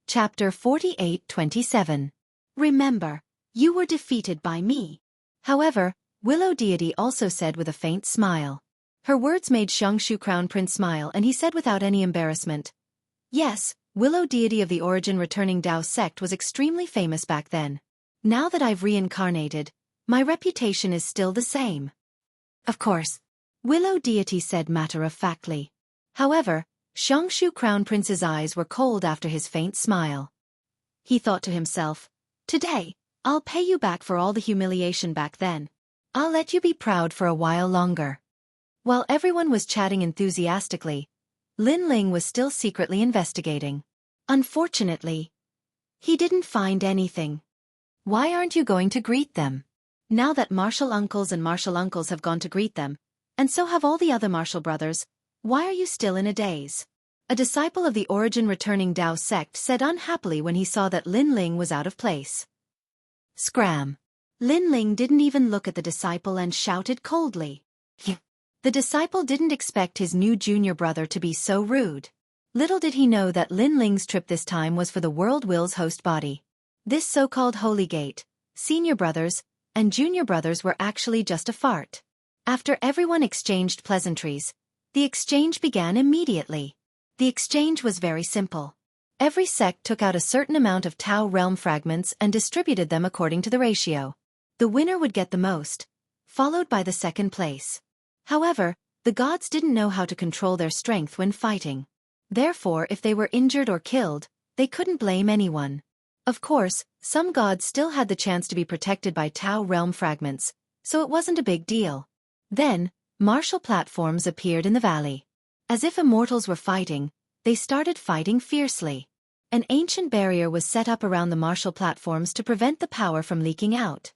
Chapter 48-27. Remember, you were defeated by me. However, Willow Deity also said with a faint smile. Her words made Xianxia Crown Prince smile, and he said without any embarrassment, "Yes, Willow Deity of the origin returning Tao sect was extremely famous back then. Now that I've reincarnated, my reputation is still the same." "Of course," Willow Deity said matter-of-factly. However, Xianxia Crown Prince's eyes were cold after his faint smile. He thought to himself, "Today, I'll pay you back for all the humiliation back then. I'll let you be proud for a while longer." While everyone was chatting enthusiastically, Lin Ling was still secretly investigating. Unfortunately, he didn't find anything. "Why aren't you going to greet them?" Now that martial uncles and martial uncles have gone to greet them, and so have all the other martial brothers, why are you still in a daze? A disciple of the origin returning Tao sect said unhappily when he saw that Lin Ling was out of place. Scram! Lin Ling didn't even look at the disciple and shouted coldly. The disciple didn't expect his new junior brother to be so rude. Little did he know that Lin Ling's trip this time was for the World Will's host body. This so-called Holy Gate, senior brothers, and junior brothers were actually just a fart. After everyone exchanged pleasantries, the exchange began immediately. The exchange was very simple. Every sect took out a certain amount of Tao realm fragments and distributed them according to the ratio. The winner would get the most, followed by the second place. However, the gods didn't know how to control their strength when fighting. Therefore, if they were injured or killed, they couldn't blame anyone. Of course, some gods still had the chance to be protected by Tao realm fragments, so it wasn't a big deal. Then, martial platforms appeared in the valley. As if immortals were fighting, they started fighting fiercely. An ancient barrier was set up around the martial platforms to prevent the power from leaking out.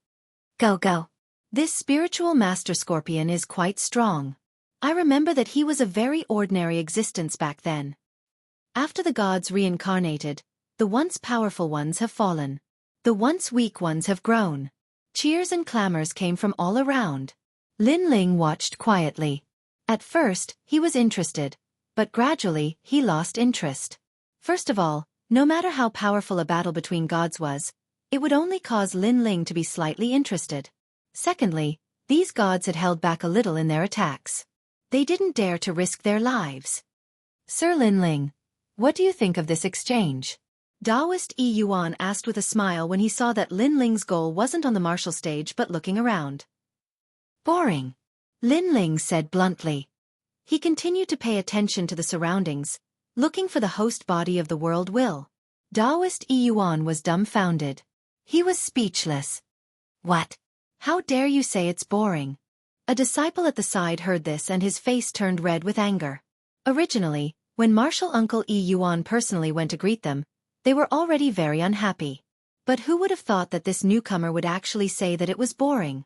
Go go! This spiritual master scorpion is quite strong. I remember that he was a very ordinary existence back then. After the gods reincarnated, the once powerful ones have fallen. The once weak ones have grown. Cheers and clamors came from all around. Lin Ling watched quietly. At first, he was interested, but gradually, he lost interest. First of all, no matter how powerful a battle between gods was, it would only cause Lin Ling to be slightly interested. Secondly, these gods had held back a little in their attacks. They didn't dare to risk their lives. "Sir Lin Ling, what do you think of this exchange?" Taoist Yi Yuan asked with a smile when he saw that Lin Ling's goal wasn't on the martial stage but looking around. "Boring," Lin Ling said bluntly. He continued to pay attention to the surroundings, looking for the host body of the World Will. Taoist Yi Yuan was dumbfounded. He was speechless. "What? How dare you say it's boring?" A disciple at the side heard this and his face turned red with anger. Originally, when martial uncle Yi Yuan personally went to greet them, they were already very unhappy. But who would have thought that this newcomer would actually say that it was boring?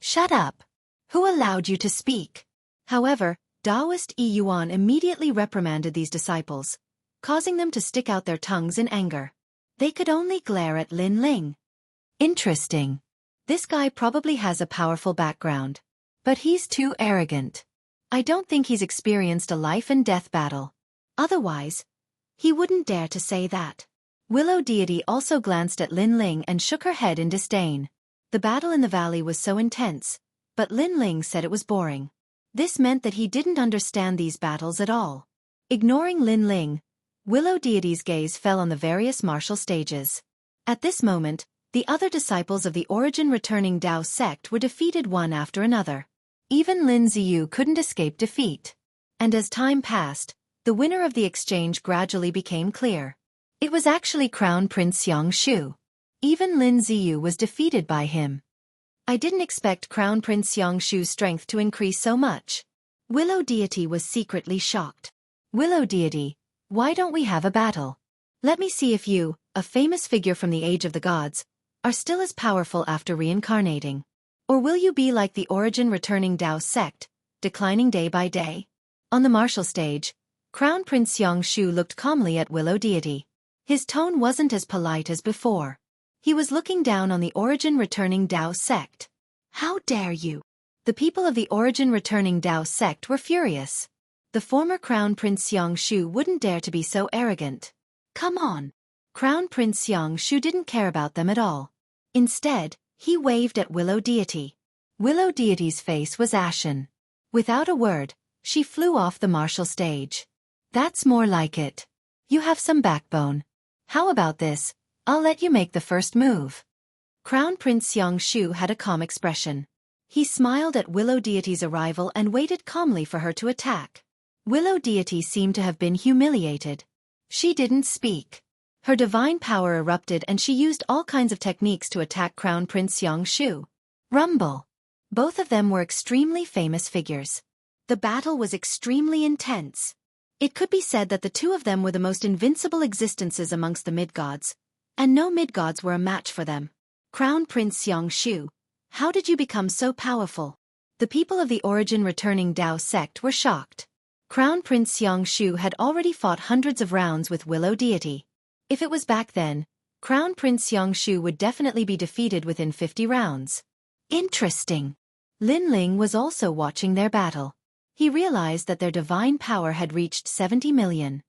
"Shut up! Who allowed you to speak?" However, Taoist Yi Yuan immediately reprimanded these disciples, causing them to stick out their tongues in anger. They could only glare at Lin Ling. Interesting. This guy probably has a powerful background. But he's too arrogant. I don't think he's experienced a life-and-death battle. Otherwise, he wouldn't dare to say that. Willow Deity also glanced at Lin Ling and shook her head in disdain. The battle in the valley was so intense, but Lin Ling said it was boring. This meant that he didn't understand these battles at all. Ignoring Lin Ling, Willow Deity's gaze fell on the various martial stages. At this moment, the other disciples of the origin returning Tao sect were defeated one after another. Even Lin Ziyu couldn't escape defeat. And as time passed, the winner of the exchange gradually became clear. It was actually Crown Prince Xianxia. Even Lin Ziyu was defeated by him. I didn't expect Crown Prince Xianxia's strength to increase so much. Willow Deity was secretly shocked. "Willow Deity, why don't we have a battle? Let me see if you, a famous figure from the age of the gods, are still as powerful after reincarnating. Or will you be like the origin returning Tao sect, declining day by day?" On the martial stage, Crown Prince Xianxia looked calmly at Willow Deity. His tone wasn't as polite as before. He was looking down on the origin returning Tao sect. "How dare you!" The people of the origin returning Tao sect were furious. The former Crown Prince Xianxia wouldn't dare to be so arrogant. "Come on. Crown Prince Xianxia didn't care about them at all. Instead, he waved at Willow Deity. Willow Deity's face was ashen. Without a word, she flew off the martial stage. That's more like it. You have some backbone. How about this? I'll let you make the first move. Crown Prince Xianxia had a calm expression. He smiled at Willow Deity's arrival and waited calmly for her to attack. Willow Deity seemed to have been humiliated. She didn't speak. Her divine power erupted and she used all kinds of techniques to attack Crown Prince Xianxia. Rumble. Both of them were extremely famous figures. The battle was extremely intense. It could be said that the two of them were the most invincible existences amongst the mid-gods, and no mid-gods were a match for them. Crown Prince Xianxia, how did you become so powerful? The people of the origin returning Dao sect were shocked. Crown Prince Xianxia had already fought hundreds of rounds with Willow Deity. If it was back then, Crown Prince Xianxia would definitely be defeated within 50 rounds. Interesting. Lin Ling was also watching their battle. He realized that their divine power had reached 70 million.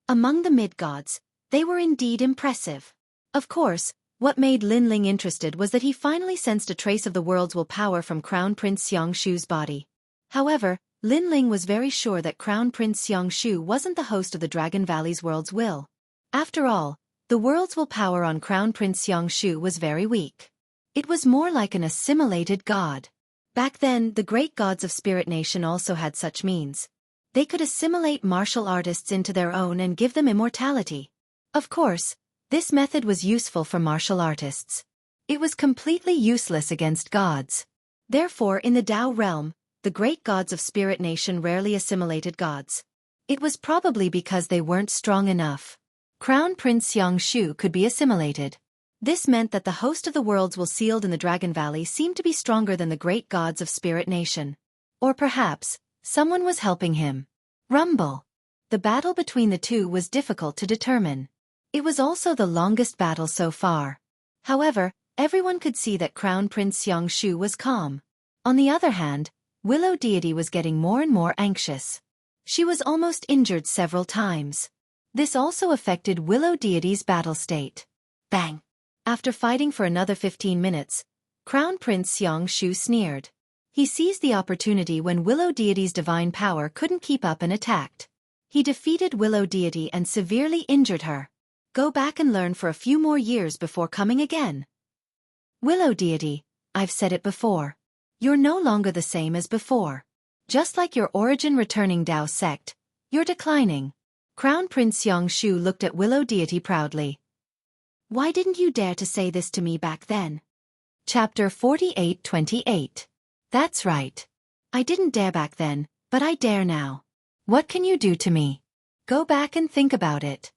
Among the mid-gods, they were indeed impressive. Of course, what made Lin Ling interested was that he finally sensed a trace of the world's will power from Crown Prince Xianxia's body. However, Lin Ling was very sure that Crown Prince Xianxia wasn't the host of the Dragon Valley's world's will. After all, the world's will power on Crown Prince Xianxia was very weak. It was more like an assimilated god. Back then, the great gods of Spirit Nation also had such means. They could assimilate martial artists into their own and give them immortality. Of course, this method was useful for martial artists. It was completely useless against gods. Therefore, in the Dao realm, the great gods of Spirit Nation rarely assimilated gods. It was probably because they weren't strong enough. Crown Prince Xianxia could be assimilated. This meant that the host of the world's will sealed in the Dragon Valley seemed to be stronger than the great gods of Spirit Nation. Or perhaps, someone was helping him. Rumble. The battle between the two was difficult to determine. It was also the longest battle so far. However, everyone could see that Crown Prince Xianxia was calm. On the other hand, Willow Deity was getting more and more anxious. She was almost injured several times. This also affected Willow Deity's battle state. Bang! After fighting for another 15 minutes, Crown Prince Xianxia sneered. He seized the opportunity when Willow Deity's divine power couldn't keep up and attacked. He defeated Willow Deity and severely injured her. Go back and learn for a few more years before coming again. Willow Deity, I've said it before. You're no longer the same as before. Just like your origin returning Dao sect, you're declining. Crown Prince Xianxia looked at Willow Deity proudly. Why didn't you dare to say this to me back then? Chapter 48:28. That's right. I didn't dare back then, but I dare now. What can you do to me? Go back and think about it.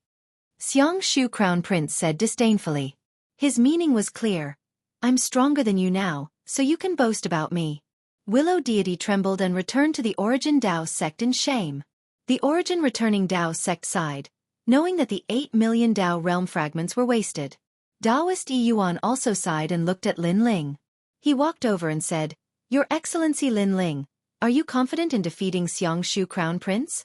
Xianxia Crown Prince said disdainfully. His meaning was clear. I'm stronger than you now, so you can boast about me. Willow Deity trembled and returned to the origin Dao sect in shame. The origin returning Dao sect sighed, knowing that the 8 million Dao realm fragments were wasted. Daoist Yuan also sighed and looked at Lin Ling. He walked over and said, Your Excellency Lin Ling, are you confident in defeating Xianxia Crown Prince?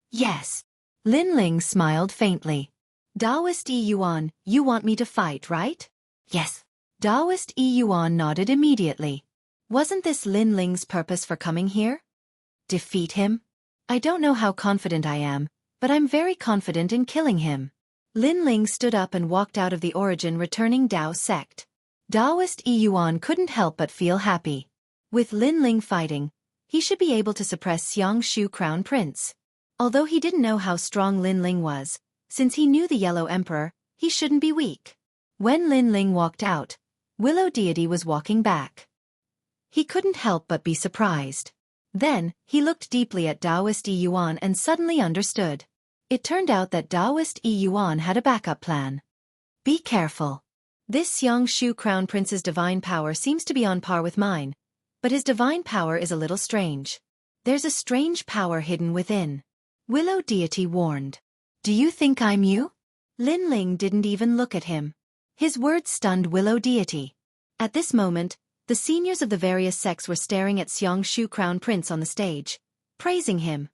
Yes. Lin Ling smiled faintly. Daoist Yuan, you want me to fight, right? Yes. Daoist Yuan nodded immediately. Wasn't this Lin Ling's purpose for coming here? Defeat him? I don't know how confident I am, but I'm very confident in killing him. Lin Ling stood up and walked out of the origin returning Dao sect. Daoist Yuan couldn't help but feel happy. With Lin Ling fighting, he should be able to suppress Xianxia Crown Prince. Although he didn't know how strong Lin Ling was, since he knew the Yellow Emperor, he shouldn't be weak. When Lin Ling walked out, Willow Deity was walking back. He couldn't help but be surprised. Then, he looked deeply at Daoist Yuan and suddenly understood. It turned out that Daoist Yuan had a backup plan. Be careful. This Xianxia Crown Prince's divine power seems to be on par with mine, but his divine power is a little strange. There's a strange power hidden within. Willow Deity warned. Do you think I'm you? Lin Ling didn't even look at him. His words stunned Willow Deity. At this moment, the seniors of the various sects were staring at Xianxia Crown Prince on the stage, praising him.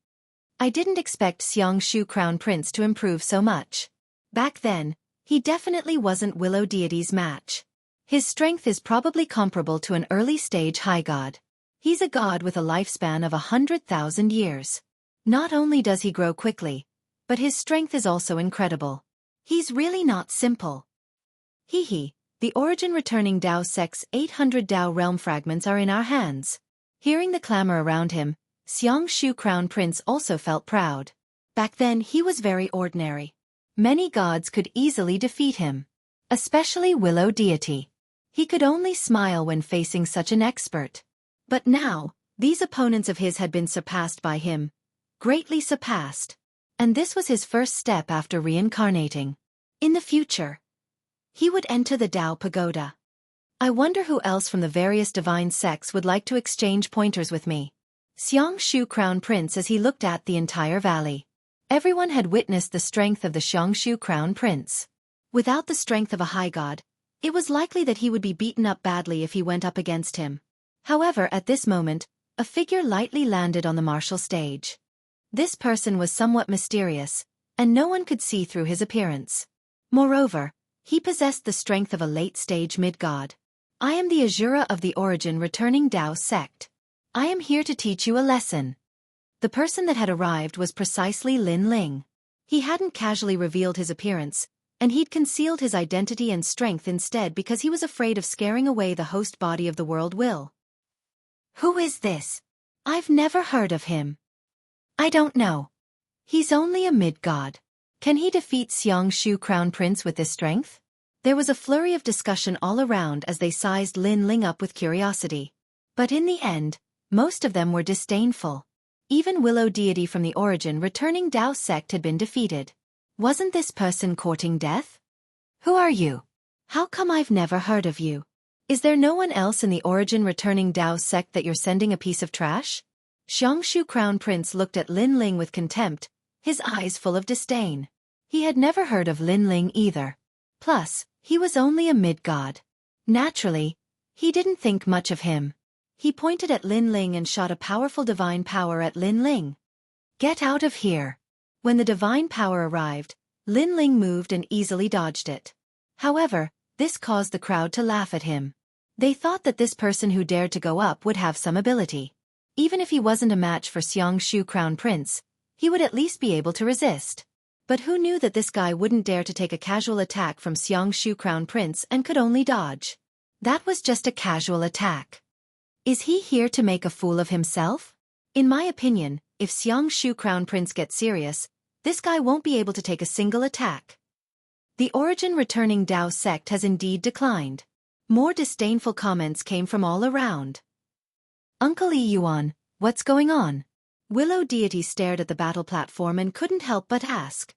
I didn't expect Xianxia Crown Prince to improve so much. Back then, He definitely wasn't Willow Deity's match. His strength is probably comparable to an early-stage high god. He's a god with a lifespan of 100,000 years. Not only does he grow quickly, but his strength is also incredible. He's really not simple. Hee. The origin returning Dao sect's 800 Dao realm fragments are in our hands. Hearing the clamor around him, Xianxia Crown Prince also felt proud. Back then he was very ordinary. Many gods could easily defeat him. Especially Willow Deity. He could only smile when facing such an expert. But now, these opponents of his had been surpassed by him. Greatly surpassed. And this was his first step after reincarnating. In the future, he would enter the Dao Pagoda. I wonder who else from the various divine sects would like to exchange pointers with me. Xianxia Crown Prince as he looked at the entire valley. Everyone had witnessed the strength of the Xianxia Crown Prince. Without the strength of a high god, it was likely that he would be beaten up badly if he went up against him. However, at this moment, a figure lightly landed on the martial stage. This person was somewhat mysterious, and no one could see through his appearance. Moreover, he possessed the strength of a late-stage mid-god. I am the Azura of the origin returning Dao sect. I am here to teach you a lesson. The person that had arrived was precisely Lin Ling. He hadn't casually revealed his appearance, and he'd concealed his identity and strength instead because he was afraid of scaring away the host body of the world will. Who is this? I've never heard of him. I don't know. He's only a mid-god. Can he defeat Xianxia Crown Prince with this strength? There was a flurry of discussion all around as they sized Lin Ling up with curiosity. But in the end, most of them were disdainful. Even Willow Deity from the origin returning Dao sect had been defeated. Wasn't this person courting death? Who are you? How come I've never heard of you? Is there no one else in the origin returning Dao sect that you're sending a piece of trash? Xianxia Crown Prince looked at Lin Ling with contempt, his eyes full of disdain. He had never heard of Lin Ling either. Plus, he was only a mid-god. Naturally, he didn't think much of him. He pointed at Lin Ling and shot a powerful divine power at Lin Ling. Get out of here. When the divine power arrived, Lin Ling moved and easily dodged it. However, this caused the crowd to laugh at him. They thought that this person who dared to go up would have some ability. Even if he wasn't a match for Xianxia Crown Prince, he would at least be able to resist. But who knew that this guy wouldn't dare to take a casual attack from Xianxia Crown Prince and could only dodge? That was just a casual attack. Is he here to make a fool of himself? In my opinion, if Xianxia Crown Prince gets serious, this guy won't be able to take a single attack. The origin returning Dao sect has indeed declined. More disdainful comments came from all around. Uncle Yi Yuan, what's going on? Willow Deity stared at the battle platform and couldn't help but ask.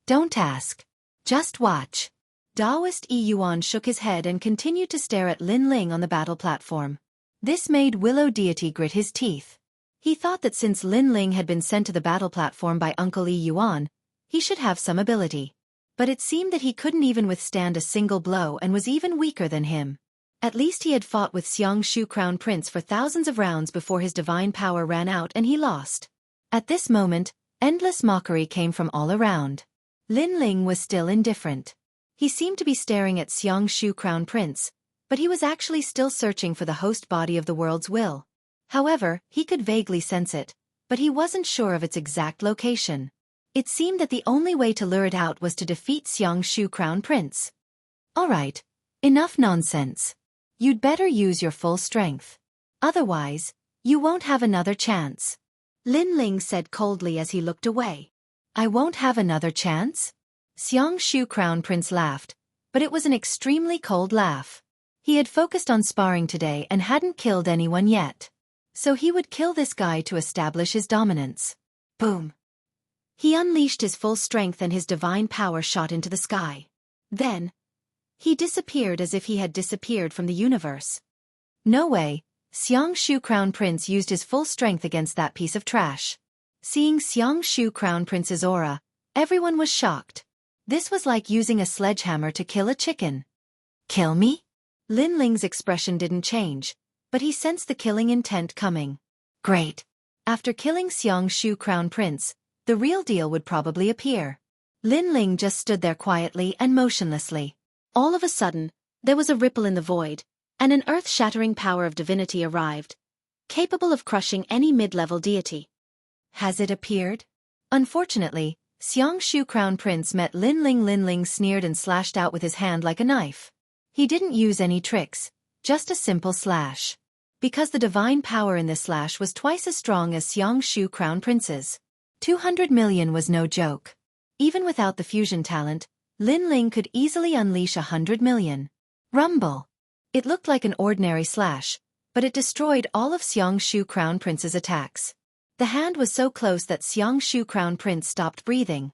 Don't ask. Just watch. Daoist Yi Yuan shook his head and continued to stare at Lin Ling on the battle platform. This made Willow Deity grit his teeth. He thought that since Lin Ling had been sent to the battle platform by Uncle Yi Yuan, he should have some ability. But it seemed that he couldn't even withstand a single blow and was even weaker than him. At least he had fought with Xianxia Crown Prince for thousands of rounds before his divine power ran out and he lost. At this moment, endless mockery came from all around. Lin Ling was still indifferent. He seemed to be staring at Xianxia Crown Prince, but he was actually still searching for the host body of the world's will. However, he could vaguely sense it, but he wasn't sure of its exact location. It seemed that the only way to lure it out was to defeat Xianxia Crown Prince. Alright, enough nonsense. You'd better use your full strength. Otherwise, you won't have another chance. Lin Ling said coldly as he looked away. I won't have another chance? Xianxia Crown Prince laughed, but it was an extremely cold laugh. He had focused on sparring today and hadn't killed anyone yet. So he would kill this guy to establish his dominance. Boom. He unleashed his full strength and his divine power shot into the sky. Then, he disappeared as if he had disappeared from the universe. No way, Xianxia Crown Prince used his full strength against that piece of trash. Seeing Xianxia Crown Prince's aura, everyone was shocked. This was like using a sledgehammer to kill a chicken. Kill me? Lin Ling's expression didn't change, but he sensed the killing intent coming. Great. After killing Xianxia Crown Prince, the real deal would probably appear. Lin Ling just stood there quietly and motionlessly. All of a sudden, there was a ripple in the void, and an earth-shattering power of divinity arrived, capable of crushing any mid-level deity. Has it appeared? Unfortunately, Xianxia Crown Prince met Lin Ling. Lin Ling sneered and slashed out with his hand like a knife. He didn't use any tricks, just a simple slash. Because the divine power in this slash was twice as strong as Xianxia Crown Prince's. 200 million was no joke. Even without the fusion talent, Lin Ling could easily unleash 100 million. Rumble. It looked like an ordinary slash, but it destroyed all of Xianxia Crown Prince's attacks. The hand was so close that Xianxia Crown Prince stopped breathing.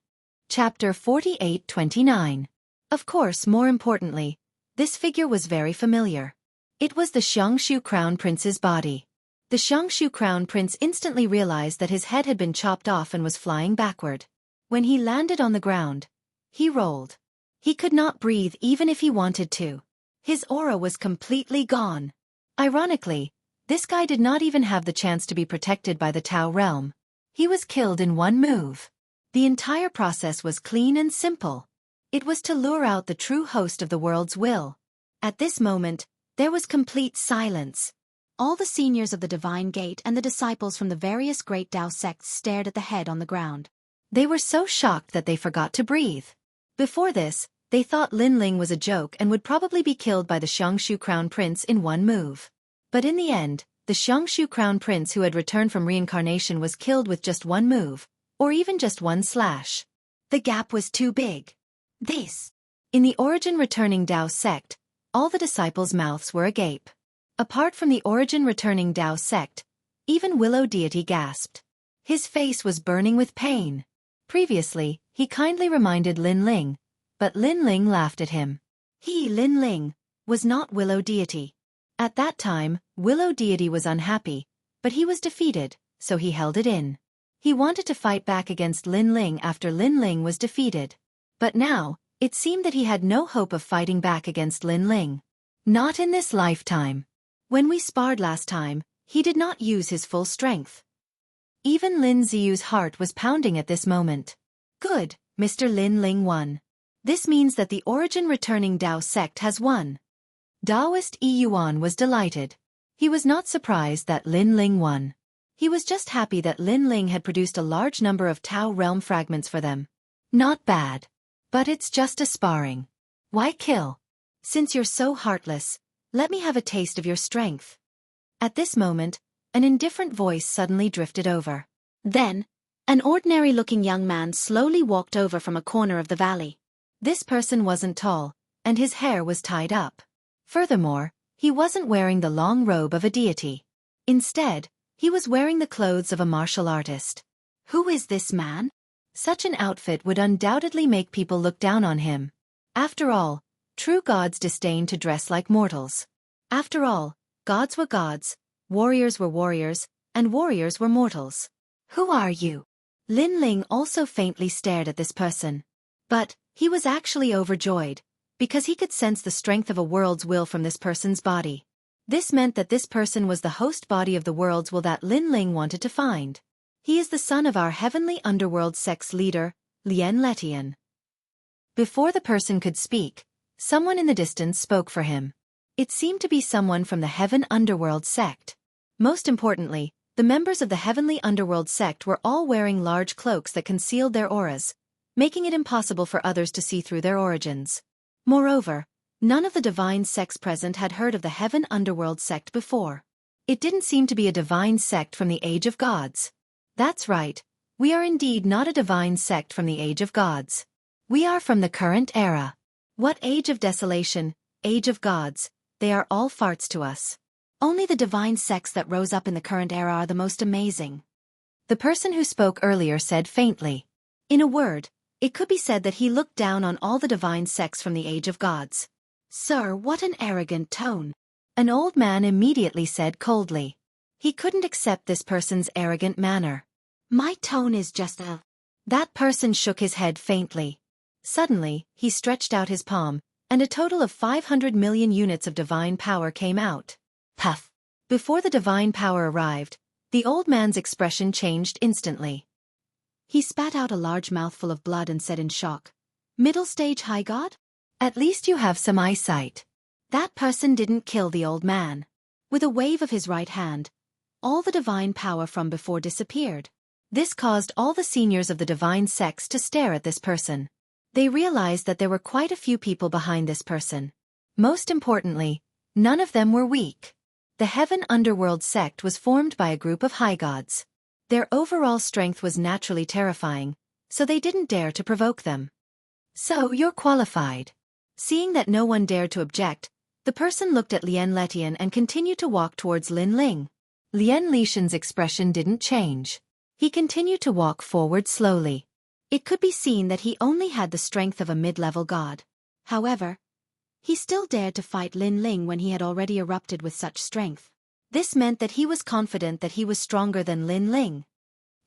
Chapter 48-29. Of course, more importantly, this figure was very familiar. It was the Xianxia Crown Prince's body. The Xianxia Crown Prince instantly realized that his head had been chopped off and was flying backward. When he landed on the ground, he rolled. He could not breathe even if he wanted to. His aura was completely gone. Ironically, this guy did not even have the chance to be protected by the Tao realm. He was killed in one move. The entire process was clean and simple. It was to lure out the true host of the world's will. At this moment, there was complete silence. All the seniors of the Divine Gate and the disciples from the various great Tao sects stared at the head on the ground. They were so shocked that they forgot to breathe. Before this, they thought Lin Ling was a joke and would probably be killed by the Xianxia Crown Prince in one move. But in the end, the Xianxia Crown Prince who had returned from reincarnation was killed with just one move, or even just one slash. The gap was too big. In the origin returning Tao sect, all the disciples' mouths were agape. Apart from the origin returning Tao sect, even Willow deity gasped. His face was burning with pain. Previously, he kindly reminded Lin Ling, but Lin Ling laughed at him. He, Lin Ling, was not Willow deity. At that time, Willow deity was unhappy, but he was defeated, so he held it in. He wanted to fight back against Lin Ling after Lin Ling was defeated. But now, it seemed that he had no hope of fighting back against Lin Ling. Not in this lifetime. When we sparred last time, he did not use his full strength. Even Lin Ziyu's heart was pounding at this moment. Good, Mr. Lin Ling won. This means that the origin returning Tao sect has won. Taoist Yuan was delighted. He was not surprised that Lin Ling won. He was just happy that Lin Ling had produced a large number of Tao realm fragments for them. Not bad. But it's just a sparring. Why kill? Since you're so heartless, let me have a taste of your strength. At this moment, an indifferent voice suddenly drifted over. Then, an ordinary-looking young man slowly walked over from a corner of the valley. This person wasn't tall, and his hair was tied up. Furthermore, he wasn't wearing the long robe of a deity. Instead, he was wearing the clothes of a martial artist. Who is this man? Such an outfit would undoubtedly make people look down on him. After all, true gods disdain to dress like mortals. After all, gods were gods, warriors were warriors, and warriors were mortals. Who are you? Lin Ling also faintly stared at this person. But, he was actually overjoyed, because he could sense the strength of a world's will from this person's body. This meant that this person was the host body of the world's will that Lin Ling wanted to find. He is the son of our heavenly underworld sect's leader, Lien Letian. Before the person could speak, someone in the distance spoke for him. It seemed to be someone from the Heaven Underworld sect. Most importantly, the members of the Heavenly Underworld sect were all wearing large cloaks that concealed their auras, making it impossible for others to see through their origins. Moreover, none of the divine sects present had heard of the Heaven Underworld sect before. It didn't seem to be a divine sect from the Age of Gods. That's right, we are indeed not a divine sect from the Age of Gods. We are from the current era. What Age of Desolation, Age of Gods, they are all farts to us. Only the divine sects that rose up in the current era are the most amazing. The person who spoke earlier said faintly. In a word, it could be said that he looked down on all the divine sects from the Age of Gods. Sir, what an arrogant tone. An old man immediately said coldly. He couldn't accept this person's arrogant manner. My tone is just a... That person shook his head faintly. Suddenly, he stretched out his palm, and a total of 500 million units of divine power came out. Puff! Before the divine power arrived, the old man's expression changed instantly. He spat out a large mouthful of blood and said in shock, "Middle stage high god? At least you have some eyesight." That person didn't kill the old man. With a wave of his right hand, all the divine power from before disappeared. This caused all the seniors of the divine sects to stare at this person. They realized that there were quite a few people behind this person. Most importantly, none of them were weak. The Heaven Underworld sect was formed by a group of high gods. Their overall strength was naturally terrifying, so they didn't dare to provoke them. "So you're qualified." Seeing that no one dared to object, the person looked at Lien Letian and continued to walk towards Lin Ling. Lien Lishan's expression didn't change. He continued to walk forward slowly. It could be seen that he only had the strength of a mid-level god. However, he still dared to fight Lin Ling when he had already erupted with such strength. This meant that he was confident that he was stronger than Lin Ling.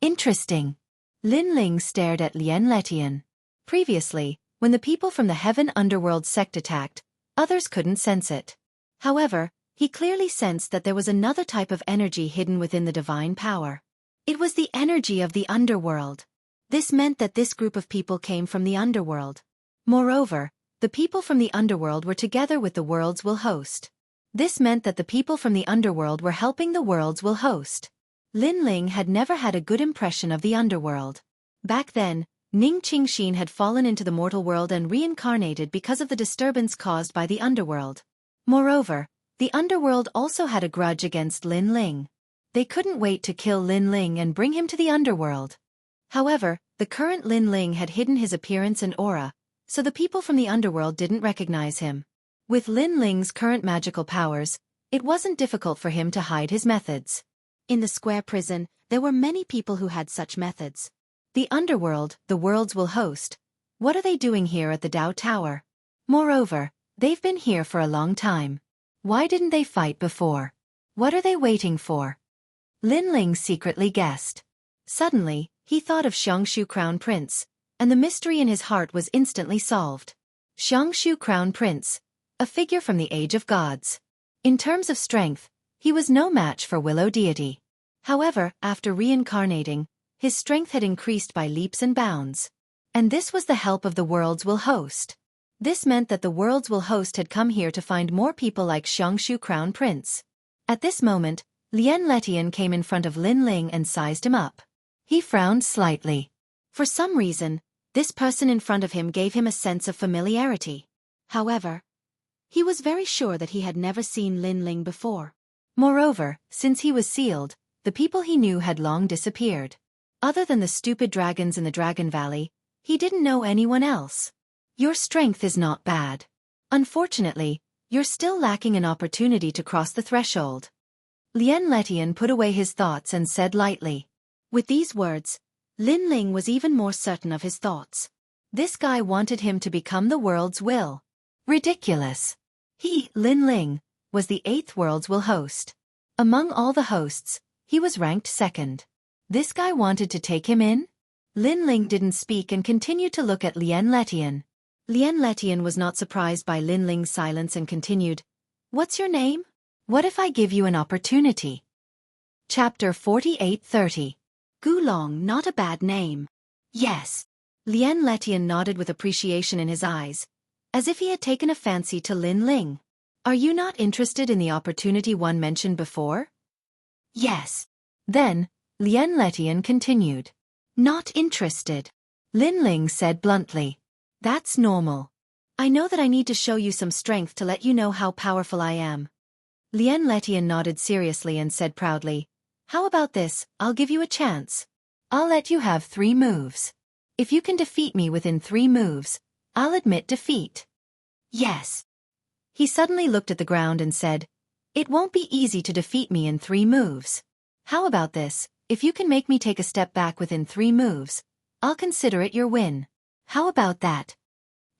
Interesting. Lin Ling stared at Lien Letian. Previously, when the people from the Heaven Underworld sect attacked, others couldn't sense it. However, he clearly sensed that there was another type of energy hidden within the divine power. It was the energy of the underworld. This meant that this group of people came from the underworld. Moreover, the people from the underworld were together with the worlds will host. This meant that the people from the underworld were helping the worlds will host. Lin Ling had never had a good impression of the underworld. Back then, Ning Qingxin had fallen into the mortal world and reincarnated because of the disturbance caused by the underworld. Moreover, the underworld also had a grudge against Lin Ling. They couldn't wait to kill Lin Ling and bring him to the underworld. However, the current Lin Ling had hidden his appearance and aura, so the people from the underworld didn't recognize him. With Lin Ling's current magical powers, it wasn't difficult for him to hide his methods. In the square prison, there were many people who had such methods. The underworld, the worlds will host. What are they doing here at the Dao Tower? Moreover, they've been here for a long time. Why didn't they fight before? What are they waiting for? Lin Ling secretly guessed. Suddenly, he thought of Xianxia Crown Prince, and the mystery in his heart was instantly solved. Xianxia Crown Prince, a figure from the Age of Gods. In terms of strength, he was no match for Willow Deity. However, after reincarnating, his strength had increased by leaps and bounds. And this was the help of the worlds will host. This meant that the worlds will host had come here to find more people like Xianxia Crown Prince. At this moment, Lien Letian came in front of Lin Ling and sized him up. He frowned slightly. For some reason, this person in front of him gave him a sense of familiarity. However, he was very sure that he had never seen Lin Ling before. Moreover, since he was sealed, the people he knew had long disappeared. Other than the stupid dragons in the Dragon Valley, he didn't know anyone else. Your strength is not bad. Unfortunately, you're still lacking an opportunity to cross the threshold. Lien Letian put away his thoughts and said lightly. With these words, Lin Ling was even more certain of his thoughts. This guy wanted him to become the world's will. Ridiculous. He, Lin Ling, was the 8th world's will host. Among all the hosts, he was ranked 2nd. This guy wanted to take him in? Lin Ling didn't speak and continued to look at Lien Letian. Lien Letian was not surprised by Lin Ling's silence and continued, "What's your name? What if I give you an opportunity?" Chapter 48:30. Gulong, not a bad name. Yes. Lien Letian nodded with appreciation in his eyes, as if he had taken a fancy to Lin Ling. Are you not interested in the opportunity one mentioned before? Yes. Then, Lien Letian continued. Not interested. Lin Ling said bluntly. That's normal. I know that I need to show you some strength to let you know how powerful I am. Lien Letian nodded seriously and said proudly, How about this, I'll give you a chance. I'll let you have 3 moves. If you can defeat me within 3 moves, I'll admit defeat. Yes. He suddenly looked at the ground and said, It won't be easy to defeat me in 3 moves. How about this, if you can make me take a step back within 3 moves, I'll consider it your win. How about that?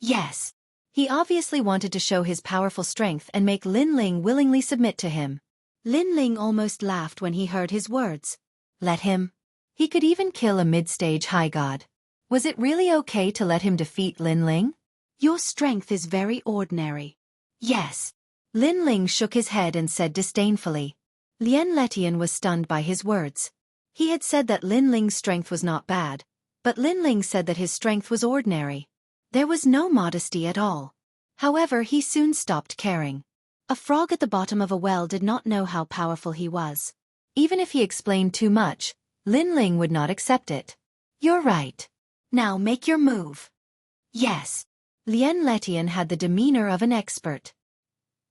Yes. He obviously wanted to show his powerful strength and make Lin Ling willingly submit to him. Lin Ling almost laughed when he heard his words. Let him. He could even kill a mid-stage high god. Was it really okay to let him defeat Lin Ling? Your strength is very ordinary. Yes. Lin Ling shook his head and said disdainfully. Lien Letian was stunned by his words. He had said that Lin Ling's strength was not bad, But Lin Ling said that his strength was ordinary. There was no modesty at all. However, he soon stopped caring. A frog at the bottom of a well did not know how powerful he was. Even if he explained too much, Lin Ling would not accept it. You're right. Now make your move. Yes. Lien Letian had the demeanor of an expert.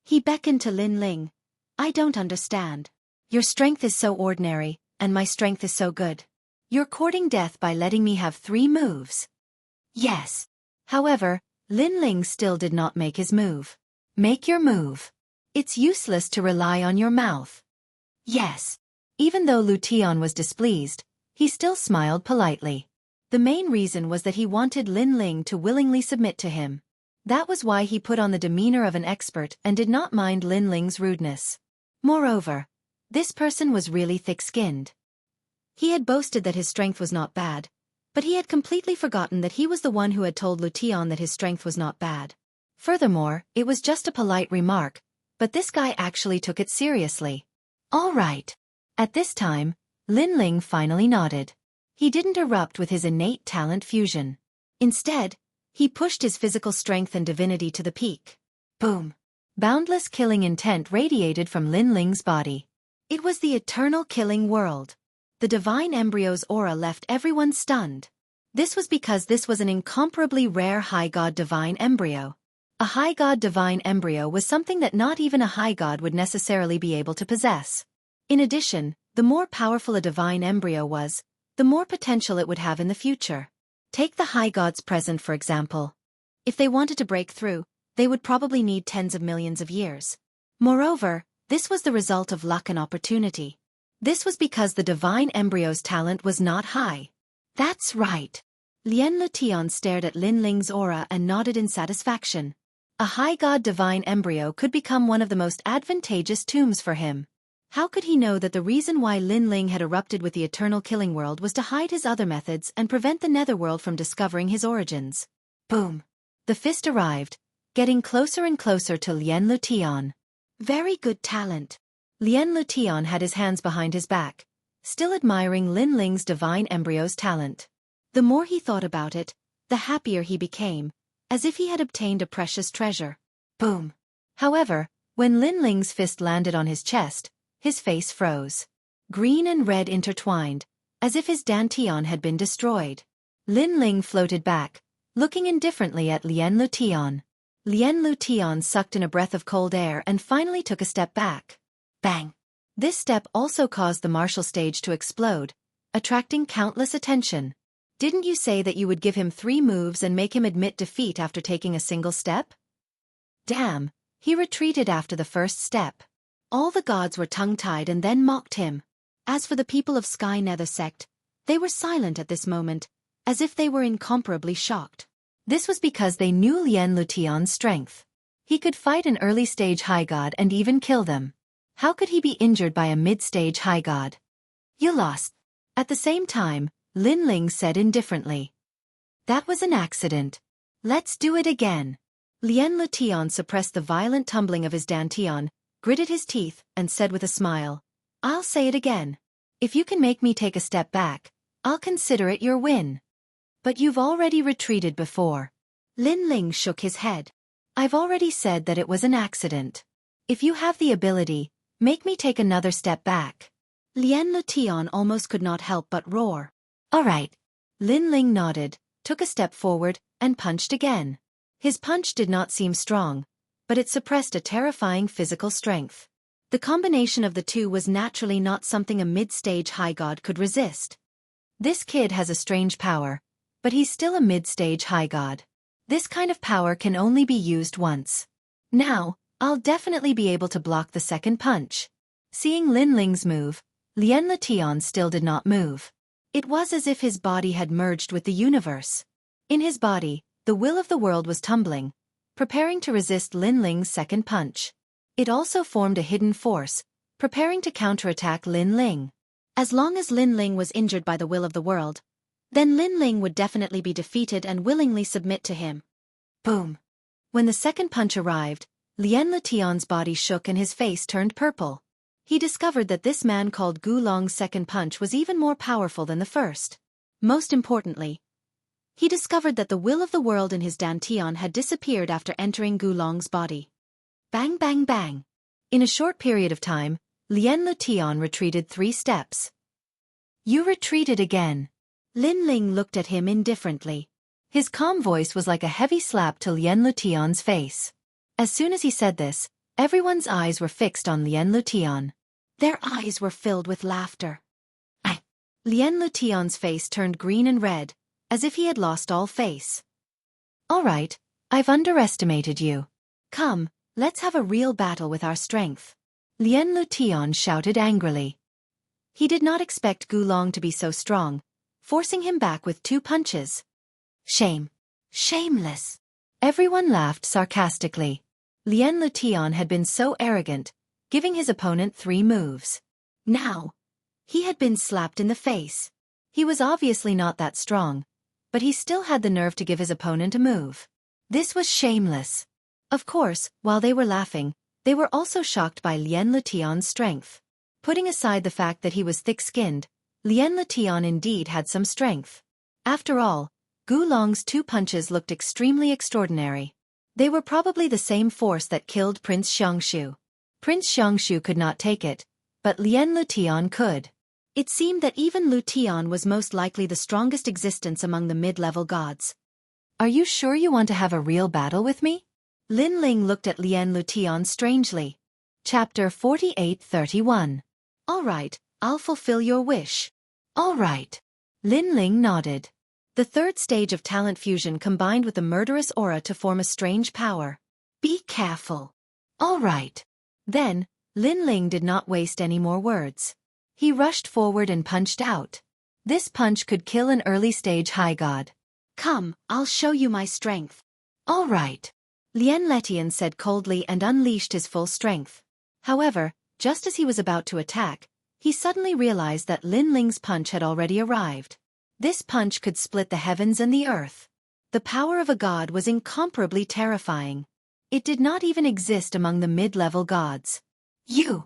He beckoned to Lin Ling. I don't understand. Your strength is so ordinary, and my strength is so good. You're courting death by letting me have 3 moves. Yes. However, Lin Ling still did not make his move. Make your move. It's useless to rely on your mouth. Yes. Even though Lu Tian was displeased, he still smiled politely. The main reason was that he wanted Lin Ling to willingly submit to him. That was why he put on the demeanor of an expert and did not mind Lin Ling's rudeness. Moreover, this person was really thick-skinned. He had boasted that his strength was not bad, but he had completely forgotten that he was the one who had told Lu Tian that his strength was not bad. Furthermore, it was just a polite remark, but this guy actually took it seriously. All right. At this time, Lin Ling finally nodded. He didn't erupt with his innate talent fusion. Instead, he pushed his physical strength and divinity to the peak. Boom! Boundless killing intent radiated from Lin Ling's body. It was the eternal killing world. The divine embryo's aura left everyone stunned. This was because this was an incomparably rare high god divine embryo. A high god divine embryo was something that not even a high god would necessarily be able to possess. In addition, the more powerful a divine embryo was, the more potential it would have in the future. Take the high gods present for example. If they wanted to break through, they would probably need tens of millions of years. Moreover, this was the result of luck and opportunity. This was because the divine embryo's talent was not high. That's right. Lien Lutian stared at Lin Ling's aura and nodded in satisfaction. A high god divine embryo could become one of the most advantageous tombs for him. How could he know that the reason why Lin Ling had erupted with the eternal killing world was to hide his other methods and prevent the netherworld from discovering his origins? Boom! The fist arrived, getting closer and closer to Lien Lutian. Very good talent. Lien Lutian had his hands behind his back, still admiring Lin Ling's divine embryo's talent. The more he thought about it, the happier he became, as if he had obtained a precious treasure. Boom! However, when Lin Ling's fist landed on his chest, his face froze. Green and red intertwined, as if his dantian had been destroyed. Lin Ling floated back, looking indifferently at Lien Lutian. Lien Lutian sucked in a breath of cold air and finally took a step back. Bang! This step also caused the martial stage to explode, attracting countless attention. Didn't you say that you would give him 3 moves and make him admit defeat after taking a single step? Damn, he retreated after the first step. All the gods were tongue-tied and then mocked him. As for the people of Sky Nether sect, they were silent at this moment, as if they were incomparably shocked. This was because they knew Lien Lutian's strength. He could fight an early-stage high god and even kill them. How could he be injured by a mid-stage high god? You lost. At the same time, Lin Ling said indifferently. That was an accident. Let's do it again. Lien Lutian suppressed the violent tumbling of his dantian, gritted his teeth, and said with a smile, I'll say it again. If you can make me take a step back, I'll consider it your win. But you've already retreated before. Lin Ling shook his head. I've already said that it was an accident. If you have the ability, make me take another step back. Lien Lutian almost could not help but roar. All right. Lin Ling nodded, took a step forward, and punched again. His punch did not seem strong, but it suppressed a terrifying physical strength. The combination of the two was naturally not something a mid-stage high god could resist. This kid has a strange power, but he's still a mid-stage high god. This kind of power can only be used once. Now, I'll definitely be able to block the second punch. Seeing Lin Ling's move, Lien Lutian still did not move. It was as if his body had merged with the universe. In his body, the will of the world was tumbling, preparing to resist Lin Ling's second punch. It also formed a hidden force, preparing to counterattack Lin Ling. As long as Lin Ling was injured by the will of the world, then Lin Ling would definitely be defeated and willingly submit to him. Boom! When the second punch arrived, Lien Lutian's body shook and his face turned purple. He discovered that this man called Gu Long's second punch was even more powerful than the first. Most importantly, he discovered that the will of the world in his dantian had disappeared after entering Gulong's body. Bang bang bang. In a short period of time, Lien Lutian retreated 3 steps. You retreated again. Lin Ling looked at him indifferently. His calm voice was like a heavy slap to Lien Lutian's face. As soon as he said this, everyone's eyes were fixed on Lien Lutian. Their eyes were filled with laughter. Lien Lutian's face turned green and red, as if he had lost all face. All right, I've underestimated you. Come, let's have a real battle with our strength. Lien Lutian shouted angrily. He did not expect Gulong to be so strong, forcing him back with 2 punches. Shame. Shameless. Everyone laughed sarcastically. Lien Lutian had been so arrogant, giving his opponent 3 moves. Now, he had been slapped in the face. He was obviously not that strong, but he still had the nerve to give his opponent a move. This was shameless. Of course, while they were laughing, they were also shocked by Lien Lutian's strength. Putting aside the fact that he was thick-skinned, Lien Lutian indeed had some strength. After all, Gulong's 2 punches looked extremely extraordinary. They were probably the same force that killed Prince Xianxia. Prince Xianxia could not take it, but Lien Lutian could. It seemed that even Lutian was most likely the strongest existence among the mid-level gods. Are you sure you want to have a real battle with me? Lin Ling looked at Lien Lutian strangely. Chapter 48-31. All right, I'll fulfill your wish. All right. Lin Ling nodded. The 3rd stage of talent fusion combined with the murderous aura to form a strange power. Be careful. All right. Then, Lin Ling did not waste any more words. He rushed forward and punched out. This punch could kill an early-stage high god. Come, I'll show you my strength. All right. Lien Letian said coldly and unleashed his full strength. However, just as he was about to attack, he suddenly realized that Lin Ling's punch had already arrived. This punch could split the heavens and the earth. The power of a god was incomparably terrifying. It did not even exist among the mid-level gods. You!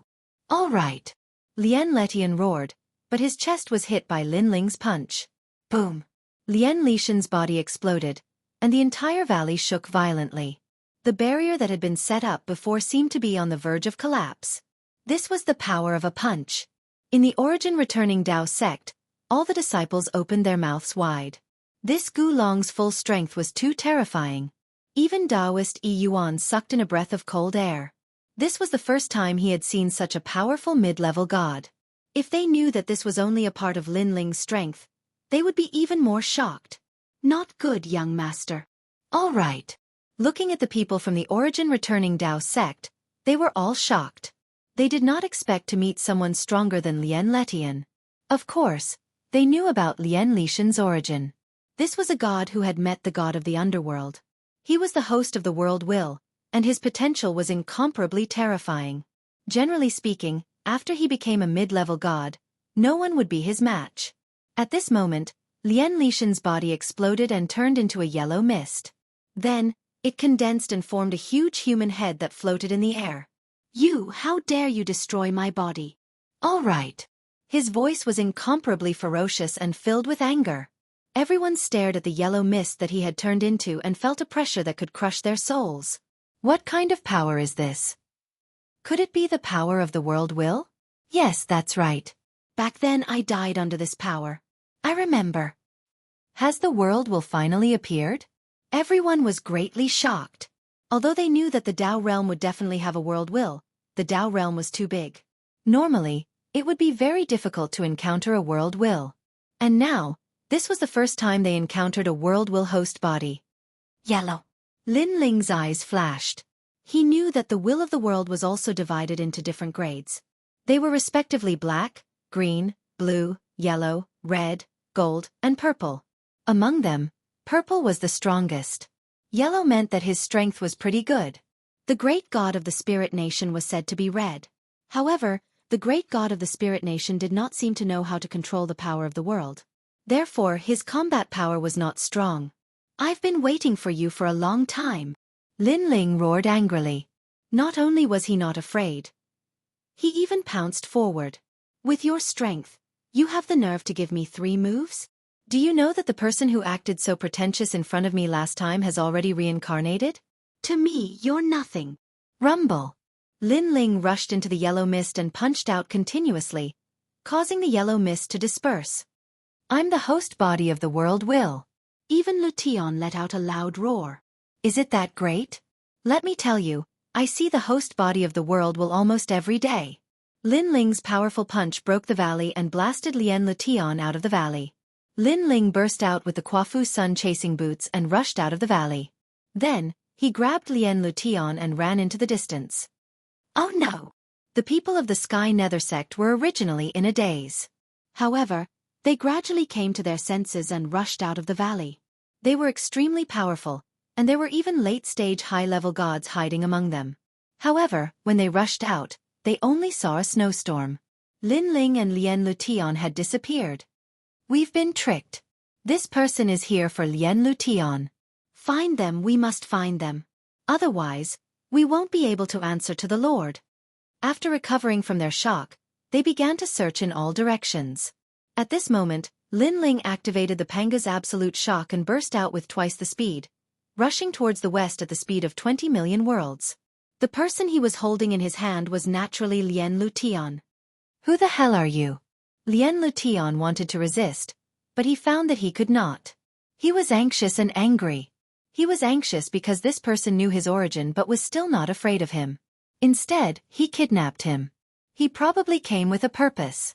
All right. Lien Letian roared, but his chest was hit by Lin Ling's punch. Boom! Lien Lishan's body exploded, and the entire valley shook violently. The barrier that had been set up before seemed to be on the verge of collapse. This was the power of a punch. In the origin returning Dao sect, all the disciples opened their mouths wide. This Gulong's full strength was too terrifying. Even Daoist Yi Yuan sucked in a breath of cold air. This was the first time he had seen such a powerful mid-level god. If they knew that this was only a part of Lin Ling's strength, they would be even more shocked. Not good, young master. All right. Looking at the people from the origin returning Dao sect, they were all shocked. They did not expect to meet someone stronger than Lien Letian. Of course, they knew about Lien Lishan's origin. This was a god who had met the god of the underworld. He was the host of the world will, and his potential was incomparably terrifying. Generally speaking, after he became a mid-level god, no one would be his match. At this moment, Lien Lishan's body exploded and turned into a yellow mist. Then, it condensed and formed a huge human head that floated in the air. You, how dare you destroy my body? All right. His voice was incomparably ferocious and filled with anger. Everyone stared at the yellow mist that he had turned into and felt a pressure that could crush their souls. What kind of power is this? Could it be the power of the world will? Yes, that's right. Back then I died under this power. I remember. Has the world will finally appeared? Everyone was greatly shocked. Although they knew that the Dao realm would definitely have a world will, the Dao realm was too big. Normally, it would be very difficult to encounter a world will. And now, this was the first time they encountered a world will host body. Yellow. Lin Ling's eyes flashed. He knew that the will of the world was also divided into different grades. They were respectively black, green, blue, yellow, red, gold, and purple. Among them, purple was the strongest. Yellow meant that his strength was pretty good. The great god of the spirit nation was said to be red. However, the great god of the spirit nation did not seem to know how to control the power of the world. Therefore, his combat power was not strong. I've been waiting for you for a long time. Lin Ling roared angrily. Not only was he not afraid, he even pounced forward. With your strength, you have the nerve to give me 3 moves? Do you know that the person who acted so pretentious in front of me last time has already reincarnated? To me, you're nothing. Rumble. Lin Ling rushed into the yellow mist and punched out continuously, causing the yellow mist to disperse. I'm the host body of the world will. Even Lution let out a loud roar. Is it that great? Let me tell you, I see the host body of the world will almost every day. Lin Ling's powerful punch broke the valley and blasted Lien Lution out of the valley. Lin Ling burst out with the Quafu Sun chasing boots and rushed out of the valley. Then, he grabbed Lien Lution and ran into the distance. Oh no! The people of the Sky Nether sect were originally in a daze. However, they gradually came to their senses and rushed out of the valley. They were extremely powerful, and there were even late-stage high-level gods hiding among them. However, when they rushed out, they only saw a snowstorm. Lin Ling and Lien Lution had disappeared. We've been tricked. This person is here for Lien Lution. Find them, we must find them. Otherwise, we won't be able to answer to the Lord. After recovering from their shock, they began to search in all directions. At this moment, Lin Ling activated the Panga's absolute shock and burst out with twice the speed, rushing towards the west at the speed of 20 million worlds. The person he was holding in his hand was naturally Lien Lution. Who the hell are you? Lien Lution wanted to resist, but he found that he could not. He was anxious and angry. He was anxious because this person knew his origin but was still not afraid of him. Instead, he kidnapped him. He probably came with a purpose.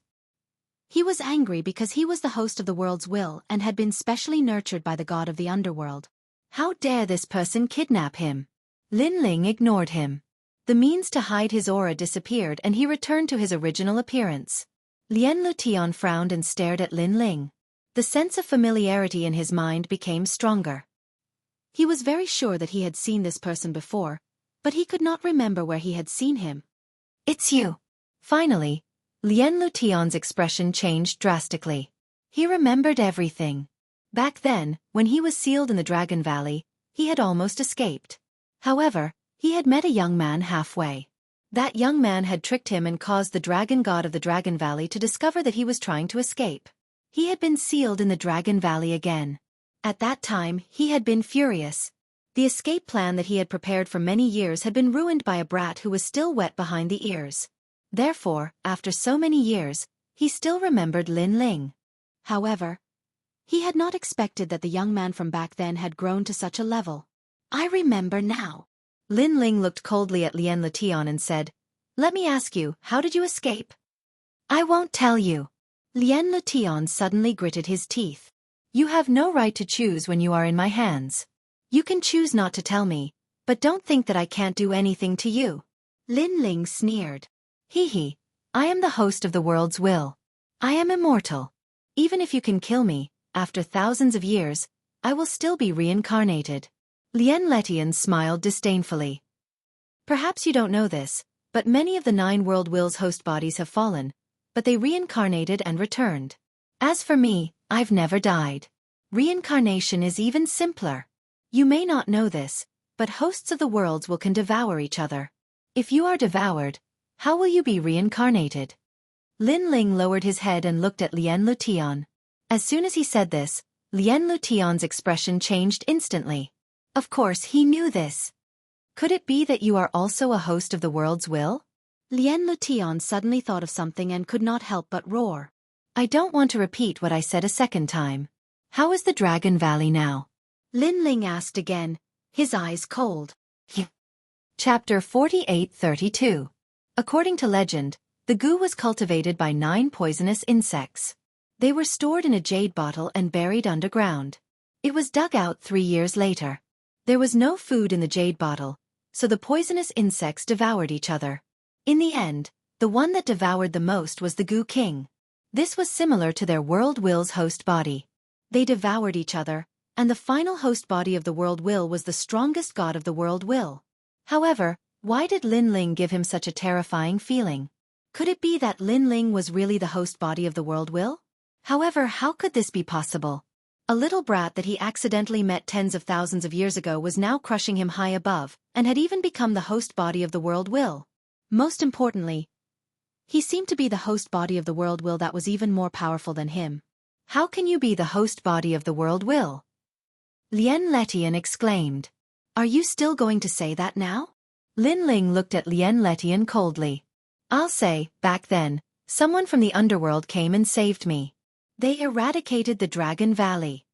He was angry because he was the host of the world's will and had been specially nurtured by the god of the underworld. How dare this person kidnap him? Lin Ling ignored him. The means to hide his aura disappeared and he returned to his original appearance. Lien Lution frowned and stared at Lin Ling. The sense of familiarity in his mind became stronger. He was very sure that he had seen this person before, but he could not remember where he had seen him. It's you. Finally, Lien Lution's expression changed drastically. He remembered everything. Back then, when he was sealed in the Dragon Valley, he had almost escaped. However, he had met a young man halfway. That young man had tricked him and caused the dragon god of the Dragon Valley to discover that he was trying to escape. He had been sealed in the Dragon Valley again. At that time, he had been furious. The escape plan that he had prepared for many years had been ruined by a brat who was still wet behind the ears. Therefore, after so many years, he still remembered Lin Ling. However, he had not expected that the young man from back then had grown to such a level. I remember now. Lin Ling looked coldly at Lien Lution and said, Let me ask you, how did you escape? I won't tell you. Lien Lution suddenly gritted his teeth. You have no right to choose when you are in my hands. You can choose not to tell me, but don't think that I can't do anything to you. Lin Ling sneered. Hee, I am the host of the world's will. I am immortal. Even if you can kill me, after thousands of years, I will still be reincarnated. Lien Lution smiled disdainfully. Perhaps you don't know this, but many of the 9 world wills host bodies have fallen, but they reincarnated and returned. As for me, I've never died. Reincarnation is even simpler. You may not know this, but hosts of the worlds can devour each other. If you are devoured, how will you be reincarnated? Lin Ling lowered his head and looked at Lien Lution. As soon as he said this, Lien Lution's expression changed instantly. Of course he knew this. Could it be that you are also a host of the world's will? Lien Lution suddenly thought of something and could not help but roar. I don't want to repeat what I said a second time. How is the Dragon Valley now? Lin Ling asked again, his eyes cold. Chapter 48:32. According to legend, the goo was cultivated by 9 poisonous insects. They were stored in a jade bottle and buried underground. It was dug out 3 years later. There was no food in the jade bottle, so the poisonous insects devoured each other. In the end, the one that devoured the most was the Goo King. This was similar to their World Will's host body. They devoured each other, and the final host body of the World Will was the strongest god of the World Will. However, why did Lin Ling give him such a terrifying feeling? Could it be that Lin Ling was really the host body of the World Will? However, how could this be possible? A little brat that he accidentally met tens of thousands of years ago was now crushing him high above, and had even become the host body of the World Will. Most importantly, he seemed to be the host body of the World Will that was even more powerful than him. How can you be the host body of the world will? Lien Letian exclaimed. Are you still going to say that now? Lin Ling looked at Lien Letian coldly. I'll say, back then, someone from the underworld came and saved me. They eradicated the Dragon Valley.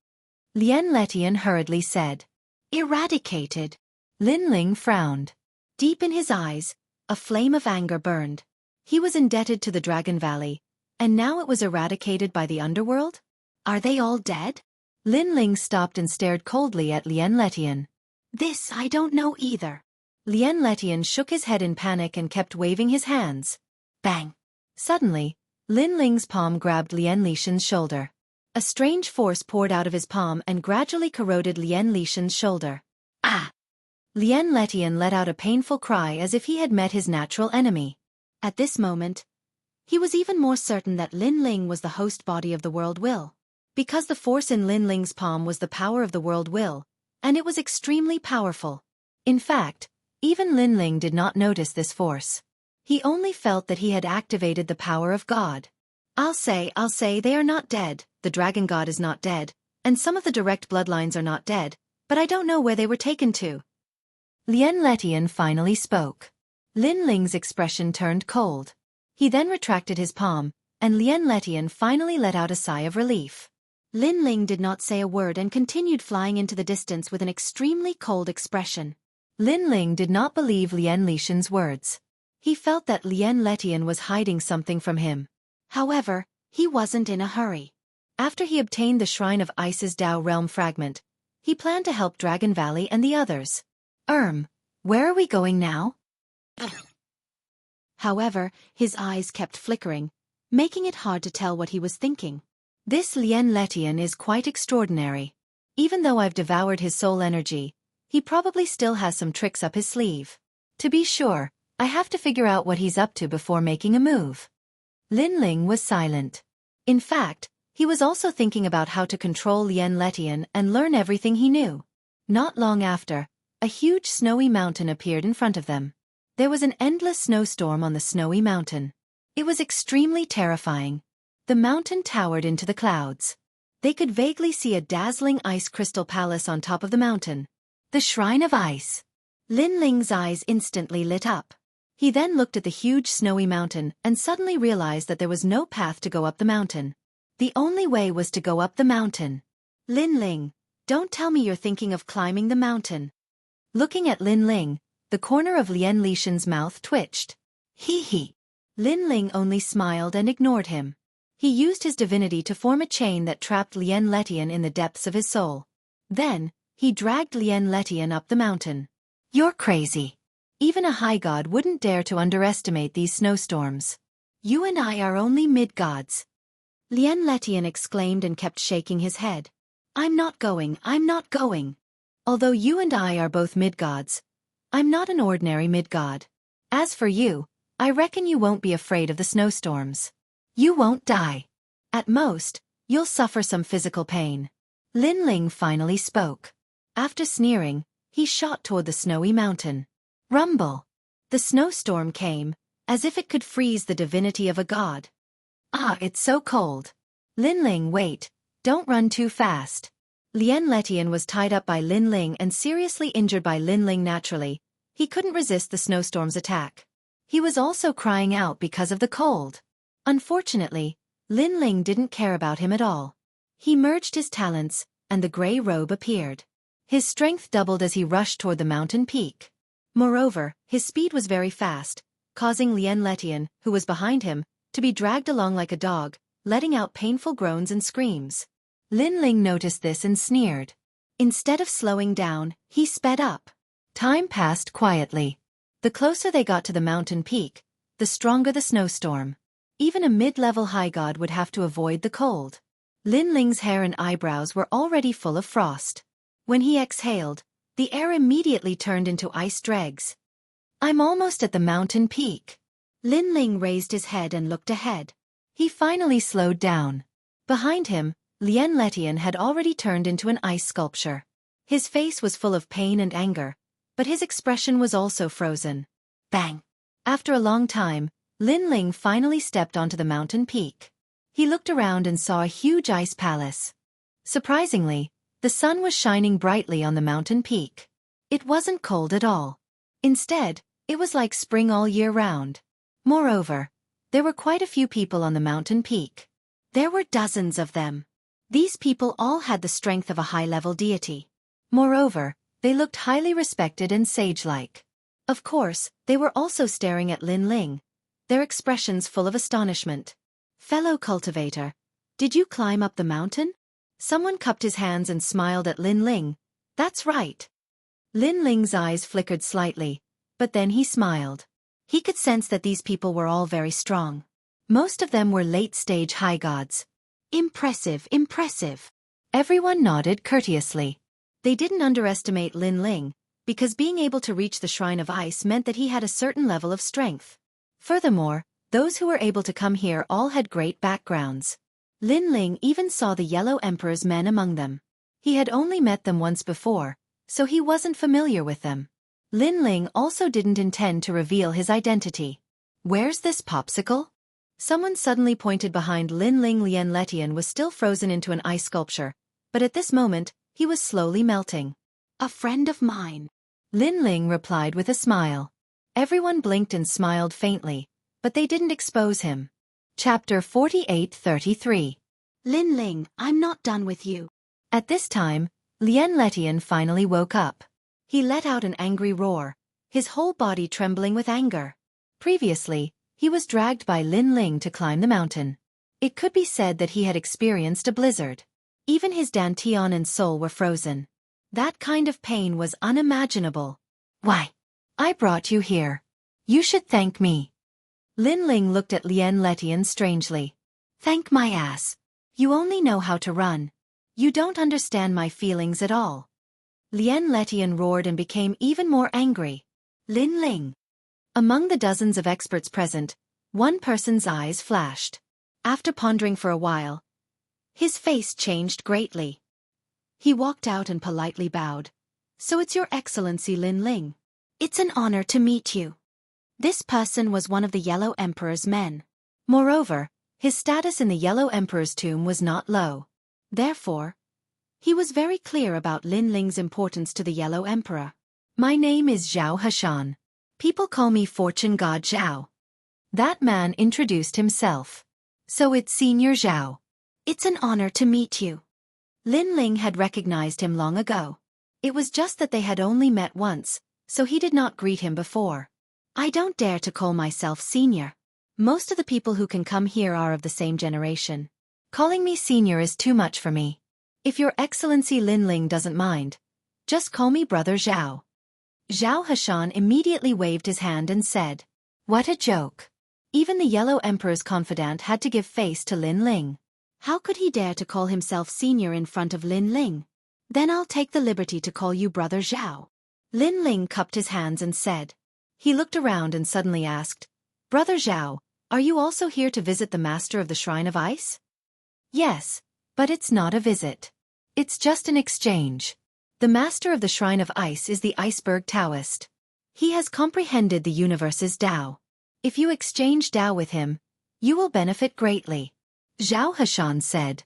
Lien Letian hurriedly said. Eradicated? Lin Ling frowned. Deep in his eyes, a flame of anger burned. He was indebted to the Dragon Valley, and now it was eradicated by the underworld? Are they all dead? Lin Ling stopped and stared coldly at Lien Letian. This I don't know either. Lien Letian shook his head in panic and kept waving his hands. Bang! Suddenly, Lin Ling's palm grabbed Lien Lishan's shoulder. A strange force poured out of his palm and gradually corroded Lien Lishan's shoulder. Ah! Lien Letian let out a painful cry as if he had met his natural enemy. At this moment, he was even more certain that Lin Ling was the host body of the world will. Because the force in Lin Ling's palm was the power of the world will, and it was extremely powerful. In fact, even Lin Ling did not notice this force. He only felt that he had activated the power of God. I'll say they are not dead, the dragon god is not dead, and some of the direct bloodlines are not dead, but I don't know where they were taken to. Lien Letian finally spoke. Lin Ling's expression turned cold. He then retracted his palm, and Lien Letian finally let out a sigh of relief. Lin Ling did not say a word and continued flying into the distance with an extremely cold expression. Lin Ling did not believe Lien Lishan's words. He felt that Lien Letian was hiding something from him. However, he wasn't in a hurry. After he obtained the Shrine of Ice's Dao Realm fragment, he planned to help Dragon Valley and the others. Where are we going now? However, his eyes kept flickering, making it hard to tell what he was thinking. This Lien Letian is quite extraordinary. Even though I've devoured his soul energy, he probably still has some tricks up his sleeve. To be sure, I have to figure out what he's up to before making a move. Lin Ling was silent. In fact, he was also thinking about how to control Lien Letian and learn everything he knew. Not long after, a huge snowy mountain appeared in front of them. There was an endless snowstorm on the snowy mountain. It was extremely terrifying. The mountain towered into the clouds. They could vaguely see a dazzling ice crystal palace on top of the mountain. The Shrine of Ice. Lin Ling's eyes instantly lit up. He then looked at the huge snowy mountain and suddenly realized that there was no path to go up the mountain. The only way was to go up the mountain. Lin Ling, don't tell me you're thinking of climbing the mountain. Looking at Lin Ling, the corner of Lien Lishan's mouth twitched. Hee hee. Lin Ling only smiled and ignored him. He used his divinity to form a chain that trapped Lien Letian in the depths of his soul. Then, he dragged Lien Letian up the mountain. You're crazy. Even a high god wouldn't dare to underestimate these snowstorms. You and I are only mid-gods. Lien Letian exclaimed and kept shaking his head. I'm not going. Although you and I are both mid-gods, I'm not an ordinary mid-god. As for you, I reckon you won't be afraid of the snowstorms. You won't die. At most, you'll suffer some physical pain. Lin Ling finally spoke. After sneering, he shot toward the snowy mountain. Rumble! The snowstorm came, as if it could freeze the divinity of a god. Ah, it's so cold. Lin Ling, wait, don't run too fast. Lien Letian was tied up by Lin Ling and seriously injured by Lin Ling naturally. He couldn't resist the snowstorm's attack. He was also crying out because of the cold. Unfortunately, Lin Ling didn't care about him at all. He merged his talents, and the gray robe appeared. His strength doubled as he rushed toward the mountain peak. Moreover, his speed was very fast, causing Lien Letian, who was behind him, to be dragged along like a dog, letting out painful groans and screams. Lin Ling noticed this and sneered. Instead of slowing down, he sped up. Time passed quietly. The closer they got to the mountain peak, the stronger the snowstorm. Even a mid-level high god would have to avoid the cold. Lin Ling's hair and eyebrows were already full of frost. When he exhaled, the air immediately turned into ice dregs. I'm almost at the mountain peak. Lin Ling raised his head and looked ahead. He finally slowed down. Behind him, Lien Letian had already turned into an ice sculpture. His face was full of pain and anger, but his expression was also frozen. Bang! After a long time, Lin Ling finally stepped onto the mountain peak. He looked around and saw a huge ice palace. Surprisingly, the sun was shining brightly on the mountain peak. It wasn't cold at all. Instead, it was like spring all year round. Moreover, there were quite a few people on the mountain peak. There were dozens of them. These people all had the strength of a high-level deity. Moreover, they looked highly respected and sage-like. Of course, they were also staring at Lin Ling, their expressions full of astonishment. "Fellow cultivator, did you climb up the mountain?" Someone cupped his hands and smiled at Lin Ling. "That's right." Lin Ling's eyes flickered slightly, but then he smiled. He could sense that these people were all very strong. Most of them were late-stage high gods. Impressive, impressive. Everyone nodded courteously. They didn't underestimate Lin Ling, because being able to reach the Shrine of Ice meant that he had a certain level of strength. Furthermore, those who were able to come here all had great backgrounds. Lin Ling even saw the Yellow Emperor's men among them. He had only met them once before, so he wasn't familiar with them. Lin Ling also didn't intend to reveal his identity. "Where's this popsicle?" Someone suddenly pointed behind Lin Ling. Lien Letian was still frozen into an ice sculpture, but at this moment, he was slowly melting. "A friend of mine," Lin Ling replied with a smile. Everyone blinked and smiled faintly, but they didn't expose him. Chapter 48-33. "Lin Ling, I'm not done with you." At this time, Lien Letian finally woke up. He let out an angry roar, his whole body trembling with anger. Previously, he was dragged by Lin Ling to climb the mountain. It could be said that he had experienced a blizzard. Even his dantian and soul were frozen. That kind of pain was unimaginable. "Why? I brought you here. You should thank me." Lin Ling looked at Lien Letian strangely. "Thank my ass. You only know how to run. You don't understand my feelings at all." Lien Letian roared and became even more angry. "Lin Ling." Among the dozens of experts present, one person's eyes flashed. After pondering for a while, his face changed greatly. He walked out and politely bowed. "So it's Your Excellency Lin Ling. It's an honor to meet you." This person was one of the Yellow Emperor's men. Moreover, his status in the Yellow Emperor's tomb was not low. Therefore, he was very clear about Lin Ling's importance to the Yellow Emperor. "My name is Zhao Hashan. People call me Fortune God Zhao." That man introduced himself. "So it's Senior Zhao. It's an honor to meet you." Lin Ling had recognized him long ago. It was just that they had only met once, so he did not greet him before. "I don't dare to call myself senior. Most of the people who can come here are of the same generation. Calling me senior is too much for me. If Your Excellency Lin Ling doesn't mind, just call me Brother Zhao." Zhao Hashan immediately waved his hand and said, "What a joke." Even the Yellow Emperor's confidant had to give face to Lin Ling. How could he dare to call himself senior in front of Lin Ling? "Then I'll take the liberty to call you Brother Zhao." Lin Ling cupped his hands and said. He looked around and suddenly asked, "Brother Zhao, are you also here to visit the Master of the Shrine of Ice?" "Yes, but it's not a visit. It's just an exchange. The Master of the Shrine of Ice is the Iceberg Taoist. He has comprehended the universe's Tao. If you exchange Tao with him, you will benefit greatly," Zhao Hashan said.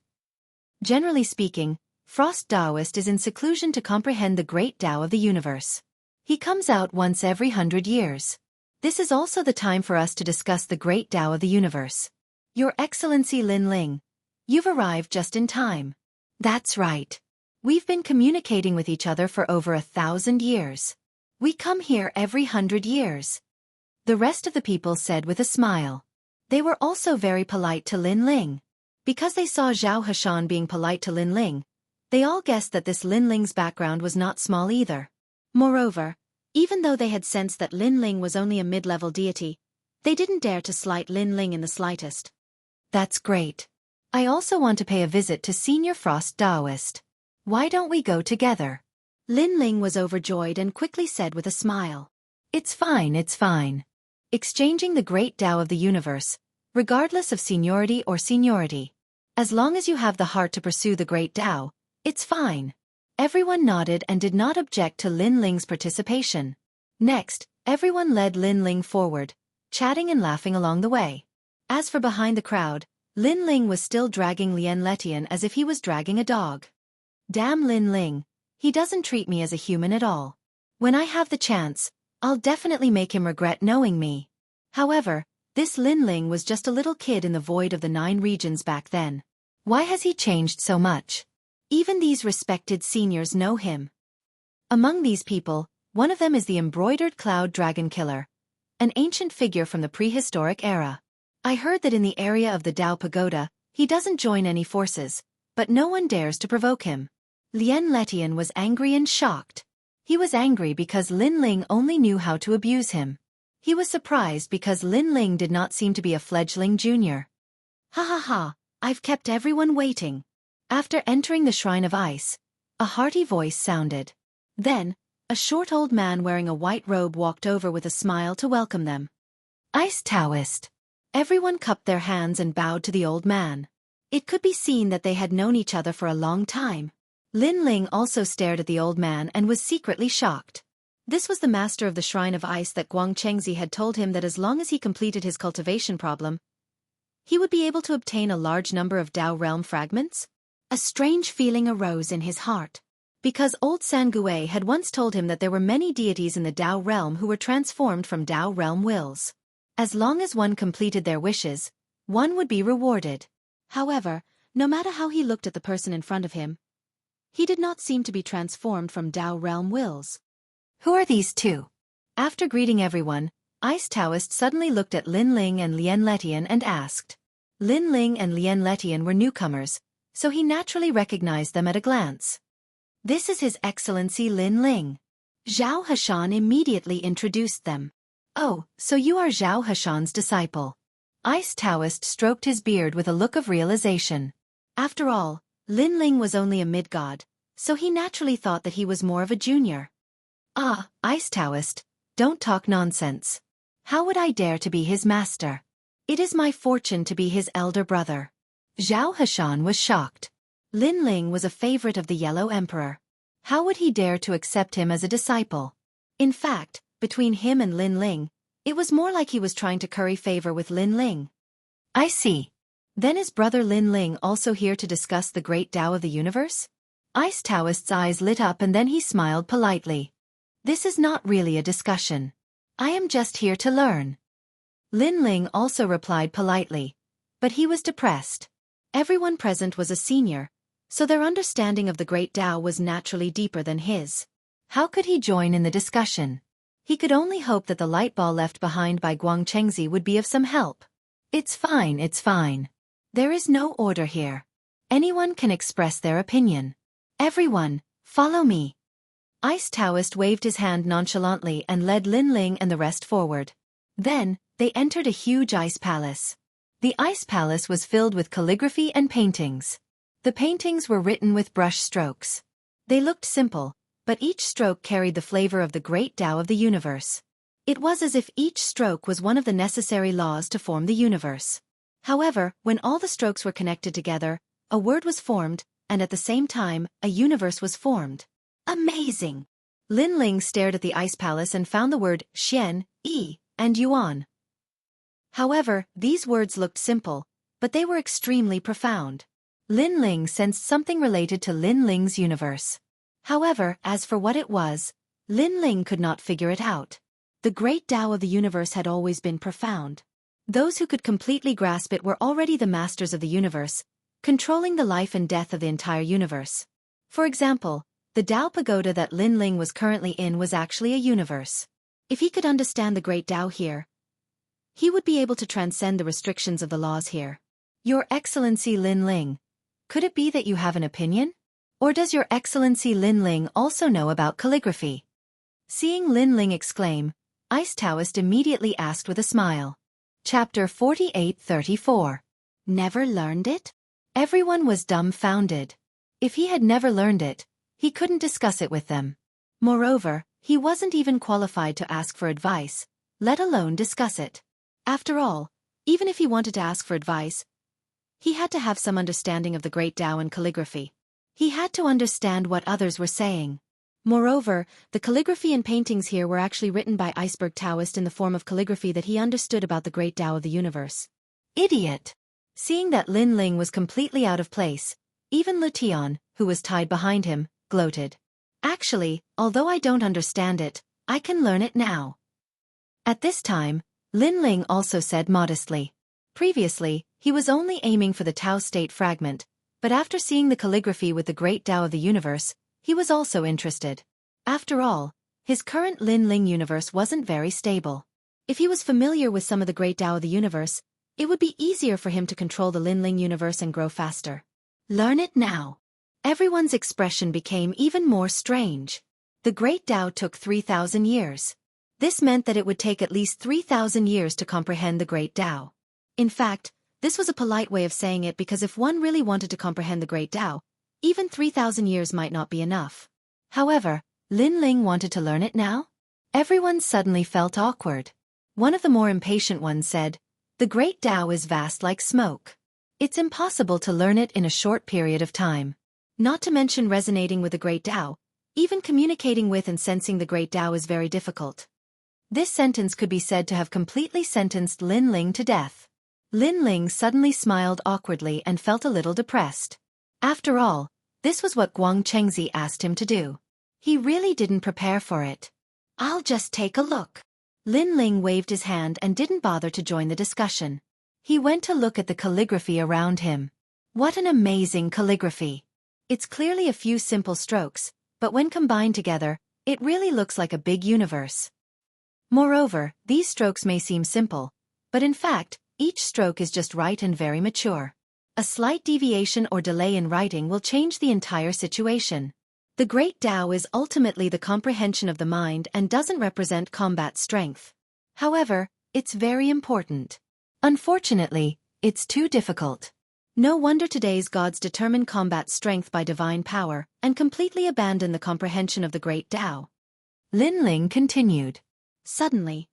Generally speaking, Frost Taoist is in seclusion to comprehend the great Tao of the universe. He comes out once every 100 years. This is also the time for us to discuss the great Tao of the universe. Your Excellency Lin Ling, you've arrived just in time. That's right. We've been communicating with each other for over 1,000 years. We come here every 100 years. The rest of the people said with a smile. They were also very polite to Lin Ling. Because they saw Zhao Hashan being polite to Lin Ling, they all guessed that this Lin Ling's background was not small either. Moreover, even though they had sensed that Lin Ling was only a mid-level deity, they didn't dare to slight Lin Ling in the slightest. "That's great. I also want to pay a visit to Senior Frost Taoist. Why don't we go together?" Lin Ling was overjoyed and quickly said with a smile. It's fine, it's fine. Exchanging the great Tao of the universe, regardless of seniority or seniority. As long as you have the heart to pursue the great Tao, it's fine." Everyone nodded and did not object to Lin Ling's participation. Next, everyone led Lin Ling forward, chatting and laughing along the way. As for behind the crowd, Lin Ling was still dragging Lien Letian as if he was dragging a dog. Damn Lin Ling, he doesn't treat me as a human at all. When I have the chance, I'll definitely make him regret knowing me. However, this Lin Ling was just a little kid in the void of the 9 regions back then. Why has he changed so much? Even these respected seniors know him. Among these people, one of them is the embroidered cloud dragon killer, an ancient figure from the prehistoric era. I heard that in the area of the Dao Pagoda, he doesn't join any forces, but no one dares to provoke him. Lien Letian was angry and shocked. He was angry because Lin Ling only knew how to abuse him. He was surprised because Lin Ling did not seem to be a fledgling junior. Ha ha ha, I've kept everyone waiting. After entering the Shrine of Ice, a hearty voice sounded. Then, a short old man wearing a white robe walked over with a smile to welcome them. Ice Taoist. Everyone cupped their hands and bowed to the old man. It could be seen that they had known each other for a long time. Lin Ling also stared at the old man and was secretly shocked. This was the master of the Shrine of Ice that Xianxia had told him that as long as he completed his cultivation problem, he would be able to obtain a large number of Dao realm fragments. A strange feeling arose in his heart. Because old Sangue had once told him that there were many deities in the Dao realm who were transformed from Dao realm wills. As long as one completed their wishes, one would be rewarded. However, no matter how he looked at the person in front of him, he did not seem to be transformed from Dao realm wills. Who are these two? After greeting everyone, Ice Taoist suddenly looked at Lin Ling and Lien Letian and asked. Lin Ling and Lien Letian were newcomers, so he naturally recognized them at a glance. This is His Excellency Lin Ling. Zhao Hashan immediately introduced them. Oh, so you are Zhao Hashan's disciple. Ice Taoist stroked his beard with a look of realization. After all, Lin Ling was only a mid-god, so he naturally thought that he was more of a junior. Ah, Ice Taoist, don't talk nonsense. How would I dare to be his master? It is my fortune to be his elder brother. Zhao Hashan was shocked. Lin Ling was a favorite of the Yellow Emperor. How would he dare to accept him as a disciple? In fact, between him and Lin Ling, it was more like he was trying to curry favor with Lin Ling. I see. Then is brother Lin Ling also here to discuss the great Tao of the universe? Ice Taoist's eyes lit up and then he smiled politely. This is not really a discussion. I am just here to learn. Lin Ling also replied politely, but he was depressed. Everyone present was a senior, so their understanding of the great Tao was naturally deeper than his. How could he join in the discussion? He could only hope that the light ball left behind by Xianxia would be of some help. It's fine, it's fine. There is no order here. Anyone can express their opinion. Everyone, follow me. Ice Taoist waved his hand nonchalantly and led Lin Ling and the rest forward. Then, they entered a huge ice palace. The ice palace was filled with calligraphy and paintings. The paintings were written with brush strokes. They looked simple, but each stroke carried the flavor of the great Tao of the universe. It was as if each stroke was one of the necessary laws to form the universe. However, when all the strokes were connected together, a word was formed, and at the same time, a universe was formed. Amazing! Lin Ling stared at the ice palace and found the word Xian, Yi, and Yuan. However, these words looked simple, but they were extremely profound. Lin Ling sensed something related to Lin Ling's universe. However, as for what it was, Lin Ling could not figure it out. The great Tao of the universe had always been profound. Those who could completely grasp it were already the masters of the universe, controlling the life and death of the entire universe. For example, the Tao Pagoda that Lin Ling was currently in was actually a universe. If he could understand the great Tao here, he would be able to transcend the restrictions of the laws here. Your Excellency Lin Ling, could it be that you have an opinion? Or does Your Excellency Lin Ling also know about calligraphy? Seeing Lin Ling exclaim, Ice Taoist immediately asked with a smile. Chapter 48-34. Never learned it? Everyone was dumbfounded. If he had never learned it, he couldn't discuss it with them. Moreover, he wasn't even qualified to ask for advice, let alone discuss it. After all, even if he wanted to ask for advice, he had to have some understanding of the great Tao and calligraphy. He had to understand what others were saying. Moreover, the calligraphy and paintings here were actually written by Iceberg Taoist in the form of calligraphy that he understood about the great Tao of the universe. Idiot! Seeing that Lin Ling was completely out of place, even Lu Tian, who was tied behind him, gloated. Actually, although I don't understand it, I can learn it now. At this time, Lin Ling also said modestly. Previously, he was only aiming for the Tao state fragment, but after seeing the calligraphy with the great Tao of the universe, he was also interested. After all, his current Lin Ling universe wasn't very stable. If he was familiar with some of the great Tao of the universe, it would be easier for him to control the Lin Ling universe and grow faster. Learn it now. Everyone's expression became even more strange. The great Tao took 3,000 years. This meant that it would take at least 3,000 years to comprehend the great Tao. In fact, this was a polite way of saying it because if one really wanted to comprehend the great Tao, even 3,000 years might not be enough. However, Lin Ling wanted to learn it now? Everyone suddenly felt awkward. One of the more impatient ones said, "The great Tao is vast like smoke. It's impossible to learn it in a short period of time. Not to mention resonating with the great Tao, even communicating with and sensing the great Tao is very difficult." This sentence could be said to have completely sentenced Lin Ling to death. Lin Ling suddenly smiled awkwardly and felt a little depressed. After all, this was what Guang Chengzi asked him to do. He really didn't prepare for it. "I'll just take a look." Lin Ling waved his hand and didn't bother to join the discussion. He went to look at the calligraphy around him. What an amazing calligraphy! It's clearly a few simple strokes, but when combined together, it really looks like a big universe. Moreover, these strokes may seem simple, but in fact, each stroke is just right and very mature. A slight deviation or delay in writing will change the entire situation. The great Tao is ultimately the comprehension of the mind and doesn't represent combat strength. However, it's very important. Unfortunately, it's too difficult. No wonder today's gods determine combat strength by divine power and completely abandon the comprehension of the great Tao. Lin Ling continued. Suddenly,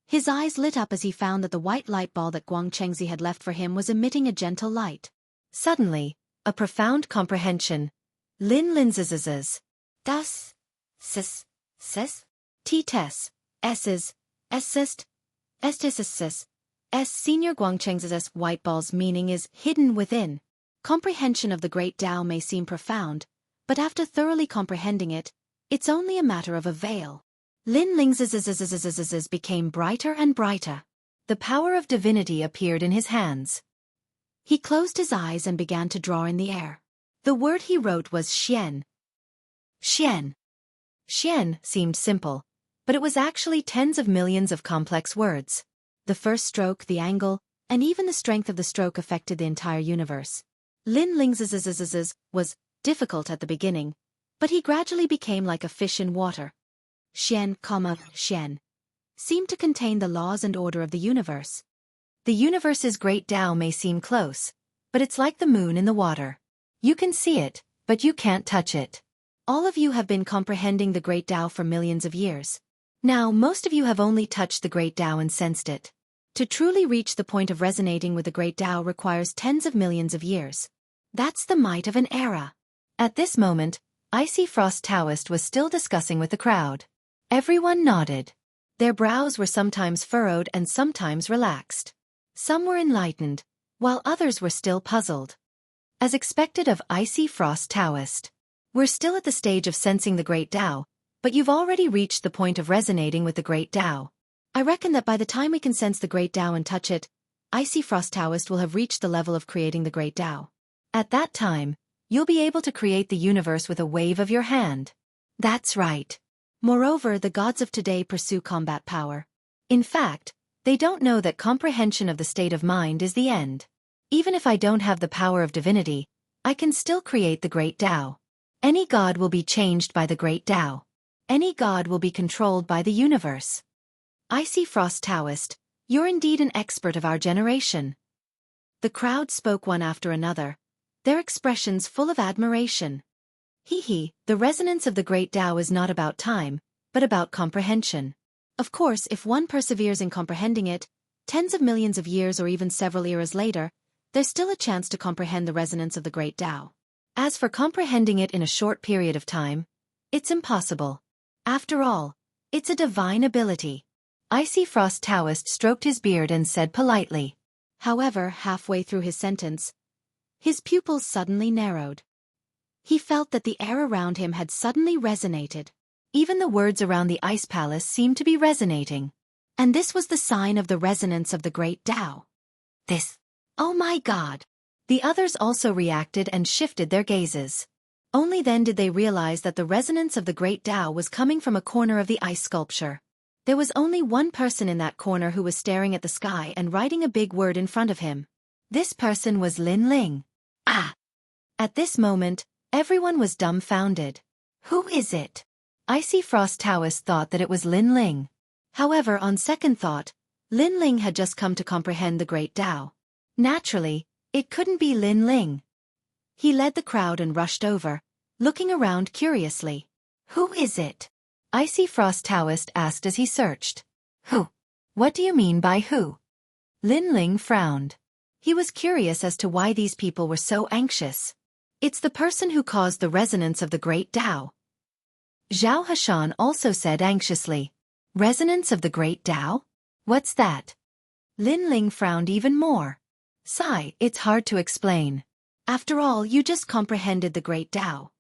his eyes lit up as he found that the white light ball that Guang Chengzi had left for him was emitting a gentle light. Suddenly, a profound comprehension. Lin Lin zzz. Das. Sis. Sis. Tes. S's. Essist. Estissis. S. Senior Guang Chengzi's white ball's meaning is hidden within. Comprehension of the great Tao may seem profound, but after thoroughly comprehending it, it's only a matter of a veil. Lin Ling's zzz became brighter and brighter. The power of divinity appeared in his hands. He closed his eyes and began to draw in the air. The word he wrote was Xian. Xian. Xian seemed simple, but it was actually tens of millions of complex words. The first stroke, the angle, and even the strength of the stroke affected the entire universe. Lin Ling's zzz was difficult at the beginning, but he gradually became like a fish in water. Xian, Xian seemed to contain the laws and order of the universe. The universe's great Tao may seem close, but it's like the moon in the water. You can see it, but you can't touch it. All of you have been comprehending the great Tao for millions of years. Now, most of you have only touched the great Tao and sensed it. To truly reach the point of resonating with the great Tao requires tens of millions of years. That's the might of an era. At this moment, Icy Frost Taoist was still discussing with the crowd. Everyone nodded. Their brows were sometimes furrowed and sometimes relaxed. Some were enlightened, while others were still puzzled. As expected of Icy Frost Taoist, we're still at the stage of sensing the great Tao, but you've already reached the point of resonating with the great Tao. I reckon that by the time we can sense the great Tao and touch it, Icy Frost Taoist will have reached the level of creating the great Tao. At that time, you'll be able to create the universe with a wave of your hand. That's right. Moreover, the gods of today pursue combat power. In fact, they don't know that comprehension of the state of mind is the end. Even if I don't have the power of divinity, I can still create the great Tao. Any god will be changed by the great Tao. Any god will be controlled by the universe. Icy Frost Taoist, you're indeed an expert of our generation. The crowd spoke one after another, their expressions full of admiration. The resonance of the great Tao is not about time, but about comprehension. Of course, if one perseveres in comprehending it, tens of millions of years or even several eras later, there's still a chance to comprehend the resonance of the great Tao. As for comprehending it in a short period of time, it's impossible. After all, it's a divine ability. Icy Frost Taoist stroked his beard and said politely. However, halfway through his sentence, his pupils suddenly narrowed. He felt that the air around him had suddenly resonated. Even the words around the ice palace seemed to be resonating. And this was the sign of the resonance of the great Tao. This. Oh my God! The others also reacted and shifted their gazes. Only then did they realize that the resonance of the great Tao was coming from a corner of the ice sculpture. There was only one person in that corner who was staring at the sky and writing a big word in front of him. This person was Lin Ling. Ah! At this moment, everyone was dumbfounded. Who is it? Icy Frost Taoist thought that it was Lin Ling. However, on second thought, Lin Ling had just come to comprehend the great Tao. Naturally, it couldn't be Lin Ling. He led the crowd and rushed over, looking around curiously. Who is it? Icy Frost Taoist asked as he searched. Who? What do you mean by who? Lin Ling frowned. He was curious as to why these people were so anxious. It's the person who caused the resonance of the great Tao. Zhao Hashan also said anxiously. Resonance of the great Tao? What's that? Lin Ling frowned even more. Sigh, it's hard to explain. After all, you just comprehended the great Tao.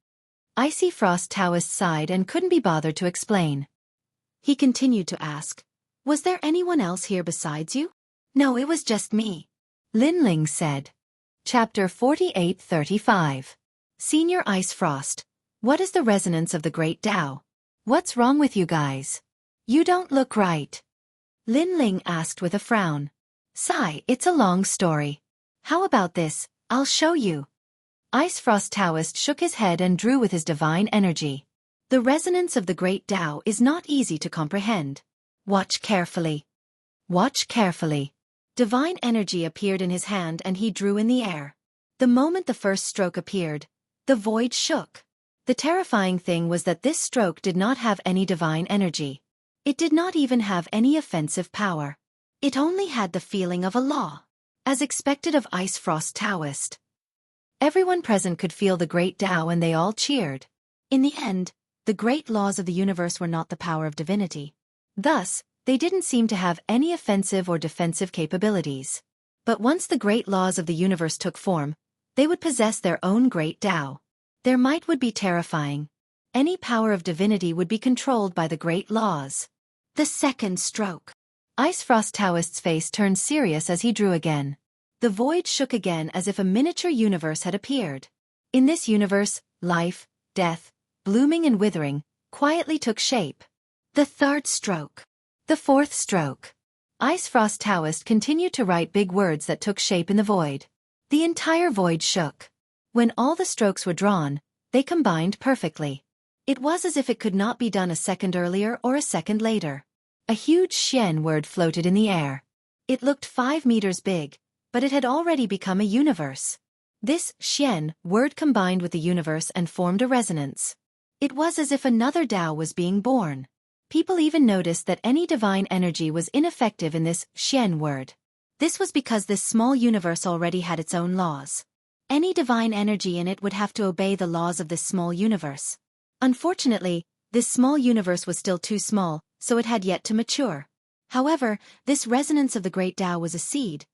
Icy Frost Taoist sighed and couldn't be bothered to explain. He continued to ask, was there anyone else here besides you? No, it was just me. Lin Ling said. Chapter 48-35. Senior Ice Frost. What is the resonance of the great Tao? What's wrong with you guys? You don't look right. Lin Ling asked with a frown. Sigh, it's a long story. How about this? I'll show you. Ice Frost Taoist shook his head and drew with his divine energy. The resonance of the great Tao is not easy to comprehend. Watch carefully. Watch carefully. Divine energy appeared in his hand and he drew in the air. The moment the first stroke appeared, the void shook. The terrifying thing was that this stroke did not have any divine energy. It did not even have any offensive power. It only had the feeling of a law, as expected of Ice Frost Taoist. Everyone present could feel the great Tao and they all cheered. In the end, the great laws of the universe were not the power of divinity. Thus, they didn't seem to have any offensive or defensive capabilities. But once the great laws of the universe took form, they would possess their own great Tao. Their might would be terrifying. Any power of divinity would be controlled by the great laws. The second stroke. Ice Frost Taoist's face turned serious as he drew again. The void shook again as if a miniature universe had appeared. In this universe, life, death, blooming and withering, quietly took shape. The third stroke. The fourth stroke. Ice Frost Taoist continued to write big words that took shape in the void. The entire void shook. When all the strokes were drawn, they combined perfectly. It was as if it could not be done a second earlier or a second later. A huge Xian word floated in the air. It looked 5 meters big, but it had already become a universe. This Xian word combined with the universe and formed a resonance. It was as if another Tao was being born. People even noticed that any divine energy was ineffective in this Xian word. This was because this small universe already had its own laws. Any divine energy in it would have to obey the laws of this small universe. Unfortunately, this small universe was still too small, so it had yet to mature. However, this resonance of the great Tao was a seed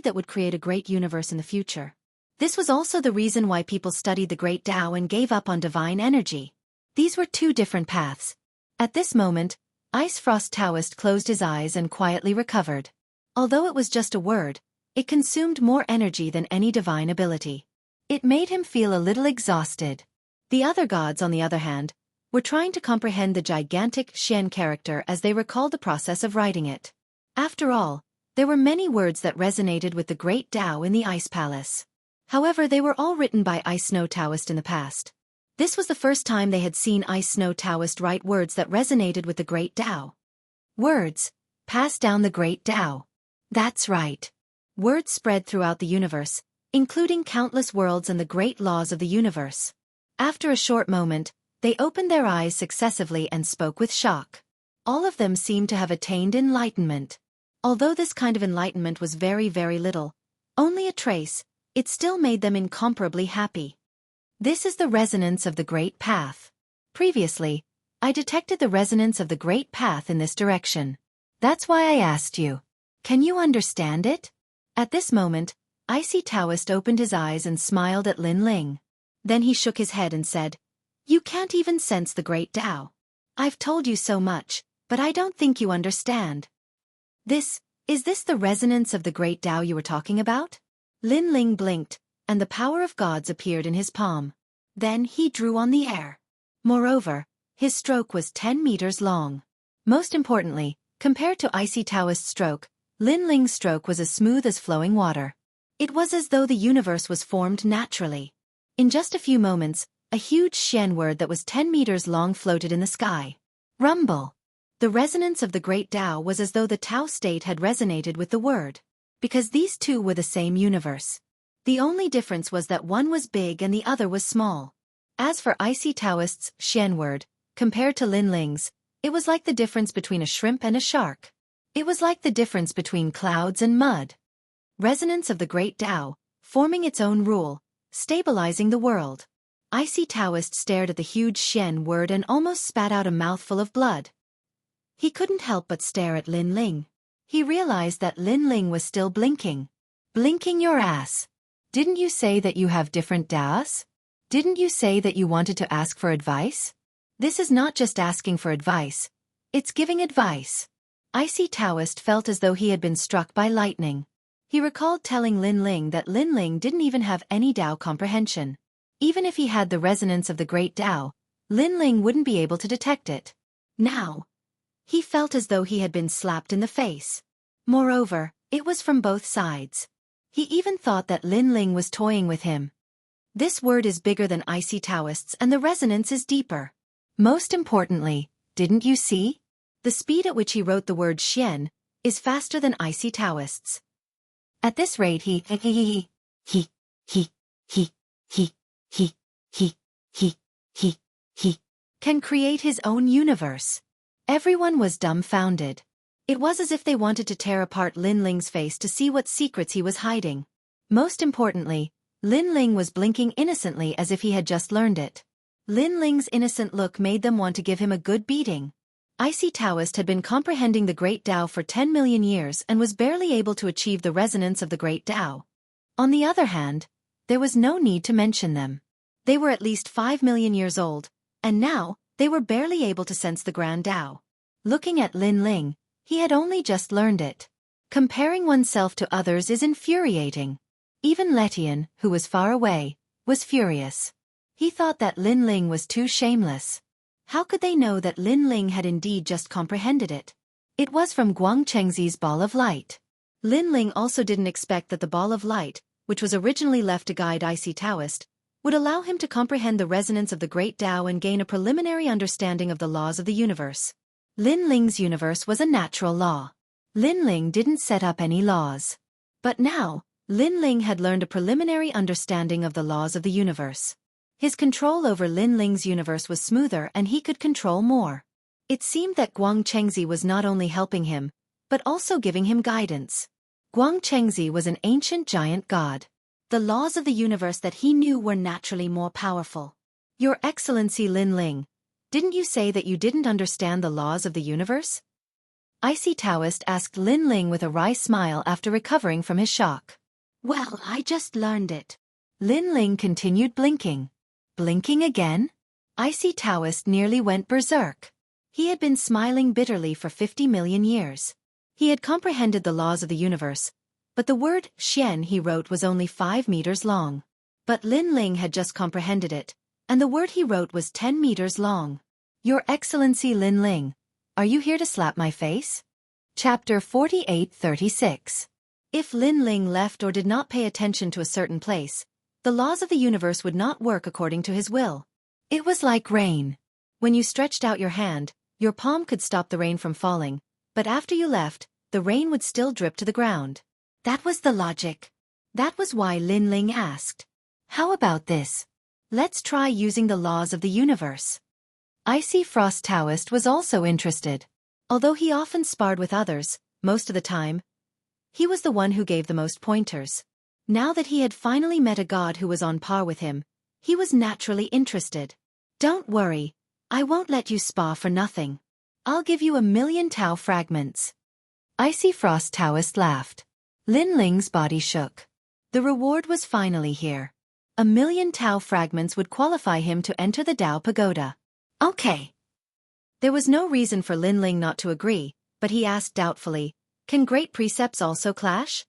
that would create a great universe in the future. This was also the reason why people studied the great Tao and gave up on divine energy. These were two different paths. At this moment, Ice Frost Taoist closed his eyes and quietly recovered. Although it was just a word, it consumed more energy than any divine ability. It made him feel a little exhausted. The other gods, on the other hand, were trying to comprehend the gigantic Xian character as they recalled the process of writing it. After all, there were many words that resonated with the great Tao in the Ice Palace. However, they were all written by Ice Snow Taoist in the past. This was the first time they had seen Ice Snow Taoist write words that resonated with the great Tao. Words passed down the great Tao. That's right. Words spread throughout the universe, including countless worlds and the great laws of the universe. After a short moment, they opened their eyes successively and spoke with shock. All of them seemed to have attained enlightenment. Although this kind of enlightenment was very, very little, only a trace, it still made them incomparably happy. This is the resonance of the Great Path. Previously, I detected the resonance of the Great Path in this direction. That's why I asked you. Can you understand it? At this moment, Icy Taoist opened his eyes and smiled at Lin Ling. Then he shook his head and said, "You can't even sense the great Tao. I've told you so much, but I don't think you understand." Is this the resonance of the great Tao you were talking about? Lin Ling blinked, and the power of gods appeared in his palm. Then he drew on the air. Moreover, his stroke was 10 meters long. Most importantly, compared to Icy Taoist's stroke, Lin Ling's stroke was as smooth as flowing water. It was as though the universe was formed naturally. In just a few moments, a huge Xian word that was 10 meters long floated in the sky. Rumble. The resonance of the great Tao was as though the Tao state had resonated with the word. Because these two were the same universe. The only difference was that one was big and the other was small. As for Icy Taoist's Xian word, compared to Lin Ling's, it was like the difference between a shrimp and a shark. It was like the difference between clouds and mud. Resonance of the great Tao, forming its own rule, stabilizing the world. Icy Taoist stared at the huge Xian word and almost spat out a mouthful of blood. He couldn't help but stare at Lin Ling. He realized that Lin Ling was still blinking. Blinking your ass. Didn't you say that you have different Taos? Didn't you say that you wanted to ask for advice? This is not just asking for advice. It's giving advice. Icy Taoist felt as though he had been struck by lightning. He recalled telling Lin Ling that Lin Ling didn't even have any Tao comprehension. Even if he had the resonance of the great Tao, Lin Ling wouldn't be able to detect it. Now, he felt as though he had been slapped in the face. Moreover, it was from both sides. He even thought that Lin Ling was toying with him. This word is bigger than Icy Taoist's and the resonance is deeper. Most importantly, didn't you see? The speed at which he wrote the word Xian is faster than Icy Taoist's. At this rate he can create his own universe. Everyone was dumbfounded. It was as if they wanted to tear apart Lin Ling's face to see what secrets he was hiding. Most importantly, Lin Ling was blinking innocently as if he had just learned it. Lin Ling's innocent look made them want to give him a good beating. Icy Taoist had been comprehending the Great Tao for 10 million years and was barely able to achieve the resonance of the Great Tao. On the other hand, there was no need to mention them. They were at least 5 million years old, and now, they were barely able to sense the Grand Tao. Looking at Lin Ling, he had only just learned it. Comparing oneself to others is infuriating. Even Letian, who was far away, was furious. He thought that Lin Ling was too shameless. How could they know that Lin Ling had indeed just comprehended it? It was from Guangchengzi's ball of light. Lin Ling also didn't expect that the ball of light, which was originally left to guide Icy Taoist, would allow him to comprehend the resonance of the Great Tao and gain a preliminary understanding of the laws of the universe. Lin Ling's universe was a natural law. Lin Ling didn't set up any laws. But now, Lin Ling had learned a preliminary understanding of the laws of the universe. His control over Lin Ling's universe was smoother and he could control more. It seemed that Guangchengzi was not only helping him, but also giving him guidance. Guangchengzi was an ancient giant god. The laws of the universe that he knew were naturally more powerful. Your Excellency Lin Ling, didn't you say that you didn't understand the laws of the universe? Icy Taoist asked Lin Ling with a wry smile after recovering from his shock. Well, I just learned it. Lin Ling continued blinking. Blinking again? Icy Taoist nearly went berserk. He had been smiling bitterly for 50 million years. He had comprehended the laws of the universe, but the word Xian he wrote was only 5 meters long. But Lin Ling had just comprehended it, and the word he wrote was 10 meters long. Your Excellency Lin Ling, are you here to slap my face? Chapter 48-36. If Lin Ling left or did not pay attention to a certain place, the laws of the universe would not work according to his will. It was like rain. When you stretched out your hand, your palm could stop the rain from falling, but after you left, the rain would still drip to the ground. That was the logic. That was why Lin Ling asked, "How about this? Let's try using the laws of the universe." Icy Frost Taoist was also interested. Although he often sparred with others, most of the time, he was the one who gave the most pointers. Now that he had finally met a god who was on par with him, he was naturally interested. Don't worry, I won't let you spar for nothing. I'll give you 1,000,000 Tao fragments. Icy Frost Taoist laughed. Lin Ling's body shook. The reward was finally here. 1,000,000 Tao fragments would qualify him to enter the Tao Pagoda. Okay. There was no reason for Lin Ling not to agree, but he asked doubtfully, can great precepts also clash?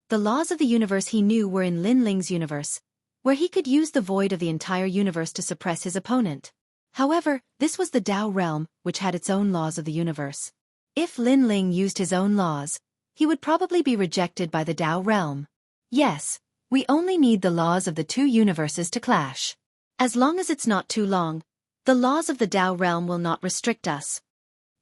The laws of the universe he knew were in Lin Ling's universe, where he could use the void of the entire universe to suppress his opponent. However, this was the Tao realm, which had its own laws of the universe. If Lin Ling used his own laws, he would probably be rejected by the Tao realm. Yes, we only need the laws of the two universes to clash. As long as it's not too long, the laws of the Tao realm will not restrict us.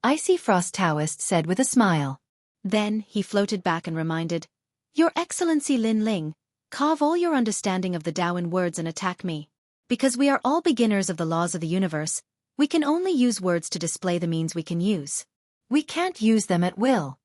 Icy Frost Taoist said with a smile. Then, he floated back and reminded, Your Excellency Lin Ling, carve all your understanding of the Tao in words and attack me. Because we are all beginners of the laws of the universe, we can only use words to display the means we can use. We can't use them at will.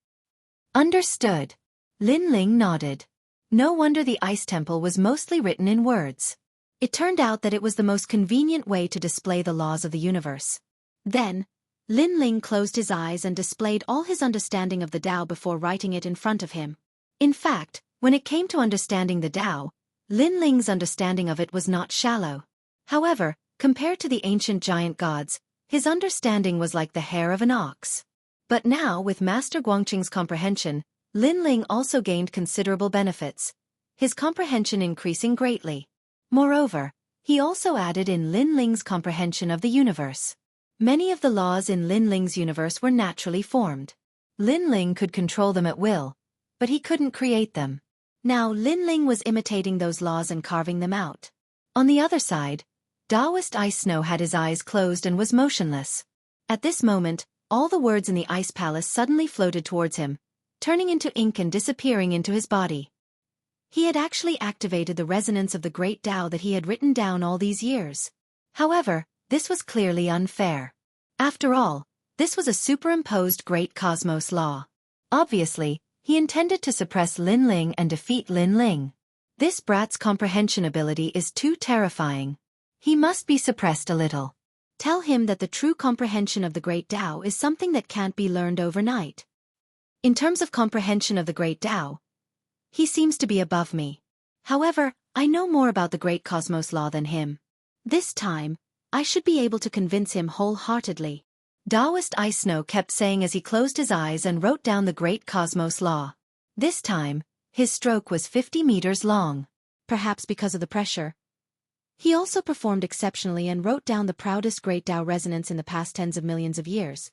Understood. Lin Ling nodded. No wonder the Ice Temple was mostly written in words. It turned out that it was the most convenient way to display the laws of the universe. Then, Lin Ling closed his eyes and displayed all his understanding of the Tao before writing it in front of him. In fact, when it came to understanding the Tao, Lin Ling's understanding of it was not shallow. However, compared to the ancient giant gods, his understanding was like the hair of an ox. But now, with Master Guangqing's comprehension, Lin Ling also gained considerable benefits, his comprehension increasing greatly. Moreover, he also added in Lin Ling's comprehension of the universe. Many of the laws in Lin Ling's universe were naturally formed. Lin Ling could control them at will, but he couldn't create them. Now Lin Ling was imitating those laws and carving them out. On the other side, Taoist Ice Snow had his eyes closed and was motionless. At this moment, all the words in the Ice Palace suddenly floated towards him, turning into ink and disappearing into his body. He had actually activated the resonance of the great Tao that he had written down all these years. However, this was clearly unfair. After all, this was a superimposed great cosmos law. Obviously, he intended to suppress Lin Ling and defeat Lin Ling. This brat's comprehension ability is too terrifying. He must be suppressed a little. Tell him that the true comprehension of the great Tao is something that can't be learned overnight. In terms of comprehension of the great Tao, he seems to be above me. However, I know more about the great cosmos law than him. This time, I should be able to convince him wholeheartedly. Taoist Ice Snow kept saying as he closed his eyes and wrote down the great cosmos law. This time, his stroke was 50 meters long. Perhaps because of the pressure. He also performed exceptionally and wrote down the proudest great Tao resonance in the past tens of millions of years.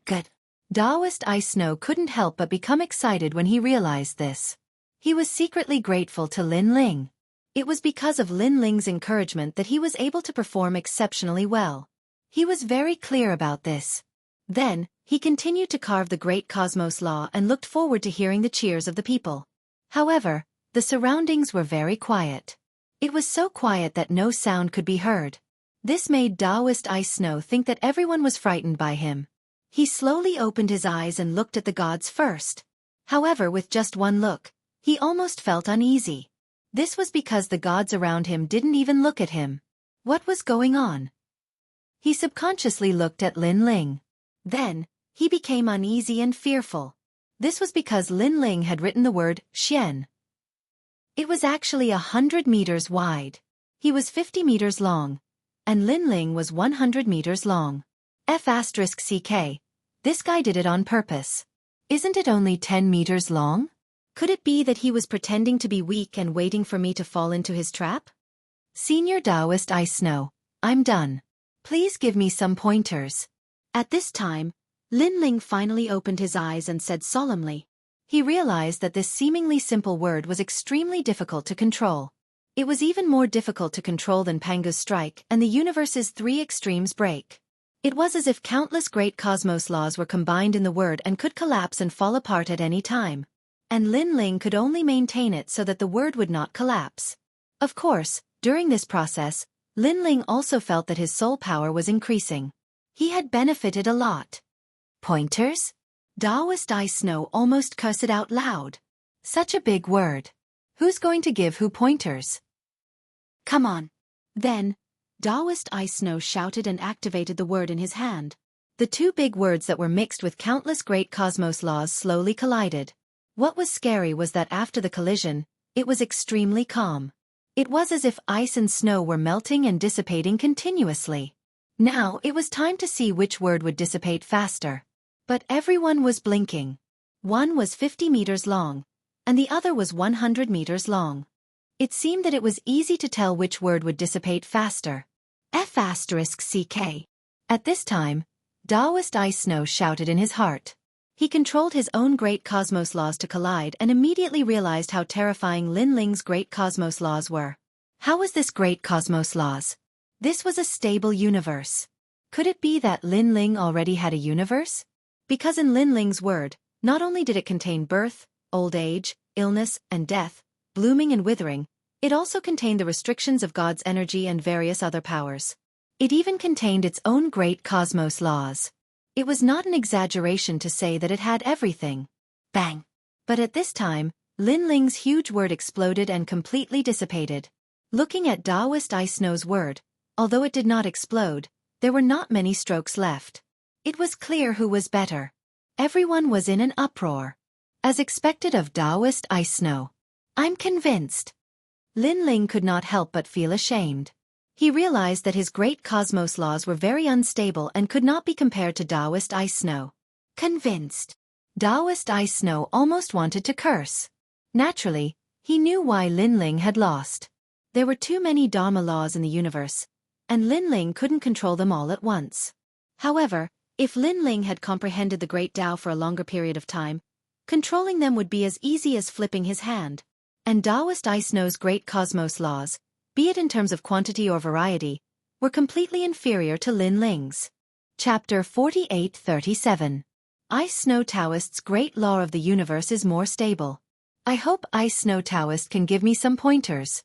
Good. Taoist Ice Snow couldn't help but become excited when he realized this. He was secretly grateful to Lin Ling. It was because of Lin Ling's encouragement that he was able to perform exceptionally well. He was very clear about this. Then, he continued to carve the great cosmos law and looked forward to hearing the cheers of the people. However, the surroundings were very quiet. It was so quiet that no sound could be heard. This made Taoist Ice Snow think that everyone was frightened by him. He slowly opened his eyes and looked at the gods first. However, with just one look, he almost felt uneasy. This was because the gods around him didn't even look at him. What was going on? He subconsciously looked at Lin Ling. Then, he became uneasy and fearful. This was because Lin Ling had written the word Xian. It was actually 100 meters wide. He was 50 meters long, and Lin Ling was 100 meters long. F***CK. This guy did it on purpose. Isn't it only 10 meters long? Could it be that he was pretending to be weak and waiting for me to fall into his trap? Senior Taoist Ice Snow, I'm done. Please give me some pointers. At this time, Lin Ling finally opened his eyes and said solemnly. He realized that this seemingly simple word was extremely difficult to control. It was even more difficult to control than Pangu's strike and the universe's three extremes break. It was as if countless great cosmos laws were combined in the word and could collapse and fall apart at any time. And Lin Ling could only maintain it so that the word would not collapse. Of course, during this process, Lin Ling also felt that his soul power was increasing. He had benefited a lot. Pointers? Taoist Ice Snow almost cursed out loud. Such a big word. Who's going to give who pointers? Come on. Then, Taoist Ice Snow shouted and activated the word in his hand. The two big words that were mixed with countless great cosmos laws slowly collided. What was scary was that after the collision, it was extremely calm. It was as if ice and snow were melting and dissipating continuously. Now it was time to see which word would dissipate faster. But everyone was blinking. One was 50 meters long, and the other was 100 meters long. It seemed that it was easy to tell which word would dissipate faster. F***CK. At this time, Taoist Ice Snow shouted in his heart. He controlled his own great cosmos laws to collide and immediately realized how terrifying Lin Ling's great cosmos laws were. How was this great cosmos laws? This was a stable universe. Could it be that Lin Ling already had a universe? Because in Lin Ling's word, not only did it contain birth, old age, illness, and death, blooming and withering, it also contained the restrictions of God's energy and various other powers. It even contained its own great cosmos laws. It was not an exaggeration to say that it had everything. Bang! But at this time, Lin Ling's huge word exploded and completely dissipated. Looking at Taoist Ice Snow's word, although it did not explode, there were not many strokes left. It was clear who was better. Everyone was in an uproar. As expected of Taoist Ice Snow. I'm convinced. Lin Ling could not help but feel ashamed. He realized that his great cosmos laws were very unstable and could not be compared to Taoist Ice Snow. Convinced. Taoist Ice Snow almost wanted to curse. Naturally, he knew why Lin Ling had lost. There were too many Dharma laws in the universe, and Lin Ling couldn't control them all at once. However, if Lin Ling had comprehended the Great Tao for a longer period of time, controlling them would be as easy as flipping his hand. And Taoist Ice Snow's great cosmos laws, be it in terms of quantity or variety, were completely inferior to Lin Ling's. Chapter 48-37. Ice Snow Taoist's great law of the universe is more stable. I hope Ice Snow Taoist can give me some pointers.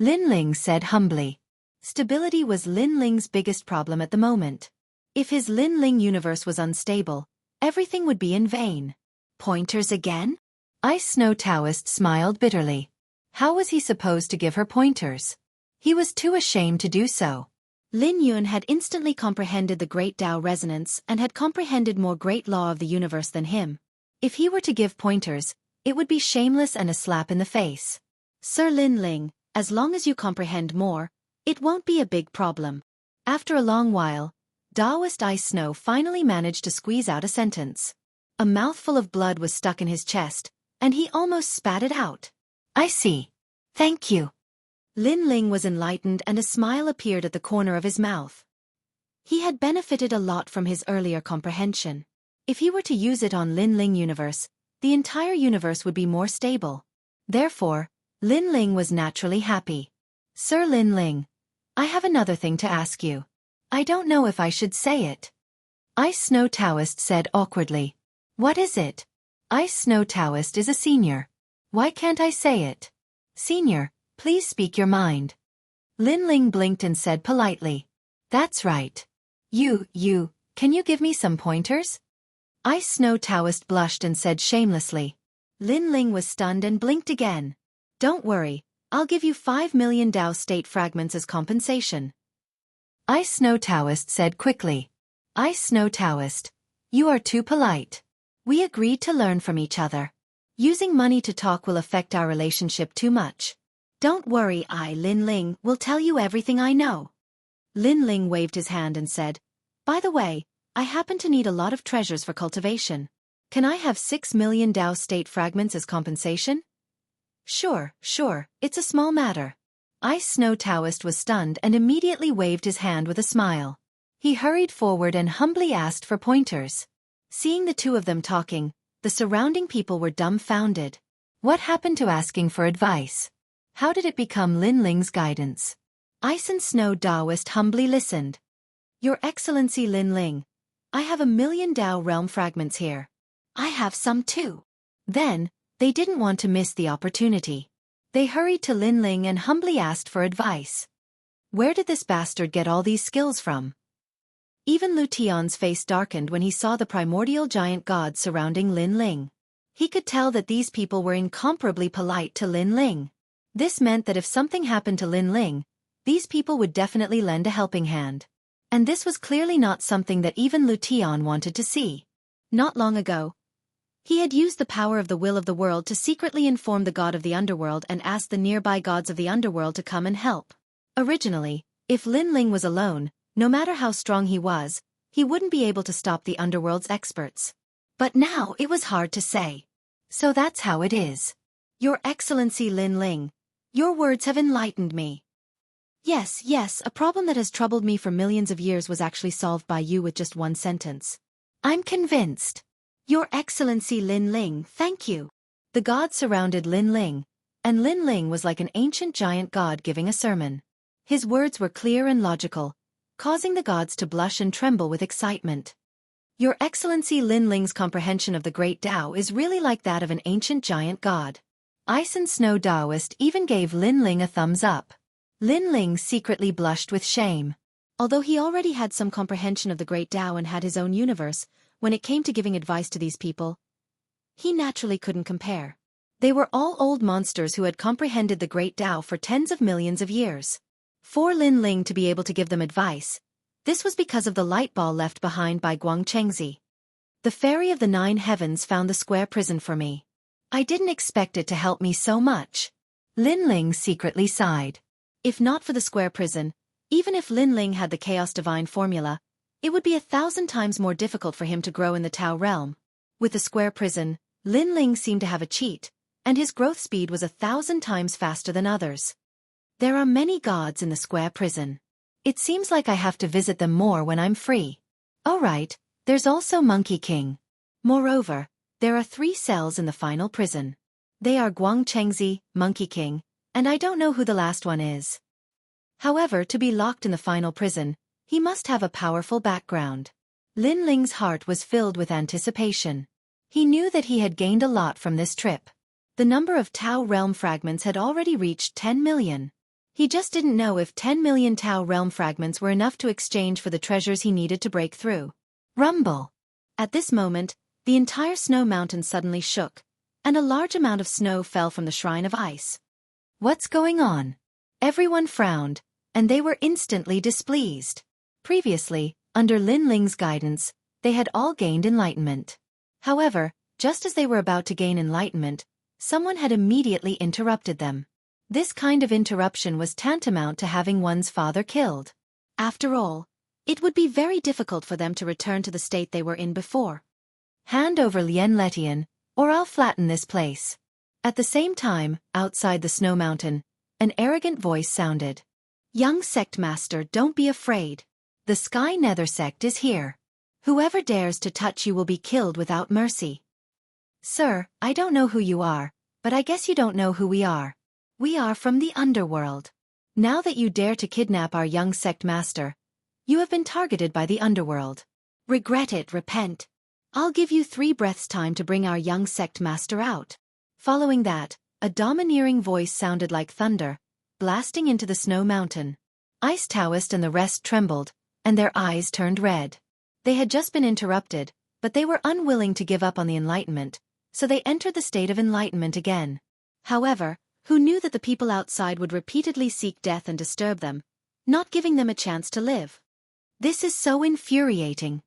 Lin Ling said humbly. Stability was Lin Ling's biggest problem at the moment. If his Lin Ling universe was unstable, everything would be in vain. Pointers again? Ice Snow Taoist smiled bitterly. How was he supposed to give her pointers? He was too ashamed to do so. Lin Yun had instantly comprehended the Great Tao resonance and had comprehended more great law of the universe than him. If he were to give pointers, it would be shameless and a slap in the face. Sir Lin Ling, as long as you comprehend more, it won't be a big problem. After a long while, Taoist Ice Snow finally managed to squeeze out a sentence. A mouthful of blood was stuck in his chest, and he almost spat it out. I see. Thank you. Lin Ling was enlightened and a smile appeared at the corner of his mouth. He had benefited a lot from his earlier comprehension. If he were to use it on Lin Ling universe, the entire universe would be more stable. Therefore, Lin Ling was naturally happy. Sir Lin Ling, I have another thing to ask you. I don't know if I should say it. Ice Snow Taoist said awkwardly. What is it? Ice Snow Taoist is a senior. Why can't I say it? Senior, please speak your mind. Lin Ling blinked and said politely. That's right. Can you give me some pointers? Ice Snow Taoist blushed and said shamelessly. Lin Ling was stunned and blinked again. Don't worry, I'll give you 5 million Tao state fragments as compensation. Ice Snow Taoist said quickly. Ice Snow Taoist, you are too polite. We agreed to learn from each other. Using money to talk will affect our relationship too much. Don't worry, Lin Ling, will tell you everything I know. Lin Ling waved his hand and said, By the way, I happen to need a lot of treasures for cultivation. Can I have 6 million Tao state fragments as compensation? Sure, it's a small matter. Ice Snow Taoist was stunned and immediately waved his hand with a smile. He hurried forward and humbly asked for pointers. Seeing the two of them talking, the surrounding people were dumbfounded. What happened to asking for advice? How did it become Lin Ling's guidance? Ice and Snow Taoist humbly listened. Your Excellency Lin Ling, I have 1 million Tao realm fragments here. I have some too. Then, they didn't want to miss the opportunity. They hurried to Lin Ling and humbly asked for advice. Where did this bastard get all these skills from? Even Lu Tian's face darkened when he saw the primordial giant gods surrounding Lin Ling. He could tell that these people were incomparably polite to Lin Ling. This meant that if something happened to Lin Ling, these people would definitely lend a helping hand. And this was clearly not something that even Lu Tian wanted to see. Not long ago, He had used the power of the will of the world to secretly inform the god of the underworld and ask the nearby gods of the underworld to come and help. Originally, if Lin Ling was alone, no matter how strong he was, he wouldn't be able to stop the underworld's experts. But now it was hard to say. So that's how it is. Your Excellency Lin Ling, your words have enlightened me. Yes, a problem that has troubled me for millions of years was actually solved by you with just one sentence. I'm convinced. Your Excellency Lin Ling, thank you. The gods surrounded Lin Ling, and Lin Ling was like an ancient giant god giving a sermon. His words were clear and logical, causing the gods to blush and tremble with excitement. Your Excellency Lin Ling's comprehension of the great Tao is really like that of an ancient giant god. Ice and Snow Taoist even gave Lin Ling a thumbs up. Lin Ling secretly blushed with shame. Although he already had some comprehension of the great Tao and had his own universe, when it came to giving advice to these people, he naturally couldn't compare. They were all old monsters who had comprehended the great Tao for tens of millions of years. For Lin Ling to be able to give them advice, this was because of the light ball left behind by Xianxia. The fairy of the 9 heavens found the square prison for me. I didn't expect it to help me so much. Lin Ling secretly sighed. If not for the square prison, even if Lin Ling had the Chaos Divine formula, it would be 1,000 times more difficult for him to grow in the Tao realm. With the square prison, Lin Ling seemed to have a cheat, and his growth speed was 1,000 times faster than others. There are many gods in the square prison. It seems like I have to visit them more when I'm free. Oh right, there's also Monkey King. Moreover, there are 3 cells in the final prison. They are Xianxia, Monkey King, and I don't know who the last one is. However, to be locked in the final prison, he must have a powerful background. Lin Ling's heart was filled with anticipation. He knew that he had gained a lot from this trip. The number of Tao realm fragments had already reached 10 million. He just didn't know if 10 million Tao realm fragments were enough to exchange for the treasures he needed to break through. Rumble! At this moment, the entire snow mountain suddenly shook, and a large amount of snow fell from the shrine of ice. What's going on? Everyone frowned, and they were instantly displeased. Previously, under Lin Ling's guidance, they had all gained enlightenment. However, just as they were about to gain enlightenment, someone had immediately interrupted them. This kind of interruption was tantamount to having one's father killed. After all, it would be very difficult for them to return to the state they were in before. Hand over Lien Letian, or I'll flatten this place. At the same time, outside the snow mountain, an arrogant voice sounded. Young sect master, don't be afraid. The Sky Nether sect is here. Whoever dares to touch you will be killed without mercy. Sir, I don't know who you are, but I guess you don't know who we are. We are from the underworld. Now that you dare to kidnap our young sect master, you have been targeted by the underworld. Regret it, repent. I'll give you 3 breaths time to bring our young sect master out. Following that, a domineering voice sounded like thunder, blasting into the snow mountain. Ice Taoist and the rest trembled, and their eyes turned red. They had just been interrupted, but they were unwilling to give up on the enlightenment, so they entered the state of enlightenment again. However, who knew that the people outside would repeatedly seek death and disturb them, not giving them a chance to live? This is so infuriating.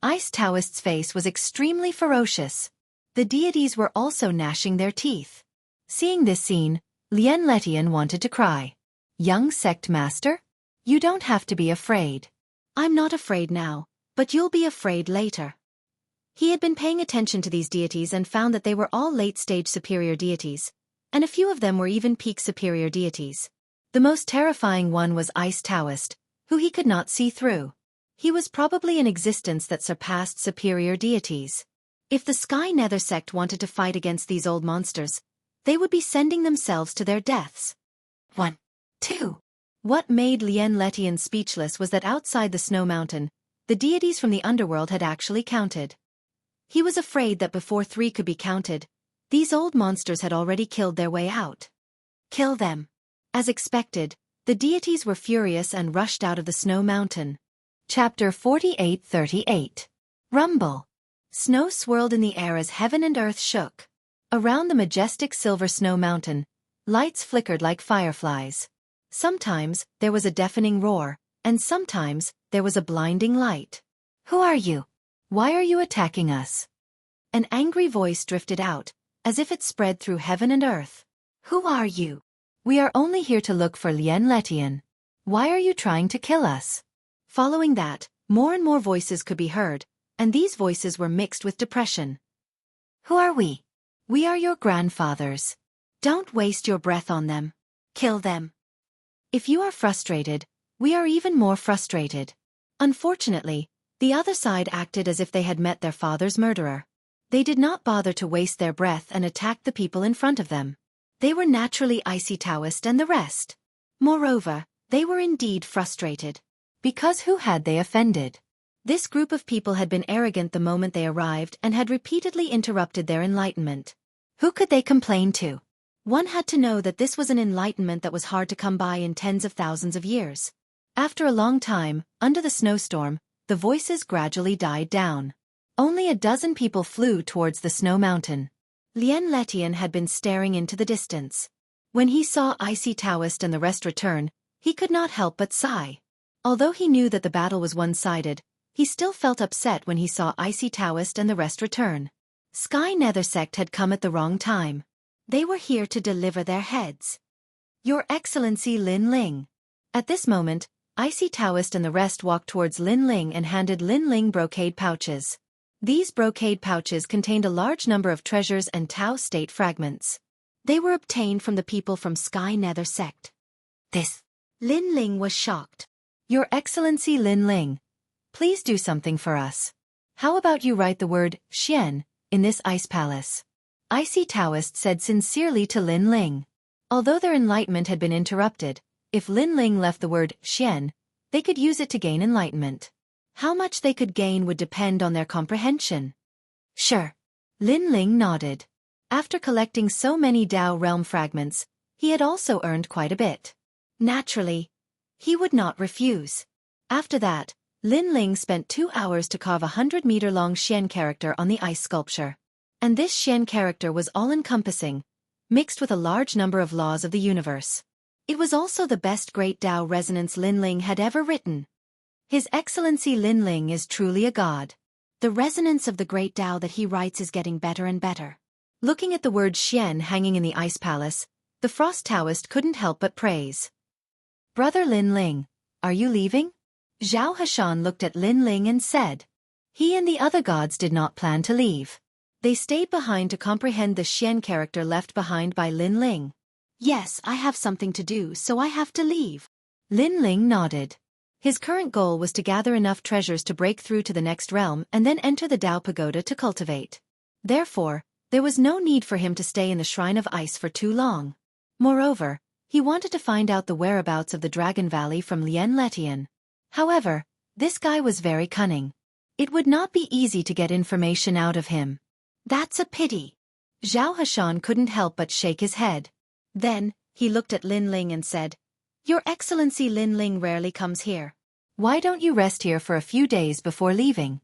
Ice Taoist's face was extremely ferocious. The deities were also gnashing their teeth. Seeing this scene, Lien Letian wanted to cry. Young sect master? You don't have to be afraid. I'm not afraid now, but you'll be afraid later. He had been paying attention to these deities and found that they were all late-stage superior deities, and a few of them were even peak superior deities. The most terrifying one was Ice Taoist, who he could not see through. He was probably an existence that surpassed superior deities. If the Sky Nether sect wanted to fight against these old monsters, they would be sending themselves to their deaths. 1, 2. What made Lien Letian speechless was that outside the snow mountain, the deities from the underworld had actually counted. He was afraid that before 3 could be counted, these old monsters had already killed their way out. Kill them. As expected, the deities were furious and rushed out of the snow mountain. Chapter 48:38. Rumble. Snow swirled in the air as heaven and earth shook. Around the majestic silver snow mountain, lights flickered like fireflies. Sometimes there was a deafening roar, and sometimes there was a blinding light. Who are you? Why are you attacking us? An angry voice drifted out, as if it spread through heaven and earth. Who are you? We are only here to look for Lien Letian. Why are you trying to kill us? Following that, more and more voices could be heard, and these voices were mixed with depression. Who are we? We are your grandfathers. Don't waste your breath on them. Kill them. If you are frustrated, we are even more frustrated. Unfortunately, the other side acted as if they had met their father's murderer. They did not bother to waste their breath and attack the people in front of them. They were naturally icy Taoist and the rest. Moreover, they were indeed frustrated. Because who had they offended? This group of people had been arrogant the moment they arrived and had repeatedly interrupted their enlightenment. Who could they complain to? One had to know that this was an enlightenment that was hard to come by in tens of thousands of years. After a long time, under the snowstorm, the voices gradually died down. Only a dozen people flew towards the snow mountain. Lien Letian had been staring into the distance. When he saw Icy Taoist and the rest return, he could not help but sigh. Although he knew that the battle was one-sided, he still felt upset when he saw Icy Taoist and the rest return. Sky Nether sect had come at the wrong time. They were here to deliver their heads. Your Excellency Lin Ling. At this moment, Icy Taoist and the rest walked towards Lin Ling and handed Lin Ling brocade pouches. These brocade pouches contained a large number of treasures and Tao state fragments. They were obtained from the people from Sky Nether sect. Lin Ling was shocked. Your Excellency Lin Ling, please do something for us. How about you write the word Xian in this ice palace? Icy Taoist said sincerely to Lin Ling. Although their enlightenment had been interrupted, if Lin Ling left the word Xian, they could use it to gain enlightenment. How much they could gain would depend on their comprehension. Sure. Lin Ling nodded. After collecting so many Dao realm fragments, he had also earned quite a bit. Naturally, he would not refuse. After that, Lin Ling spent 2 hours to carve a 100-meter-long Xian character on the ice sculpture. And this Xian character was all-encompassing, mixed with a large number of laws of the universe. It was also the best Great Dao resonance Lin Ling had ever written. His Excellency Lin Ling is truly a god. The resonance of the Great Dao that he writes is getting better and better. Looking at the word Xian hanging in the ice palace, the Frost Taoist couldn't help but praise. Brother Lin Ling, are you leaving? Zhao Hashan looked at Lin Ling and said. He and the other gods did not plan to leave. They stayed behind to comprehend the Xian character left behind by Lin Ling. Yes, I have something to do, so I have to leave. Lin Ling nodded. His current goal was to gather enough treasures to break through to the next realm and then enter the Dao Pagoda to cultivate. Therefore, there was no need for him to stay in the Shrine of Ice for too long. Moreover, he wanted to find out the whereabouts of the Dragon Valley from Lien Letian. However, this guy was very cunning. It would not be easy to get information out of him. That's a pity. Zhao Hashan couldn't help but shake his head. Then, he looked at Lin Ling and said, Your Excellency Lin Ling rarely comes here. Why don't you rest here for a few days before leaving?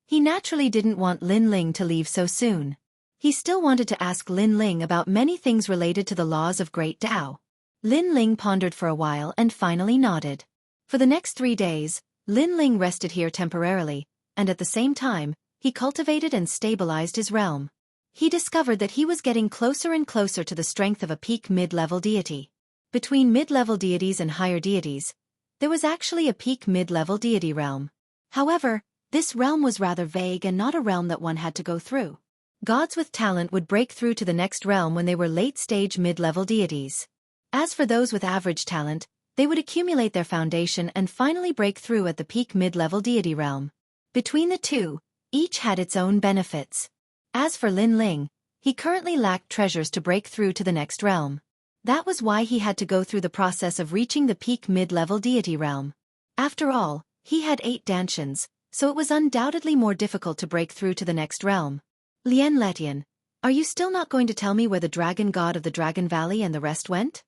He naturally didn't want Lin Ling to leave so soon. He still wanted to ask Lin Ling about many things related to the laws of Great Dao. Lin Ling pondered for a while and finally nodded. For the next 3 days, Lin Ling rested here temporarily, and at the same time, he cultivated and stabilized his realm. He discovered that he was getting closer and closer to the strength of a peak mid-level deity. Between mid-level deities and higher deities, there was actually a peak mid-level deity realm. However, this realm was rather vague and not a realm that one had to go through. Gods with talent would break through to the next realm when they were late-stage mid-level deities. As for those with average talent, they would accumulate their foundation and finally break through at the peak mid-level deity realm. Between the two, each had its own benefits. As for Lin Ling, he currently lacked treasures to break through to the next realm. That was why he had to go through the process of reaching the peak mid-level deity realm. After all, he had 8 dantians, so it was undoubtedly more difficult to break through to the next realm. Lien Letian, are you still not going to tell me where the dragon god of the Dragon Valley and the rest went?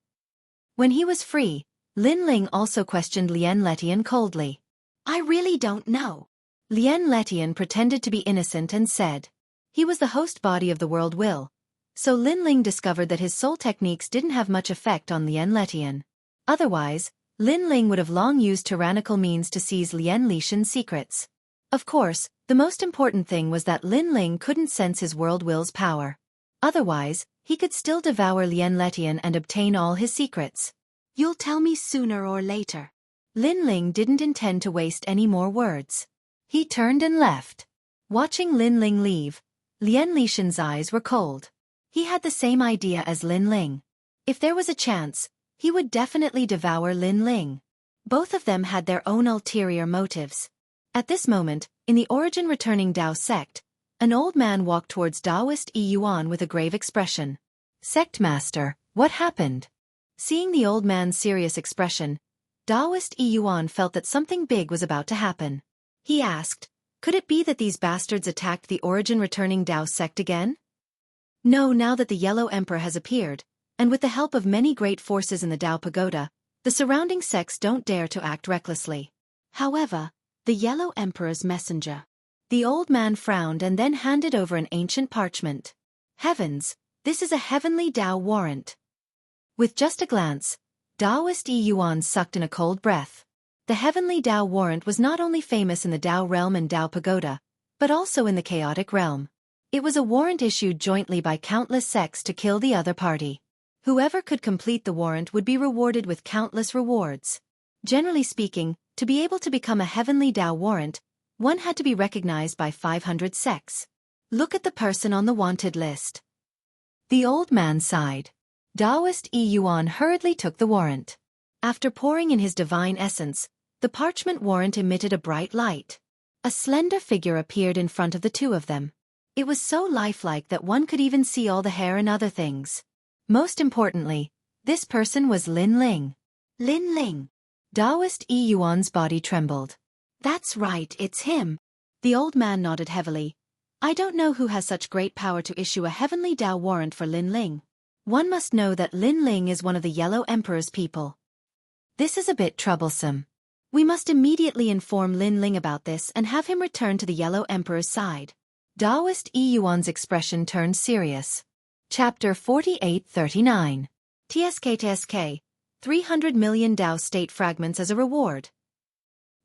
When he was free, Lin Ling also questioned Lien Letian coldly. I really don't know. Lien Letian pretended to be innocent and said. He was the host body of the world will. So Lin Ling discovered that his soul techniques didn't have much effect on Lien Letian. Otherwise, Lin Ling would have long used tyrannical means to seize Lien Lishan's secrets. Of course, the most important thing was that Lin Ling couldn't sense his world will's power. Otherwise, he could still devour Lien Letian and obtain all his secrets. You'll tell me sooner or later. Lin Ling didn't intend to waste any more words. He turned and left. Watching Lin Ling leave, Lien Lishan's eyes were cold. He had the same idea as Lin Ling. If there was a chance, he would definitely devour Lin Ling. Both of them had their own ulterior motives. At this moment, in the origin returning Dao sect, an old man walked towards Daoist Yuan with a grave expression. Sect master, what happened? Seeing the old man's serious expression, Daoist Yuan felt that something big was about to happen. He asked, could it be that these bastards attacked the origin returning Dao sect again? No, now that the Yellow Emperor has appeared, and with the help of many great forces in the Dao Pagoda, the surrounding sects don't dare to act recklessly. However, the Yellow Emperor's messenger. The old man frowned and then handed over an ancient parchment. Heavens, this is a heavenly Dao warrant. With just a glance, Daoist Yuan sucked in a cold breath. The heavenly Dao warrant was not only famous in the Dao realm and Dao Pagoda, but also in the chaotic realm. It was a warrant issued jointly by countless sects to kill the other party. Whoever could complete the warrant would be rewarded with countless rewards. Generally speaking, to be able to become a heavenly Dao warrant, one had to be recognized by 500 sects. Look at the person on the wanted list. The old man sighed. Daoist Yuan hurriedly took the warrant. After pouring in his divine essence, the parchment warrant emitted a bright light. A slender figure appeared in front of the two of them. It was so lifelike that one could even see all the hair and other things. Most importantly, this person was Lin Ling. Lin Ling. Daoist Yuan's body trembled. That's right, it's him. The old man nodded heavily. I don't know who has such great power to issue a heavenly Dao warrant for Lin Ling. One must know that Lin Ling is one of the Yellow Emperor's people. This is a bit troublesome. We must immediately inform Lin Ling about this and have him return to the Yellow Emperor's side. Daoist Yuan's expression turned serious. Chapter 4839. TSK 300 million Dao state fragments as a reward.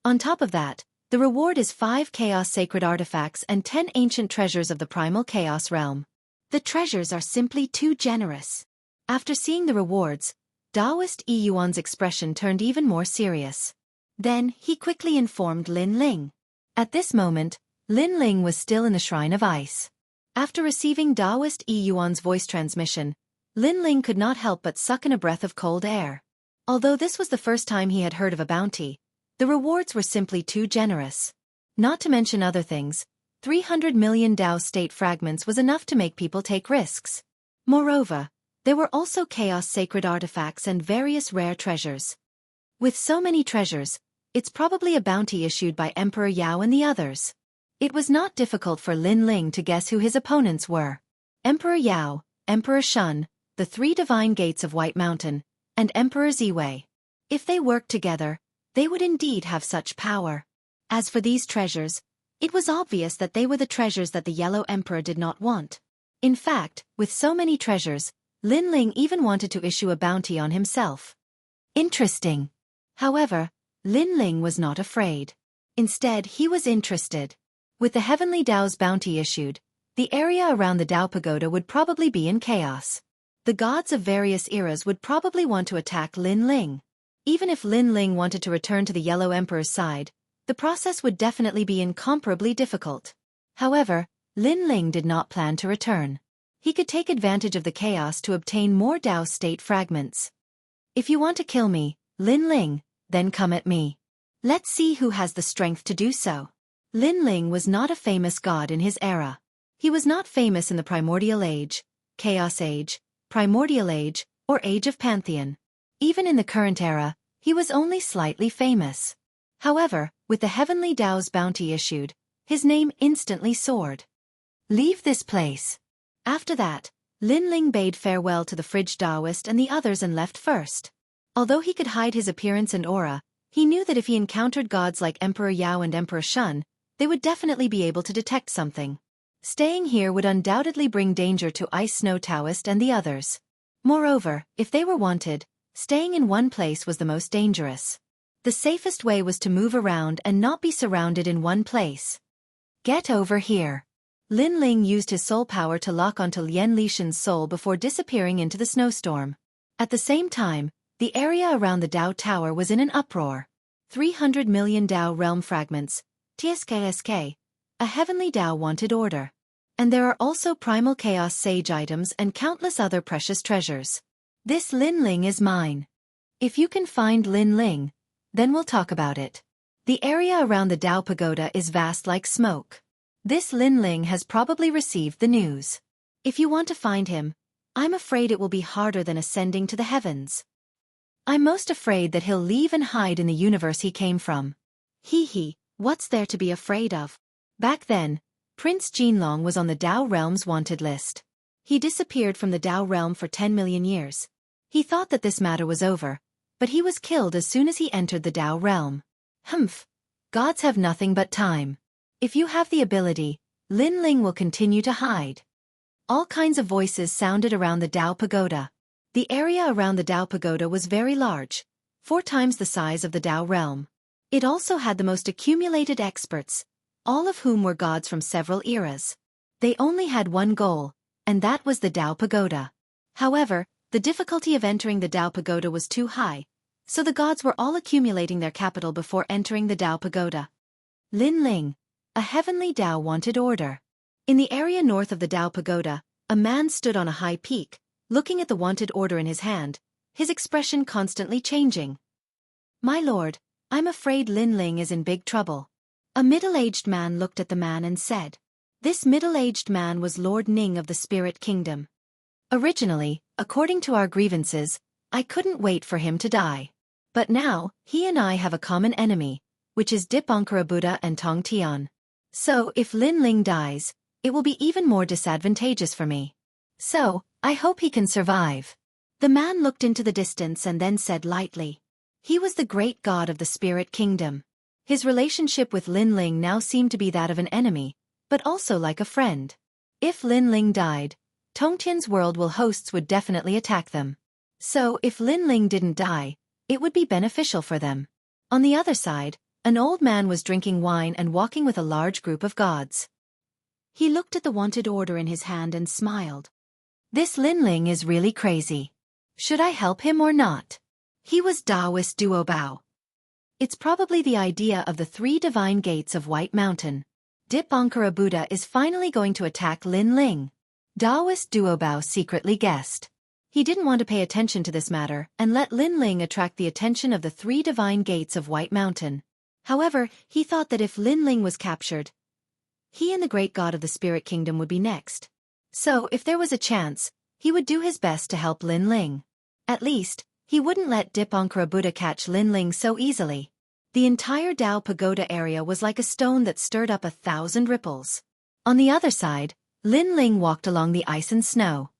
On top of that, the reward is 5 chaos sacred artifacts and 10 ancient treasures of the primal chaos realm. The treasures are simply too generous. After seeing the rewards, Daoist Yuan's expression turned even more serious. Then, he quickly informed Lin Ling. At this moment, Lin Ling was still in the Shrine of Ice. After receiving Daoist Yuan's voice transmission, Lin Ling could not help but suck in a breath of cold air. Although this was the first time he had heard of a bounty, the rewards were simply too generous. Not to mention other things, 300 million Dao state fragments was enough to make people take risks. Moreover, there were also chaos sacred artifacts and various rare treasures. With so many treasures, it's probably a bounty issued by Emperor Yao and the others. It was not difficult for Lin Ling to guess who his opponents were. Emperor Yao, Emperor Shun, the 3 divine gates of White Mountain, and Emperor Ziwei. If they worked together, they would indeed have such power. As for these treasures, it was obvious that they were the treasures that the Yellow Emperor did not want. In fact, with so many treasures, Lin Ling even wanted to issue a bounty on himself. Interesting. However, Lin Ling was not afraid. Instead, he was interested. With the Heavenly Dao's bounty issued, the area around the Dao Pagoda would probably be in chaos. The gods of various eras would probably want to attack Lin Ling. Even if Lin Ling wanted to return to the Yellow Emperor's side, the process would definitely be incomparably difficult. However, Lin Ling did not plan to return. He could take advantage of the chaos to obtain more Dao state fragments. If you want to kill me, Lin Ling, then come at me. Let's see who has the strength to do so. Lin Ling was not a famous god in his era. He was not famous in the Primordial Age, Chaos Age, Primordial Age, or Age of Pantheon. Even in the current era, he was only slightly famous. However, with the Heavenly Dao's bounty issued, his name instantly soared. Leave this place. After that, Lin Ling bade farewell to the Frigid Daoist and the others and left first. Although he could hide his appearance and aura, he knew that if he encountered gods like Emperor Yao and Emperor Shun, they would definitely be able to detect something. Staying here would undoubtedly bring danger to Ice Snow Taoist and the others. Moreover, if they were wanted, staying in one place was the most dangerous. The safest way was to move around and not be surrounded in one place. Get over here. Lin Ling used his soul power to lock onto Lien Lishan's soul before disappearing into the snowstorm. At the same time, the area around the Dao Tower was in an uproar. 300 million Dao realm fragments, TSKSK, a heavenly Dao wanted order. And there are also primal chaos sage items and countless other precious treasures. This Lin Ling is mine. If you can find Lin Ling, then we'll talk about it. The area around the Dao Pagoda is vast like smoke. This Lin Ling has probably received the news. If you want to find him, I'm afraid it will be harder than ascending to the heavens. I'm most afraid that he'll leave and hide in the universe he came from. Hee, what's there to be afraid of? Back then, Prince Jinlong was on the Dao realm's wanted list. He disappeared from the Dao realm for 10 million years. He thought that this matter was over, but he was killed as soon as he entered the Dao realm. Humph. Gods have nothing but time. If you have the ability, Lin Ling will continue to hide. All kinds of voices sounded around the Dao Pagoda. The area around the Dao Pagoda was very large, 4 times the size of the Dao realm. It also had the most accumulated experts, all of whom were gods from several eras. They only had one goal, and that was the Dao Pagoda. However, the difficulty of entering the Dao Pagoda was too high, so the gods were all accumulating their capital before entering the Dao Pagoda. Lin Ling, a heavenly Dao wanted order. In the area north of the Dao Pagoda, a man stood on a high peak, looking at the wanted order in his hand, his expression constantly changing. My lord, I'm afraid Lin Ling is in big trouble. A middle-aged man looked at the man and said. This middle-aged man was Lord Ning of the Spirit Kingdom. Originally, according to our grievances, I couldn't wait for him to die. But now, he and I have a common enemy, which is Dip Ankara Buddha and Tong Tian. So, if Lin Ling dies, it will be even more disadvantageous for me. So, I hope he can survive. The man looked into the distance and then said lightly. He was the great god of the Spirit Kingdom. His relationship with Lin Ling now seemed to be that of an enemy, but also like a friend. If Lin Ling died, Tongtian's world hosts would definitely attack them. So, if Lin Ling didn't die, it would be beneficial for them. On the other side, an old man was drinking wine and walking with a large group of gods. He looked at the wanted order in his hand and smiled. This Lin Ling is really crazy. Should I help him or not? He was Taoist Duobao. It's probably the idea of the 3 divine gates of White Mountain. Dip Ankara Buddha is finally going to attack Lin Ling. Taoist Duobao secretly guessed. He didn't want to pay attention to this matter and let Lin Ling attract the attention of the 3 divine gates of White Mountain. However, he thought that if Lin Ling was captured, he and the great god of the Spirit Kingdom would be next. So, if there was a chance, he would do his best to help Lin Ling. At least, he wouldn't let Dip Ankara Buddha catch Lin Ling so easily. The entire Dao Pagoda area was like a stone that stirred up 1,000 ripples. On the other side, Lin Ling walked along the ice and snow.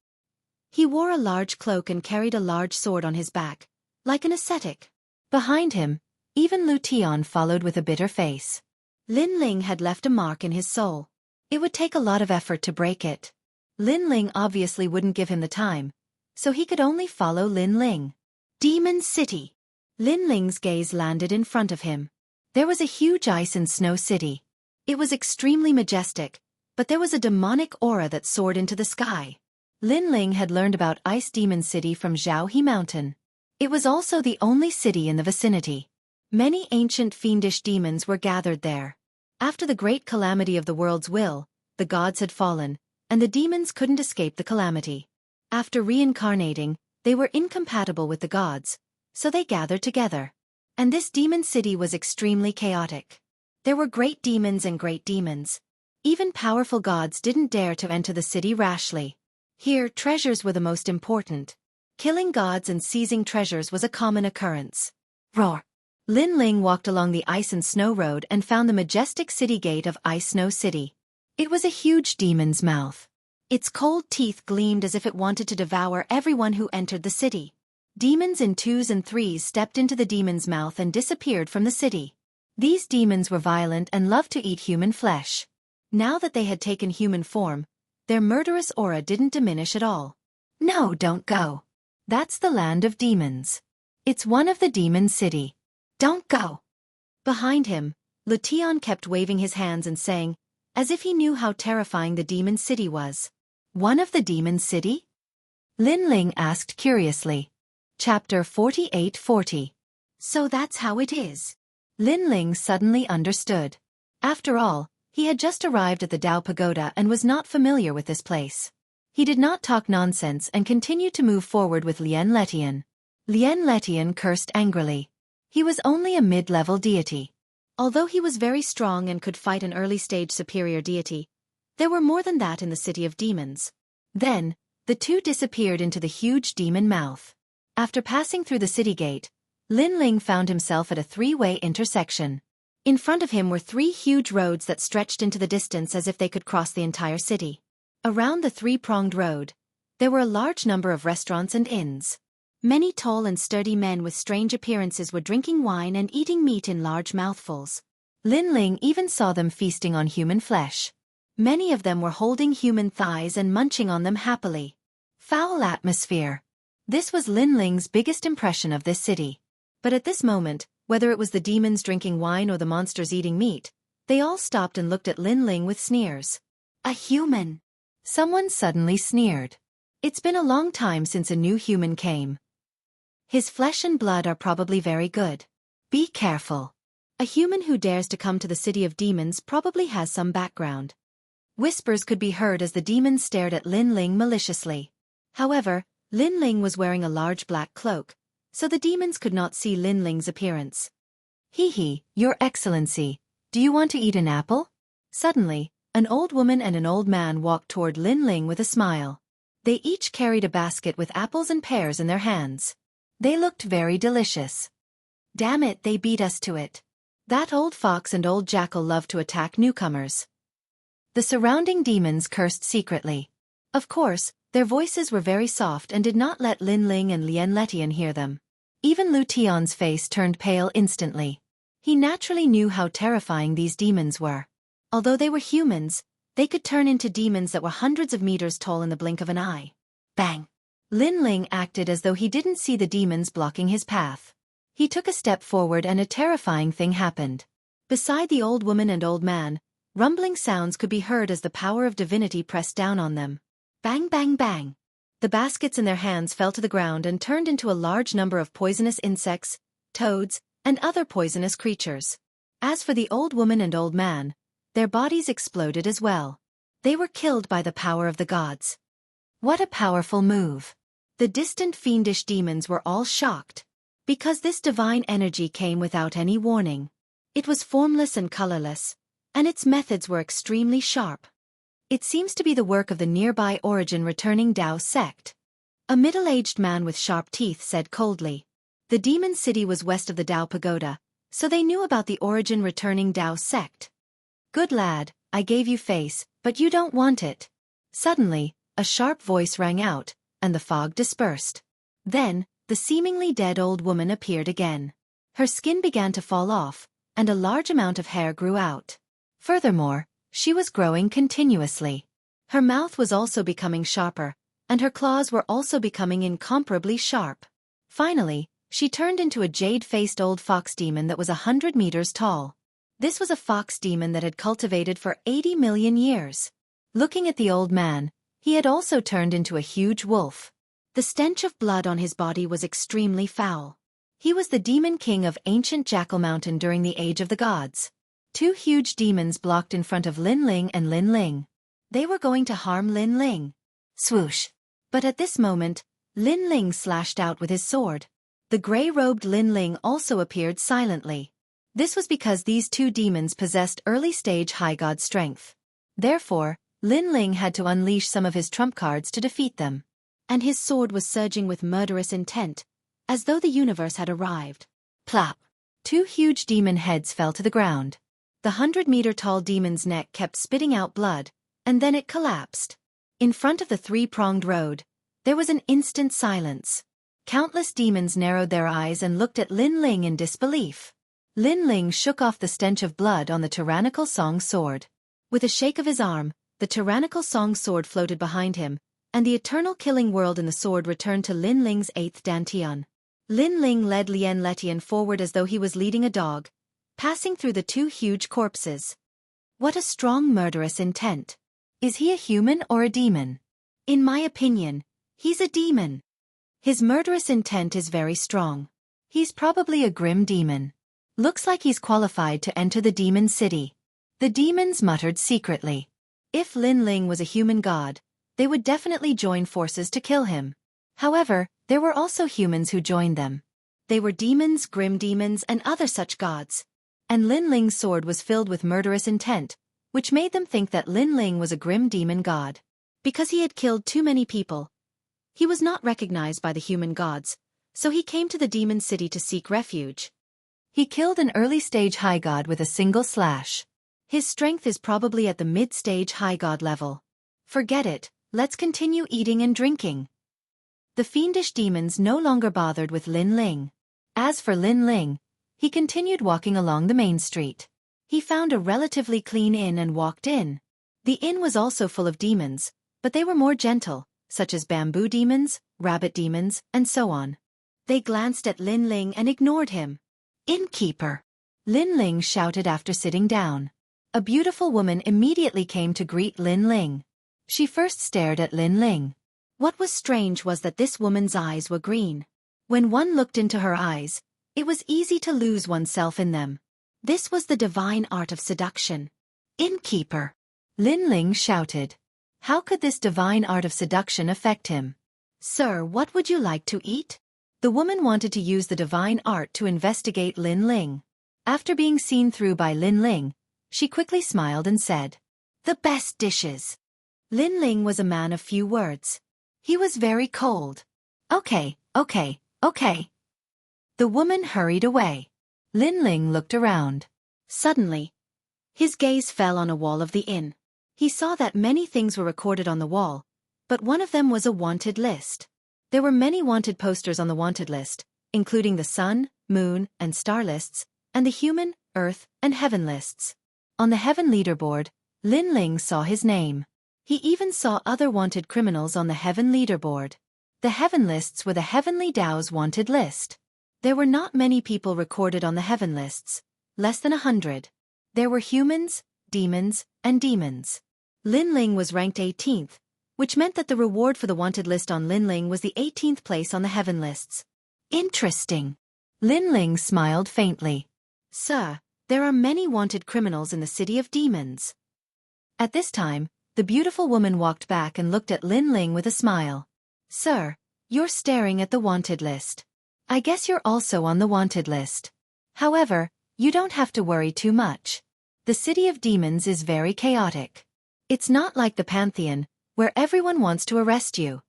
He wore a large cloak and carried a large sword on his back, like an ascetic. Behind him, even Lu Tian followed with a bitter face. Lin Ling had left a mark in his soul. It would take a lot of effort to break it. Lin Ling obviously wouldn't give him the time, so he could only follow Lin Ling. Demon City. Lin Ling's gaze landed in front of him. There was a huge ice and snow city. It was extremely majestic, but there was a demonic aura that soared into the sky. Lin Ling had learned about Ice Demon City from Jianghu Mountain. It was also the only city in the vicinity. Many ancient fiendish demons were gathered there. After the great calamity of the world's will, the gods had fallen, and the demons couldn't escape the calamity. After reincarnating, they were incompatible with the gods, so they gathered together. And this demon city was extremely chaotic. There were great demons and great demons. Even powerful gods didn't dare to enter the city rashly. Here, treasures were the most important. Killing gods and seizing treasures was a common occurrence. Roar! Lin Ling walked along the ice and snow road and found the majestic city gate of Ice Snow City. It was a huge demon's mouth. Its cold teeth gleamed as if it wanted to devour everyone who entered the city. Demons in 2s and 3s stepped into the demon's mouth and disappeared from the city. These demons were violent and loved to eat human flesh. Now that they had taken human form, their murderous aura didn't diminish at all. No, don't go. That's the land of demons. It's one of the demon city. Don't go. Behind him, Lutian kept waving his hands and saying, as if he knew how terrifying the demon city was. One of the demon city? Lin Ling asked curiously. Chapter 48-40. So that's how it is. Lin Ling suddenly understood. After all, he had just arrived at the Dao Pagoda and was not familiar with this place. He did not talk nonsense and continued to move forward with Lien Letian. Lien Letian cursed angrily. He was only a mid-level deity. Although he was very strong and could fight an early-stage superior deity, there were more than that in the city of demons. Then, the two disappeared into the huge demon mouth. After passing through the city gate, Lin Ling found himself at a three-way intersection. In front of him were three huge roads that stretched into the distance as if they could cross the entire city. Around the three-pronged road, there were a large number of restaurants and inns. Many tall and sturdy men with strange appearances were drinking wine and eating meat in large mouthfuls. Lin Ling even saw them feasting on human flesh. Many of them were holding human thighs and munching on them happily. Foul atmosphere. This was Lin Ling's biggest impression of this city. But at this moment, whether it was the demons drinking wine or the monsters eating meat, they all stopped and looked at Lin Ling with sneers. A human. Someone suddenly sneered. It's been a long time since a new human came. His flesh and blood are probably very good. Be careful. A human who dares to come to the city of demons probably has some background. Whispers could be heard as the demons stared at Lin Ling maliciously. However, Lin Ling was wearing a large black cloak, so the demons could not see Lin Ling's appearance. Hee, Your Excellency, do you want to eat an apple? Suddenly, an old woman and an old man walked toward Lin Ling with a smile. They each carried a basket with apples and pears in their hands. They looked very delicious. Damn it, they beat us to it. That old fox and old jackal love to attack newcomers. The surrounding demons cursed secretly. Of course, their voices were very soft and did not let Lin Ling and Lien Letian hear them. Even Lu Tian's face turned pale instantly. He naturally knew how terrifying these demons were. Although they were humans, they could turn into demons that were hundreds of meters tall in the blink of an eye. Bang! Lin Ling acted as though he didn't see the demons blocking his path. He took a step forward and a terrifying thing happened. Beside the old woman and old man, rumbling sounds could be heard as the power of divinity pressed down on them. Bang, bang, bang. The baskets in their hands fell to the ground and turned into a large number of poisonous insects, toads, and other poisonous creatures. As for the old woman and old man, their bodies exploded as well. They were killed by the power of the gods. What a powerful move. The distant fiendish demons were all shocked. Because this divine energy came without any warning. It was formless and colorless, and its methods were extremely sharp. It seems to be the work of the nearby origin returning Dao sect. A middle-aged man with sharp teeth said coldly. The demon city was west of the Dao Pagoda, so they knew about the origin returning Dao sect. Good lad, I gave you face, but you don't want it. Suddenly, a sharp voice rang out, and the fog dispersed. Then, the seemingly dead old woman appeared again. Her skin began to fall off, and a large amount of hair grew out. Furthermore, she was growing continuously. Her mouth was also becoming sharper, and her claws were also becoming incomparably sharp. Finally, she turned into a jade-faced old fox demon that was 100 meters tall. This was a fox demon that had cultivated for 80 million years. Looking at the old man, he had also turned into a huge wolf. The stench of blood on his body was extremely foul. He was the demon king of ancient Jackal Mountain during the Age of the Gods. Two huge demons blocked in front of Lin Ling and Lin Ling. They were going to harm Lin Ling. Swoosh! But at this moment, Lin Ling slashed out with his sword. The gray-robed Lin Ling also appeared silently. This was because these two demons possessed early-stage high god strength. Therefore, Lin Ling had to unleash some of his trump cards to defeat them. And his sword was surging with murderous intent, as though the universe had arrived. Plop! Two huge demon heads fell to the ground. The 100-meter-tall demon's neck kept spitting out blood, and then it collapsed. In front of the three-pronged road, there was an instant silence. Countless demons narrowed their eyes and looked at Lin Ling in disbelief. Lin Ling shook off the stench of blood on the tyrannical song sword. With a shake of his arm, the tyrannical song sword floated behind him, and the eternal killing world in the sword returned to Lin Ling's 8th dantian. Lin Ling led Lien Letian forward as though he was leading a dog, passing through the two huge corpses. What a strong murderous intent. Is he a human or a demon? In my opinion, he's a demon. His murderous intent is very strong. He's probably a grim demon. Looks like he's qualified to enter the demon city. The demons muttered secretly. If Lin Ling was a human god, they would definitely join forces to kill him. However, there were also humans who joined them. They were demons, grim demons, and other such gods. And Lin Ling's sword was filled with murderous intent, which made them think that Lin Ling was a grim demon god. Because he had killed too many people, he was not recognized by the human gods, so he came to the demon city to seek refuge. He killed an early-stage high god with a single slash. His strength is probably at the mid-stage high god level. Forget it, let's continue eating and drinking. The fiendish demons no longer bothered with Lin Ling. As for Lin Ling, he continued walking along the main street. He found a relatively clean inn and walked in. The inn was also full of demons, but they were more gentle, such as bamboo demons, rabbit demons, and so on. They glanced at Lin Ling and ignored him. "Innkeeper!" Lin Ling shouted after sitting down. A beautiful woman immediately came to greet Lin Ling. She first stared at Lin Ling. What was strange was that this woman's eyes were green. When one looked into her eyes, it was easy to lose oneself in them. This was the divine art of seduction. "Innkeeper!" Lin Ling shouted. How could this divine art of seduction affect him? "Sir, what would you like to eat?" The woman wanted to use the divine art to investigate Lin Ling. After being seen through by Lin Ling, she quickly smiled and said, "The best dishes." Lin Ling was a man of few words. He was very cold. Okay. The woman hurried away. Lin Ling looked around. Suddenly, his gaze fell on a wall of the inn. He saw that many things were recorded on the wall, but one of them was a wanted list. There were many wanted posters on the wanted list, including the sun, moon, and star lists, and the human, earth, and heaven lists. On the heaven leaderboard, Lin Ling saw his name. He even saw other wanted criminals on the heaven leaderboard. The heaven lists were the heavenly Dao's wanted list. There were not many people recorded on the heaven lists, less than 100. There were humans, demons, and demons. Lin Ling was ranked 18th, which meant that the reward for the wanted list on Lin Ling was the 18th place on the heaven lists. Interesting. Lin Ling smiled faintly. "Sir, there are many wanted criminals in the city of demons." At this time, the beautiful woman walked back and looked at Lin Ling with a smile. "Sir, you're staring at the wanted list. I guess you're also on the wanted list. However, you don't have to worry too much. The city of demons is very chaotic. It's not like the Pantheon, where everyone wants to arrest you."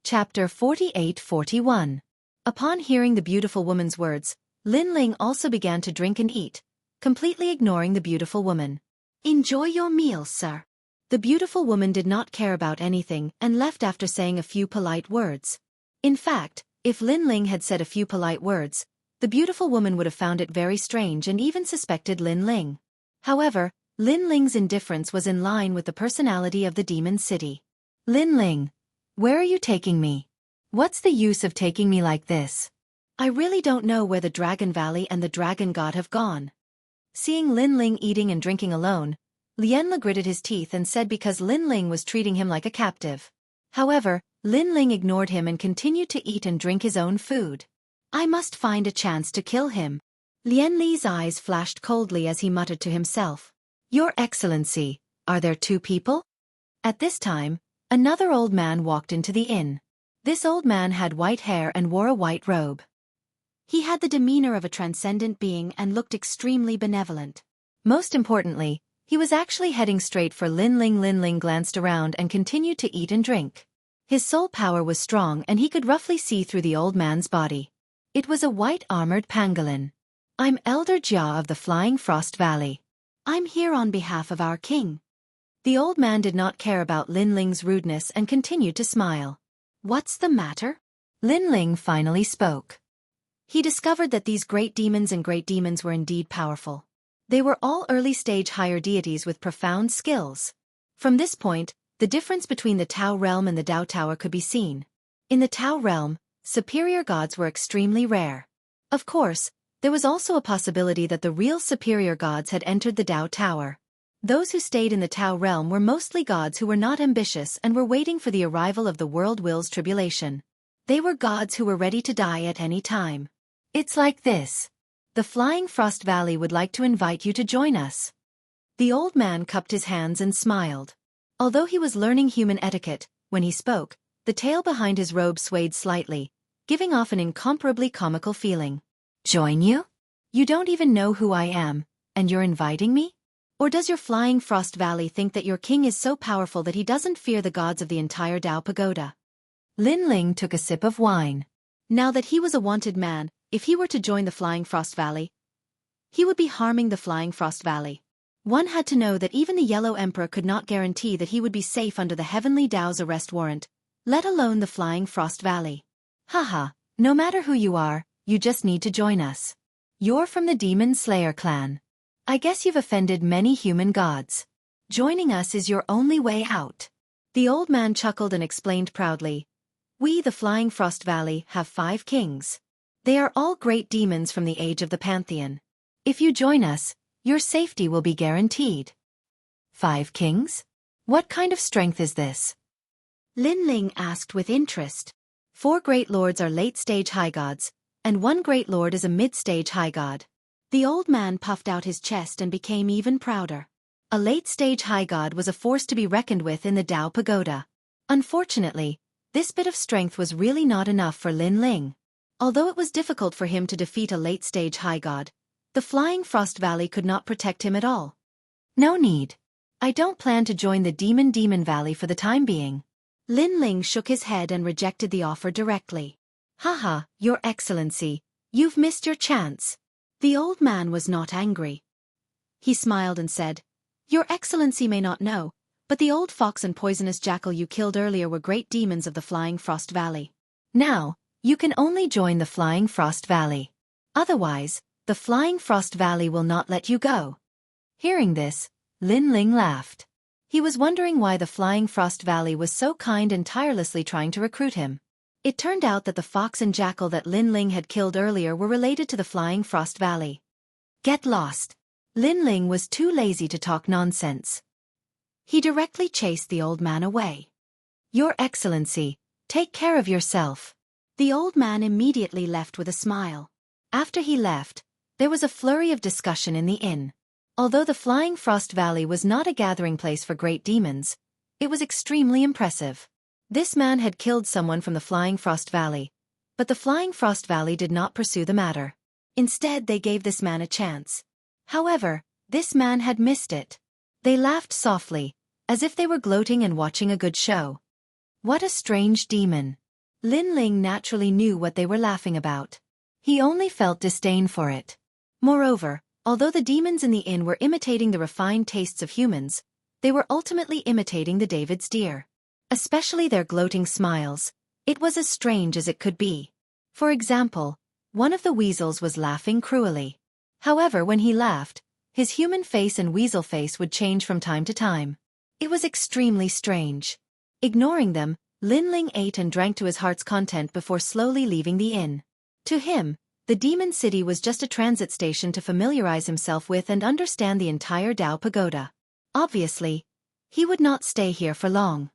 Chapter 48-41. Upon hearing the beautiful woman's words, Lin Ling also began to drink and eat, completely ignoring the beautiful woman. "Enjoy your meal, sir." The beautiful woman did not care about anything and left after saying a few polite words. In fact, if Lin Ling had said a few polite words, the beautiful woman would have found it very strange and even suspected Lin Ling. However, Lin Ling's indifference was in line with the personality of the demon city. "Lin Ling, where are you taking me? What's the use of taking me like this? I really don't know where the Dragon Valley and the Dragon God have gone." Seeing Lin Ling eating and drinking alone, Lianle gritted his teeth and said because Lin Ling was treating him like a captive. However, Lin Ling ignored him and continued to eat and drink his own food. "I must find a chance to kill him." Lianle's eyes flashed coldly as he muttered to himself. "Your Excellency, are there two people?" At this time, another old man walked into the inn. This old man had white hair and wore a white robe. He had the demeanor of a transcendent being and looked extremely benevolent. Most importantly, he was actually heading straight for Lin Ling. Lin Ling glanced around and continued to eat and drink. His soul power was strong and he could roughly see through the old man's body. It was a white-armored pangolin. "I'm Elder Jia of the Flying Frost Valley. I'm here on behalf of our king." The old man did not care about Lin Ling's rudeness and continued to smile. "What's the matter?" Lin Ling finally spoke. He discovered that these great demons and great demons were indeed powerful. They were all early-stage higher deities with profound skills. From this point, the difference between the Tao realm and the Dao Tower could be seen. In the Tao realm, superior gods were extremely rare. Of course, there was also a possibility that the real superior gods had entered the Tao Tower. Those who stayed in the Tao realm were mostly gods who were not ambitious and were waiting for the arrival of the world will's tribulation. They were gods who were ready to die at any time. It's like this. The Flying Frost Valley would like to invite you to join us. The old man cupped his hands and smiled. Although he was learning human etiquette, when he spoke, the tail behind his robe swayed slightly, giving off an incomparably comical feeling. Join you? You don't even know who I am, and you're inviting me? Or does your Flying Frost Valley think that your king is so powerful that he doesn't fear the gods of the entire Tao Pagoda? Lin Ling took a sip of wine. Now that he was a wanted man, if he were to join the Flying Frost Valley, he would be harming the Flying Frost Valley. One had to know that even the Yellow Emperor could not guarantee that he would be safe under the Heavenly Tao's arrest warrant, let alone the Flying Frost Valley. Haha, no matter who you are, you just need to join us. You're from the Demon Slayer clan. I guess you've offended many human gods. Joining us is your only way out. The old man chuckled and explained proudly. We, the Flying Frost Valley, have 5 kings. They are all great demons from the age of the Pantheon. If you join us, your safety will be guaranteed. 5 kings? What kind of strength is this? Lin Ling asked with interest. 4 great lords are late-stage high gods, and 1 great lord is a mid-stage high god. The old man puffed out his chest and became even prouder. A late-stage high god was a force to be reckoned with in the Tao Pagoda. Unfortunately, this bit of strength was really not enough for Lin Ling. Although it was difficult for him to defeat a late-stage high god, the Flying Frost Valley could not protect him at all. No need. I don't plan to join the Demon Valley for the time being. Lin Ling shook his head and rejected the offer directly. Haha, Your Excellency, you've missed your chance. The old man was not angry. He smiled and said, Your Excellency may not know, but the old fox and poisonous jackal you killed earlier were great demons of the Flying Frost Valley. Now, you can only join the Flying Frost Valley. Otherwise, the Flying Frost Valley will not let you go. Hearing this, Lin Ling laughed. He was wondering why the Flying Frost Valley was so kind and tirelessly trying to recruit him. It turned out that the fox and jackal that Lin Ling had killed earlier were related to the Flying Frost Valley. Get lost. Lin Ling was too lazy to talk nonsense. He directly chased the old man away. Your Excellency, take care of yourself. The old man immediately left with a smile. After he left, there was a flurry of discussion in the inn. Although the Flying Frost Valley was not a gathering place for great demons, it was extremely impressive. This man had killed someone from the Flying Frost Valley, but the Flying Frost Valley did not pursue the matter. Instead, they gave this man a chance. However, this man had missed it. They laughed softly, as if they were gloating and watching a good show. What a strange demon. Lin Ling naturally knew what they were laughing about. He only felt disdain for it. Moreover, although the demons in the inn were imitating the refined tastes of humans, they were ultimately imitating the David's deer. Especially their gloating smiles. It was as strange as it could be. For example, one of the weasels was laughing cruelly. However, when he laughed, his human face and weasel face would change from time to time. It was extremely strange. Ignoring them, Lin Ling ate and drank to his heart's content before slowly leaving the inn. To him, the Demon City was just a transit station to familiarize himself with and understand the entire Tao Pagoda. Obviously, he would not stay here for long.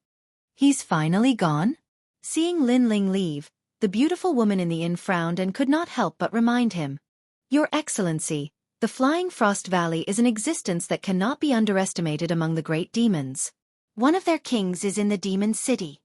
He's finally gone? Seeing Lin Ling leave, the beautiful woman in the inn frowned and could not help but remind him. Your Excellency, the Flying Frost Valley is an existence that cannot be underestimated among the great demons. One of their kings is in the Demon City.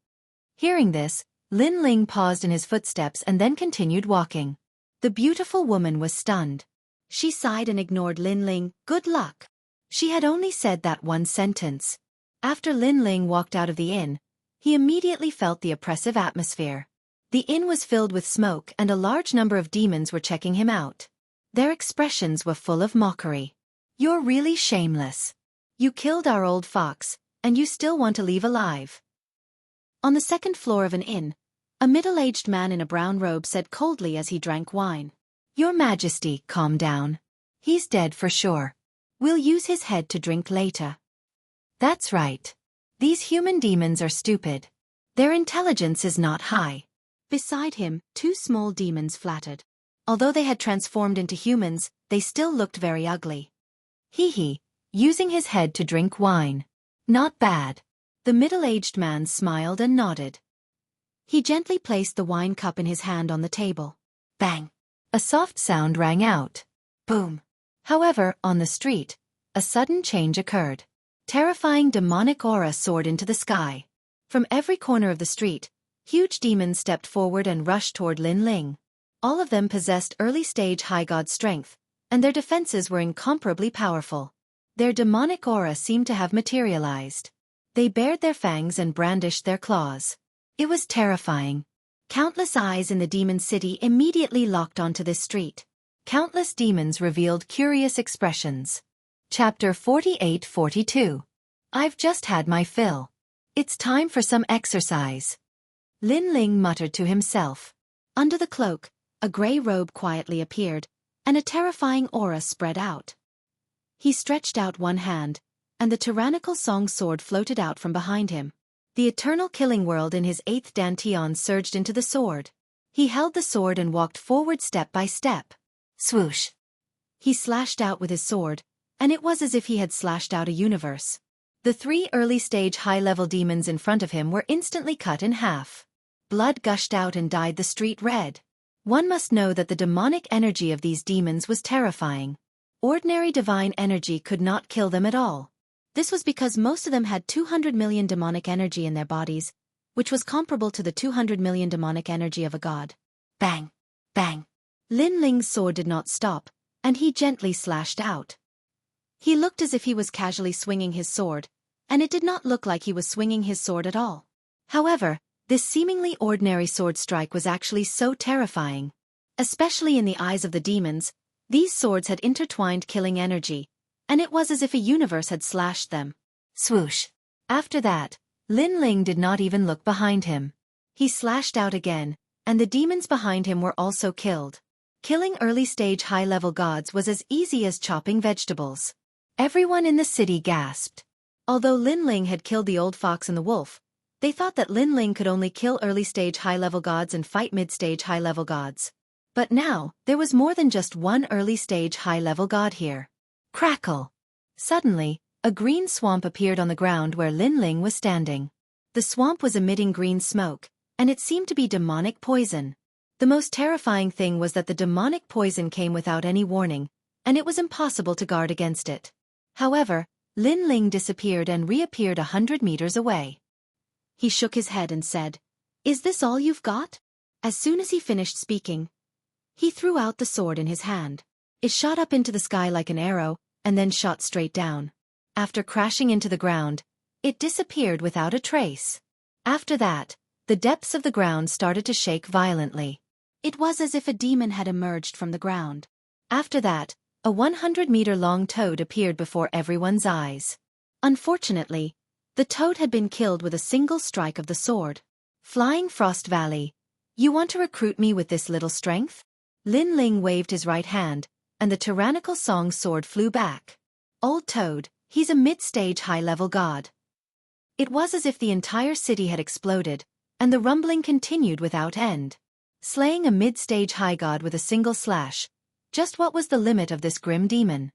Hearing this, Lin Ling paused in his footsteps and then continued walking. The beautiful woman was stunned. She sighed and ignored Lin Ling. Good luck. She had only said that one sentence. After Lin Ling walked out of the inn, he immediately felt the oppressive atmosphere. The inn was filled with smoke and a large number of demons were checking him out. Their expressions were full of mockery. You're really shameless. You killed our old fox, and you still want to leave alive. On the second floor of an inn, a middle-aged man in a brown robe said coldly as he drank wine. Your Majesty, calm down. He's dead for sure. We'll use his head to drink later. That's right. These human demons are stupid. Their intelligence is not high. Beside him, two small demons flattered. Although they had transformed into humans, they still looked very ugly. Hee, using his head to drink wine. Not bad. The middle-aged man smiled and nodded. He gently placed the wine cup in his hand on the table. Bang! A soft sound rang out. Boom! However, on the street, a sudden change occurred. Terrifying demonic aura soared into the sky. From every corner of the street, huge demons stepped forward and rushed toward Lin Ling. All of them possessed early-stage high god strength, and their defenses were incomparably powerful. Their demonic aura seemed to have materialized. They bared their fangs and brandished their claws. It was terrifying. Countless eyes in the demon city immediately locked onto this street. Countless demons revealed curious expressions. Chapter 48-42. I've just had my fill. It's time for some exercise. Lin Ling muttered to himself. Under the cloak, a gray robe quietly appeared, and a terrifying aura spread out. He stretched out one hand, and the tyrannical song sword floated out from behind him. The eternal killing world in his 8th dantian surged into the sword. He held the sword and walked forward step by step. Swoosh! He slashed out with his sword, and it was as if he had slashed out a universe. The 3 early-stage high-level demons in front of him were instantly cut in half. Blood gushed out and dyed the street red. One must know that the demonic energy of these demons was terrifying. Ordinary divine energy could not kill them at all. This was because most of them had 200 million demonic energy in their bodies, which was comparable to the 200 million demonic energy of a god. Bang! Bang! Lin Ling's sword did not stop, and he gently slashed out. He looked as if he was casually swinging his sword, and it did not look like he was swinging his sword at all. However, this seemingly ordinary sword strike was actually so terrifying. Especially in the eyes of the demons, these swords had intertwined killing energy, and it was as if a universe had slashed them. Swoosh! After that, Lin Ling did not even look behind him. He slashed out again, and the demons behind him were also killed. Killing early-stage high-level gods was as easy as chopping vegetables. Everyone in the city gasped. Although Lin Ling had killed the old fox and the wolf, they thought that Lin Ling could only kill early-stage high-level gods and fight mid-stage high-level gods. But now, there was more than just one early-stage high-level god here. Crackle! Suddenly, a green swamp appeared on the ground where Lin Ling was standing. The swamp was emitting green smoke, and it seemed to be demonic poison. The most terrifying thing was that the demonic poison came without any warning, and it was impossible to guard against it. However, Lin Ling disappeared and reappeared 100 meters away. He shook his head and said, "Is this all you've got?" As soon as he finished speaking, he threw out the sword in his hand. It shot up into the sky like an arrow, and then shot straight down. After crashing into the ground, it disappeared without a trace. After that, the depths of the ground started to shake violently. It was as if a demon had emerged from the ground. After that, a 100-meter-long toad appeared before everyone's eyes. Unfortunately, the toad had been killed with a single strike of the sword. Flying Frost Valley, you want to recruit me with this little strength? Lin Ling waved his right hand, and the tyrannical song sword flew back. Old Toad, he's a mid-stage high-level god. It was as if the entire city had exploded, and the rumbling continued without end. Slaying a mid-stage high god with a single slash. Just what was the limit of this grim demon?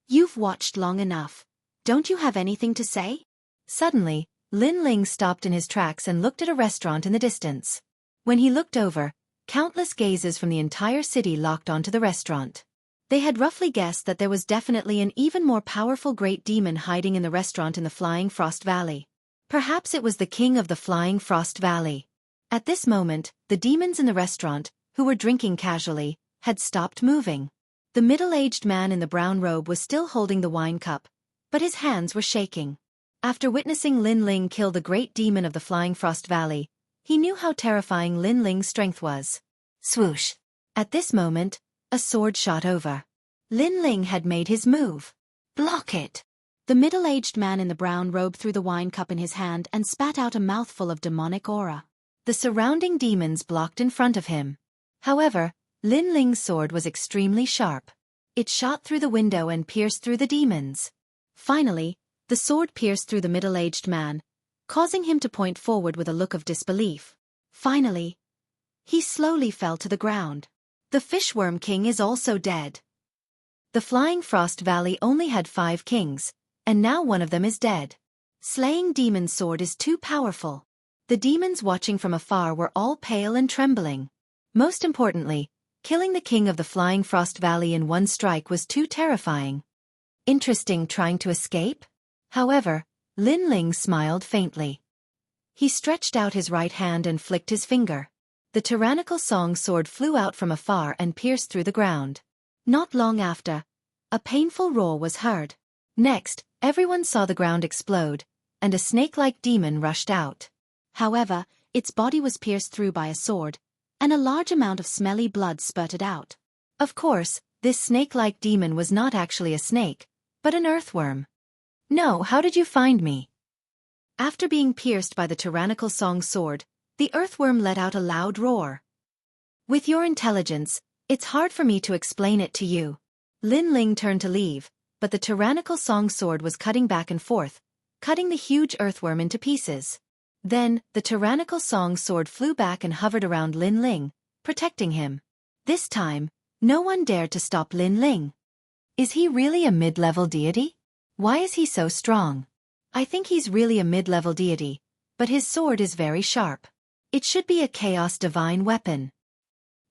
You've watched long enough. Don't you have anything to say? Suddenly, Lin Ling stopped in his tracks and looked at a restaurant in the distance. When he looked over, countless gazes from the entire city locked onto the restaurant. They had roughly guessed that there was definitely an even more powerful great demon hiding in the restaurant in the Flying Frost Valley. Perhaps it was the king of the Flying Frost Valley. At this moment, the demons in the restaurant, who were drinking casually, had stopped moving. The middle-aged man in the brown robe was still holding the wine cup, but his hands were shaking. After witnessing Lin Ling kill the great demon of the Flying Frost Valley, he knew how terrifying Lin Ling's strength was. Swoosh! At this moment, a sword shot over. Lin Ling had made his move. Block it! The middle-aged man in the brown robe threw the wine cup in his hand and spat out a mouthful of demonic aura. The surrounding demons blocked in front of him. However, Lin Ling's sword was extremely sharp. It shot through the window and pierced through the demons. Finally, the sword pierced through the middle-aged man, causing him to point forward with a look of disbelief. Finally, He slowly fell to the ground. The Fishworm King is also dead. The Flying Frost Valley only had 5 kings, and now one of them is dead. Slaying Demon's sword is too powerful. The demons watching from afar were all pale and trembling. Most importantly, killing the king of the Flying Frost Valley in one strike was too terrifying. Interesting trying to escape? However, Lin Ling smiled faintly. He stretched out his right hand and flicked his finger. The tyrannical song sword flew out from afar and pierced through the ground. Not long after, a painful roar was heard. Next, everyone saw the ground explode, and a snake-like demon rushed out. However, its body was pierced through by a sword, and a large amount of smelly blood spurted out. Of course, this snake-like demon was not actually a snake, but an earthworm. "No, how did you find me?" After being pierced by the tyrannical song sword, the earthworm let out a loud roar. "With your intelligence, it's hard for me to explain it to you." Lin Ling turned to leave, but the tyrannical song sword was cutting back and forth, cutting the huge earthworm into pieces. Then, the tyrannical song sword flew back and hovered around Lin Ling, protecting him. This time, no one dared to stop Lin Ling. Is he really a mid-level deity? Why is he so strong? I think he's really a mid-level deity, but his sword is very sharp. It should be a Chaos Divine weapon.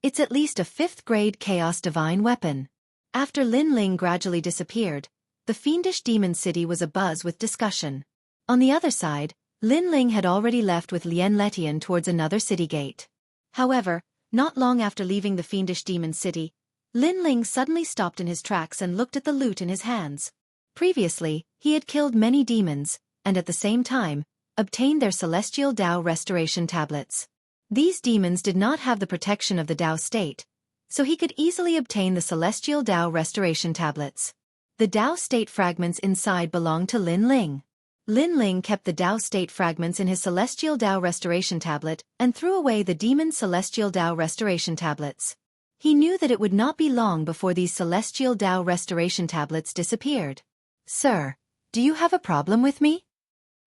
It's at least a 5th-grade Chaos Divine weapon. After Lin Ling gradually disappeared, the fiendish demon city was abuzz with discussion. On the other side, Lin Ling had already left with Lien Letian towards another city gate. However, not long after leaving the fiendish demon city, Lin Ling suddenly stopped in his tracks and looked at the loot in his hands. Previously, he had killed many demons, and at the same time, obtained their celestial Tao restoration tablets. These demons did not have the protection of the Tao state, so he could easily obtain the celestial Tao restoration tablets. The Tao state fragments inside belonged to Lin Ling. Lin Ling kept the Tao state fragments in his celestial Tao restoration tablet and threw away the demon's celestial Tao restoration tablets. He knew that it would not be long before these celestial Tao restoration tablets disappeared. "Sir, do you have a problem with me?"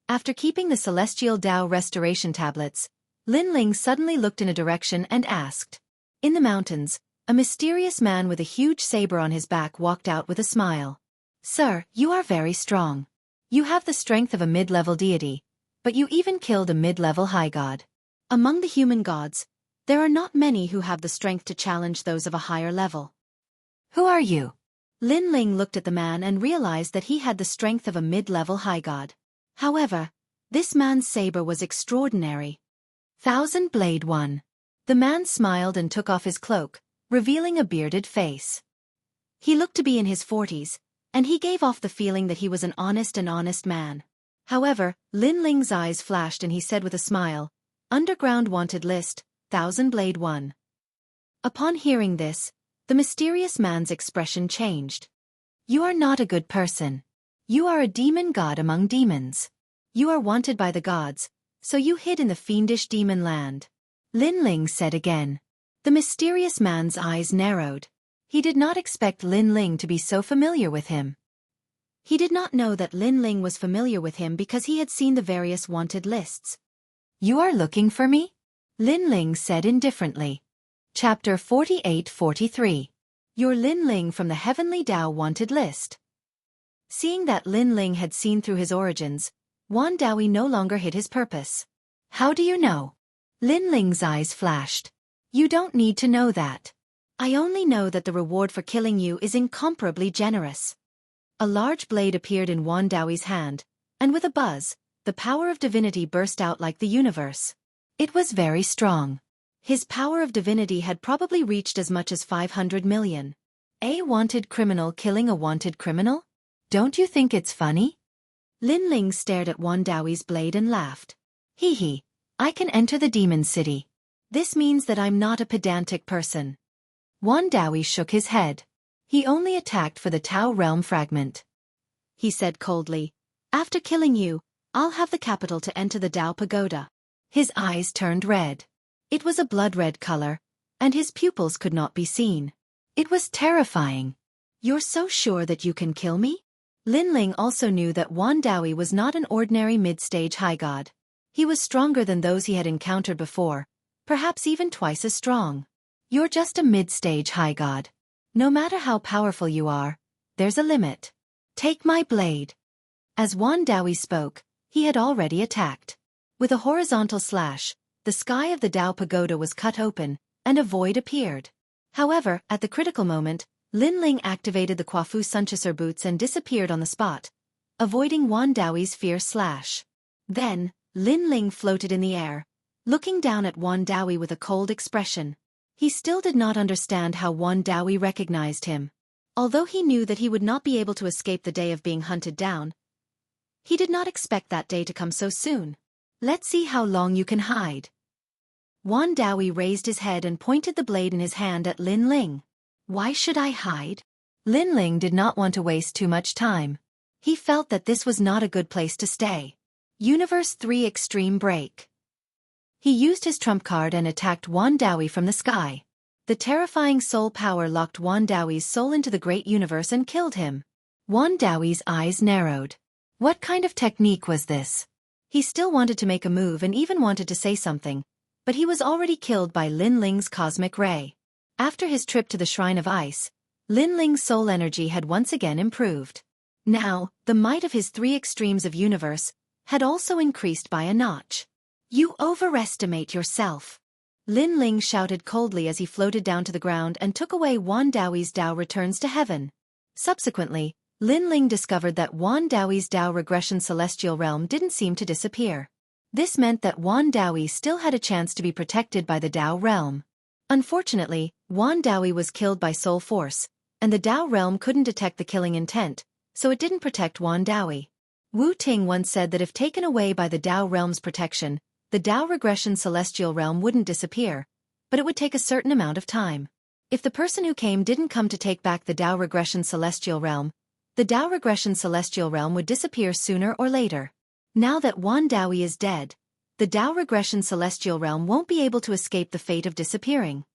After keeping the celestial Tao restoration tablets, Lin Ling suddenly looked in a direction and asked. In the mountains, a mysterious man with a huge saber on his back walked out with a smile. "Sir, you are very strong. You have the strength of a mid-level deity, but you even killed a mid-level high god. Among the human gods, there are not many who have the strength to challenge those of a higher level. Who are you?" Lin Ling looked at the man and realized that he had the strength of a mid-level high god. However, this man's saber was extraordinary. "Thousand Blade One." The man smiled and took off his cloak, revealing a bearded face. He looked to be in his 40s, and he gave off the feeling that he was an honest man. However, Lin Ling's eyes flashed and he said with a smile, "Underground wanted list, Thousand Blade One." Upon hearing this, the mysterious man's expression changed. "You are not a good person. You are a demon god among demons. You are wanted by the gods, so you hid in the fiendish demon land." Lin Ling said again. The mysterious man's eyes narrowed. He did not expect Lin Ling to be so familiar with him. He did not know that Lin Ling was familiar with him because he had seen the various wanted lists. "You are looking for me?" Lin Ling said indifferently. Chapter 48-43. You're Lin Ling from the Heavenly Tao wanted list. Seeing that Lin Ling had seen through his origins, Wan Dawi no longer hid his purpose. "How do you know?" Lin Ling's eyes flashed. "You don't need to know that. I only know that the reward for killing you is incomparably generous." A large blade appeared in Wan Dawi's hand, and with a buzz, the power of divinity burst out like the universe. It was very strong. His power of divinity had probably reached as much as 500 million. A wanted criminal killing a wanted criminal? Don't you think it's funny? Lin Ling stared at Wan Dawi's blade and laughed. "Hee hee, I can enter the demon city. This means that I'm not a pedantic person." Wan Dawi shook his head. He only attacked for the Tao realm fragment. He said coldly, "After killing you, I'll have the capital to enter the Tao pagoda." His eyes turned red. It was a blood-red color, and his pupils could not be seen. It was terrifying. "You're so sure that you can kill me?" Lin Ling also knew that Wan Dawi was not an ordinary mid-stage high god. He was stronger than those he had encountered before, perhaps even twice as strong. You're just a mid-stage high god. No matter how powerful you are, there's a limit. Take my blade. As Wan Dawi spoke, he had already attacked. With a horizontal slash, the sky of the Dao Pagoda was cut open, and a void appeared. However, at the critical moment, Lin Ling activated the Kwafu Sunchaser boots and disappeared on the spot, avoiding Wan Dawi's fierce slash. Then, Lin Ling floated in the air, looking down at Wan Dawi with a cold expression. He still did not understand how Wan Dawi recognized him. Although he knew that he would not be able to escape the day of being hunted down, he did not expect that day to come so soon. Let's see how long you can hide. Wan Dawi raised his head and pointed the blade in his hand at Lin Ling. Why should I hide? Lin Ling did not want to waste too much time. He felt that this was not a good place to stay. Universe 3 Extreme Break. He used his trump card and attacked Wan Dawi from the sky. The terrifying soul power locked Wan Dawi's soul into the great universe and killed him. Wan Dawi's eyes narrowed. What kind of technique was this? He still wanted to make a move and even wanted to say something, but he was already killed by Lin Ling's cosmic ray. After his trip to the Shrine of Ice, Lin Ling's soul energy had once again improved. Now, the might of his 3 extremes of universe had also increased by a notch. You overestimate yourself. Lin Ling shouted coldly as he floated down to the ground and took away Wan Dawi's Dao returns to heaven. Subsequently, Lin Ling discovered that Wan Dawi's Dao regression celestial realm didn't seem to disappear. This meant that Wan Dawi still had a chance to be protected by the Dao realm. Unfortunately, Wan Dawi was killed by soul force, and the Dao realm couldn't detect the killing intent, so it didn't protect Wan Dawi. Wu Ting once said that if taken away by the Dao realm's protection, the Dao regression celestial realm wouldn't disappear, but it would take a certain amount of time. If the person who came didn't come to take back the Dao regression celestial realm, the Dao regression celestial realm would disappear sooner or later. Now that Wan Dawi is dead, the Dao regression celestial realm won't be able to escape the fate of disappearing.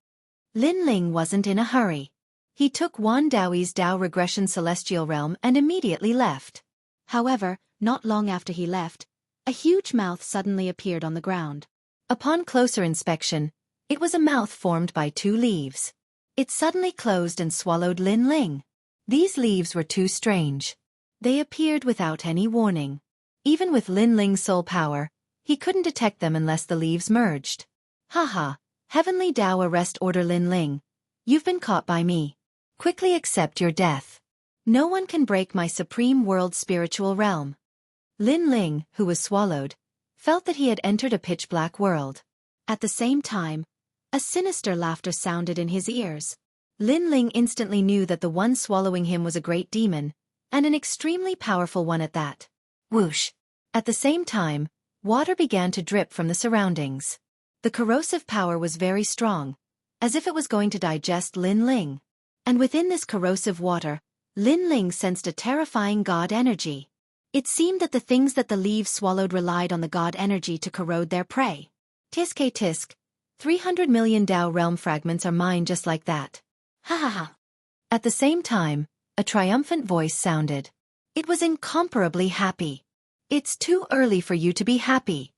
Lin Ling wasn't in a hurry. He took Wan Dawi's Dao regression celestial realm and immediately left. However, not long after he left, a huge mouth suddenly appeared on the ground. Upon closer inspection, it was a mouth formed by 2 leaves. It suddenly closed and swallowed Lin Ling. These leaves were too strange. They appeared without any warning. Even with Lin Ling's soul power, he couldn't detect them unless the leaves merged. Haha, Heavenly Dao arrest order Lin Ling. You've been caught by me. Quickly accept your death. No one can break my supreme world spiritual realm. Lin Ling, who was swallowed, felt that he had entered a pitch-black world. At the same time, a sinister laughter sounded in his ears. Lin Ling instantly knew that the one swallowing him was a great demon, and an extremely powerful one at that. Whoosh! At the same time, water began to drip from the surroundings. The corrosive power was very strong, as if it was going to digest Lin Ling. And within this corrosive water, Lin Ling sensed a terrifying god energy. It seemed that the things that the leaves swallowed relied on the god energy to corrode their prey. Tisk tisk, 300 million Dao realm fragments are mine just like that. Ha ha ha. At the same time, a triumphant voice sounded. It was incomparably happy. It's too early for you to be happy.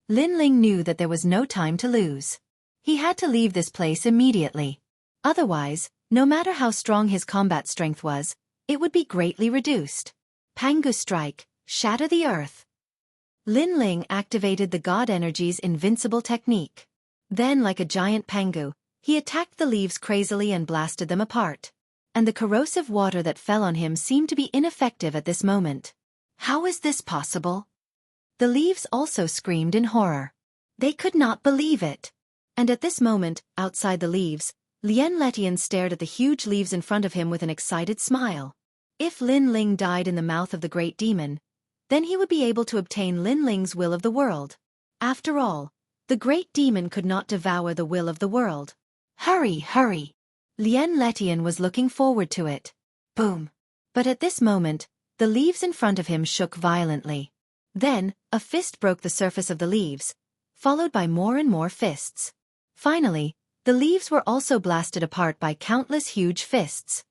Lin Ling knew that there was no time to lose. He had to leave this place immediately. Otherwise, no matter how strong his combat strength was, it would be greatly reduced. Pangu Strike, shatter the earth. Lin Ling activated the god energy's invincible technique. Then, like a giant Pangu, he attacked the leaves crazily and blasted them apart. And the corrosive water that fell on him seemed to be ineffective at this moment. How is this possible? The leaves also screamed in horror. They could not believe it. And at this moment, outside the leaves, Lien Letian stared at the huge leaves in front of him with an excited smile. If Lin Ling died in the mouth of the great demon, then he would be able to obtain Lin Ling's will of the world. After all, the great demon could not devour the will of the world. Hurry, hurry! Lien Letian was looking forward to it. Boom! But at this moment, the leaves in front of him shook violently. Then, a fist broke the surface of the leaves, followed by more and more fists. Finally, the leaves were also blasted apart by countless huge fists.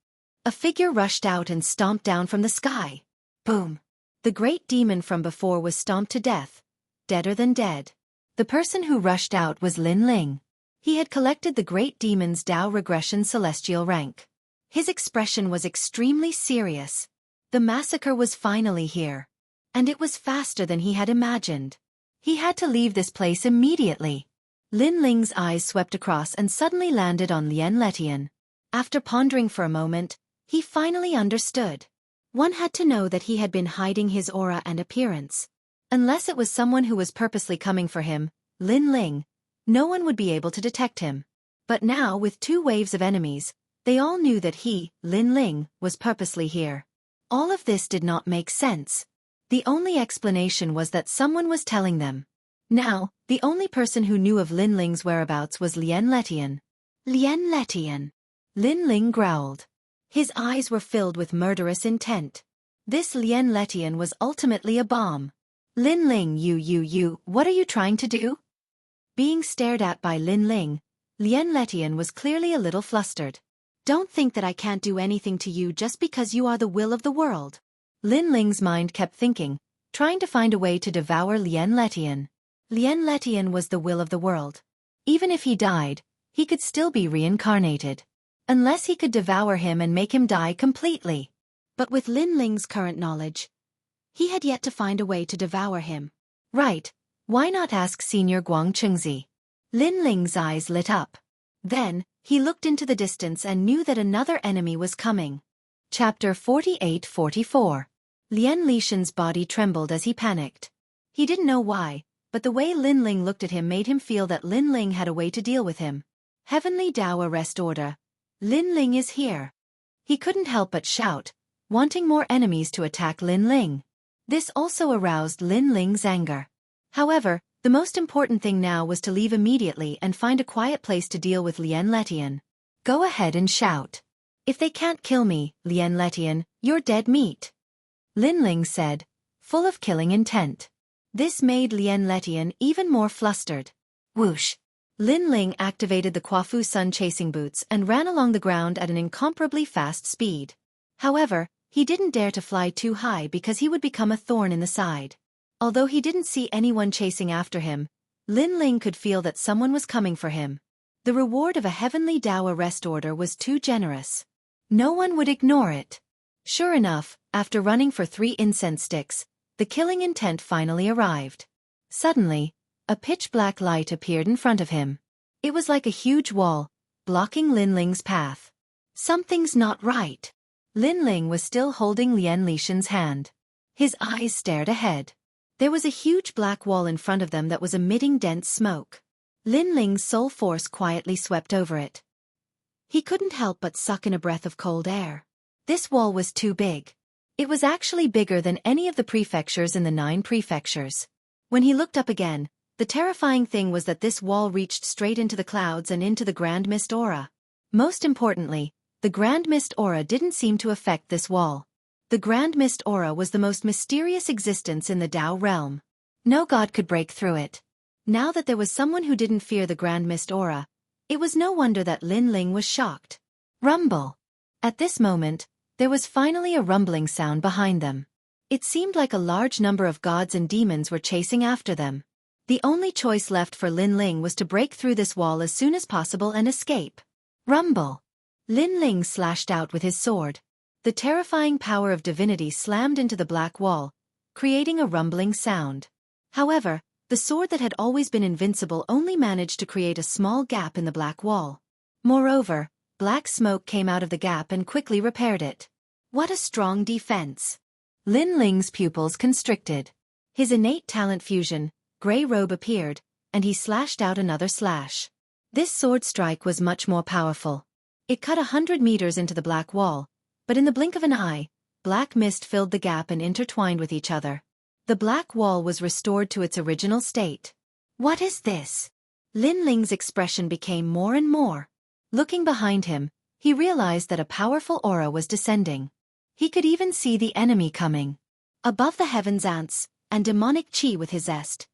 A figure rushed out and stomped down from the sky. Boom! The great demon from before was stomped to death, deader than dead. The person who rushed out was Lin Ling. He had collected the Great Demon's Tao Regression Celestial rank. His expression was extremely serious. The massacre was finally here. And it was faster than he had imagined. He had to leave this place immediately. Lin Ling's eyes swept across and suddenly landed on Lien Letian. After pondering for a moment, he finally understood. One had to know that he had been hiding his aura and appearance. Unless it was someone who was purposely coming for him, Lin Ling, no one would be able to detect him. But now, with 2 waves of enemies, they all knew that he, Lin Ling, was purposely here. All of this did not make sense. The only explanation was that someone was telling them. Now, the only person who knew of Lin Ling's whereabouts was Lien Letian. Lien Letian. Lin Ling growled. His eyes were filled with murderous intent. This Lien Letian was ultimately a bomb. Lin Ling, you, what are you trying to do? Being stared at by Lin Ling, Lien Letian was clearly a little flustered. Don't think that I can't do anything to you just because you are the will of the world. Lin Ling's mind kept thinking, trying to find a way to devour Lien Letian. Lien Letian was the will of the world. Even if he died, he could still be reincarnated. Unless he could devour him and make him die completely. But with Lin Ling's current knowledge, he had yet to find a way to devour him. Right, why not ask Senior Guang Chengzi? Lin Ling's eyes lit up. Then, he looked into the distance and knew that another enemy was coming. Chapter 48-44. Lien Lishan's body trembled as he panicked. He didn't know why, but the way Lin Ling looked at him made him feel that Lin Ling had a way to deal with him. Heavenly Tao Arrest Order. Lin Ling is here. He couldn't help but shout, wanting more enemies to attack Lin Ling. This also aroused Lin Ling's anger. However, the most important thing now was to leave immediately and find a quiet place to deal with Lien Letian. Go ahead and shout. If they can't kill me, Lien Letian, you're dead meat. Lin Ling said, full of killing intent. This made Lien Letian even more flustered. Whoosh! Lin Ling activated the Quafu Sun chasing boots and ran along the ground at an incomparably fast speed. However, he didn't dare to fly too high because he would become a thorn in the side. Although he didn't see anyone chasing after him, Lin Ling could feel that someone was coming for him. The reward of a Heavenly Tao Arrest Order was too generous. No one would ignore it. Sure enough, after running for 3 incense sticks, the killing intent finally arrived. Suddenly, a pitch-black light appeared in front of him. It was like a huge wall, blocking Lin Ling's path. Something's not right. Lin Ling was still holding Lien Lishan's hand. His eyes stared ahead. There was a huge black wall in front of them that was emitting dense smoke. Lin Ling's soul force quietly swept over it. He couldn't help but suck in a breath of cold air. This wall was too big. It was actually bigger than any of the prefectures in the 9 prefectures. When he looked up again, the terrifying thing was that this wall reached straight into the clouds and into the Grand Mist Aura. Most importantly, the Grand Mist Aura didn't seem to affect this wall. The Grand Mist Aura was the most mysterious existence in the Tao realm. No god could break through it. Now that there was someone who didn't fear the Grand Mist Aura, it was no wonder that Lin Ling was shocked. Rumble! At this moment, there was finally a rumbling sound behind them. It seemed like a large number of gods and demons were chasing after them. The only choice left for Lin Ling was to break through this wall as soon as possible and escape. Rumble! Lin Ling slashed out with his sword. The terrifying power of divinity slammed into the black wall, creating a rumbling sound. However, the sword that had always been invincible only managed to create a small gap in the black wall. Moreover, black smoke came out of the gap and quickly repaired it. What a strong defense! Lin Ling's pupils constricted. His innate talent fusion, Grey Robe appeared, and he slashed out another slash. This sword strike was much more powerful. It cut 100 meters into the black wall, but in the blink of an eye, black mist filled the gap and intertwined with each other. The black wall was restored to its original state. What is this? Lin Ling's expression became more and more. Looking behind him, he realized that a powerful aura was descending. He could even see the enemy coming. Above the heavens ants, and demonic chi with his zest.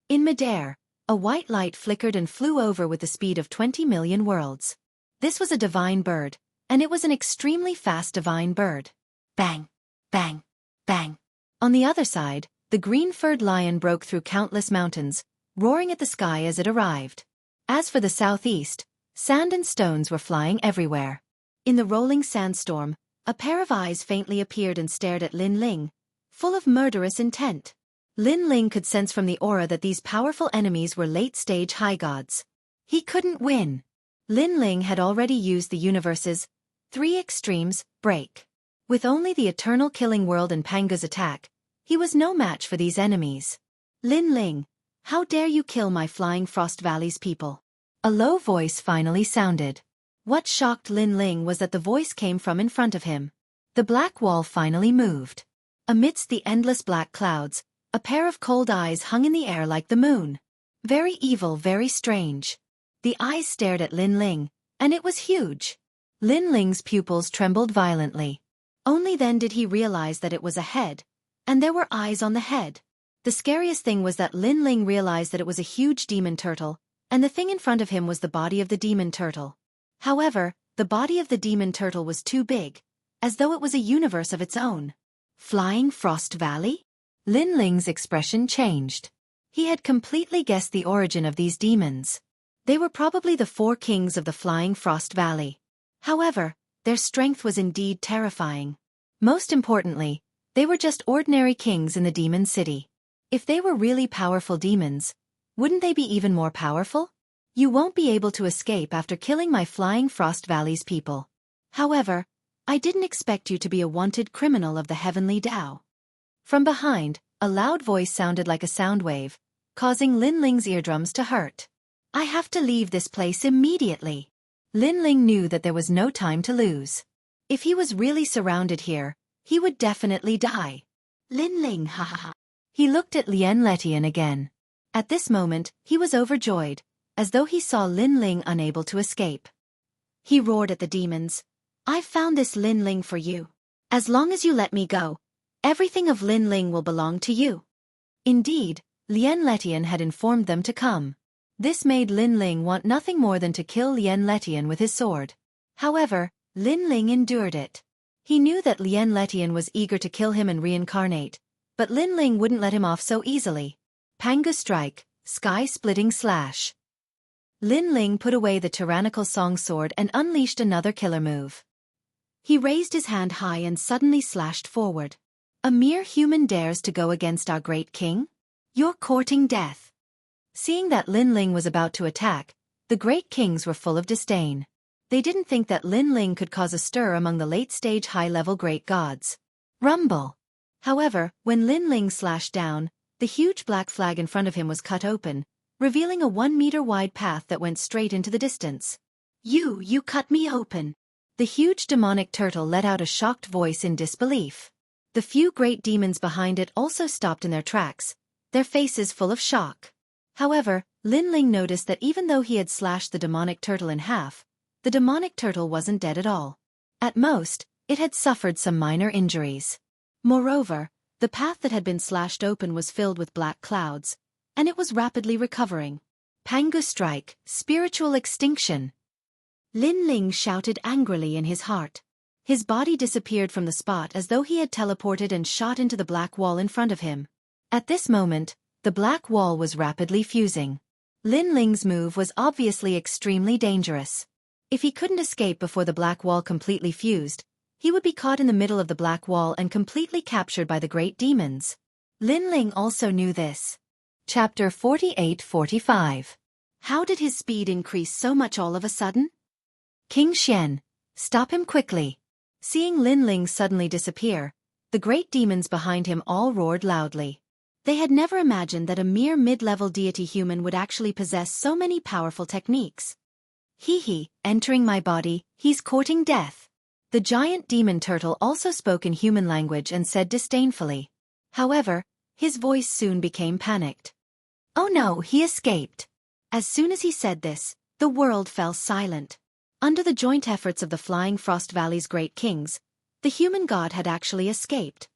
In midair, a white light flickered and flew over with the speed of 20 million worlds. This was a divine bird, and it was an extremely fast divine bird. Bang! Bang! Bang! On the other side, the green-furred lion broke through countless mountains, roaring at the sky as it arrived. As for the southeast, sand and stones were flying everywhere. In the rolling sandstorm, a pair of eyes faintly appeared and stared at Lin Ling, full of murderous intent. Lin Ling could sense from the aura that these powerful enemies were late-stage high gods. He couldn't win. Lin Ling had already used the universe's 3 extremes break. With only the eternal killing world and Panga's attack, he was no match for these enemies. Lin Ling, how dare you kill my Flying Frost Valley's people? A low voice finally sounded. What shocked Lin Ling was that the voice came from in front of him. The black wall finally moved. Amidst the endless black clouds, a pair of cold eyes hung in the air like the moon. Very evil, very strange. The eyes stared at Lin Ling, and it was huge. Lin Ling's pupils trembled violently. Only then did he realize that it was a head, and there were eyes on the head. The scariest thing was that Lin Ling realized that it was a huge demon turtle, and the thing in front of him was the body of the demon turtle. However, the body of the demon turtle was too big, as though it was a universe of its own. Flying Frost Valley? Lin Ling's expression changed. He had completely guessed the origin of these demons. They were probably the 4 kings of the Flying Frost Valley. However, their strength was indeed terrifying. Most importantly, they were just ordinary kings in the demon city. If they were really powerful demons, wouldn't they be even more powerful? You won't be able to escape after killing my Flying Frost Valley's people. However, I didn't expect you to be a wanted criminal of the heavenly Tao. From behind, a loud voice sounded like a sound wave, causing Lin Ling's eardrums to hurt. I have to leave this place immediately. Lin Ling knew that there was no time to lose. If he was really surrounded here, he would definitely die. Lin Ling, haha. He looked at Lian Letian again. At this moment, he was overjoyed, as though he saw Lin Ling unable to escape. He roared at the demons. I've found this Lin Ling for you. As long as you let me go, everything of Lin Ling will belong to you. Indeed, Lian Letian had informed them to come. This made Lin Ling want nothing more than to kill Lian Letian with his sword. However, Lin Ling endured it. He knew that Lian Letian was eager to kill him and reincarnate, but Lin Ling wouldn't let him off so easily. Panga strike, sky-splitting slash. Lin Ling put away the tyrannical song sword and unleashed another killer move. He raised his hand high and suddenly slashed forward. A mere human dares to go against our great king? You're courting death. Seeing that Lin Ling was about to attack, the great kings were full of disdain. They didn't think that Lin Ling could cause a stir among the late-stage high-level great gods. Rumble! However, when Lin Ling slashed down, the huge black flag in front of him was cut open, revealing a 1-meter-wide path that went straight into the distance. You cut me open. The huge demonic turtle let out a shocked voice in disbelief. The few great demons behind it also stopped in their tracks, their faces full of shock. However, Lin Ling noticed that even though he had slashed the demonic turtle in half, the demonic turtle wasn't dead at all. At most, it had suffered some minor injuries. Moreover, the path that had been slashed open was filled with black clouds, and it was rapidly recovering. Pangu strike, spiritual extinction. Lin Ling shouted angrily in his heart. His body disappeared from the spot as though he had teleported and shot into the black wall in front of him. At this moment, the black wall was rapidly fusing. Lin Ling's move was obviously extremely dangerous. If he couldn't escape before the black wall completely fused, he would be caught in the middle of the black wall and completely captured by the great demons. Lin Ling also knew this. Chapter 48-45. How did his speed increase so much all of a sudden? King Xian, stop him quickly. Seeing Lin Ling suddenly disappear, the great demons behind him all roared loudly. They had never imagined that a mere mid-level deity human would actually possess so many powerful techniques. He, entering my body, he's courting death. The giant demon turtle also spoke in human language and said disdainfully. However, his voice soon became panicked. Oh no, he escaped. As soon as he said this, the world fell silent. Under the joint efforts of the Flying Frost Valley's great kings, the human god had actually escaped.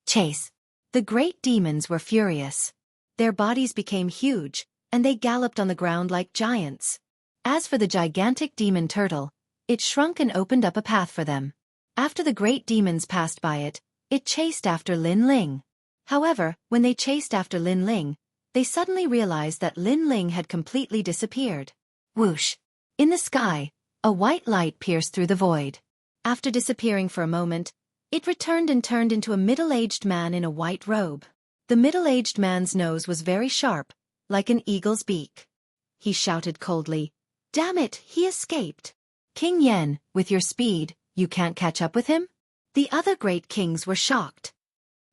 Chase. The great demons were furious. Their bodies became huge, and they galloped on the ground like giants. As for the gigantic demon turtle, it shrunk and opened up a path for them. After the great demons passed by it, it chased after Lin Ling. However, when they chased after Lin Ling, they suddenly realized that Lin Ling had completely disappeared. Whoosh! In the sky, a white light pierced through the void. After disappearing for a moment, it returned and turned into a middle-aged man in a white robe. The middle-aged man's nose was very sharp, like an eagle's beak. He shouted coldly, "Damn it, he escaped! King Yen, with your speed, you can't catch up with him?" The other great kings were shocked.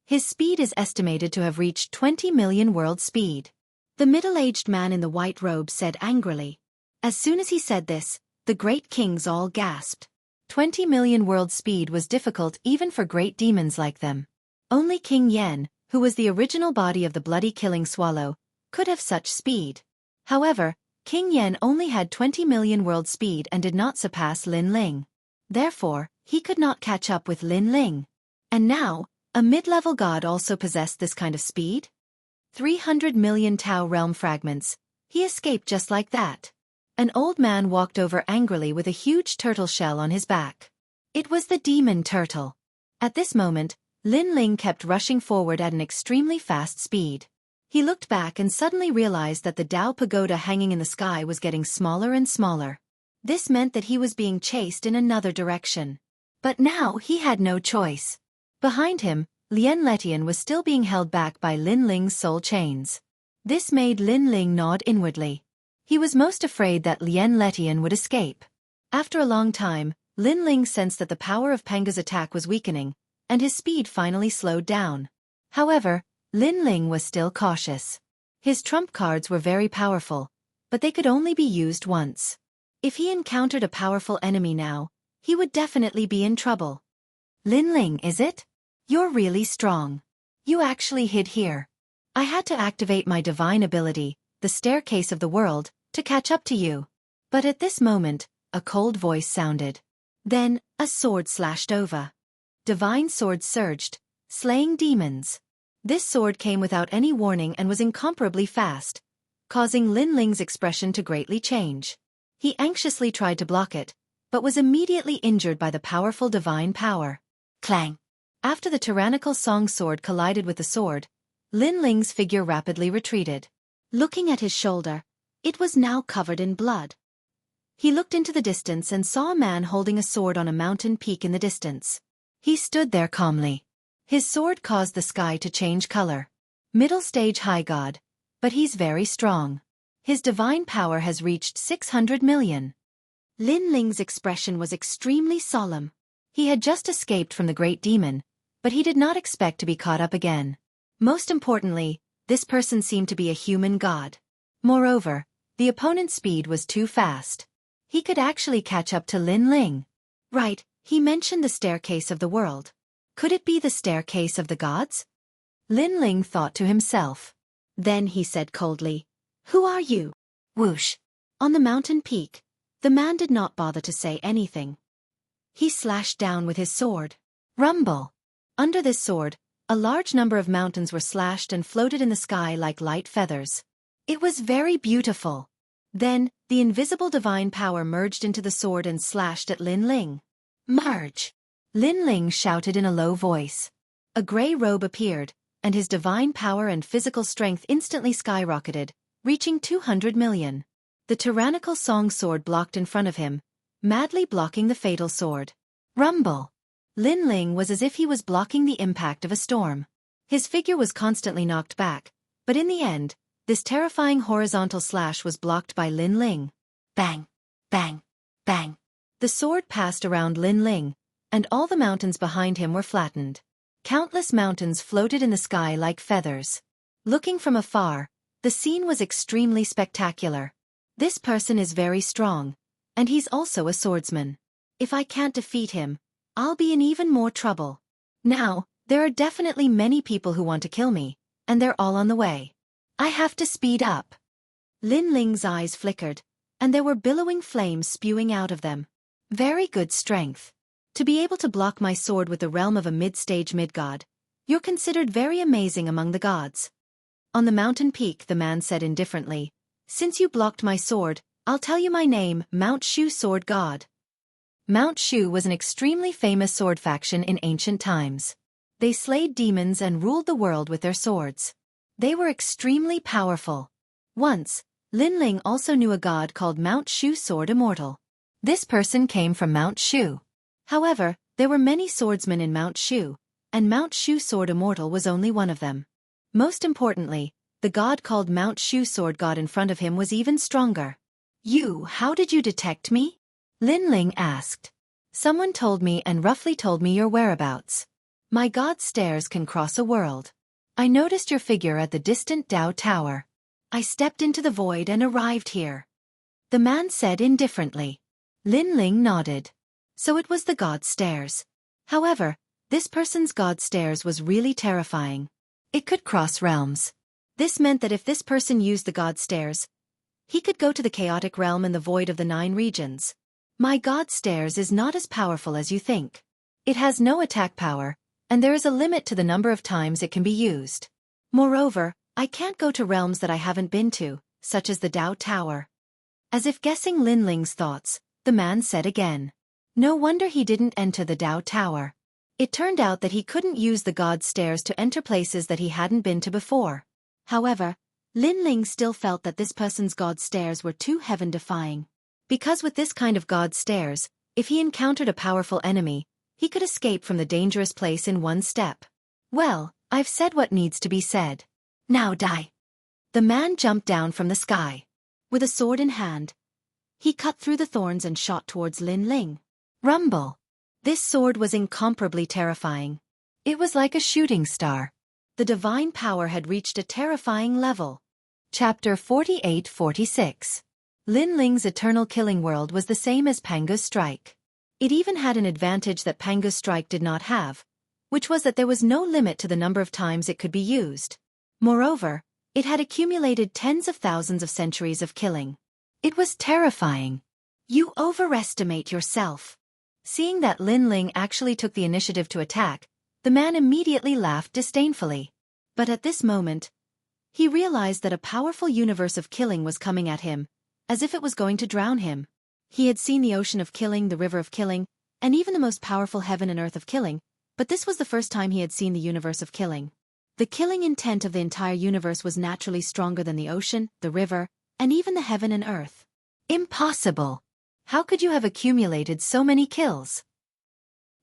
His speed is estimated to have reached 20 million world speed. The middle-aged man in the white robe said angrily. As soon as he said this, the great kings all gasped. 20 million world speed was difficult even for great demons like them. Only King Yen, who was the original body of the bloody killing swallow, could have such speed. However, King Yen only had 20 million world speed and did not surpass Lin Ling. Therefore, he could not catch up with Lin Ling. And now, a mid-level god also possessed this kind of speed? 300 million Tao realm fragments. He escaped just like that. An old man walked over angrily with a huge turtle shell on his back. It was the demon turtle. At this moment, Lin Ling kept rushing forward at an extremely fast speed. He looked back and suddenly realized that the Tao pagoda hanging in the sky was getting smaller and smaller. This meant that he was being chased in another direction. But now he had no choice. Behind him, Lien Letian was still being held back by Lin Ling's soul chains. This made Lin Ling nod inwardly. He was most afraid that Lien Letian would escape. After a long time, Lin Ling sensed that the power of Panga's attack was weakening, and his speed finally slowed down. However, Lin Ling was still cautious. His trump cards were very powerful, but they could only be used once. If he encountered a powerful enemy now, he would definitely be in trouble. "Lin Ling, is it? You're really strong. You actually hid here. I had to activate my divine ability, the staircase of the world, to catch up to you." But at this moment, a cold voice sounded. Then, a sword slashed over. Divine sword surged, slaying demons. This sword came without any warning and was incomparably fast, causing Lin Ling's expression to greatly change. He anxiously tried to block it, but was immediately injured by the powerful divine power. Clang! After the tyrannical song sword collided with the sword, Lin Ling's figure rapidly retreated. Looking at his shoulder, it was now covered in blood. He looked into the distance and saw a man holding a sword on a mountain peak in the distance. He stood there calmly. His sword caused the sky to change color. Middle stage high god, but he's very strong. His divine power has reached 600 million. Lin Ling's expression was extremely solemn. He had just escaped from the great demon, but he did not expect to be caught up again. Most importantly, this person seemed to be a human god. Moreover, the opponent's speed was too fast. He could actually catch up to Lin Ling. Right, he mentioned the staircase of the world. Could it be the staircase of the gods? Lin Ling thought to himself. Then he said coldly, "Who are you?" Whoosh! On the mountain peak, the man did not bother to say anything. He slashed down with his sword. Rumble! Under this sword, a large number of mountains were slashed and floated in the sky like light feathers. It was very beautiful. Then, the invisible divine power merged into the sword and slashed at Lin Ling. Merge! Lin Ling shouted in a low voice. A gray robe appeared, and his divine power and physical strength instantly skyrocketed, reaching 200 million. The tyrannical song sword blocked in front of him, madly blocking the fatal sword. Rumble! Lin Ling was as if he was blocking the impact of a storm. His figure was constantly knocked back, but in the end, this terrifying horizontal slash was blocked by Lin Ling. Bang! Bang! Bang! The sword passed around Lin Ling, and all the mountains behind him were flattened. Countless mountains floated in the sky like feathers. Looking from afar, the scene was extremely spectacular. This person is very strong, and he's also a swordsman. If I can't defeat him, I'll be in even more trouble. Now, there are definitely many people who want to kill me, and they're all on the way. I have to speed up. Lin Ling's eyes flickered, and there were billowing flames spewing out of them. Very good strength. To be able to block my sword with the realm of a mid-stage mid-god, you're considered very amazing among the gods. On the mountain peak, the man said indifferently, "Since you blocked my sword, I'll tell you my name, Mount Shu Sword God." Mount Shu was an extremely famous sword faction in ancient times. They slayed demons and ruled the world with their swords. They were extremely powerful. Once, Lin Ling also knew a god called Mount Shu Sword Immortal. This person came from Mount Shu. However, there were many swordsmen in Mount Shu, and Mount Shu Sword Immortal was only one of them. Most importantly, the god called Mount Shu Sword God in front of him was even stronger. How did you detect me? Lin Ling asked. Someone told me and roughly told me your whereabouts. My god stairs can cross a world. I noticed your figure at the distant Dao Tower. I stepped into the void and arrived here. The man said indifferently. Lin Ling nodded. So it was the god stairs. However, this person's god stairs was really terrifying. It could cross realms. This meant that if this person used the god stairs, he could go to the chaotic realm in the void of the 9 regions. My god stairs is not as powerful as you think. It has no attack power, and there is a limit to the number of times it can be used. Moreover, I can't go to realms that I haven't been to, such as the Dao Tower. As if guessing Lin Ling's thoughts, the man said again. No wonder he didn't enter the Dao Tower. It turned out that he couldn't use the god stairs to enter places that he hadn't been to before. However, Lin Ling still felt that this person's god stairs were too heaven-defying. Because with this kind of god stairs, if he encountered a powerful enemy, he could escape from the dangerous place in one step. Well, I've said what needs to be said. Now die. The man jumped down from the sky. With a sword in hand, he cut through the thorns and shot towards Lin Ling. Rumble. This sword was incomparably terrifying. It was like a shooting star. The divine power had reached a terrifying level. Chapter 48-46. Lin Ling's eternal killing world was the same as Pangu's strike. It even had an advantage that Pangu's strike did not have, which was that there was no limit to the number of times it could be used. Moreover, it had accumulated tens of thousands of centuries of killing. It was terrifying. You overestimate yourself. Seeing that Lin Ling actually took the initiative to attack, the man immediately laughed disdainfully. But at this moment, he realized that a powerful universe of killing was coming at him, as if it was going to drown him. He had seen the ocean of killing, the river of killing, and even the most powerful heaven and earth of killing, but this was the first time he had seen the universe of killing. The killing intent of the entire universe was naturally stronger than the ocean, the river, and even the heaven and earth. Impossible! How could you have accumulated so many kills?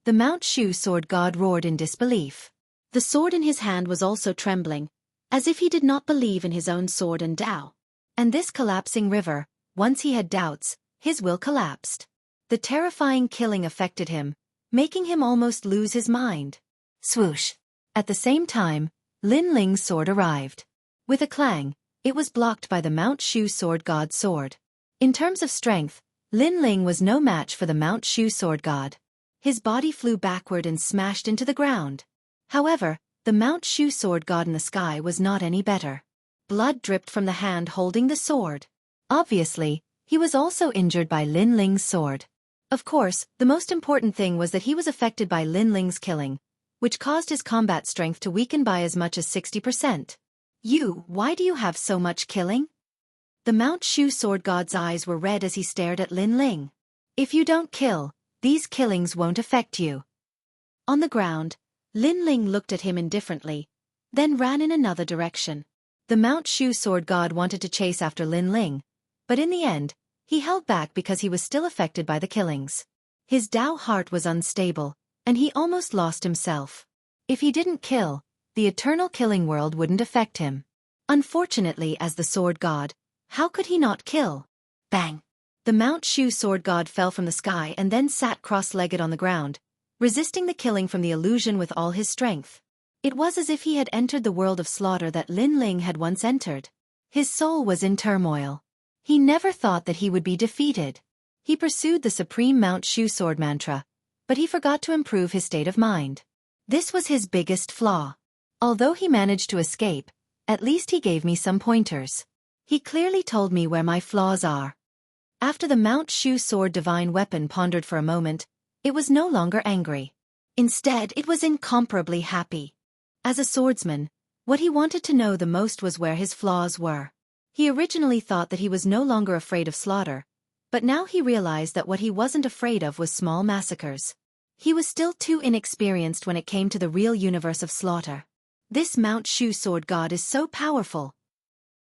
The Mount Shu sword god roared in disbelief. The sword in his hand was also trembling, as if he did not believe in his own sword and Dao. And this collapsing river, once he had doubts, his will collapsed. The terrifying killing affected him, making him almost lose his mind. Swoosh! At the same time, Lin Ling's sword arrived. With a clang, it was blocked by the Mount Shu sword god's sword. In terms of strength, Lin Ling was no match for the Mount Shu sword god. His body flew backward and smashed into the ground. However, the Mount Shu sword god in the sky was not any better. Blood dripped from the hand holding the sword. Obviously, he was also injured by Lin Ling's sword. Of course, the most important thing was that he was affected by Lin Ling's killing, which caused his combat strength to weaken by as much as 60%. Why do you have so much killing? The Mount Shu sword god's eyes were red as he stared at Lin Ling. If you don't kill, these killings won't affect you. On the ground, Lin Ling looked at him indifferently, then ran in another direction. The Mount Shu sword god wanted to chase after Lin Ling, but in the end, he held back because he was still affected by the killings. His Dao heart was unstable, and he almost lost himself. If he didn't kill, the eternal killing world wouldn't affect him. Unfortunately, as the sword god, how could he not kill? Bang! The Mount Shu sword god fell from the sky and then sat cross-legged on the ground, resisting the killing from the illusion with all his strength. It was as if he had entered the world of slaughter that Lin Ling had once entered. His soul was in turmoil. He never thought that he would be defeated. He pursued the supreme Mount Shu sword mantra, but he forgot to improve his state of mind. This was his biggest flaw. Although he managed to escape, at least he gave me some pointers. He clearly told me where my flaws are. After the Mount Shu sword divine weapon pondered for a moment, it was no longer angry. Instead, it was incomparably happy. As a swordsman, what he wanted to know the most was where his flaws were. He originally thought that he was no longer afraid of slaughter, but now he realized that what he wasn't afraid of was small massacres. He was still too inexperienced when it came to the real universe of slaughter. This Mount Shu sword god is so powerful.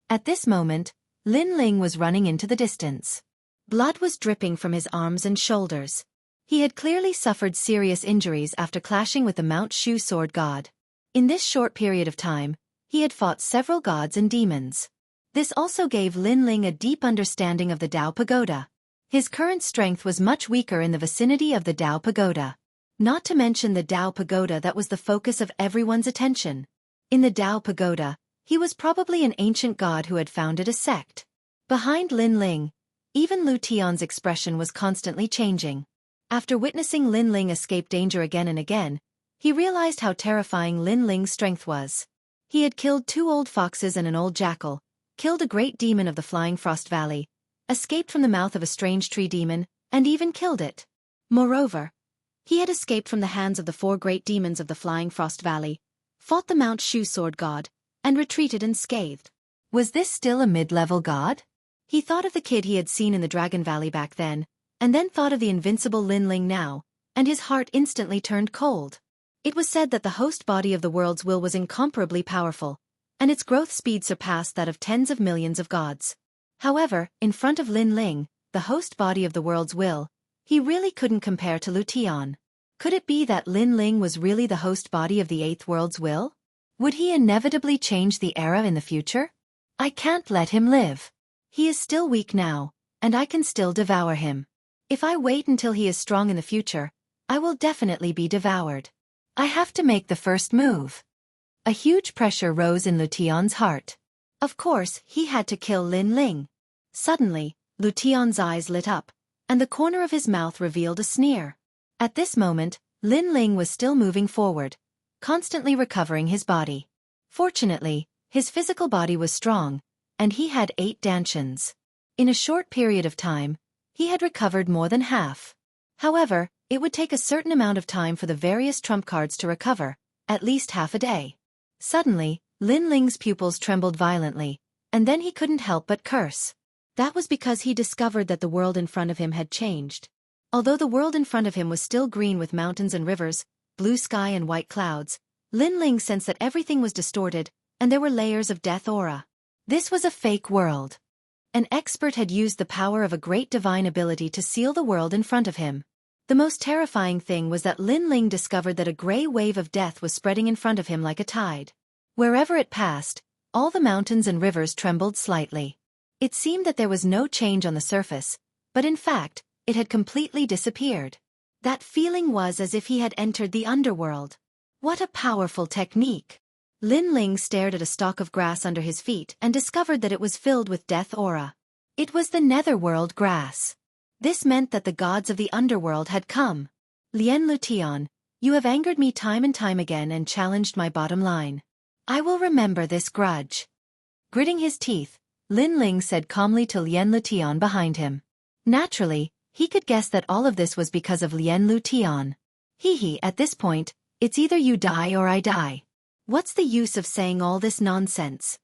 At this moment, Lin Ling was running into the distance. Blood was dripping from his arms and shoulders. He had clearly suffered serious injuries after clashing with the Mount Shu sword god. In this short period of time, he had fought several gods and demons. This also gave Lin Ling a deep understanding of the Tao Pagoda. His current strength was much weaker in the vicinity of the Tao Pagoda. Not to mention the Tao Pagoda that was the focus of everyone's attention. In the Tao Pagoda, he was probably an ancient god who had founded a sect. Behind Lin Ling, even Lu Tian's expression was constantly changing. After witnessing Lin Ling escape danger again and again, he realized how terrifying Lin Ling's strength was. He had killed 2 old foxes and an old jackal, killed a great demon of the Flying Frost Valley, escaped from the mouth of a strange tree demon, and even killed it. Moreover, he had escaped from the hands of the 4 great demons of the Flying Frost Valley, fought the Mount Shu sword god, and retreated unscathed. Was this still a mid-level god? He thought of the kid he had seen in the Dragon Valley back then, and then thought of the invincible Lin Ling now, and his heart instantly turned cold. It was said that the host body of the world's will was incomparably powerful, and its growth speed surpassed that of tens of millions of gods. However, in front of Lin Ling, the host body of the world's will, he really couldn't compare to Lu Tian. Could it be that Lin Ling was really the host body of the 8th world's will? Would he inevitably change the era in the future? I can't let him live. He is still weak now, and I can still devour him. If I wait until he is strong in the future, I will definitely be devoured. I have to make the first move. A huge pressure rose in Lu Tian's heart. Of course, he had to kill Lin Ling. Suddenly, Lu Tian's eyes lit up, and the corner of his mouth revealed a sneer. At this moment, Lin Ling was still moving forward, constantly recovering his body. Fortunately, his physical body was strong, and he had 8 dantians. In a short period of time, he had recovered more than half. However, it would take a certain amount of time for the various trump cards to recover, at least half a day. Suddenly, Lin Ling's pupils trembled violently, and then he couldn't help but curse. That was because he discovered that the world in front of him had changed. Although the world in front of him was still green with mountains and rivers, blue sky and white clouds, Lin Ling sensed that everything was distorted, and there were layers of death aura. This was a fake world. An expert had used the power of a great divine ability to seal the world in front of him. The most terrifying thing was that Lin Ling discovered that a gray wave of death was spreading in front of him like a tide. Wherever it passed, all the mountains and rivers trembled slightly. It seemed that there was no change on the surface, but in fact, it had completely disappeared. That feeling was as if he had entered the underworld. What a powerful technique! Lin Ling stared at a stalk of grass under his feet and discovered that it was filled with death aura. It was the netherworld grass. This meant that the gods of the underworld had come. Lien Lutian, you have angered me time and time again and challenged my bottom line. I will remember this grudge. Gritting his teeth, Lin Ling said calmly to Lien Lutian behind him. Naturally, he could guess that all of this was because of Lien Lutian. Hee, at this point, it's either you die or I die. What's the use of saying all this nonsense?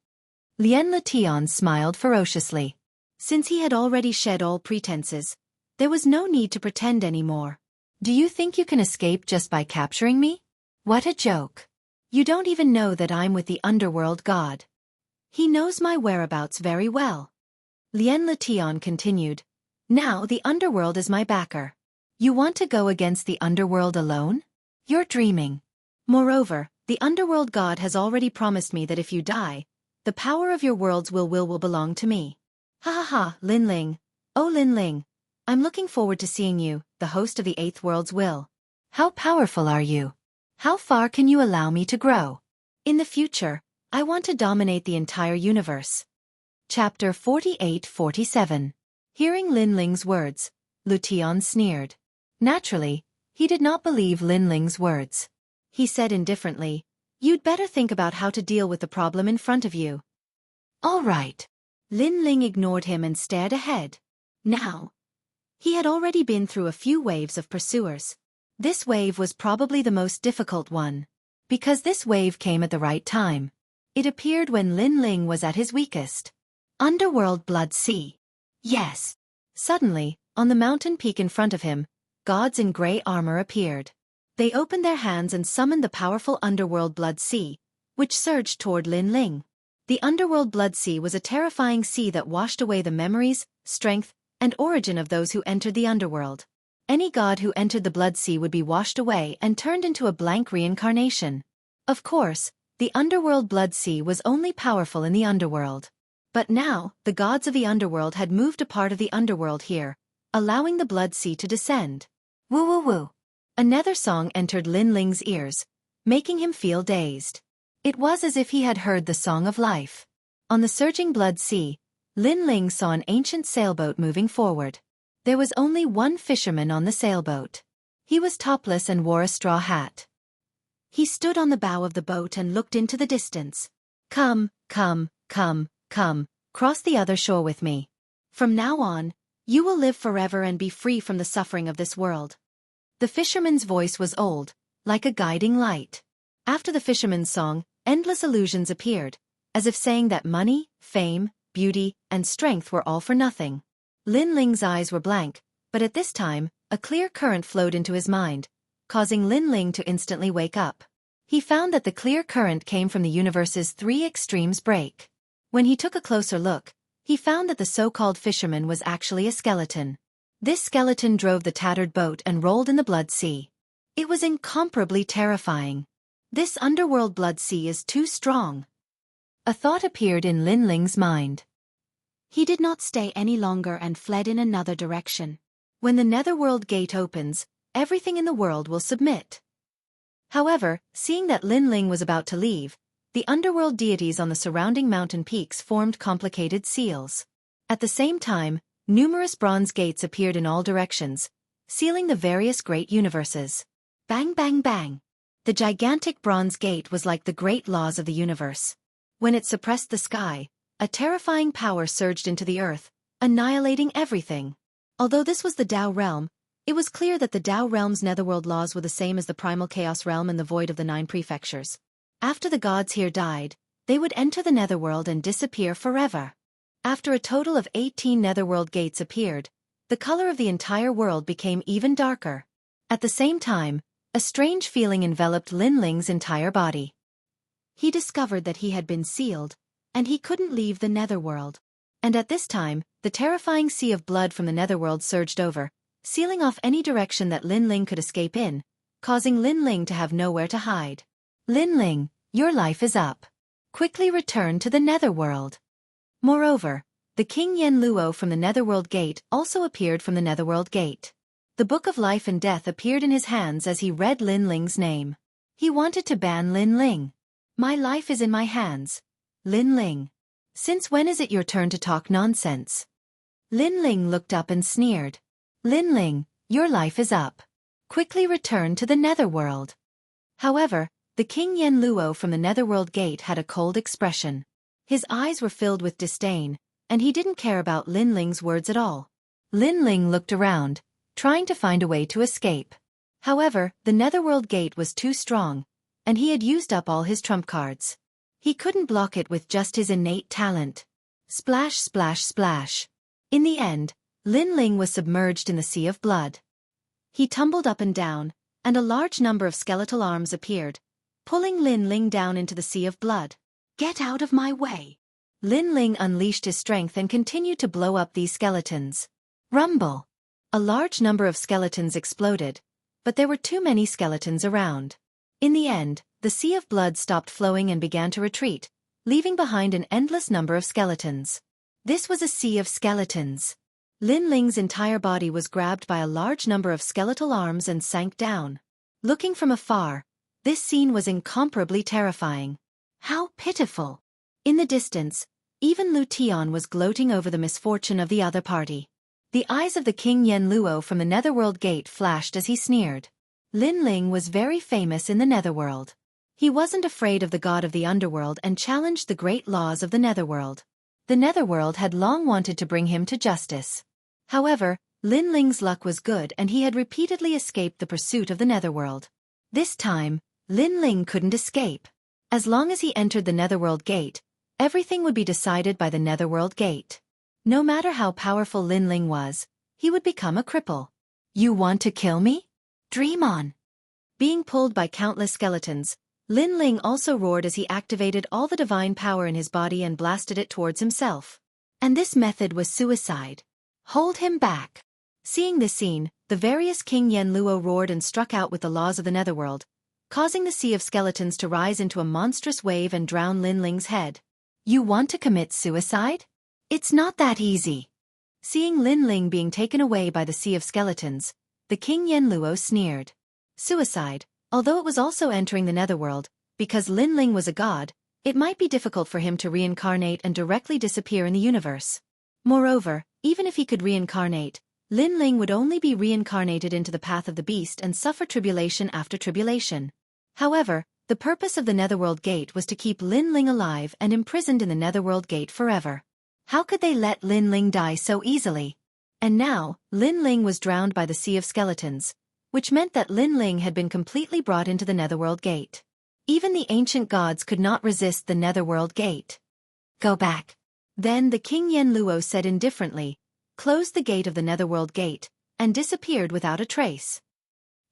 Lien Lutian smiled ferociously. Since he had already shed all pretenses, there was no need to pretend anymore. Do you think you can escape just by capturing me? What a joke. You don't even know that I'm with the underworld god. He knows my whereabouts very well. Lien Lutian continued. Now the underworld is my backer. You want to go against the underworld alone? You're dreaming. Moreover, the underworld god has already promised me that if you die, the power of your world's will belong to me. Ha ha ha, Lin Ling. Oh Lin Ling. I'm looking forward to seeing you, the host of the 8th world's will. How powerful are you? How far can you allow me to grow? In the future, I want to dominate the entire universe. Chapter 48-47. Hearing Lin Ling's words, Lu Tian sneered. Naturally, he did not believe Lin Ling's words. He said indifferently, you'd better think about how to deal with the problem in front of you. All right. Lin Ling ignored him and stared ahead. Now, he had already been through a few waves of pursuers. This wave was probably the most difficult one. Because this wave came at the right time. It appeared when Lin Ling was at his weakest. Underworld Blood Sea. Yes. Suddenly, on the mountain peak in front of him, gods in grey armor appeared. They opened their hands and summoned the powerful Underworld Blood Sea, which surged toward Lin Ling. The underworld blood sea was a terrifying sea that washed away the memories, strength, and origin of those who entered the underworld. Any god who entered the blood sea would be washed away and turned into a blank reincarnation. Of course, the underworld blood sea was only powerful in the underworld. But now, the gods of the underworld had moved a part of the underworld here, allowing the blood sea to descend. Woo woo woo. A nether song entered Lin Ling's ears, making him feel dazed. It was as if he had heard the song of life. On the surging blood sea, Lin Ling saw an ancient sailboat moving forward. There was only one fisherman on the sailboat. He was topless and wore a straw hat. He stood on the bow of the boat and looked into the distance. Come, come, come, come, cross the other shore with me. From now on, you will live forever and be free from the suffering of this world. The fisherman's voice was old, like a guiding light. After the fisherman's song, endless illusions appeared, as if saying that money, fame, beauty, and strength were all for nothing. Lin Ling's eyes were blank, but at this time, a clear current flowed into his mind, causing Lin Ling to instantly wake up. He found that the clear current came from the universe's three extremes break. When he took a closer look, he found that the so-called fisherman was actually a skeleton. This skeleton drove the tattered boat and rolled in the blood sea. It was incomparably terrifying. This underworld blood sea is too strong. A thought appeared in Lin Ling's mind. He did not stay any longer and fled in another direction. When the netherworld gate opens, everything in the world will submit. However, seeing that Lin Ling was about to leave, the underworld deities on the surrounding mountain peaks formed complicated seals. At the same time, numerous bronze gates appeared in all directions, sealing the various great universes. Bang bang bang. The gigantic bronze gate was like the great laws of the universe. When it suppressed the sky, a terrifying power surged into the earth, annihilating everything. Although this was the Tao realm, it was clear that the Tao realm's netherworld laws were the same as the primal chaos realm and the void of the 9 prefectures. After the gods here died, they would enter the netherworld and disappear forever. After a total of 18 netherworld gates appeared, the color of the entire world became even darker. At the same time, a strange feeling enveloped Lin Ling's entire body. He discovered that he had been sealed, and he couldn't leave the netherworld. And at this time, the terrifying sea of blood from the netherworld surged over, sealing off any direction that Lin Ling could escape in, causing Lin Ling to have nowhere to hide. Lin Ling, your life is up. Quickly return to the netherworld. Moreover, the King Yen Luo from the netherworld gate also appeared from the netherworld gate. The Book of Life and Death appeared in his hands as he read Lin Ling's name. He wanted to ban Lin Ling. My life is in my hands. Lin Ling. Since when is it your turn to talk nonsense? Lin Ling looked up and sneered. Lin Ling, your life is up. Quickly return to the netherworld. However, the King Yen Luo from the netherworld gate had a cold expression. His eyes were filled with disdain, and he didn't care about Lin Ling's words at all. Lin Ling looked around, trying to find a way to escape. However, the netherworld gate was too strong, and he had used up all his trump cards. He couldn't block it with just his innate talent. Splash splash splash. In the end, Lin Ling was submerged in the sea of blood. He tumbled up and down, and a large number of skeletal arms appeared, pulling Lin Ling down into the sea of blood. Get out of my way! Lin Ling unleashed his strength and continued to blow up these skeletons. Rumble! A large number of skeletons exploded, but there were too many skeletons around. In the end, the sea of blood stopped flowing and began to retreat, leaving behind an endless number of skeletons. This was a sea of skeletons. Lin Ling's entire body was grabbed by a large number of skeletal arms and sank down. Looking from afar, this scene was incomparably terrifying. How pitiful! In the distance, even Lu Tian was gloating over the misfortune of the other party. The eyes of the King Yen Luo from the netherworld gate flashed as he sneered. Lin Ling was very famous in the netherworld. He wasn't afraid of the god of the underworld and challenged the great laws of the netherworld. The netherworld had long wanted to bring him to justice. However, Lin Ling's luck was good and he had repeatedly escaped the pursuit of the netherworld. This time, Lin Ling couldn't escape. As long as he entered the netherworld gate, everything would be decided by the netherworld gate. No matter how powerful Lin Ling was, he would become a cripple. You want to kill me? Dream on. Being pulled by countless skeletons, Lin Ling also roared as he activated all the divine power in his body and blasted it towards himself. And this method was suicide. Hold him back. Seeing this scene, the various King Yen Luo roared and struck out with the laws of the netherworld, causing the sea of skeletons to rise into a monstrous wave and drown Lin Ling's head. You want to commit suicide? It's not that easy. Seeing Lin Ling being taken away by the sea of skeletons, the King Yen Luo sneered. Suicide, although it was also entering the netherworld, because Lin Ling was a god, it might be difficult for him to reincarnate and directly disappear in the universe. Moreover, even if he could reincarnate, Lin Ling would only be reincarnated into the path of the beast and suffer tribulation after tribulation. However, the purpose of the Netherworld Gate was to keep Lin Ling alive and imprisoned in the Netherworld Gate forever. How could they let Lin Ling die so easily? And now, Lin Ling was drowned by the Sea of Skeletons, which meant that Lin Ling had been completely brought into the Netherworld Gate. Even the ancient gods could not resist the Netherworld Gate. Go back. Then the King Yen Luo said indifferently, closed the gate of the Netherworld Gate, and disappeared without a trace.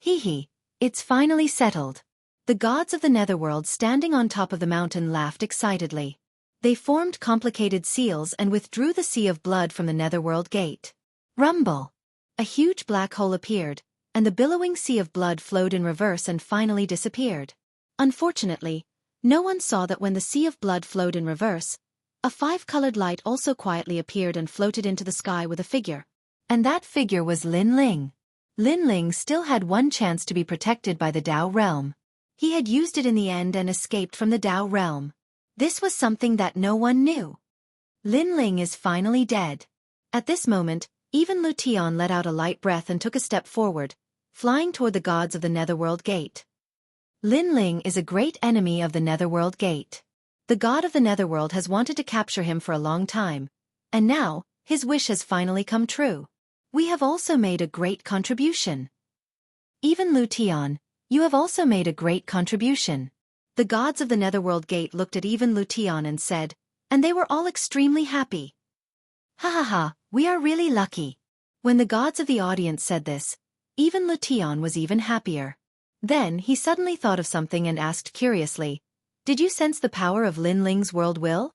Hee, it's finally settled. The gods of the Netherworld standing on top of the mountain laughed excitedly. They formed complicated seals and withdrew the sea of blood from the Netherworld Gate. Rumble! A huge black hole appeared, and the billowing sea of blood flowed in reverse and finally disappeared. Unfortunately, no one saw that when the sea of blood flowed in reverse, a five-colored light also quietly appeared and floated into the sky with a figure. And that figure was Lin Ling. Lin Ling still had one chance to be protected by the Dao realm. He had used it in the end and escaped from the Dao realm. This was something that no one knew. Lin Ling is finally dead. At this moment, even Lu Tian let out a light breath and took a step forward, flying toward the gods of the Netherworld Gate. Lin Ling is a great enemy of the Netherworld Gate. The god of the Netherworld has wanted to capture him for a long time, and now, his wish has finally come true. We have also made a great contribution. Even Lu Tian, you have also made a great contribution. The gods of the Netherworld Gate looked at even Lu Tian and said, and they were all extremely happy. Ha ha ha, we are really lucky. When the gods of the audience said this, even Lu Tian was even happier. Then he suddenly thought of something and asked curiously, did you sense the power of Lin Ling's world will?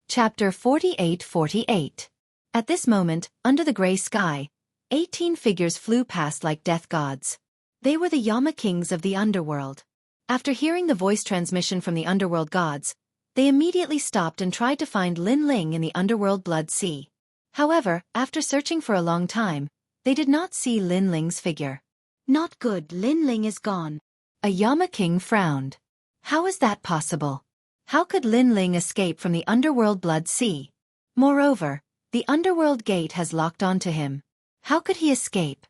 Chapter 48:48. At this moment, under the gray sky, 18 figures flew past like death gods. They were the Yama kings of the underworld. After hearing the voice transmission from the underworld gods, they immediately stopped and tried to find Lin Ling in the underworld blood sea. However, after searching for a long time, they did not see Lin Ling's figure. Not good, Lin Ling is gone. A Yama king frowned. How is that possible? How could Lin Ling escape from the underworld blood sea? Moreover, the underworld gate has locked onto him. How could he escape?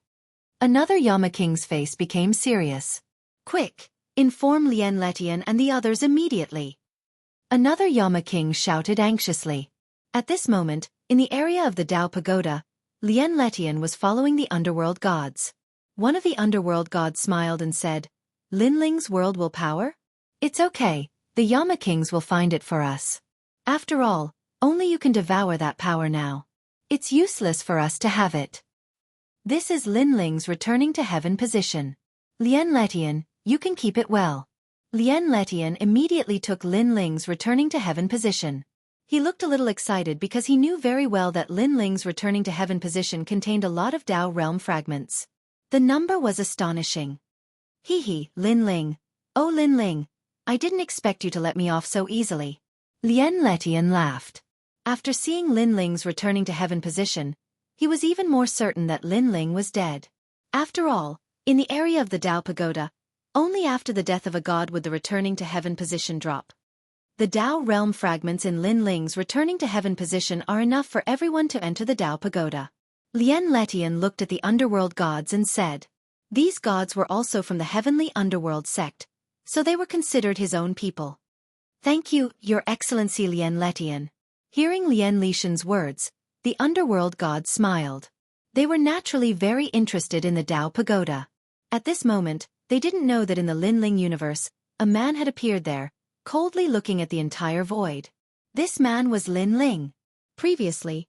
Another Yama king's face became serious. Quick, inform Lien Letian and the others immediately. Another Yama king shouted anxiously. At this moment, in the area of the Dao Pagoda, Lien Letian was following the underworld gods. One of the underworld gods smiled and said, Lin Ling's world will power? It's okay, the Yama kings will find it for us. After all, only you can devour that power now. It's useless for us to have it. This is Lin Ling's returning to heaven position. Lien Letian, you can keep it well. Lien Letian immediately took Lin Ling's returning to heaven position. He looked a little excited because he knew very well that Lin Ling's returning to heaven position contained a lot of Dao realm fragments. The number was astonishing. Hee, Lin Ling. Oh Lin Ling, I didn't expect you to let me off so easily. Lien Letian laughed. After seeing Lin Ling's returning to heaven position, he was even more certain that Lin Ling was dead. After all, in the area of the Dao Pagoda, only after the death of a god would the returning to heaven position drop. The Dao realm fragments in Lin Ling's returning to heaven position are enough for everyone to enter the Dao Pagoda. Lien Letian looked at the underworld gods and said, these gods were also from the heavenly underworld sect, so they were considered his own people. Thank you, Your Excellency Lien Letian. Hearing Lien Lishan's words, the underworld gods smiled. They were naturally very interested in the Dao Pagoda. At this moment, they didn't know that in the Lin Ling universe, a man had appeared there, coldly looking at the entire void. This man was Lin Ling. Previously,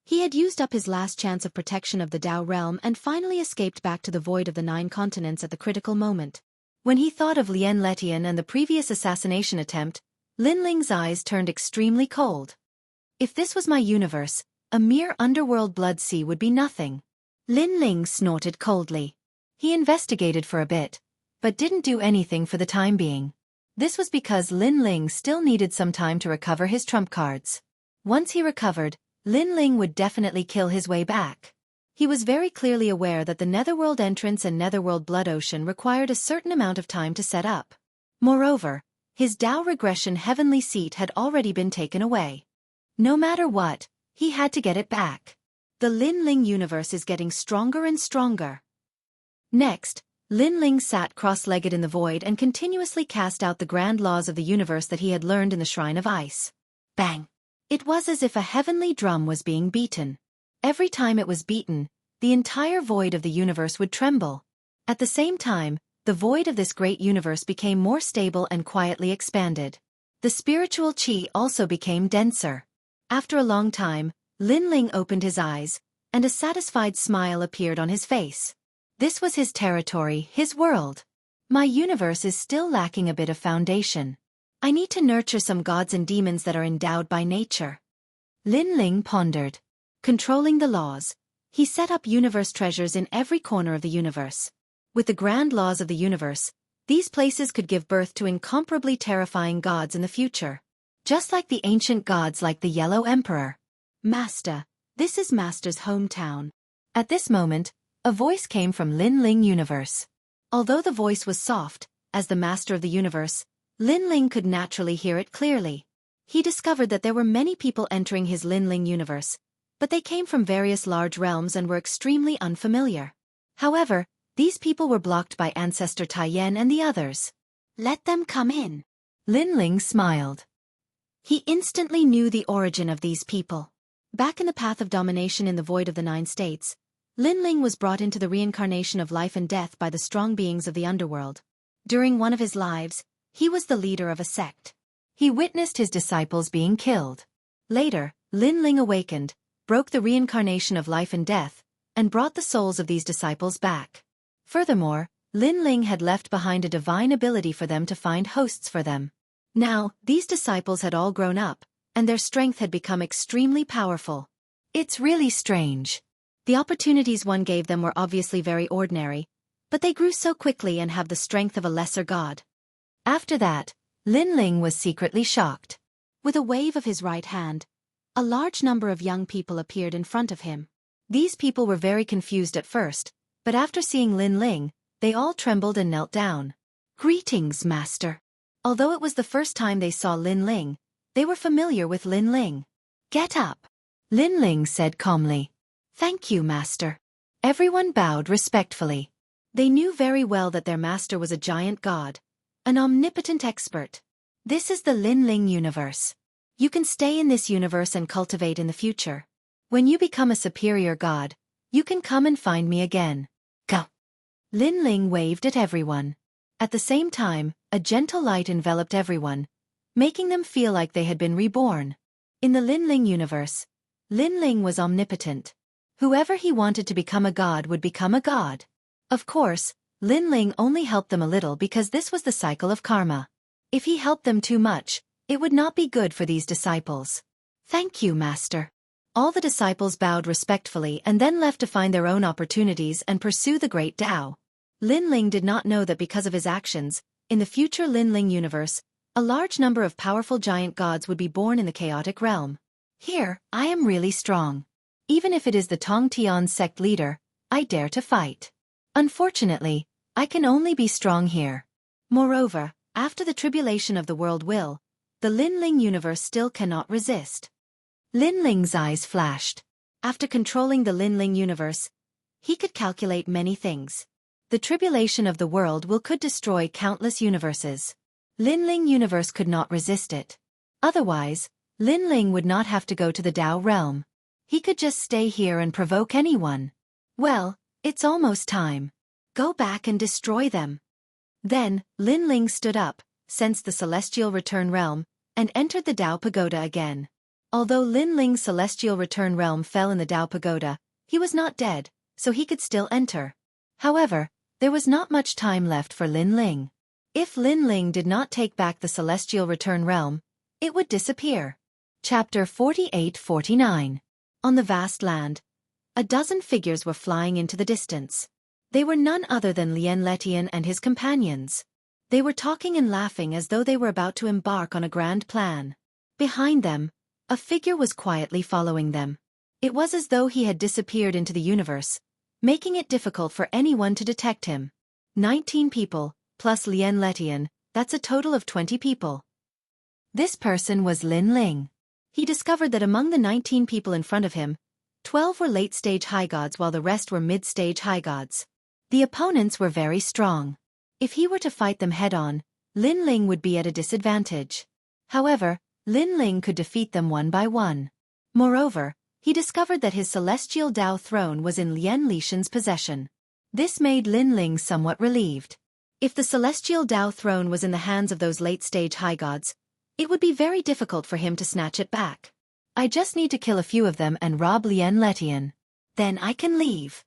he had used up his last chance of protection of the Dao realm and finally escaped back to the void of the 9 continents at the critical moment. When he thought of Lien Letian and the previous assassination attempt, Lin Ling's eyes turned extremely cold. If this was my universe, a mere underworld blood sea would be nothing. Lin Ling snorted coldly. He investigated for a bit, but didn't do anything for the time being. This was because Lin Ling still needed some time to recover his trump cards. Once he recovered, Lin Ling would definitely kill his way back. He was very clearly aware that the Netherworld entrance and Netherworld Blood Ocean required a certain amount of time to set up. Moreover, his Dao regression heavenly seat had already been taken away. No matter what, he had to get it back. The Lin Ling universe is getting stronger and stronger. Next, Lin Ling sat cross-legged in the void and continuously cast out the grand laws of the universe that he had learned in the Shrine of Ice. Bang! It was as if a heavenly drum was being beaten. Every time it was beaten, the entire void of the universe would tremble. At the same time, the void of this great universe became more stable and quietly expanded. The spiritual qi also became denser. After a long time, Lin Ling opened his eyes, and a satisfied smile appeared on his face. This was his territory, his world. My universe is still lacking a bit of foundation. I need to nurture some gods and demons that are endowed by nature. Lin Ling pondered. Controlling the laws, he set up universe treasures in every corner of the universe. With the grand laws of the universe, these places could give birth to incomparably terrifying gods in the future. Just like the ancient gods like the Yellow Emperor. Master, this is Master's hometown. At this moment, a voice came from Lin Ling universe. Although the voice was soft, as the master of the universe, Lin Ling could naturally hear it clearly. He discovered that there were many people entering his Lin Ling universe, but they came from various large realms and were extremely unfamiliar. However, these people were blocked by Ancestor Taiyan and the others. Let them come in. Lin Ling smiled. He instantly knew the origin of these people. Back in the path of domination in the void of the 9 states, Lin Ling was brought into the reincarnation of life and death by the strong beings of the underworld. During one of his lives, he was the leader of a sect. He witnessed his disciples being killed. Later, Lin Ling awakened, broke the reincarnation of life and death, and brought the souls of these disciples back. Furthermore, Lin Ling had left behind a divine ability for them to find hosts for them. Now, these disciples had all grown up, and their strength had become extremely powerful. It's really strange. The opportunities one gave them were obviously very ordinary, but they grew so quickly and have the strength of a lesser god. After that, Lin Ling was secretly shocked. With a wave of his right hand, a large number of young people appeared in front of him. These people were very confused at first, but after seeing Lin Ling, they all trembled and knelt down. Greetings, Master. Although it was the first time they saw Lin Ling, they were familiar with Lin Ling. Get up, Lin Ling said calmly. Thank you, Master. Everyone bowed respectfully. They knew very well that their master was a giant god, an omnipotent expert. This is the Lin Ling universe. You can stay in this universe and cultivate in the future. When you become a superior god, you can come and find me again. Go. Lin Ling waved at everyone. At the same time, a gentle light enveloped everyone, making them feel like they had been reborn. In the Lin Ling universe, Lin Ling was omnipotent. Whoever he wanted to become a god would become a god. Of course, Lin Ling only helped them a little because this was the cycle of karma. If he helped them too much, it would not be good for these disciples. Thank you, Master. All the disciples bowed respectfully and then left to find their own opportunities and pursue the great Tao. Lin Ling did not know that because of his actions, in the future Lin Ling universe, a large number of powerful giant gods would be born in the chaotic realm. Here, I am really strong. Even if it is the Tong Tian sect leader, I dare to fight. Unfortunately, I can only be strong here. Moreover, after the tribulation of the world will, the Lin Ling universe still cannot resist. Lin Ling's eyes flashed. After controlling the Lin Ling universe, he could calculate many things. The tribulation of the world will could destroy countless universes. Lin Ling universe could not resist it. Otherwise, Lin Ling would not have to go to the Tao realm. He could just stay here and provoke anyone. Well, it's almost time. Go back and destroy them. Then, Lin Ling stood up, sensed the celestial return realm, and entered the Tao pagoda again. Although Lin Ling's celestial return realm fell in the Tao pagoda, he was not dead, so he could still enter. However, there was not much time left for Lin Ling. If Lin Ling did not take back the celestial return realm, it would disappear. Chapter 48-49. On the vast land, a dozen figures were flying into the distance. They were none other than Lien Letian and his companions. They were talking and laughing as though they were about to embark on a grand plan. Behind them, a figure was quietly following them. It was as though he had disappeared into the universe, making it difficult for anyone to detect him. 19 people, plus Lien Letian, that's a total of 20 people. This person was Lin Ling. He discovered that among the 19 people in front of him, 12 were late-stage high gods while the rest were mid-stage high gods. The opponents were very strong. If he were to fight them head-on, Lin Ling would be at a disadvantage. However, Lin Ling could defeat them one by one. Moreover, he discovered that his celestial Dao throne was in Lien Lishan's possession. This made Lin Ling somewhat relieved. If the celestial Dao throne was in the hands of those late-stage high gods, it would be very difficult for him to snatch it back. I just need to kill a few of them and rob Lien Letian. Then I can leave.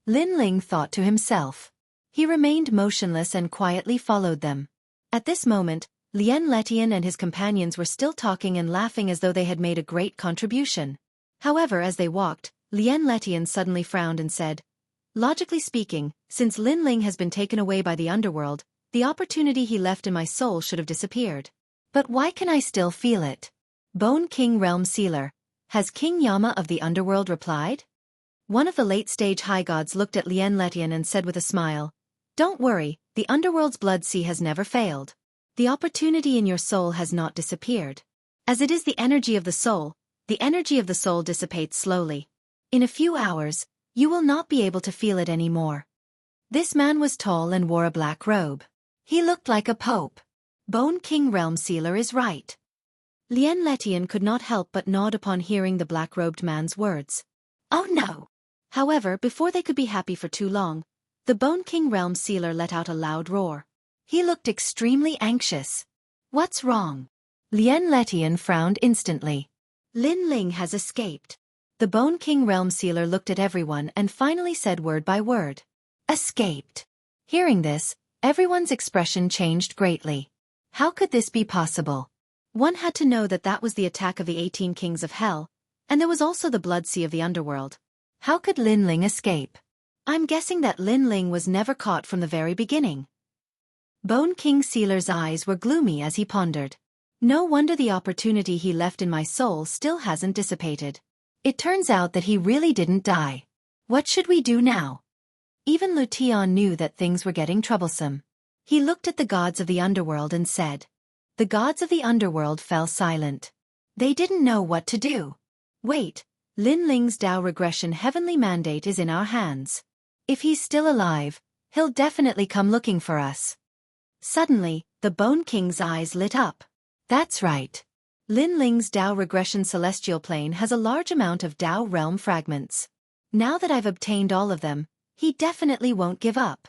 Lin Ling thought to himself. He remained motionless and quietly followed them. At this moment, Lien Letian and his companions were still talking and laughing as though they had made a great contribution. However, as they walked, Lien Letian suddenly frowned and said, "Logically speaking, since Lin Ling has been taken away by the underworld, the opportunity he left in my soul should have disappeared. But why can I still feel it?" Bone King Realm Sealer, has King Yama of the underworld replied? One of the late-stage high gods looked at Lien Letian and said with a smile, "Don't worry, the underworld's blood sea has never failed. The opportunity in your soul has not disappeared. As it is the energy of the energy of the soul dissipates slowly. In a few hours, you will not be able to feel it anymore." This man was tall and wore a black robe. He looked like a pope. Bone King Realm Sealer is right. Lien Letian could not help but nod upon hearing the black-robed man's words. Oh no! However, before they could be happy for too long, the Bone King Realm Sealer let out a loud roar. He looked extremely anxious. What's wrong? Lien Letian frowned instantly. Lin Ling has escaped. The Bone King Realm Sealer looked at everyone and finally said word by word. Escaped. Hearing this, everyone's expression changed greatly. How could this be possible? One had to know that that was the attack of the 18 kings of hell, and there was also the blood sea of the underworld. How could Lin Ling escape? I'm guessing that Lin Ling was never caught from the very beginning. Bone King Sealer's eyes were gloomy as he pondered. No wonder the opportunity he left in my soul still hasn't dissipated. It turns out that he really didn't die. What should we do now? Even Lu Tian knew that things were getting troublesome. He looked at the gods of the underworld and said. The gods of the underworld fell silent. They didn't know what to do. Wait, Lin Ling's Dao regression heavenly mandate is in our hands. If he's still alive, he'll definitely come looking for us. Suddenly, the Bone King's eyes lit up. That's right. Lin Ling's Dao regression celestial plane has a large amount of Dao realm fragments. Now that I've obtained all of them, he definitely won't give up.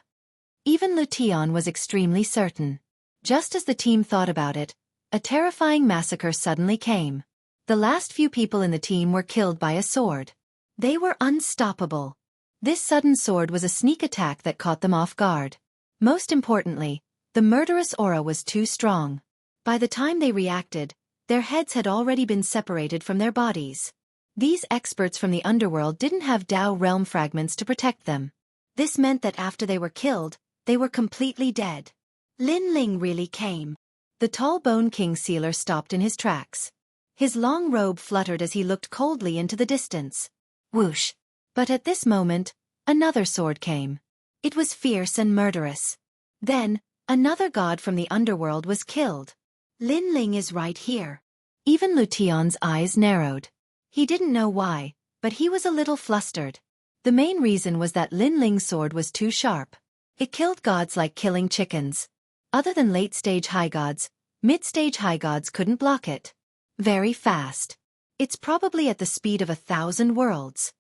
Even Lu Tian was extremely certain. Just as the team thought about it, a terrifying massacre suddenly came. The last few people in the team were killed by a sword. They were unstoppable. This sudden sword was a sneak attack that caught them off guard. Most importantly, the murderous aura was too strong. By the time they reacted, their heads had already been separated from their bodies. These experts from the underworld didn't have Dao realm fragments to protect them. This meant that after they were killed, they were completely dead. Lin Ling really came. The tall Bone King Sealer stopped in his tracks. His long robe fluttered as he looked coldly into the distance. Whoosh! But at this moment, another sword came. It was fierce and murderous. Then, another god from the underworld was killed. Lin Ling is right here. Even Lu Tian's eyes narrowed. He didn't know why, but he was a little flustered. The main reason was that Lin Ling's sword was too sharp. It killed gods like killing chickens. Other than late-stage high gods, mid-stage high gods couldn't block it. Very fast. It's probably at the speed of 1,000 worlds.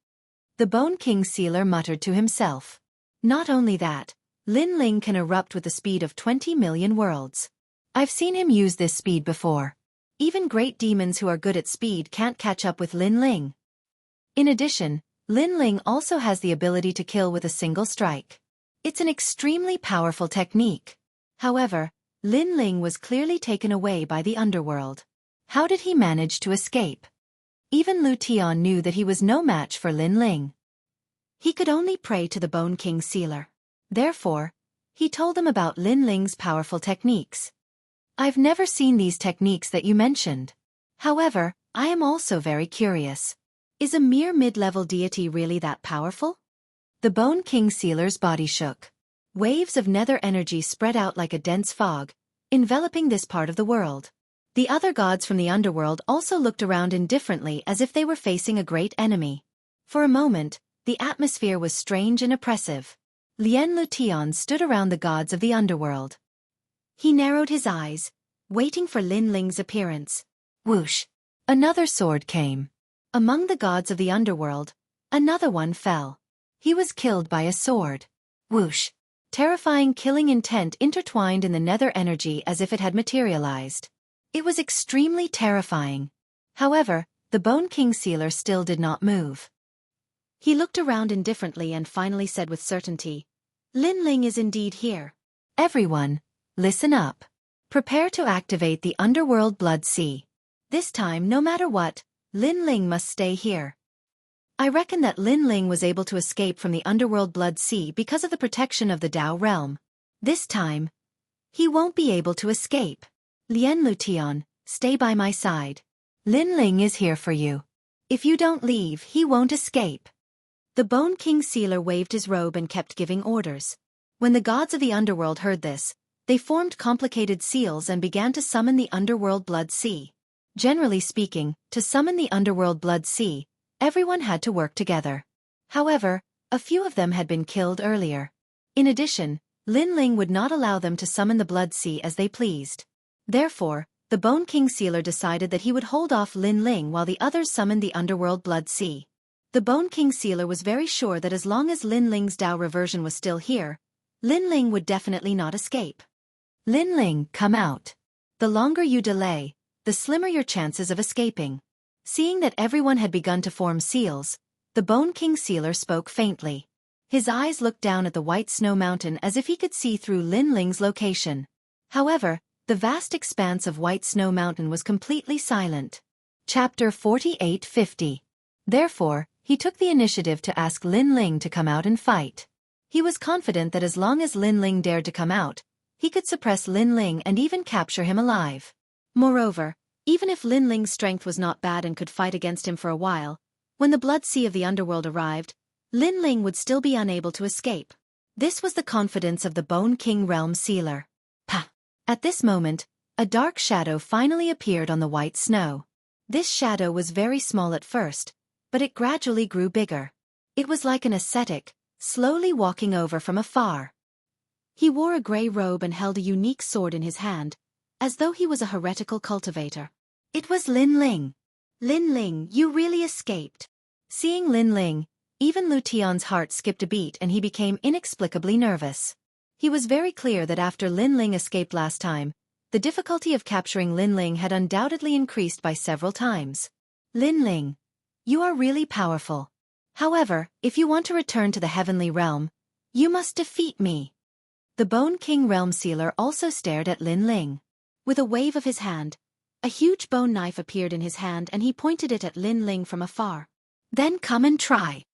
The Bone King Sealer muttered to himself. Not only that, Lin Ling can erupt with the speed of 20 million worlds. I've seen him use this speed before. Even great demons who are good at speed can't catch up with Lin Ling. In addition, Lin Ling also has the ability to kill with a single strike. It's an extremely powerful technique. However, Lin Ling was clearly taken away by the underworld. How did he manage to escape? Even Lu Tian knew that he was no match for Lin Ling. He could only pray to the Bone King Sealer. Therefore, he told him about Lin Ling's powerful techniques. I've never seen these techniques that you mentioned. However, I am also very curious. Is a mere mid-level deity really that powerful? The Bone King Sealer's body shook. Waves of nether energy spread out like a dense fog, enveloping this part of the world. The other gods from the underworld also looked around indifferently as if they were facing a great enemy. For a moment, the atmosphere was strange and oppressive. Lien Lutian stood around the gods of the underworld. He narrowed his eyes, waiting for Lin Ling's appearance. Whoosh! Another sword came. Among the gods of the underworld, another one fell. He was killed by a sword. Whoosh! Terrifying killing intent intertwined in the nether energy as if it had materialized. It was extremely terrifying. However, the Bone King Sealer still did not move. He looked around indifferently and finally said with certainty, Lin Ling is indeed here. Everyone, listen up. Prepare to activate the underworld blood sea. This time, no matter what, Lin Ling must stay here. I reckon that Lin Ling was able to escape from the underworld blood sea because of the protection of the Dao realm. This time, he won't be able to escape. Lien Lutian, stay by my side. Lin Ling is here for you. If you don't leave, he won't escape. The Bone King Sealer waved his robe and kept giving orders. When the gods of the underworld heard this, they formed complicated seals and began to summon the underworld blood sea. Generally speaking, to summon the underworld blood sea, everyone had to work together. However, a few of them had been killed earlier. In addition, Lin Ling would not allow them to summon the blood sea as they pleased. Therefore, the Bone King Sealer decided that he would hold off Lin Ling while the others summoned the underworld blood sea. The Bone King Sealer was very sure that as long as Lin Ling's Dao reversion was still here, Lin Ling would definitely not escape. Lin Ling, come out. The longer you delay, the slimmer your chances of escaping. Seeing that everyone had begun to form seals, the Bone King Sealer spoke faintly. His eyes looked down at the white snow mountain as if he could see through Lin Ling's location. However, the vast expanse of white snow mountain was completely silent. Chapter 4850. Therefore, he took the initiative to ask Lin Ling to come out and fight. He was confident that as long as Lin Ling dared to come out, he could suppress Lin Ling and even capture him alive. Moreover, even if Lin Ling's strength was not bad and could fight against him for a while, when the blood sea of the underworld arrived, Lin Ling would still be unable to escape. This was the confidence of the Bone King Realm Sealer. Pah! At this moment, a dark shadow finally appeared on the white snow. This shadow was very small at first, but it gradually grew bigger. It was like an ascetic, slowly walking over from afar. He wore a grey robe and held a unique sword in his hand, as though he was a heretical cultivator. It was Lin Ling. Lin Ling, you really escaped. Seeing Lin Ling, even Lu Tian's heart skipped a beat and he became inexplicably nervous. He was very clear that after Lin Ling escaped last time, the difficulty of capturing Lin Ling had undoubtedly increased by several times. Lin Ling, you are really powerful. However, if you want to return to the heavenly realm, you must defeat me. The Bone King Realm Sealer also stared at Lin Ling. With a wave of his hand, a huge bone knife appeared in his hand and he pointed it at Lin Ling from afar. Then come and try.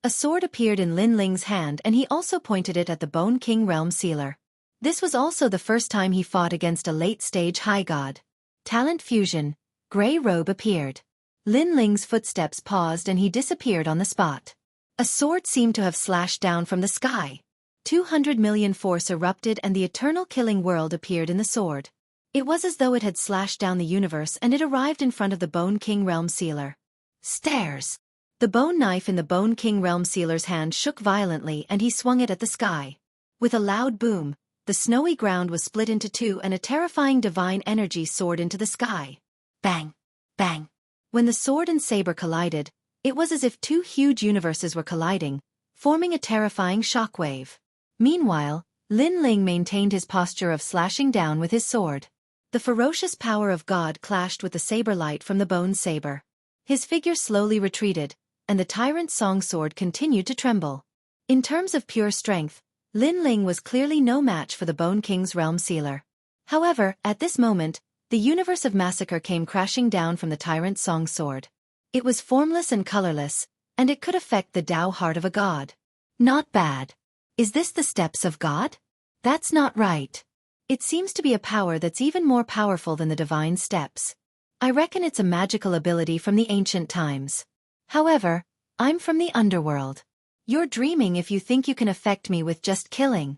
A sword appeared in Lin Ling's hand and he also pointed it at the Bone King Realm Sealer. This was also the first time he fought against a late-stage high god. Talent fusion, grey robe appeared. Lin Ling's footsteps paused and he disappeared on the spot. A sword seemed to have slashed down from the sky. 200 million force erupted and the eternal killing world appeared in the sword. It was as though it had slashed down the universe and it arrived in front of the Bone King Realm Sealer. Stairs. The bone knife in the Bone King Realm Sealer's hand shook violently and he swung it at the sky. With a loud boom, the snowy ground was split into two and a terrifying divine energy soared into the sky. Bang! Bang! When the sword and saber collided, it was as if two huge universes were colliding, forming a terrifying shockwave. Meanwhile, Lin Ling maintained his posture of slashing down with his sword. The ferocious power of God clashed with the saber light from the bone saber. His figure slowly retreated, and the tyrant's song sword continued to tremble. In terms of pure strength, Lin Ling was clearly no match for the Bone King's Realm Sealer. However, at this moment, the universe of massacre came crashing down from the tyrant's song sword. It was formless and colorless, and it could affect the Tao heart of a god. Not bad. Is this the steps of God? That's not right. It seems to be a power that's even more powerful than the divine steps. I reckon it's a magical ability from the ancient times. However, I'm from the underworld. You're dreaming if you think you can affect me with just killing.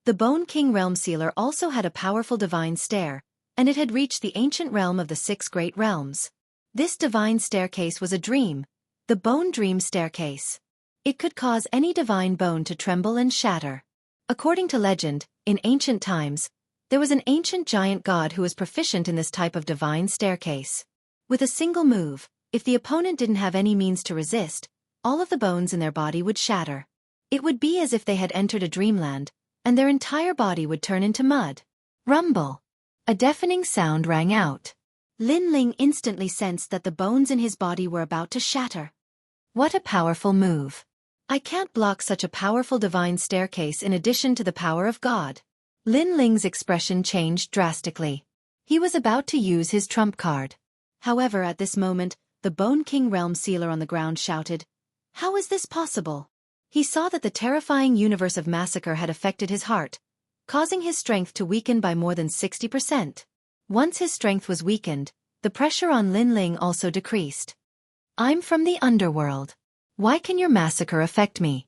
The Bone King Realm Sealer also had a powerful divine stare, and it had reached the ancient realm of the 6 great realms. This divine staircase was a dream, the Bone Dream Staircase. It could cause any divine bone to tremble and shatter. According to legend, in ancient times, there was an ancient giant god who was proficient in this type of divine staircase. With a single move, if the opponent didn't have any means to resist, all of the bones in their body would shatter. It would be as if they had entered a dreamland, and their entire body would turn into mud. Rumble. A deafening sound rang out. Lin Ling instantly sensed that the bones in his body were about to shatter. What a powerful move. I can't block such a powerful divine staircase in addition to the power of God. Lin Ling's expression changed drastically. He was about to use his trump card. However, at this moment, the Bone King Realm Sealer on the ground shouted, "How is this possible?" He saw that the terrifying universe of massacre had affected his heart, causing his strength to weaken by more than 60%. Once his strength was weakened, the pressure on Lin Ling also decreased. I'm from the underworld. Why can your massacre affect me?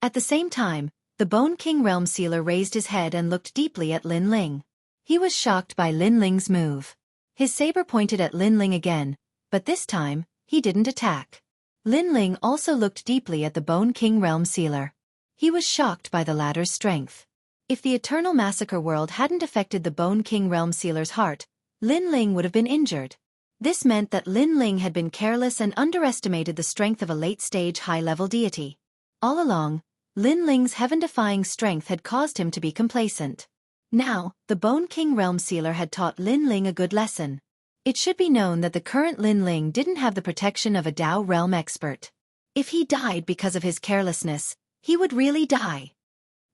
At the same time, the Bone King Realm Sealer raised his head and looked deeply at Lin Ling. He was shocked by Lin Ling's move. His saber pointed at Lin Ling again, but this time, he didn't attack. Lin Ling also looked deeply at the Bone King Realm Sealer. He was shocked by the latter's strength. If the Eternal Massacre World hadn't affected the Bone King Realm Sealer's heart, Lin Ling would have been injured. This meant that Lin Ling had been careless and underestimated the strength of a late-stage high-level deity. All along, Lin Ling's heaven-defying strength had caused him to be complacent. Now, the Bone King Realm Sealer had taught Lin Ling a good lesson. It should be known that the current Lin Ling didn't have the protection of a Tao realm expert. If he died because of his carelessness, he would really die.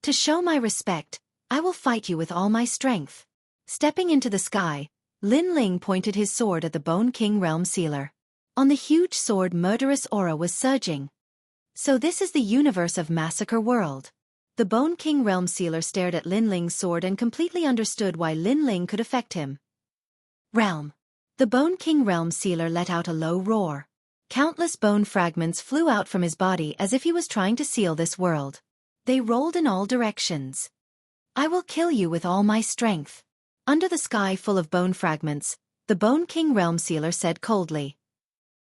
To show my respect, I will fight you with all my strength. Stepping into the sky, Lin Ling pointed his sword at the Bone King Realm Sealer. On the huge sword, murderous aura was surging. So this is the universe of Massacre World. The Bone King Realm Sealer stared at Lin Ling's sword and completely understood why Lin Ling could affect him. Realm. The Bone King Realm Sealer let out a low roar. Countless bone fragments flew out from his body as if he was trying to seal this world. They rolled in all directions. I will kill you with all my strength. Under the sky full of bone fragments, the Bone King Realm Sealer said coldly.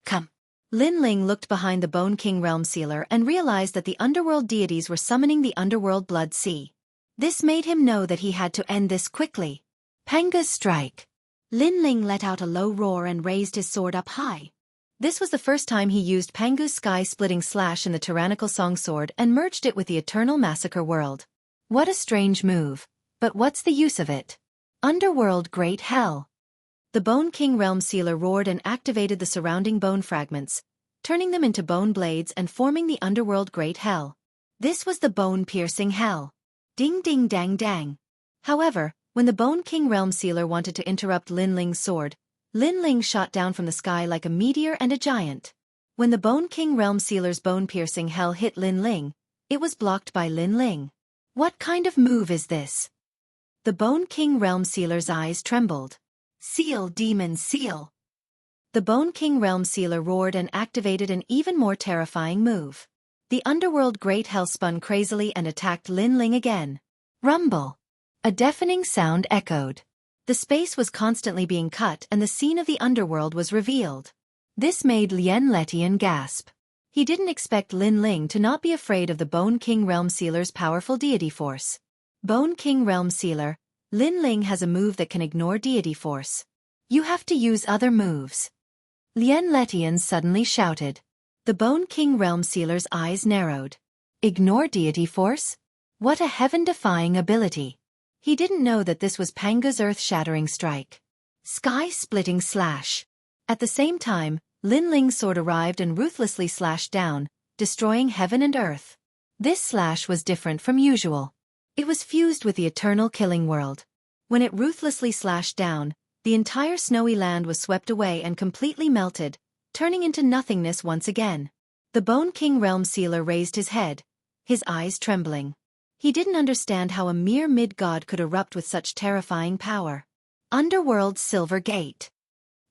Come. Lin Ling looked behind the Bone King Realm Sealer and realized that the underworld deities were summoning the underworld blood sea. This made him know that he had to end this quickly. Panga's strike. Lin Ling let out a low roar and raised his sword up high. This was the first time he used Pangu's sky-splitting slash in the tyrannical song sword and merged it with the Eternal Massacre World. What a strange move, but what's the use of it? Underworld Great Hell. The Bone King Realm Sealer roared and activated the surrounding bone fragments, turning them into bone blades and forming the Underworld Great Hell. This was the bone-piercing hell. Ding ding dang dang. However, when the Bone King Realm Sealer wanted to interrupt Lin Ling's sword, Lin Ling shot down from the sky like a meteor and a giant. When the Bone King Realm Sealer's bone-piercing hell hit Lin Ling, it was blocked by Lin Ling. What kind of move is this? The Bone King Realm Sealer's eyes trembled. Seal, demon, seal. The Bone King Realm Sealer roared and activated an even more terrifying move. The Underworld Great Hell spun crazily and attacked Lin Ling again. Rumble. A deafening sound echoed. The space was constantly being cut and the scene of the underworld was revealed. This made Lien Letian gasp. He didn't expect Lin Ling to not be afraid of the Bone King Realm Sealer's powerful deity force. Bone King Realm Sealer, Lin Ling has a move that can ignore deity force. You have to use other moves. Lien Letian suddenly shouted. The Bone King Realm Sealer's eyes narrowed. Ignore deity force? What a heaven-defying ability. He didn't know that this was Panga's earth-shattering strike. Sky-splitting slash. At the same time, Lin Ling's sword arrived and ruthlessly slashed down, destroying heaven and earth. This slash was different from usual. It was fused with the eternal killing world. When it ruthlessly slashed down, the entire snowy land was swept away and completely melted, turning into nothingness once again. The Bone King Realm Sealer raised his head, his eyes trembling. He didn't understand how a mere mid-god could erupt with such terrifying power. Underworld's Silver Gate.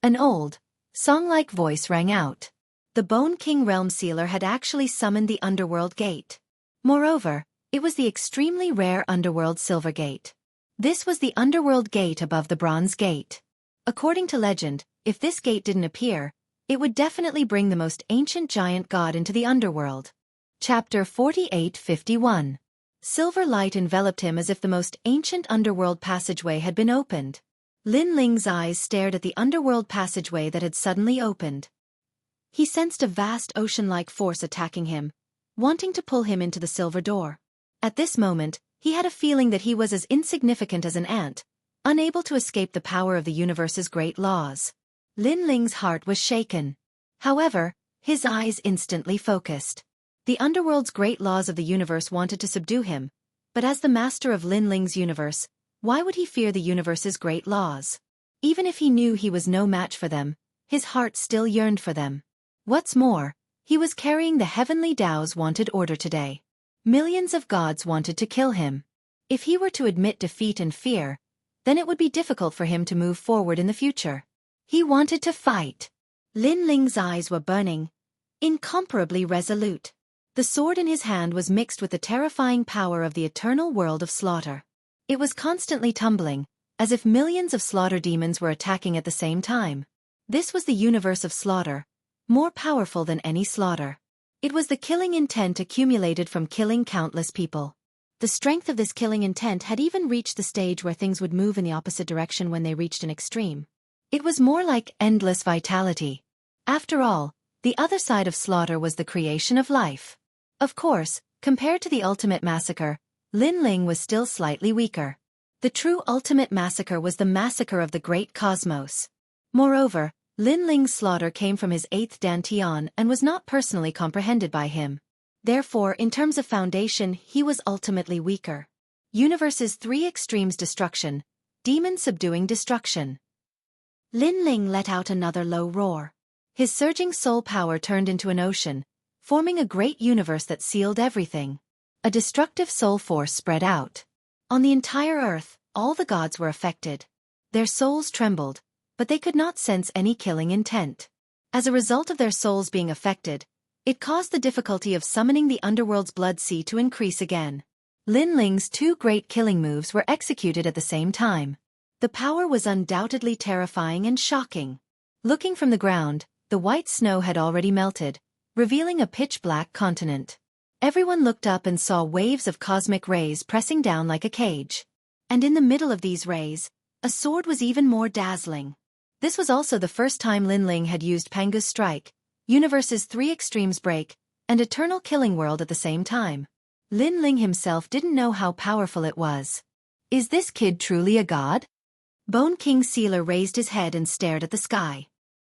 An old, song-like voice rang out. The Bone King Realm Sealer had actually summoned the Underworld Gate. Moreover, it was the extremely rare Underworld Silver Gate. This was the Underworld Gate above the Bronze Gate. According to legend, if this gate didn't appear, it would definitely bring the most ancient giant god into the underworld. Chapter 48:51. Silver light enveloped him as if the most ancient underworld passageway had been opened. Lin Ling's eyes stared at the underworld passageway that had suddenly opened. He sensed a vast ocean-like force attacking him, wanting to pull him into the silver door. At this moment, he had a feeling that he was as insignificant as an ant, unable to escape the power of the universe's great laws. Lin Ling's heart was shaken. However, his eyes instantly focused. The underworld's great laws of the universe wanted to subdue him, but as the master of Lin Ling's universe, why would he fear the universe's great laws? Even if he knew he was no match for them, his heart still yearned for them. What's more, he was carrying the heavenly Tao's wanted order today. Millions of gods wanted to kill him. If he were to admit defeat and fear, then it would be difficult for him to move forward in the future. He wanted to fight. Lin Ling's eyes were burning, incomparably resolute. The sword in his hand was mixed with the terrifying power of the eternal world of slaughter. It was constantly tumbling, as if millions of slaughter demons were attacking at the same time. This was the universe of slaughter, more powerful than any slaughter. It was the killing intent accumulated from killing countless people. The strength of this killing intent had even reached the stage where things would move in the opposite direction when they reached an extreme. It was more like endless vitality. After all, the other side of slaughter was the creation of life. Of course, compared to the ultimate massacre, Lin Ling was still slightly weaker. The true ultimate massacre was the massacre of the great cosmos. Moreover, Lin Ling's slaughter came from his 8th dantian and was not personally comprehended by him. Therefore, in terms of foundation, he was ultimately weaker. Universe's 3 extremes: destruction, demon subduing destruction. Lin Ling let out another low roar. His surging soul power turned into an ocean, forming a great universe that sealed everything. A destructive soul force spread out. On the entire earth, all the gods were affected. Their souls trembled, but they could not sense any killing intent. As a result of their souls being affected, it caused the difficulty of summoning the underworld's blood sea to increase again. Lin Ling's 2 great killing moves were executed at the same time. The power was undoubtedly terrifying and shocking. Looking from the ground, the white snow had already melted, revealing a pitch-black continent. Everyone looked up and saw waves of cosmic rays pressing down like a cage. And in the middle of these rays, a sword was even more dazzling. This was also the first time Lin Ling had used Pangu's Strike, Universe's 3 extremes break, and Eternal Killing World at the same time. Lin Ling himself didn't know how powerful it was. Is this kid truly a god? Bone King Sealer raised his head and stared at the sky.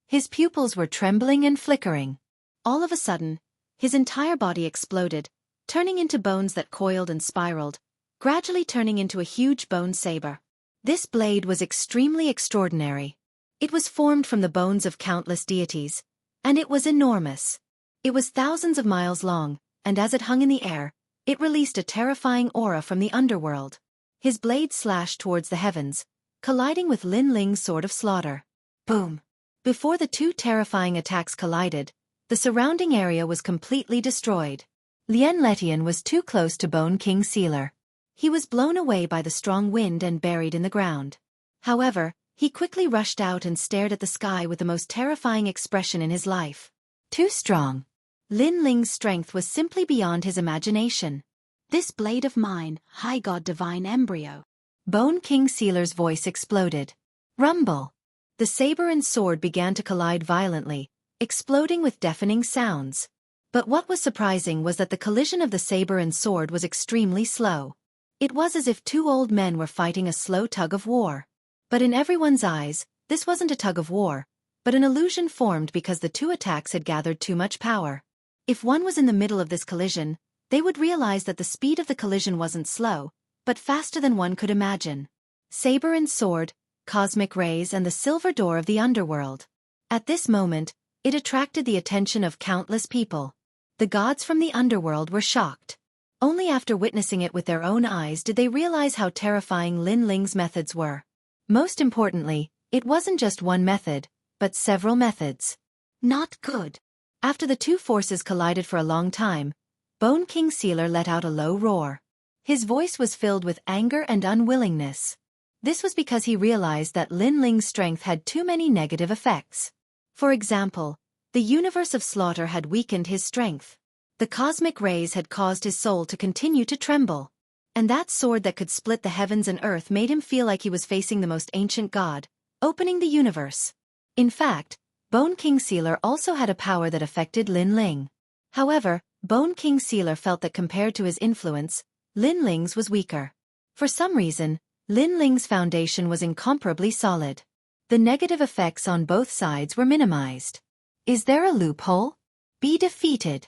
His pupils were trembling and flickering. All of a sudden, his entire body exploded, turning into bones that coiled and spiraled, gradually turning into a huge bone saber. This blade was extremely extraordinary. It was formed from the bones of countless deities, and it was enormous. It was thousands of miles long, and as it hung in the air, it released a terrifying aura from the underworld. His blade slashed towards the heavens, colliding with Lin Ling's sword of slaughter. Boom! Before the 2 terrifying attacks collided, the surrounding area was completely destroyed. Lien Letian was too close to Bone King Sealer. He was blown away by the strong wind and buried in the ground. However, he quickly rushed out and stared at the sky with the most terrifying expression in his life. Too strong. Lin Ling's strength was simply beyond his imagination. This blade of mine, high god divine embryo. Bone King Sealer's voice exploded. Rumble. The saber and sword began to collide violently, exploding with deafening sounds. But what was surprising was that the collision of the saber and sword was extremely slow. It was as if 2 old men were fighting a slow tug of war. But in everyone's eyes, this wasn't a tug of war, but an illusion formed because the 2 attacks had gathered too much power. If one was in the middle of this collision, they would realize that the speed of the collision wasn't slow, but faster than one could imagine. saber and sword, cosmic rays and the silver door of the underworld. At this moment, it attracted the attention of countless people. The gods from the underworld were shocked. Only after witnessing it with their own eyes did they realize how terrifying Lin Ling's methods were. Most importantly, it wasn't just one method, but several methods. Not good. After the two forces collided for a long time, Bone King Sealer let out a low roar. His voice was filled with anger and unwillingness. This was because he realized that Lin Ling's strength had too many negative effects. For example, the universe of slaughter had weakened his strength. The cosmic rays had caused his soul to continue to tremble. And that sword that could split the heavens and earth made him feel like he was facing the most ancient god, opening the universe. In fact, Bone King Sealer also had a power that affected Lin Ling. However, Bone King Sealer felt that compared to his influence, Lin Ling's was weaker. For some reason, Lin Ling's foundation was incomparably solid. The negative effects on both sides were minimized. Is there a loophole? Be defeated.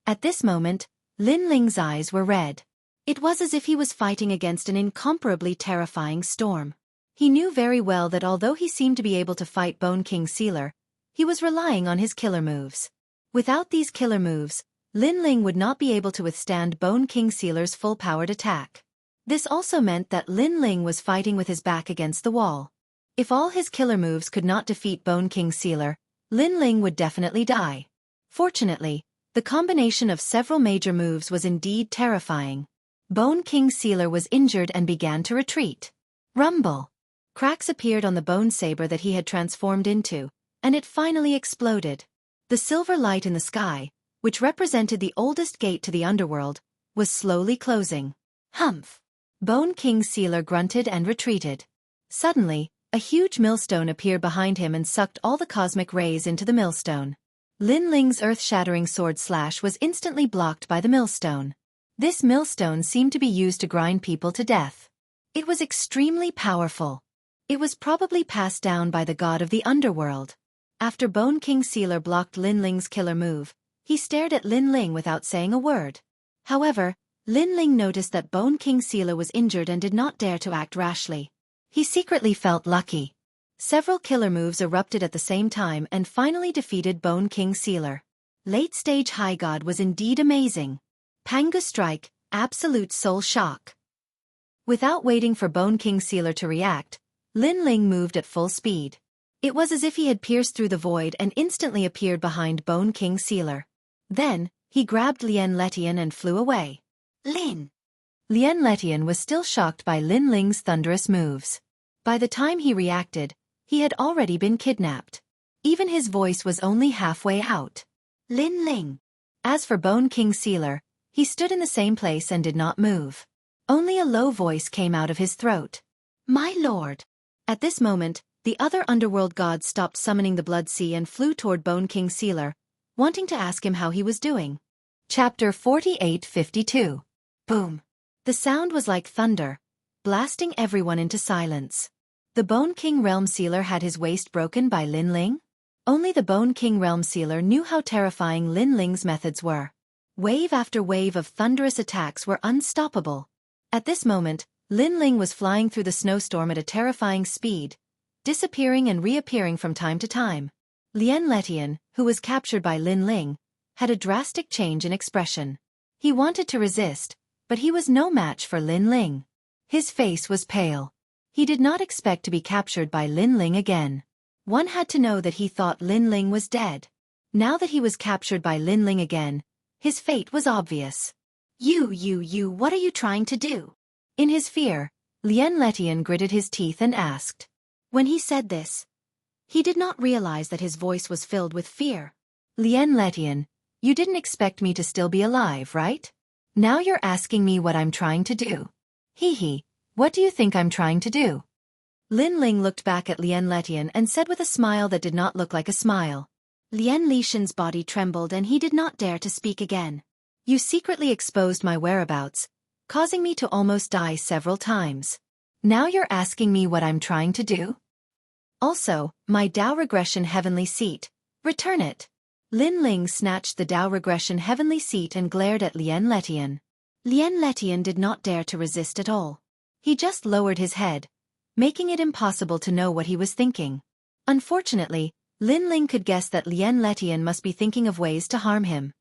At this moment, Lin Ling's eyes were red. It was as if he was fighting against an incomparably terrifying storm. He knew very well that although he seemed to be able to fight Bone King Sealer, he was relying on his killer moves. Without these killer moves, Lin Ling would not be able to withstand Bone King Sealer's full-powered attack. This also meant that Lin Ling was fighting with his back against the wall. If all his killer moves could not defeat Bone King Sealer, Lin Ling would definitely die. Fortunately, the combination of several major moves was indeed terrifying. Bone King Sealer was injured and began to retreat. Rumble! Cracks appeared on the bone saber that he had transformed into, and it finally exploded. The silver light in the sky, which represented the oldest gate to the underworld, was slowly closing. Humph! Bone King Sealer grunted and retreated. Suddenly, a huge millstone appeared behind him and sucked all the cosmic rays into the millstone. Lin Ling's earth-shattering sword slash was instantly blocked by the millstone. This millstone seemed to be used to grind people to death. It was extremely powerful. It was probably passed down by the god of the underworld. After Bone King Sealer blocked Lin Ling's killer move, he stared at Lin Ling without saying a word. However, Lin Ling noticed that Bone King Sealer was injured and did not dare to act rashly. He secretly felt lucky. Several killer moves erupted at the same time and finally defeated Bone King Sealer. Late-stage High God was indeed amazing. Pangu Strike, absolute soul shock. Without waiting for Bone King Sealer to react, Lin Ling moved at full speed. It was as if he had pierced through the void and instantly appeared behind Bone King Sealer. Then, he grabbed Lien Letian and flew away. Lin Letian was still shocked by Lin Ling's thunderous moves. By the time he reacted, he had already been kidnapped. Even his voice was only halfway out. Lin Ling. As for Bone King Sealer, he stood in the same place and did not move. Only a low voice came out of his throat. My lord. At this moment, the other underworld gods stopped summoning the Blood Sea and flew toward Bone King Sealer, wanting to ask him how he was doing. Chapter 48:52. Boom. The sound was like thunder, blasting everyone into silence. The Bone King Realm Sealer had his waist broken by Lin Ling? Only the Bone King Realm Sealer knew how terrifying Lin Ling's methods were. Wave after wave of thunderous attacks were unstoppable. At this moment, Lin Ling was flying through the snowstorm at a terrifying speed, disappearing and reappearing from time to time. Lien Letian, who was captured by Lin Ling, had a drastic change in expression. He wanted to resist, but he was no match for Lin Ling. His face was pale. He did not expect to be captured by Lin Ling again. One had to know that he thought Lin Ling was dead. Now that he was captured by Lin Ling again, his fate was obvious. You, what are you trying to do? In his fear, Lien Letian gritted his teeth and asked. When he said this, he did not realize that his voice was filled with fear. Lien Letian, you didn't expect me to still be alive, right? Now you're asking me what I'm trying to do. Hee, what do you think I'm trying to do? Lin Ling looked back at Lien Letian and said with a smile that did not look like a smile. Lien Letian's body trembled and he did not dare to speak again. You secretly exposed my whereabouts, causing me to almost die several times. Now you're asking me what I'm trying to do? Also, my Dao Regression Heavenly Seat, return it. Lin Ling snatched the Dao Regression Heavenly Seat and glared at Lien Letian. Lien Letian did not dare to resist at all. He just lowered his head, making it impossible to know what he was thinking. Unfortunately, Lin Ling could guess that Lien Letian must be thinking of ways to harm him.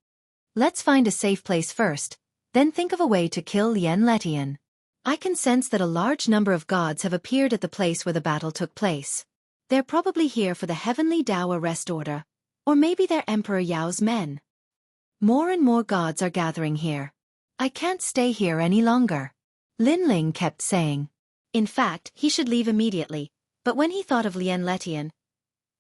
Let's find a safe place first, then think of a way to kill Lien Letian. I can sense that a large number of gods have appeared at the place where the battle took place. They're probably here for the Heavenly Tao Arrest Order, or maybe they're Emperor Yao's men. More and more gods are gathering here. I can't stay here any longer, Lin Ling kept saying. In fact, he should leave immediately, but when he thought of Lien Letian,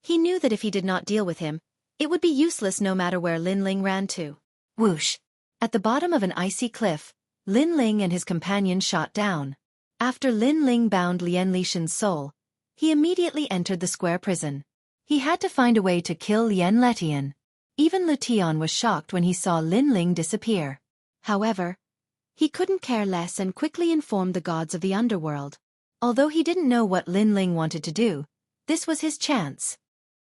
he knew that if he did not deal with him, it would be useless no matter where Lin Ling ran to. Whoosh! At the bottom of an icy cliff, Lin Ling and his companion shot down. After Lin Ling bound Lien Letian's soul, he immediately entered the square prison. He had to find a way to kill Lien Letian. Even Lutian was shocked when he saw Lin Ling disappear. However, he couldn't care less and quickly informed the gods of the underworld. Although he didn't know what Lin Ling wanted to do, this was his chance.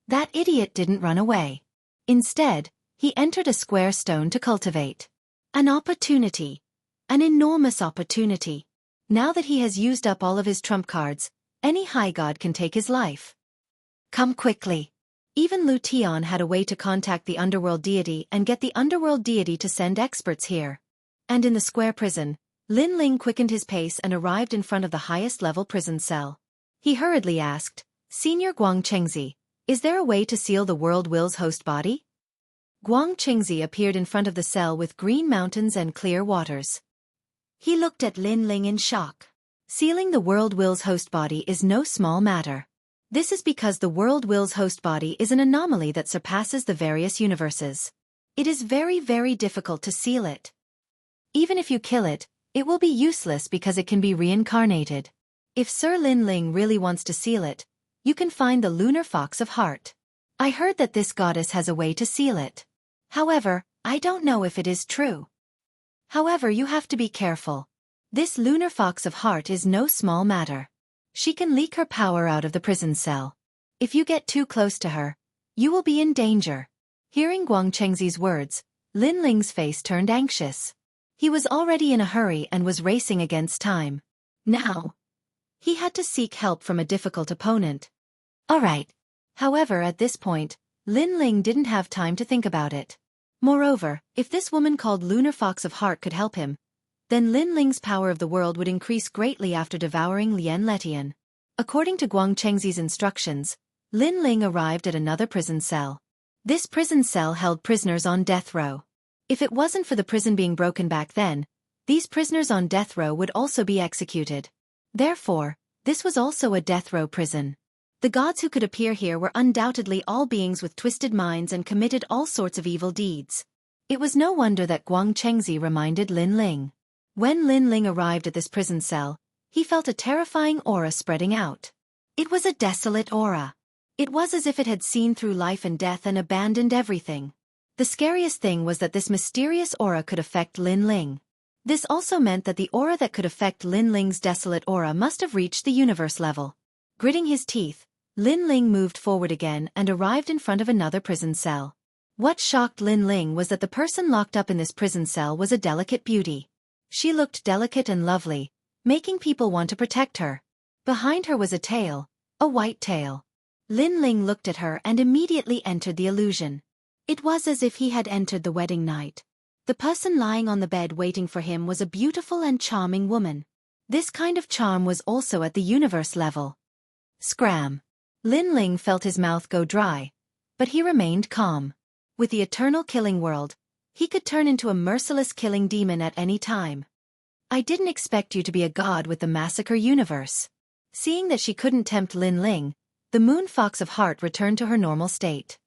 That idiot didn't run away. Instead, he entered a square stone to cultivate. An opportunity. An enormous opportunity. Now that he has used up all of his trump cards, any high god can take his life. Come quickly. Even Lutian had a way to contact the underworld deity and get the underworld deity to send experts here. And in the square prison, Lin Ling quickened his pace and arrived in front of the highest level prison cell. He hurriedly asked, Senior Guang Chengzi, is there a way to seal the world will's host body? Guang Chengzi appeared in front of the cell with green mountains and clear waters. He looked at Lin Ling in shock. Sealing the world will's host body is no small matter. This is because the world will's host body is an anomaly that surpasses the various universes. It is very, very difficult to seal it. Even if you kill it, it will be useless because it can be reincarnated. If Sir Lin Ling really wants to seal it, you can find the lunar fox of heart. I heard that this goddess has a way to seal it. However, I don't know if it is true. However, you have to be careful. This lunar fox of heart is no small matter. She can leak her power out of the prison cell. If you get too close to her, you will be in danger. Hearing Guang Chengzi's words, Lin Ling's face turned anxious. He was already in a hurry and was racing against time. Now, he had to seek help from a difficult opponent. Alright. However, at this point, Lin Ling didn't have time to think about it. Moreover, if this woman called Lunar Fox of Heart could help him, then Lin Ling's power of the world would increase greatly after devouring Lien Letian. According to Guang Chengzi's instructions, Lin Ling arrived at another prison cell. This prison cell held prisoners on death row. If it wasn't for the prison being broken back then, these prisoners on death row would also be executed. Therefore, this was also a death row prison. The gods who could appear here were undoubtedly all beings with twisted minds and committed all sorts of evil deeds. It was no wonder that Guang Chengzi reminded Lin Ling. When Lin Ling arrived at this prison cell, he felt a terrifying aura spreading out. It was a desolate aura. It was as if it had seen through life and death and abandoned everything. The scariest thing was that this mysterious aura could affect Lin Ling. This also meant that the aura that could affect Lin Ling's desolate aura must have reached the universe level. Gritting his teeth, Lin Ling moved forward again and arrived in front of another prison cell. What shocked Lin Ling was that the person locked up in this prison cell was a delicate beauty. She looked delicate and lovely, making people want to protect her. Behind her was a tail, a white tail. Lin Ling looked at her and immediately entered the illusion. It was as if he had entered the wedding night. The person lying on the bed waiting for him was a beautiful and charming woman. This kind of charm was also at the universe level. Scram. Lin Ling felt his mouth go dry, but he remained calm. With the eternal killing world, he could turn into a merciless killing demon at any time. I didn't expect you to be a god with the massacre universe. Seeing that she couldn't tempt Lin Ling, the moon fox of heart returned to her normal state.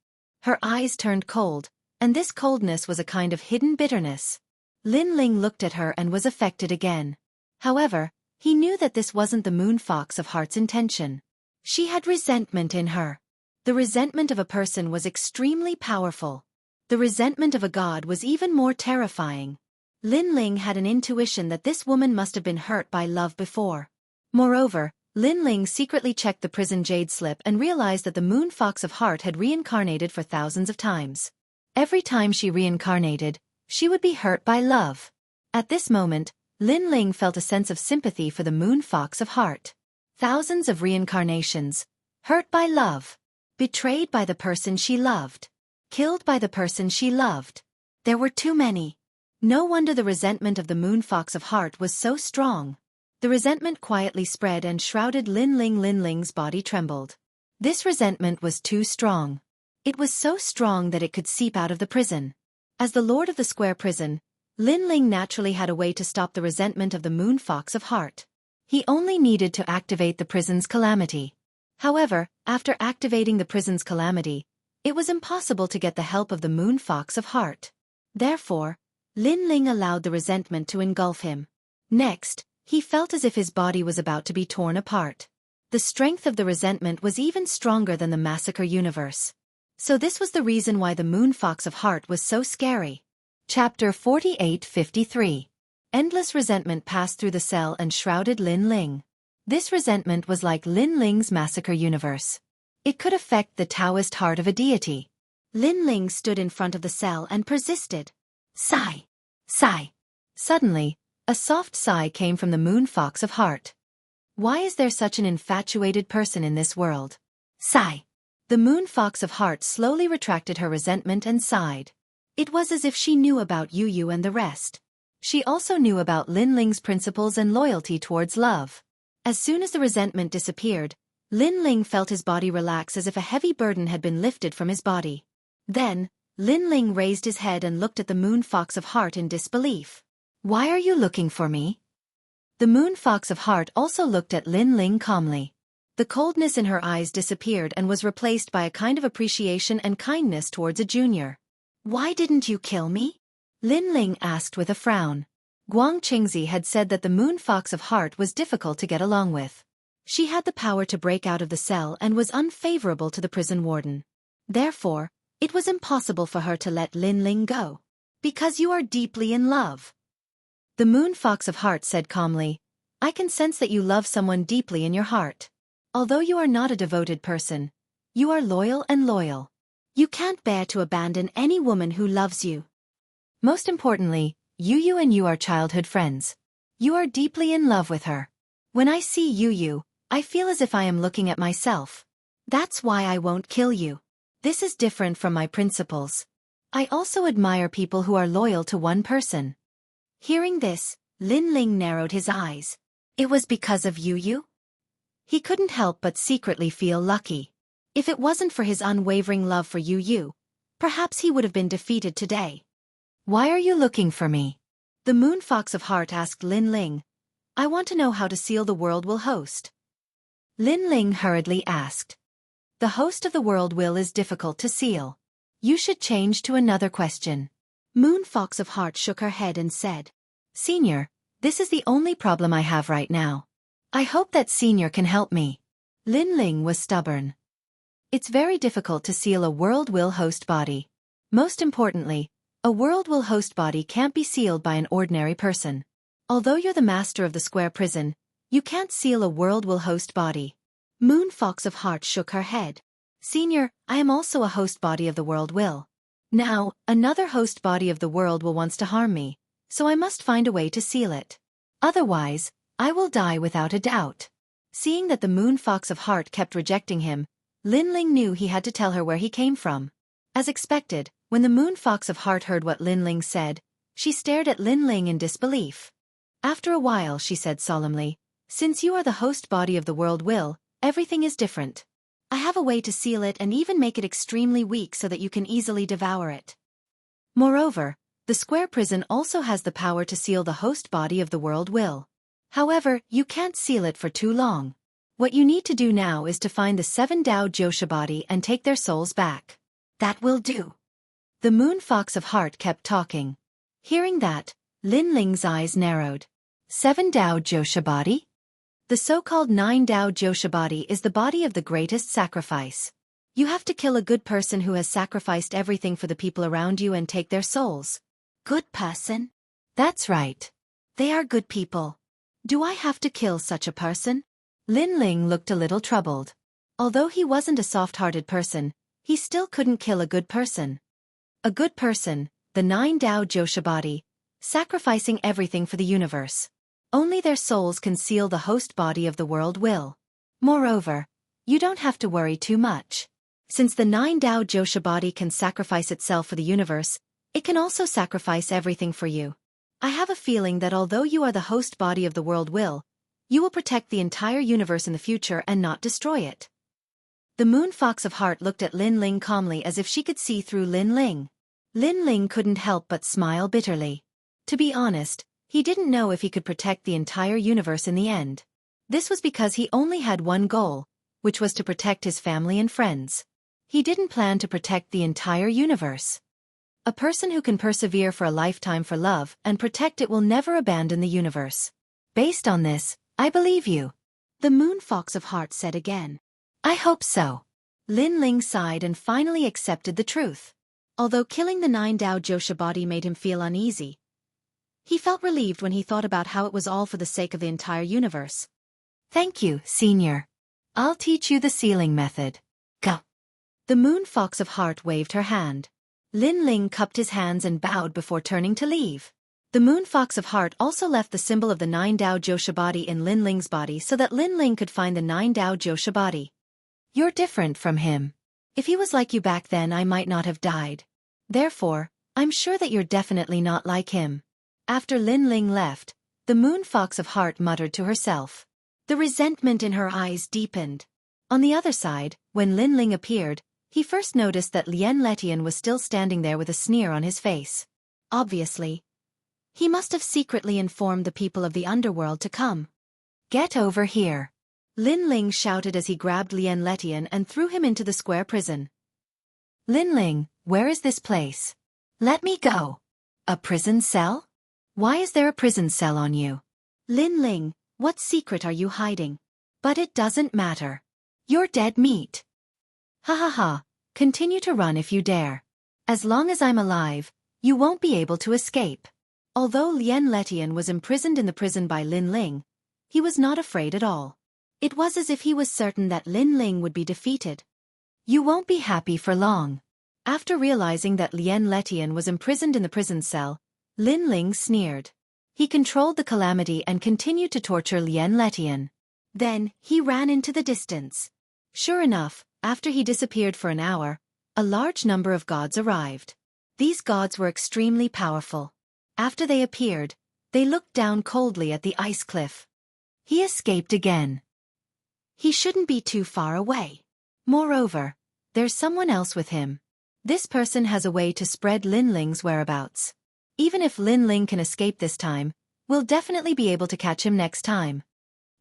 Her eyes turned cold, and this coldness was a kind of hidden bitterness. Lin Ling looked at her and was affected again. However, he knew that this wasn't the moon fox of heart's intention. She had resentment in her. The resentment of a person was extremely powerful. The resentment of a god was even more terrifying. Lin Ling had an intuition that this woman must have been hurt by love before. Moreover, Lin Ling secretly checked the prison jade slip and realized that the moon fox of heart had reincarnated for thousands of times. Every time she reincarnated, she would be hurt by love. At this moment, Lin Ling felt a sense of sympathy for the moon fox of heart. thousands of reincarnations, hurt by love, betrayed by the person she loved, killed by the person she loved. There were too many. No wonder the resentment of the moon fox of heart was so strong. The resentment quietly spread and shrouded Linling's body trembled. This resentment was too strong. It was so strong that it could seep out of the prison. As the lord of the square prison, Linling naturally had a way to stop the resentment of the moon fox of heart. He only needed to activate the prison's calamity. However, after activating the prison's calamity, it was impossible to get the help of the moon fox of heart. Therefore, Linling allowed the resentment to engulf him. Next, he felt as if his body was about to be torn apart. The strength of the resentment was even stronger than the massacre universe. So this was the reason why the moon fox of heart was so scary. Chapter 48:53. Endless resentment passed through the cell and shrouded Linling. This resentment was like Linling's massacre universe. It could affect the Taoist heart of a deity. Linling stood in front of the cell and persisted. Sigh. Sigh. Suddenly, a soft sigh came from the moon fox of heart. Why is there such an infatuated person in this world? Sigh. The moon fox of heart slowly retracted her resentment and sighed. It was as if she knew about Yu and the rest. She also knew about Linling's principles and loyalty towards love. As soon as the resentment disappeared, Linling felt his body relax as if a heavy burden had been lifted from his body. Then, Linling raised his head and looked at the moon fox of heart in disbelief. Why are you looking for me? The moon fox of heart also looked at Linling calmly. The coldness in her eyes disappeared and was replaced by a kind of appreciation and kindness towards a junior. Why didn't you kill me? Linling asked with a frown. Guangqingzi had said that the moon fox of heart was difficult to get along with. She had the power to break out of the cell and was unfavorable to the prison warden. Therefore, it was impossible for her to let Linling go. Because you are deeply in love. The moon fox of heart said calmly, I can sense that you love someone deeply in your heart. Although you are not a devoted person, you are loyal and loyal. You can't bear to abandon any woman who loves you. Most importantly, Yu and you are childhood friends. You are deeply in love with her. When I see Yu, I feel as if I am looking at myself. That's why I won't kill you. This is different from my principles. I also admire people who are loyal to one person. Hearing this, Linling narrowed his eyes. It was because of Yu? He couldn't help but secretly feel lucky. If it wasn't for his unwavering love for Yu, perhaps he would have been defeated today. Why are you looking for me? The moon fox of heart asked Linling. I want to know how to seal the world will host. Linling hurriedly asked. The host of the world will is difficult to seal. You should change to another question. Moon fox of heart shook her head and said, Senior, this is the only problem I have right now. I hope that Senior can help me. Linling was stubborn. It's very difficult to seal a world will host body. Most importantly, a world will host body can't be sealed by an ordinary person. Although you're the master of the square prison, you can't seal a world will host body. Moon fox of heart shook her head. Senior, I am also a host body of the world will. Now, another host body of the world will wants to harm me, so I must find a way to seal it. Otherwise, I will die without a doubt. Seeing that the moon fox of heart kept rejecting him, Linling knew he had to tell her where he came from. As expected, when the moon fox of heart heard what Linling said, she stared at Linling in disbelief. After a while she said solemnly, Since you are the host body of the world will, everything is different. I have a way to seal it and even make it extremely weak so that you can easily devour it. Moreover, the square prison also has the power to seal the host body of the world will. However, you can't seal it for too long. What you need to do now is to find the 7 Dao Josha body and take their souls back. That will do. The moon fox of heart kept talking. Hearing that, Linling's eyes narrowed. 7 Dao Josha body? The so-called 9 Dao Josha body is the body of the greatest sacrifice. You have to kill a good person who has sacrificed everything for the people around you and take their souls. Good person? That's right. They are good people. Do I have to kill such a person? Linling looked a little troubled. Although he wasn't a soft-hearted person, he still couldn't kill a good person. A good person, the 9 Dao Josha body, sacrificing everything for the universe. Only their souls can seal the host body of the world will. Moreover, you don't have to worry too much. Since the 9 Dao Josha body can sacrifice itself for the universe, it can also sacrifice everything for you. I have a feeling that although you are the host body of the world you will protect the entire universe in the future and not destroy it. The Moon Fox of Heart looked at Lin Ling calmly as if she could see through Lin Ling. Lin Ling couldn't help but smile bitterly. To be honest, he didn't know if he could protect the entire universe in the end. This was because he only had one goal, which was to protect his family and friends. He didn't plan to protect the entire universe. A person who can persevere for a lifetime for love and protect it will never abandon the universe. Based on this, I believe you. The Moon Fox of Heart said again. I hope so. Lin Ling sighed and finally accepted the truth. Although killing the 9 Dao Josha body made him feel uneasy, he felt relieved when he thought about how it was all for the sake of the entire universe. Thank you, Senior. I'll teach you the sealing method. Go. The Moon Fox of Heart waved her hand. Lin Ling cupped his hands and bowed before turning to leave. The Moon Fox of Heart also left the symbol of the 9 Dao Josha body in Lin Ling's body so that Lin Ling could find the 9 Dao Josha body. You're different from him. If he was like you back then, I might not have died. Therefore, I'm sure that you're definitely not like him. After Lin Ling left, the Moon Fox of Heart muttered to herself. The resentment in her eyes deepened. On the other side, when Lin Ling appeared, he first noticed that Lien Letian was still standing there with a sneer on his face. Obviously, he must have secretly informed the people of the underworld to come. Get over here. Lin Ling shouted as he grabbed Lien Letian and threw him into the square prison. Lin Ling, where is this place? Let me go. A prison cell? Why is there a prison cell on you? Lin Ling, what secret are you hiding? But it doesn't matter. You're dead meat. Ha ha ha, continue to run if you dare. As long as I'm alive, you won't be able to escape. Although Lien Letian was imprisoned in the prison by Lin Ling, he was not afraid at all. It was as if he was certain that Lin Ling would be defeated. You won't be happy for long. After realizing that Lien Letian was imprisoned in the prison cell, Lin Ling sneered. He controlled the calamity and continued to torture Lien Letian. Then, he ran into the distance. Sure enough, after he disappeared for an hour, a large number of gods arrived. These gods were extremely powerful. After they appeared, they looked down coldly at the ice cliff. He escaped again. He shouldn't be too far away. Moreover, there's someone else with him. This person has a way to spread Lin Ling's whereabouts. Even if Lin Ling can escape this time, we'll definitely be able to catch him next time.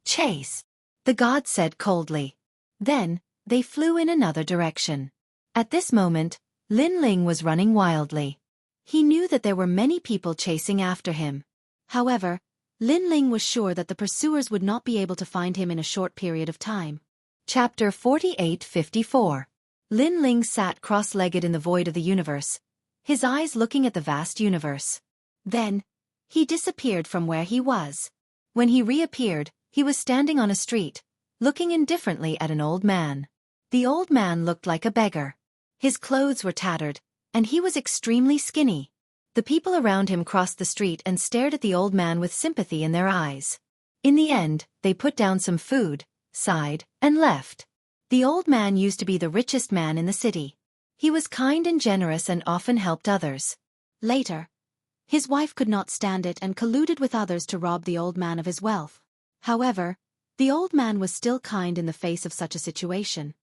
Chase, the god said coldly. Then, they flew in another direction. At this moment, Lin Ling was running wildly. He knew that there were many people chasing after him. However, Lin Ling was sure that the pursuers would not be able to find him in a short period of time. Chapter 4854. Lin Ling sat cross-legged in the void of the universe, his eyes looking at the vast universe. Then, he disappeared from where he was. When he reappeared, he was standing on a street, looking indifferently at an old man. The old man looked like a beggar. His clothes were tattered, and he was extremely skinny. The people around him crossed the street and stared at the old man with sympathy in their eyes. In the end, they put down some food, sighed, and left. The old man used to be the richest man in the city. He was kind and generous and often helped others. Later, his wife could not stand it and colluded with others to rob the old man of his wealth. However, the old man was still kind in the face of such a situation.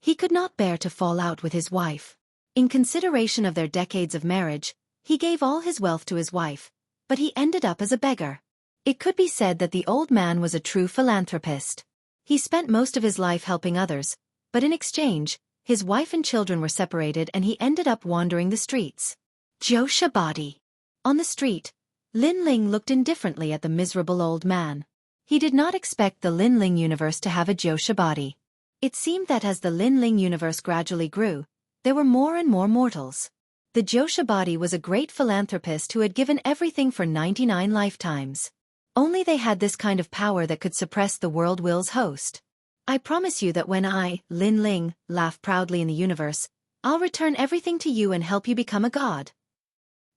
He could not bear to fall out with his wife. In consideration of their decades of marriage, he gave all his wealth to his wife, but he ended up as a beggar. It could be said that the old man was a true philanthropist. He spent most of his life helping others, but in exchange, his wife and children were separated and he ended up wandering the streets. Josha body. On the street, Lin Ling looked indifferently at the miserable old man. He did not expect the Lin Ling universe to have a Josha body. It seemed that as the Lin Ling universe gradually grew, there were more and more mortals. The Josha body was a great philanthropist who had given everything for 99 lifetimes. Only they had this kind of power that could suppress the world will's host. I promise you that when I, Lin Ling, laugh proudly in the universe, I'll return everything to you and help you become a god.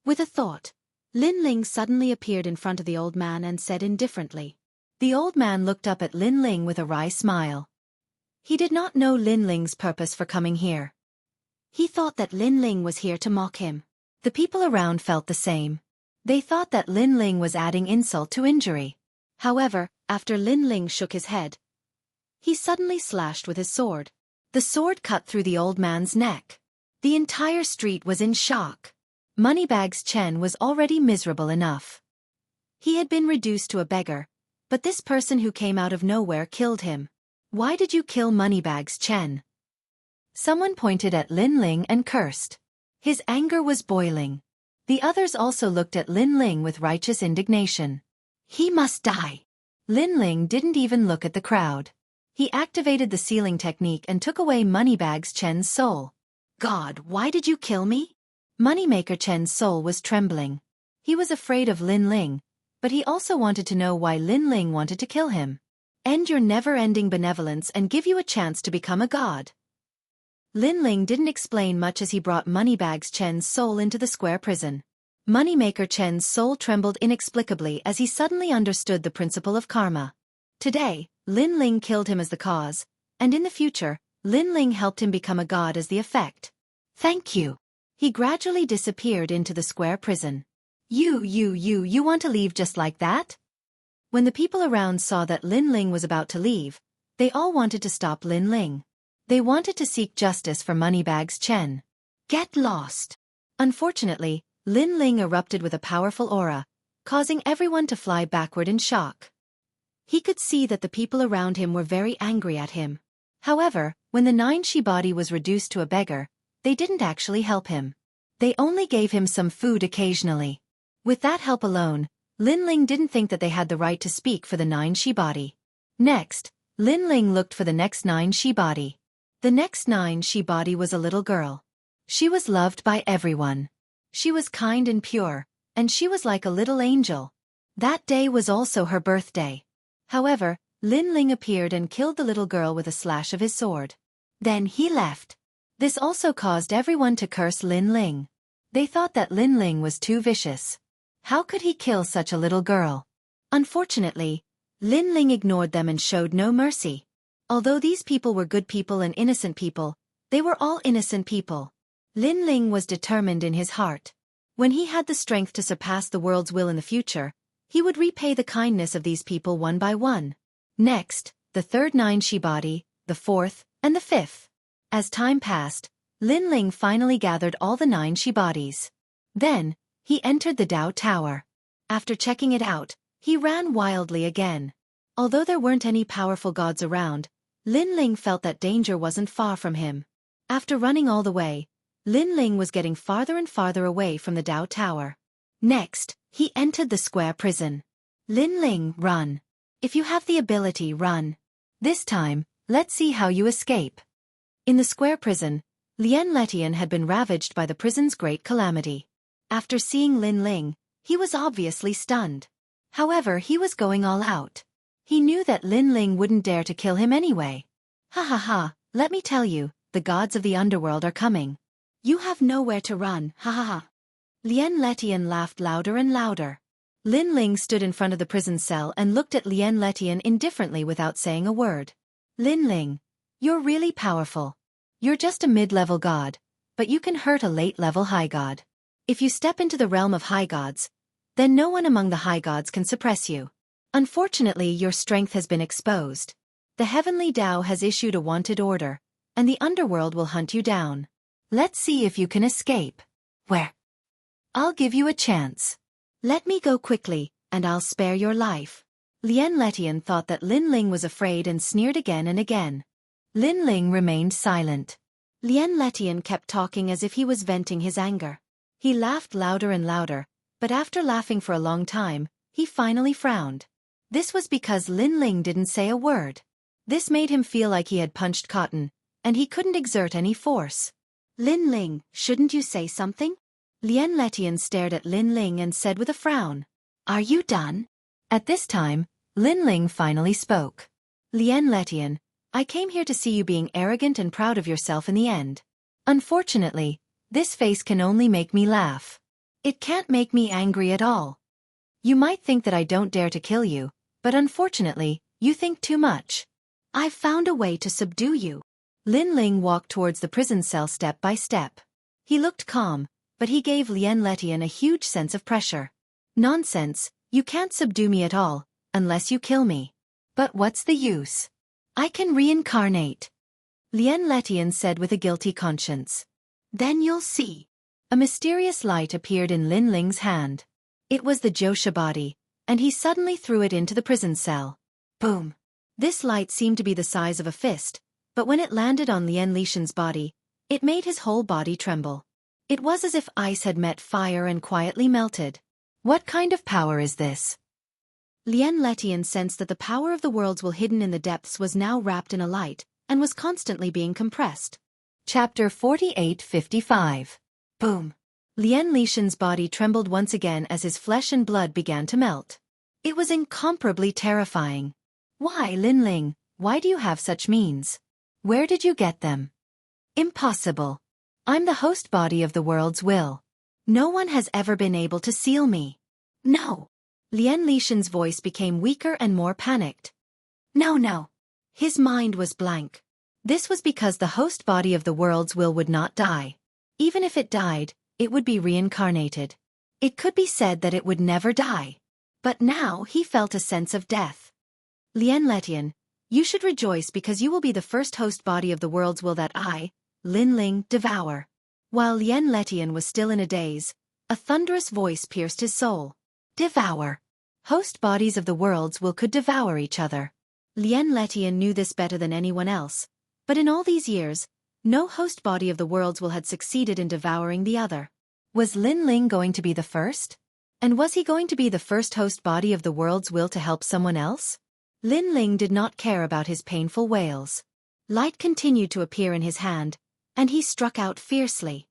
With a thought, Lin Ling suddenly appeared in front of the old man and said indifferently, The old man looked up at Lin Ling with a wry smile. He did not know Lin Ling's purpose for coming here. He thought that Lin Ling was here to mock him. The people around felt the same. They thought that Lin Ling was adding insult to injury. However, after Lin Ling shook his head, he suddenly slashed with his sword. The sword cut through the old man's neck. The entire street was in shock. Moneybags Chen was already miserable enough. He had been reduced to a beggar, but this person who came out of nowhere killed him. Why did you kill Moneybags Chen? Someone pointed at Lin Ling and cursed. His anger was boiling. The others also looked at Lin Ling with righteous indignation. He must die. Lin Ling didn't even look at the crowd. He activated the sealing technique and took away Moneybags Chen's soul. God, why did you kill me? Moneymaker Chen's soul was trembling. He was afraid of Lin Ling, but he also wanted to know why Lin Ling wanted to kill him. End your never-ending benevolence and give you a chance to become a god. Lin Ling didn't explain much as he brought Moneybags Chen's soul into the square prison. Moneymaker Chen's soul trembled inexplicably as he suddenly understood the principle of karma. Today, Lin Ling killed him as the cause, and in the future, Lin Ling helped him become a god as the effect. Thank you. He gradually disappeared into the square prison. You want to leave just like that? When the people around saw that Lin Ling was about to leave, they all wanted to stop Lin Ling. They wanted to seek justice for Moneybags Chen. Get lost. Unfortunately, Lin Ling erupted with a powerful aura, causing everyone to fly backward in shock. He could see that the people around him were very angry at him. However, when the 9 body was reduced to a beggar, they didn't actually help him. They only gave him some food occasionally. With that help alone, Lin Ling didn't think that they had the right to speak for the 9 body. Next, Lin Ling looked for the next 9 body. The next 9 body was a little girl. She was loved by everyone. She was kind and pure, and she was like a little angel. That day was also her birthday. However, Lin Ling appeared and killed the little girl with a slash of his sword. Then he left. This also caused everyone to curse Lin Ling. They thought that Lin Ling was too vicious. How could he kill such a little girl? Unfortunately, Lin Ling ignored them and showed no mercy. Although these people were good people and innocent people, they were all innocent people. Lin Ling was determined in his heart. When he had the strength to surpass the world's will in the future, he would repay the kindness of these people one by one. Next, the third 9 body, the fourth, and the fifth. As time passed, Lin Ling finally gathered all the 9 bodies. Then, he entered the Dao Tower. After checking it out, he ran wildly again. Although there weren't any powerful gods around, Lin Ling felt that danger wasn't far from him. After running all the way, Lin Ling was getting farther and farther away from the Dao Tower. Next, he entered the square prison. Lin Ling, run. If you have the ability, run. This time, let's see how you escape. In the square prison, Lien Letian had been ravaged by the prison's great calamity. After seeing Lin Ling, he was obviously stunned. However, he was going all out. He knew that Lin Ling wouldn't dare to kill him anyway. Ha ha ha, let me tell you, the gods of the underworld are coming. You have nowhere to run, ha ha ha. Lien Letian laughed louder and louder. Lin Ling stood in front of the prison cell and looked at Lien Letian indifferently without saying a word. Lin Ling, you're really powerful. You're just a mid-level god, but you can hurt a late-level high god. If you step into the realm of high gods, then no one among the high gods can suppress you. Unfortunately, your strength has been exposed. The heavenly Tao has issued a wanted order, and the underworld will hunt you down. Let's see if you can escape. Where? I'll give you a chance. Let me go quickly, and I'll spare your life. Lien Letian thought that Lin Ling was afraid and sneered again and again. Lin Ling remained silent. Lien Letian kept talking as if he was venting his anger. He laughed louder and louder, but after laughing for a long time, he finally frowned. This was because Lin Ling didn't say a word. This made him feel like he had punched cotton, and he couldn't exert any force. Lin Ling, shouldn't you say something? Lien Letian stared at Lin Ling and said with a frown. Are you done? At this time, Lin Ling finally spoke. Lien Letian, I came here to see you being arrogant and proud of yourself in the end. Unfortunately, this face can only make me laugh. It can't make me angry at all. You might think that I don't dare to kill you, But unfortunately, you think too much. I've found a way to subdue you. Lin Ling walked towards the prison cell step by step. He looked calm, but he gave Lien Letian a huge sense of pressure. Nonsense, you can't subdue me at all, unless you kill me. But what's the use? I can reincarnate. Lien Letian said with a guilty conscience. Then you'll see. A mysterious light appeared in Lin Ling's hand. It was the Josha body, and he suddenly threw it into the prison cell. Boom! This light seemed to be the size of a fist, but when it landed on Lien Lishan's body, it made his whole body tremble. It was as if ice had met fire and quietly melted. What kind of power is this? Lien Letian sensed that the power of the world's will hidden in the depths was now wrapped in a light, and was constantly being compressed. Chapter 48:55. Boom! Lien Lishan's body trembled once again as his flesh and blood began to melt. It was incomparably terrifying. Why, Lin Ling, why do you have such means? Where did you get them? Impossible. I'm the host body of the world's will. No one has ever been able to seal me. No. Lien Lishan's voice became weaker and more panicked. No. His mind was blank. This was because the host body of the world's will would not die. Even if it died, it would be reincarnated. It could be said that it would never die. But now he felt a sense of death. Lien Letian, you should rejoice because you will be the first host body of the world's will that I, Lin Ling, devour. While Lien Letian was still in a daze, a thunderous voice pierced his soul. Devour. Host bodies of the world's will could devour each other. Lien Letian knew this better than anyone else, but in all these years, no host body of the world's will had succeeded in devouring the other. Was Lin Ling going to be the first? And was he going to be the first host body of the world's will to help someone else? Lin Ling did not care about his painful wails. Light continued to appear in his hand, and he struck out fiercely.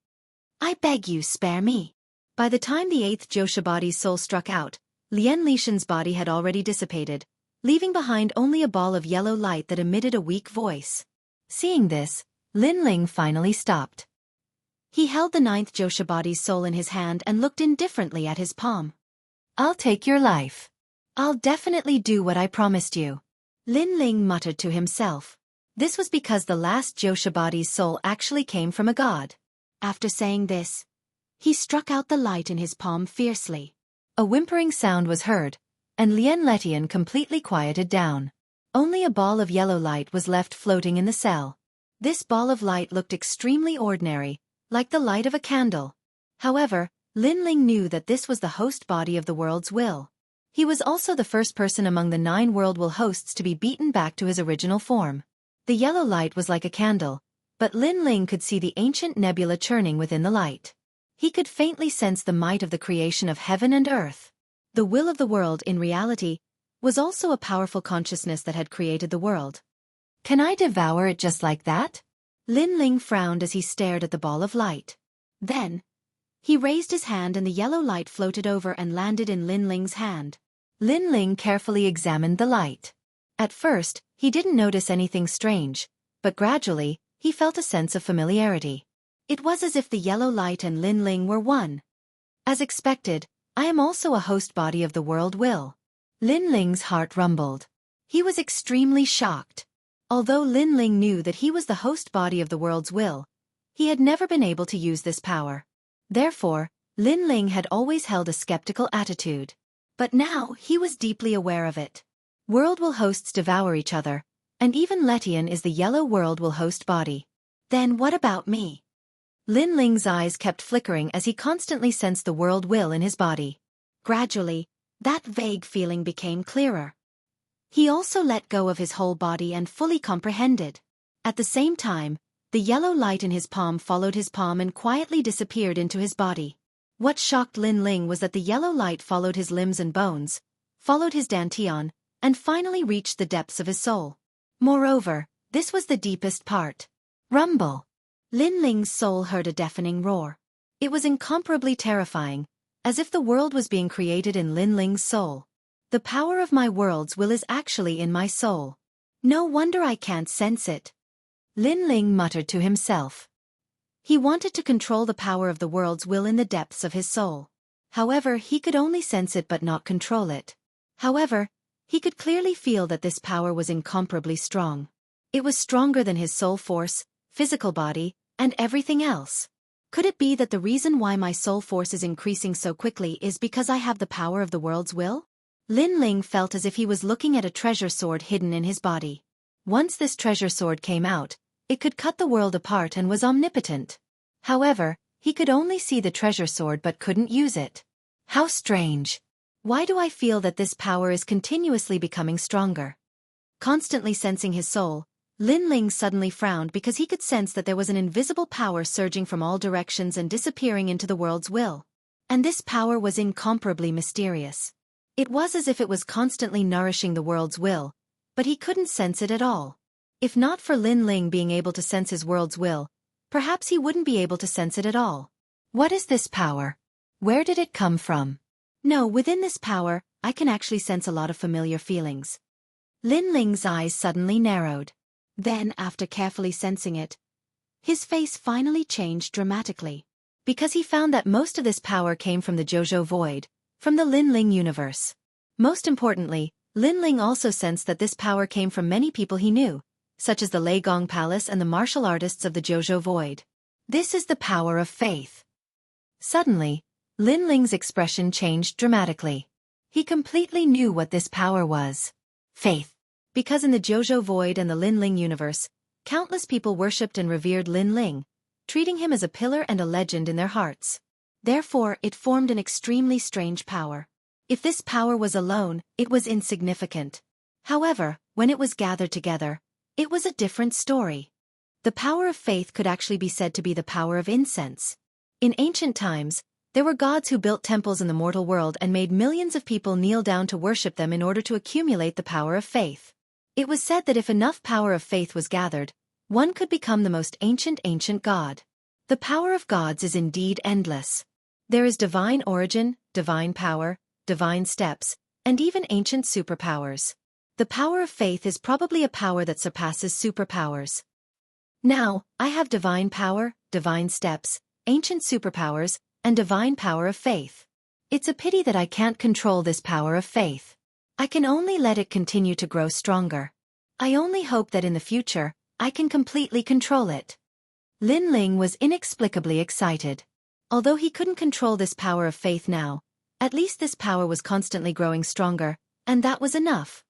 I beg you, spare me. By the time the 8th Josha body's soul struck out, Lien Lishan's body had already dissipated, leaving behind only a ball of yellow light that emitted a weak voice. Seeing this, Lin Ling finally stopped. He held the 9th Josha body's soul in his hand and looked indifferently at his palm. I'll take your life. I'll definitely do what I promised you. Lin Ling muttered to himself. This was because the last Josha body's soul actually came from a god. After saying this, he struck out the light in his palm fiercely. A whimpering sound was heard, and Lien Letian completely quieted down. Only a ball of yellow light was left floating in the cell. This ball of light looked extremely ordinary, like the light of a candle. However, Lin Ling knew that this was the host body of the world's will. He was also the first person among the 9 world will hosts to be beaten back to his original form. The yellow light was like a candle, but Lin Ling could see the ancient nebula churning within the light. He could faintly sense the might of the creation of heaven and earth. The will of the world, in reality, was also a powerful consciousness that had created the world. Can I devour it just like that? Lin Ling frowned as he stared at the ball of light. Then, he raised his hand and the yellow light floated over and landed in Lin Ling's hand. Lin Ling carefully examined the light. At first, he didn't notice anything strange, but gradually, he felt a sense of familiarity. It was as if the yellow light and Lin Ling were one. As expected, I am also a host body of the world will. Lin Ling's heart rumbled. He was extremely shocked. Although Lin Ling knew that he was the host body of the world's will, he had never been able to use this power. Therefore, Lin Ling had always held a skeptical attitude. But now he was deeply aware of it. World will hosts devour each other, and even Letian is the yellow world will host body. Then what about me? Lin Ling's eyes kept flickering as he constantly sensed the world will in his body. Gradually, that vague feeling became clearer. He also let go of his whole body and fully comprehended. At the same time, the yellow light in his palm followed his palm and quietly disappeared into his body. What shocked Lin Ling was that the yellow light followed his limbs and bones, followed his dantian, and finally reached the depths of his soul. Moreover, this was the deepest part. Rumble! Lin Ling's soul heard a deafening roar. It was incomparably terrifying, as if the world was being created in Lin Ling's soul. The power of my world's will is actually in my soul. No wonder I can't sense it. Lin Ling muttered to himself. He wanted to control the power of the world's will in the depths of his soul. However, he could only sense it but not control it. However, He could clearly feel that this power was incomparably strong. It was stronger than his soul force, physical body, and everything else. Could it be that the reason why my soul force is increasing so quickly is because I have the power of the world's will? Lin Ling felt as if he was looking at a treasure sword hidden in his body. Once this treasure sword came out, it could cut the world apart and was omnipotent. However, he could only see the treasure sword but couldn't use it. How strange. Why do I feel that this power is continuously becoming stronger? Constantly sensing his soul, Lin Ling suddenly frowned because he could sense that there was an invisible power surging from all directions and disappearing into the world's will. And this power was incomparably mysterious. It was as if it was constantly nourishing the world's will, but he couldn't sense it at all. If not for Lin Ling being able to sense his world's will, perhaps he wouldn't be able to sense it at all. What is this power? Where did it come from? No, within this power, I can actually sense a lot of familiar feelings. Lin Ling's eyes suddenly narrowed. Then, after carefully sensing it, his face finally changed dramatically. Because he found that most of this power came from the Jojo Void, from the Lin Ling universe. Most importantly, Lin Ling also sensed that this power came from many people he knew, such as the Lei Gong Palace and the martial artists of the Jojo Void. This is the power of faith. Suddenly, Lin Ling's expression changed dramatically. He completely knew what this power was. Faith. Because in the Jojo Void and the Lin Ling universe, countless people worshipped and revered Lin Ling, treating him as a pillar and a legend in their hearts. Therefore, it formed an extremely strange power. If this power was alone, it was insignificant. However, when it was gathered together, it was a different story. The power of faith could actually be said to be the power of incense. In ancient times, there were gods who built temples in the mortal world and made millions of people kneel down to worship them in order to accumulate the power of faith. It was said that if enough power of faith was gathered, one could become the most ancient god. The power of gods is indeed endless. There is divine origin, divine power, divine steps, and even ancient superpowers. The power of faith is probably a power that surpasses superpowers. Now, I have divine power, divine steps, ancient superpowers, and divine power of faith. It's a pity that I can't control this power of faith. I can only let it continue to grow stronger. I only hope that in the future, I can completely control it. Lin Ling was inexplicably excited. Although he couldn't control this power of faith now, at least this power was constantly growing stronger, and that was enough.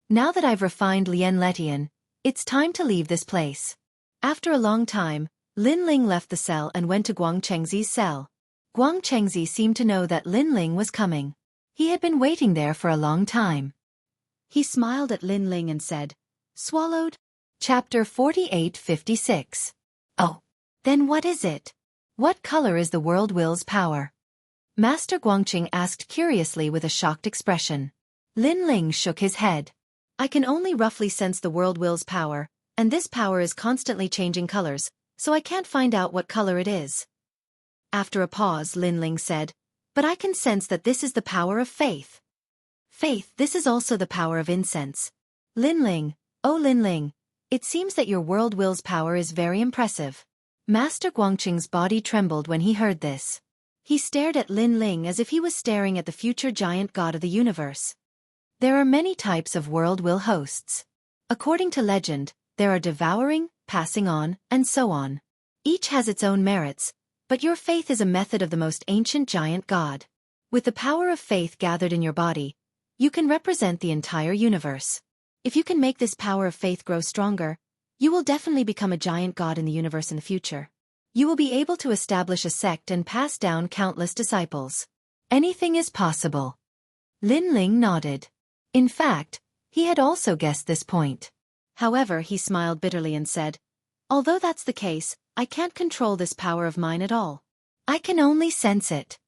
Now that I've refined Lien Letian, it's time to leave this place. After a long time, Lin Ling left the cell and went to Guang Chengzi's cell. Guang Chengzi seemed to know that Lin Ling was coming. He had been waiting there for a long time. He smiled at Lin Ling and said, "Swallowed?" Chapter 4856. Oh. Then what is it? What color is the world will's power? Master Guangqing asked curiously with a shocked expression. Lin Ling shook his head. I can only roughly sense the world will's power, and this power is constantly changing colors, so I can't find out what color it is. After a pause, Lin Ling said, but I can sense that this is the power of faith. Faith, this is also the power of incense. Lin Ling, oh Lin Ling, it seems that your world will's power is very impressive. Master Guangqing's body trembled when he heard this. He stared at Lin Ling as if he was staring at the future giant god of the universe. There are many types of world will hosts. According to legend, there are devouring, passing on, and so on. Each has its own merits, but your faith is a method of the most ancient giant god. With the power of faith gathered in your body, you can represent the entire universe. If you can make this power of faith grow stronger, you will definitely become a giant god in the universe in the future. You will be able to establish a sect and pass down countless disciples. Anything is possible. Lin Ling nodded. In fact, he had also guessed this point. However, he smiled bitterly and said, although that's the case, I can't control this power of mine at all. I can only sense it.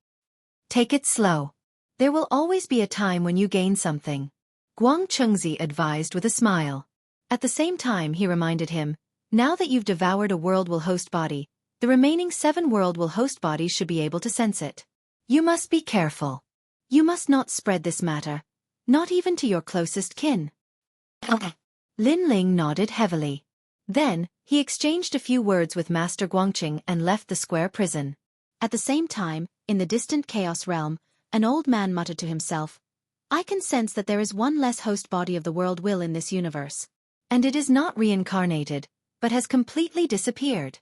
Take it slow. There will always be a time when you gain something. Guang Chengzi advised with a smile. At the same time, he reminded him, now that you've devoured a world will host body, the remaining 7 world will host bodies should be able to sense it. You must be careful. You must not spread this matter, not even to your closest kin. Lin Ling nodded heavily. Then, he exchanged a few words with Master Guangqing and left the square prison. At the same time, in the distant Chaos Realm, an old man muttered to himself, I can sense that there is one less host body of the world will in this universe. And it is not reincarnated, but has completely disappeared.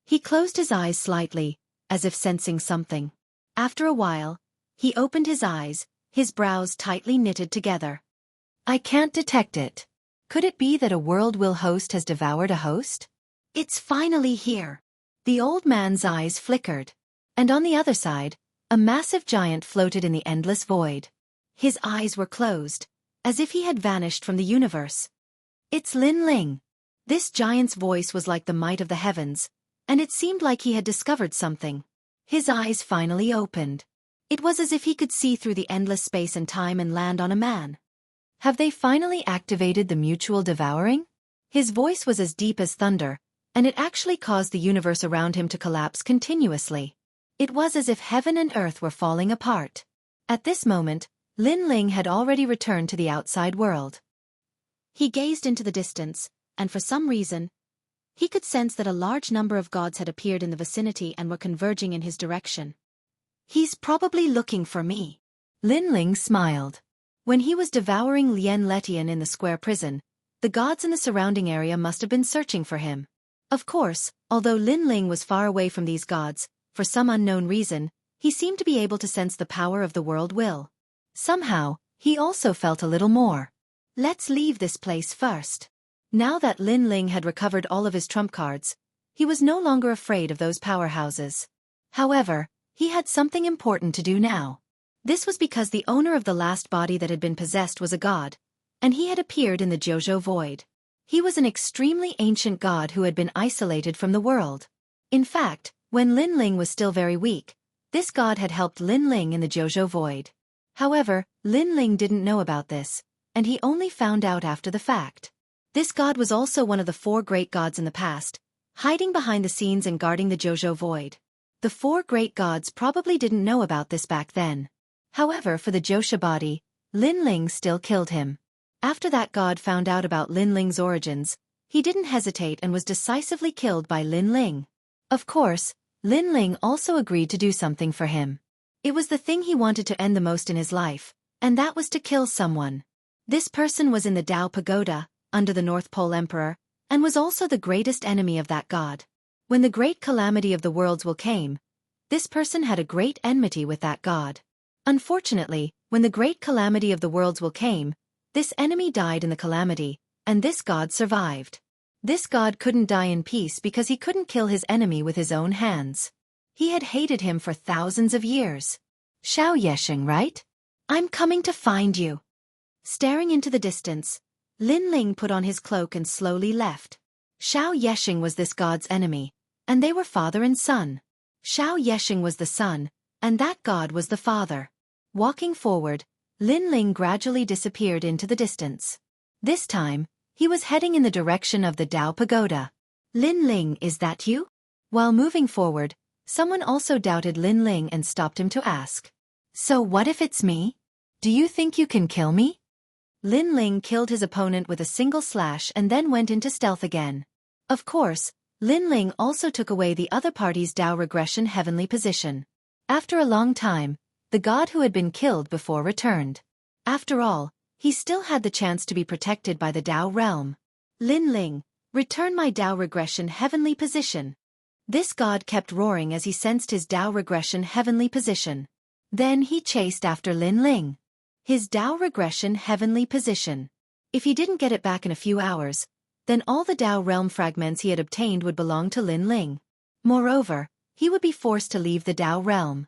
He closed his eyes slightly, as if sensing something. After a while, he opened his eyes, his brows tightly knitted together. I can't detect it. Could it be that a world will host has devoured a host? It's finally here. The old man's eyes flickered. And on the other side, a massive giant floated in the endless void. His eyes were closed, as if he had vanished from the universe. It's Lin Ling. This giant's voice was like the might of the heavens, and it seemed like he had discovered something. His eyes finally opened. It was as if he could see through the endless space and time and land on a man. Have they finally activated the mutual devouring? His voice was as deep as thunder, and it actually caused the universe around him to collapse continuously. It was as if heaven and earth were falling apart. At this moment, Lin Ling had already returned to the outside world. He gazed into the distance, and for some reason, he could sense that a large number of gods had appeared in the vicinity and were converging in his direction. He's probably looking for me. Lin Ling smiled. When he was devouring Lien Letian in the square prison, the gods in the surrounding area must have been searching for him. Of course, although Lin Ling was far away from these gods, for some unknown reason, he seemed to be able to sense the power of the world will. Somehow, he also felt a little more. Let's leave this place first. Now that Lin Ling had recovered all of his trump cards, he was no longer afraid of those powerhouses. However, he had something important to do now. This was because the owner of the last body that had been possessed was a god, and he had appeared in the Jianghu void. He was an extremely ancient god who had been isolated from the world. In fact, when Lin Ling was still very weak, this god had helped Lin Ling in the Jianghu void. However, Lin Ling didn't know about this, and he only found out after the fact. This god was also one of the 4 great gods in the past, hiding behind the scenes and guarding the Jianghu void. The 4 great gods probably didn't know about this back then. However, for the Jianghu body, Lin Ling still killed him. After that god found out about Lin Ling's origins, he didn't hesitate and was decisively killed by Lin Ling. Of course, Lin Ling also agreed to do something for him. It was the thing he wanted to end the most in his life, and that was to kill someone. This person was in the Tao Pagoda, under the North Pole Emperor, and was also the greatest enemy of that god. When the great calamity of the worlds will came, this person had a great enmity with that god. Unfortunately, when the great calamity of the worlds will came, this enemy died in the calamity, and this god survived. This god couldn't die in peace because he couldn't kill his enemy with his own hands. He had hated him for thousands of years. Xianxia, right? I'm coming to find you. Staring into the distance, Lin Ling put on his cloak and slowly left. Xianxia was this god's enemy, and they were father and son. Xianxia was the son, and that god was the father. Walking forward, Lin Ling gradually disappeared into the distance. This time, he was heading in the direction of the Tao Pagoda. Lin Ling, is that you? While moving forward, someone also doubted Lin Ling and stopped him to ask. So what if it's me? Do you think you can kill me? Lin Ling killed his opponent with a single slash and then went into stealth again. Of course, Lin Ling also took away the other party's Tao regression heavenly position. After a long time, the god who had been killed before returned. After all, he still had the chance to be protected by the Tao realm. Lin Ling, return my Tao regression heavenly position. This god kept roaring as he sensed his Tao regression heavenly position. Then he chased after Lin Ling. His Tao regression heavenly position. If he didn't get it back in a few hours, then all the Tao realm fragments he had obtained would belong to Lin Ling. Moreover, he would be forced to leave the Tao realm.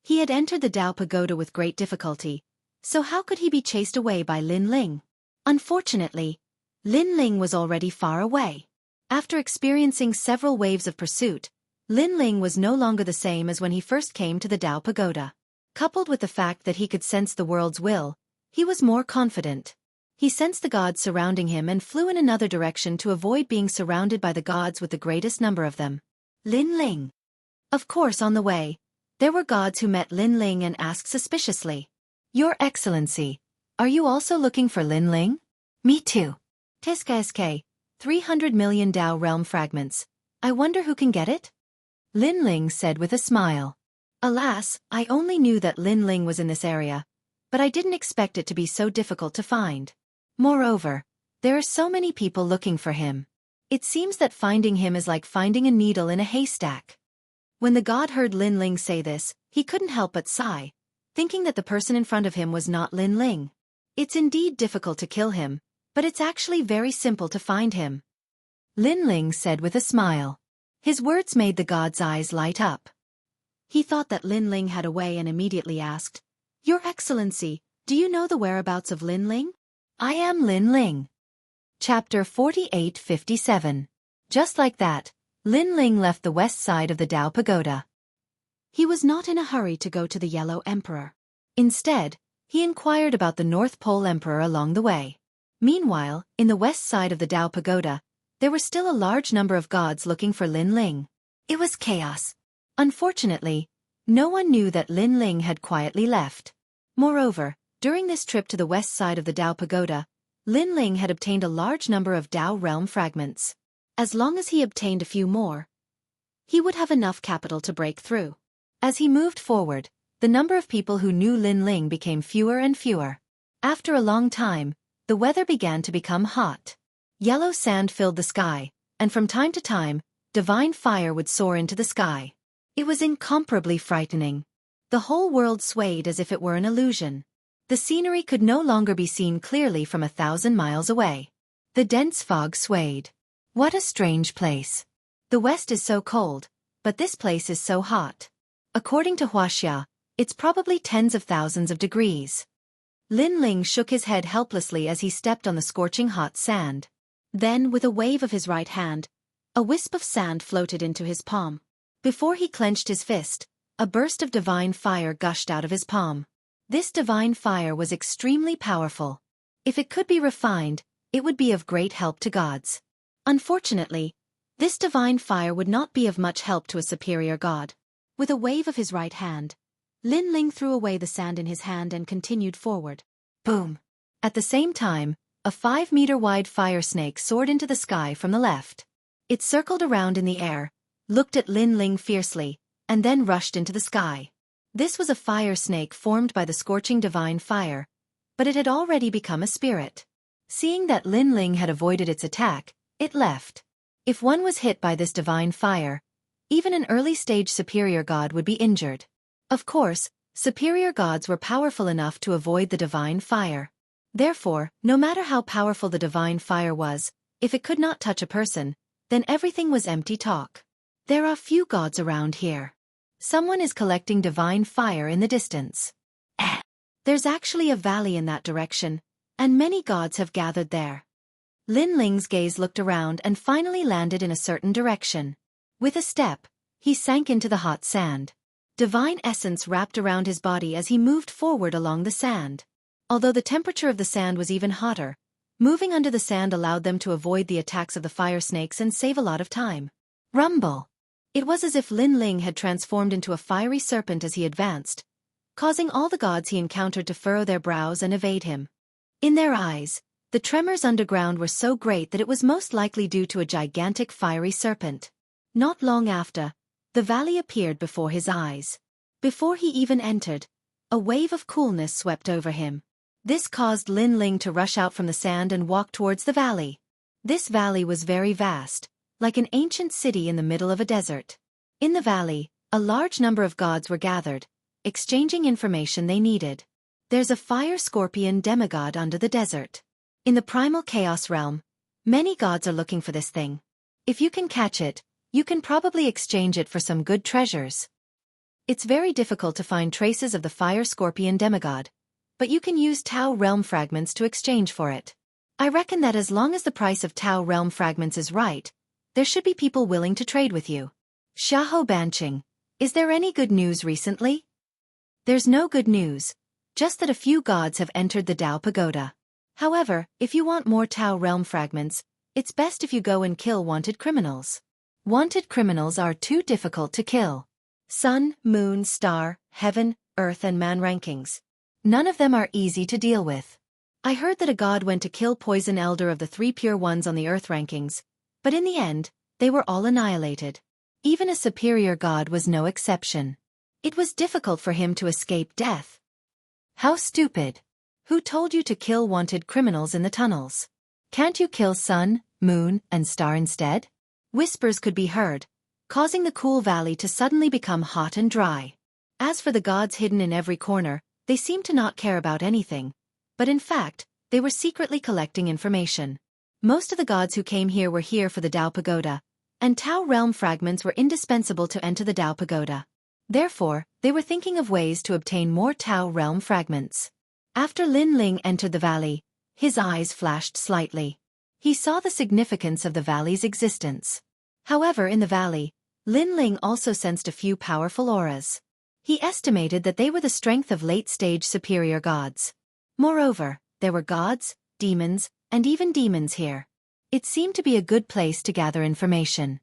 He had entered the Tao Pagoda with great difficulty, so how could he be chased away by Lin Ling? Unfortunately, Lin Ling was already far away. After experiencing several waves of pursuit, Lin Ling was no longer the same as when he first came to the Tao Pagoda. Coupled with the fact that he could sense the world's will, he was more confident. He sensed the gods surrounding him and flew in another direction to avoid being surrounded by the gods with the greatest number of them. Lin Ling. Of course, on the way, there were gods who met Lin Ling and asked suspiciously, Your Excellency, are you also looking for Lin Ling? Me too. Tiska 300 million Tao realm fragments. I wonder who can get it? Lin Ling said with a smile. Alas, I only knew that Lin Ling was in this area, but I didn't expect it to be so difficult to find. Moreover, there are so many people looking for him. It seems that finding him is like finding a needle in a haystack. When the god heard Lin Ling say this, he couldn't help but sigh, thinking that the person in front of him was not Lin Ling. It's indeed difficult to kill him, but it's actually very simple to find him, Lin Ling said with a smile. His words made the god's eyes light up. He thought that Lin Ling had a way and immediately asked, "Your Excellency, do you know the whereabouts of Lin Ling?" "I am Lin Ling." Chapter 48:57. Just like that, Lin Ling left the west side of the Dao Pagoda. He was not in a hurry to go to the Yellow Emperor. Instead, he inquired about the North Pole Emperor along the way. Meanwhile, in the west side of the Dao Pagoda, there were still a large number of gods looking for Lin Ling. It was chaos. Unfortunately, no one knew that Lin Ling had quietly left. Moreover, during this trip to the west side of the Dao Pagoda, Lin Ling had obtained a large number of Dao realm fragments. As long as he obtained a few more, he would have enough capital to break through. As he moved forward, the number of people who knew Lin Ling became fewer and fewer. After a long time, the weather began to become hot. Yellow sand filled the sky, and from time to time, divine fire would soar into the sky. It was incomparably frightening. The whole world swayed as if it were an illusion. The scenery could no longer be seen clearly from 1,000 miles away. The dense fog swayed. What a strange place. The west is so cold, but this place is so hot. According to Wuxia, it's probably tens of thousands of degrees. Lin Ling shook his head helplessly as he stepped on the scorching hot sand. Then, with a wave of his right hand, a wisp of sand floated into his palm. Before he clenched his fist, a burst of divine fire gushed out of his palm. This divine fire was extremely powerful. If it could be refined, it would be of great help to gods. Unfortunately, this divine fire would not be of much help to a superior god. With a wave of his right hand, Lin Ling threw away the sand in his hand and continued forward. Boom! At the same time, a 5-meter-wide fire snake soared into the sky from the left. It circled around in the air, looked at Lin Ling fiercely, and then rushed into the sky. This was a fire snake formed by the scorching divine fire, but it had already become a spirit. Seeing that Lin Ling had avoided its attack, it left. If one was hit by this divine fire, even an early-stage superior god would be injured. Of course, superior gods were powerful enough to avoid the divine fire. Therefore, no matter how powerful the divine fire was, if it could not touch a person, then everything was empty talk. There are few gods around here. Someone is collecting divine fire in the distance. There's actually a valley in that direction, and many gods have gathered there. Lin Ling's gaze looked around and finally landed in a certain direction. With a step, he sank into the hot sand. Divine essence wrapped around his body as he moved forward along the sand. Although the temperature of the sand was even hotter, moving under the sand allowed them to avoid the attacks of the fire snakes and save a lot of time. Rumble! It was as if Lin Ling had transformed into a fiery serpent as he advanced, causing all the gods he encountered to furrow their brows and evade him. In their eyes, the tremors underground were so great that it was most likely due to a gigantic fiery serpent. Not long after, the valley appeared before his eyes. Before he even entered, a wave of coolness swept over him. This caused Lin Ling to rush out from the sand and walk towards the valley. This valley was very vast, like an ancient city in the middle of a desert. In the valley, a large number of gods were gathered, exchanging information they needed. There's a fire scorpion demigod under the desert. In the primal chaos realm, many gods are looking for this thing. If you can catch it, you can probably exchange it for some good treasures. It's very difficult to find traces of the fire scorpion demigod, but you can use Tao realm fragments to exchange for it. I reckon that as long as the price of Tao realm fragments is right, there should be people willing to trade with you. Xiahou Banqing, is there any good news recently? There's no good news, just that a few gods have entered the Dao Pagoda. However, if you want more Tao realm fragments, it's best if you go and kill wanted criminals. Wanted criminals are too difficult to kill. Sun, moon, star, heaven, earth and man rankings. None of them are easy to deal with. I heard that a god went to kill Poison Elder of the 3 pure ones on the earth rankings, but in the end, they were all annihilated. Even a superior god was no exception. It was difficult for him to escape death. How stupid. Who told you to kill wanted criminals in the tunnels? Can't you kill sun, moon, and star instead? Whispers could be heard, causing the cool valley to suddenly become hot and dry. As for the gods hidden in every corner, they seemed to not care about anything, but in fact, they were secretly collecting information. Most of the gods who came here were here for the Tao Pagoda, and Tao realm fragments were indispensable to enter the Tao Pagoda. Therefore, they were thinking of ways to obtain more Tao realm fragments. After Lin Ling entered the valley, his eyes flashed slightly. He saw the significance of the valley's existence. However, in the valley, Lin Ling also sensed a few powerful auras. He estimated that they were the strength of late-stage superior gods. Moreover, there were gods, demons, and even demons here. It seemed to be a good place to gather information.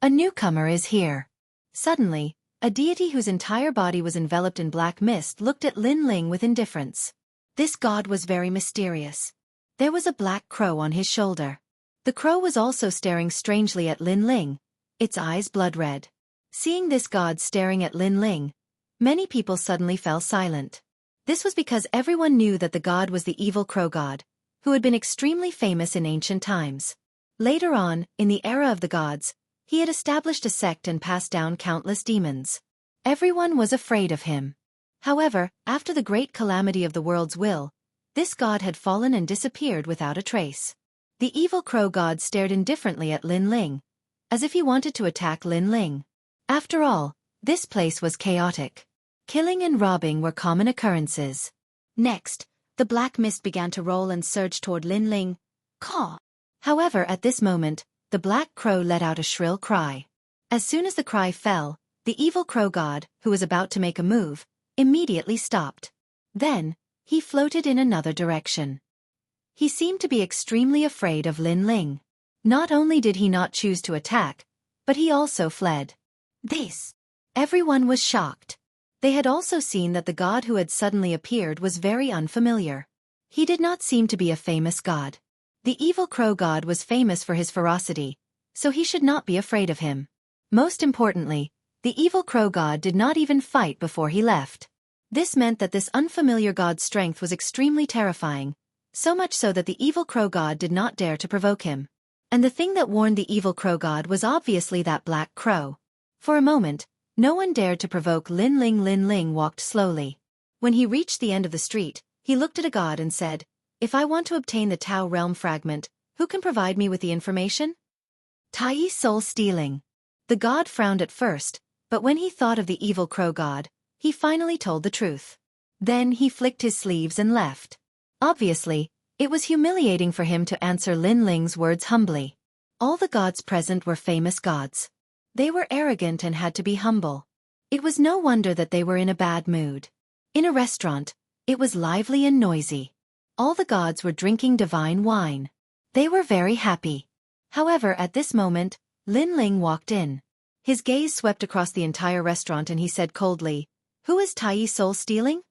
A newcomer is here. Suddenly, a deity whose entire body was enveloped in black mist looked at Lin Ling with indifference. This god was very mysterious. There was a black crow on his shoulder. The crow was also staring strangely at Lin Ling, its eyes blood-red. Seeing this god staring at Lin Ling, many people suddenly fell silent. This was because everyone knew that the god was the evil crow god, who had been extremely famous in ancient times. Later on, in the era of the gods, he had established a sect and passed down countless demons. Everyone was afraid of him. However, after the great calamity of the world's will, this god had fallen and disappeared without a trace. The evil crow god stared indifferently at Lin Ling, as if he wanted to attack Lin Ling. After all, this place was chaotic. Killing and robbing were common occurrences. Next, the black mist began to roll and surge toward Lin Ling. Caw! However, at this moment, the black crow let out a shrill cry. As soon as the cry fell, the evil crow god, who was about to make a move, immediately stopped. Then, he floated in another direction. He seemed to be extremely afraid of Lin Ling. Not only did he not choose to attack, but he also fled. Everyone was shocked. They had also seen that the god who had suddenly appeared was very unfamiliar. He did not seem to be a famous god. The evil crow god was famous for his ferocity, so he should not be afraid of him. Most importantly, the evil crow god did not even fight before he left. This meant that this unfamiliar god's strength was extremely terrifying, so much so that the evil crow god did not dare to provoke him. And the thing that warned the evil crow god was obviously that black crow. For a moment, no one dared to provoke Lin Ling. Lin Ling walked slowly. When he reached the end of the street, he looked at a god and said, "If I want to obtain the Tao realm fragment, who can provide me with the information?" Tai soul stealing. The god frowned at first, but when he thought of the evil crow god, he finally told the truth. Then he flicked his sleeves and left. Obviously, it was humiliating for him to answer Lin Ling's words humbly. All the gods present were famous gods. They were arrogant and had to be humble. It was no wonder that they were in a bad mood. In a restaurant, it was lively and noisy. All the gods were drinking divine wine. They were very happy. However, at this moment, Lin Ling walked in. His gaze swept across the entire restaurant and he said coldly, "Who is Tai soul stealing?"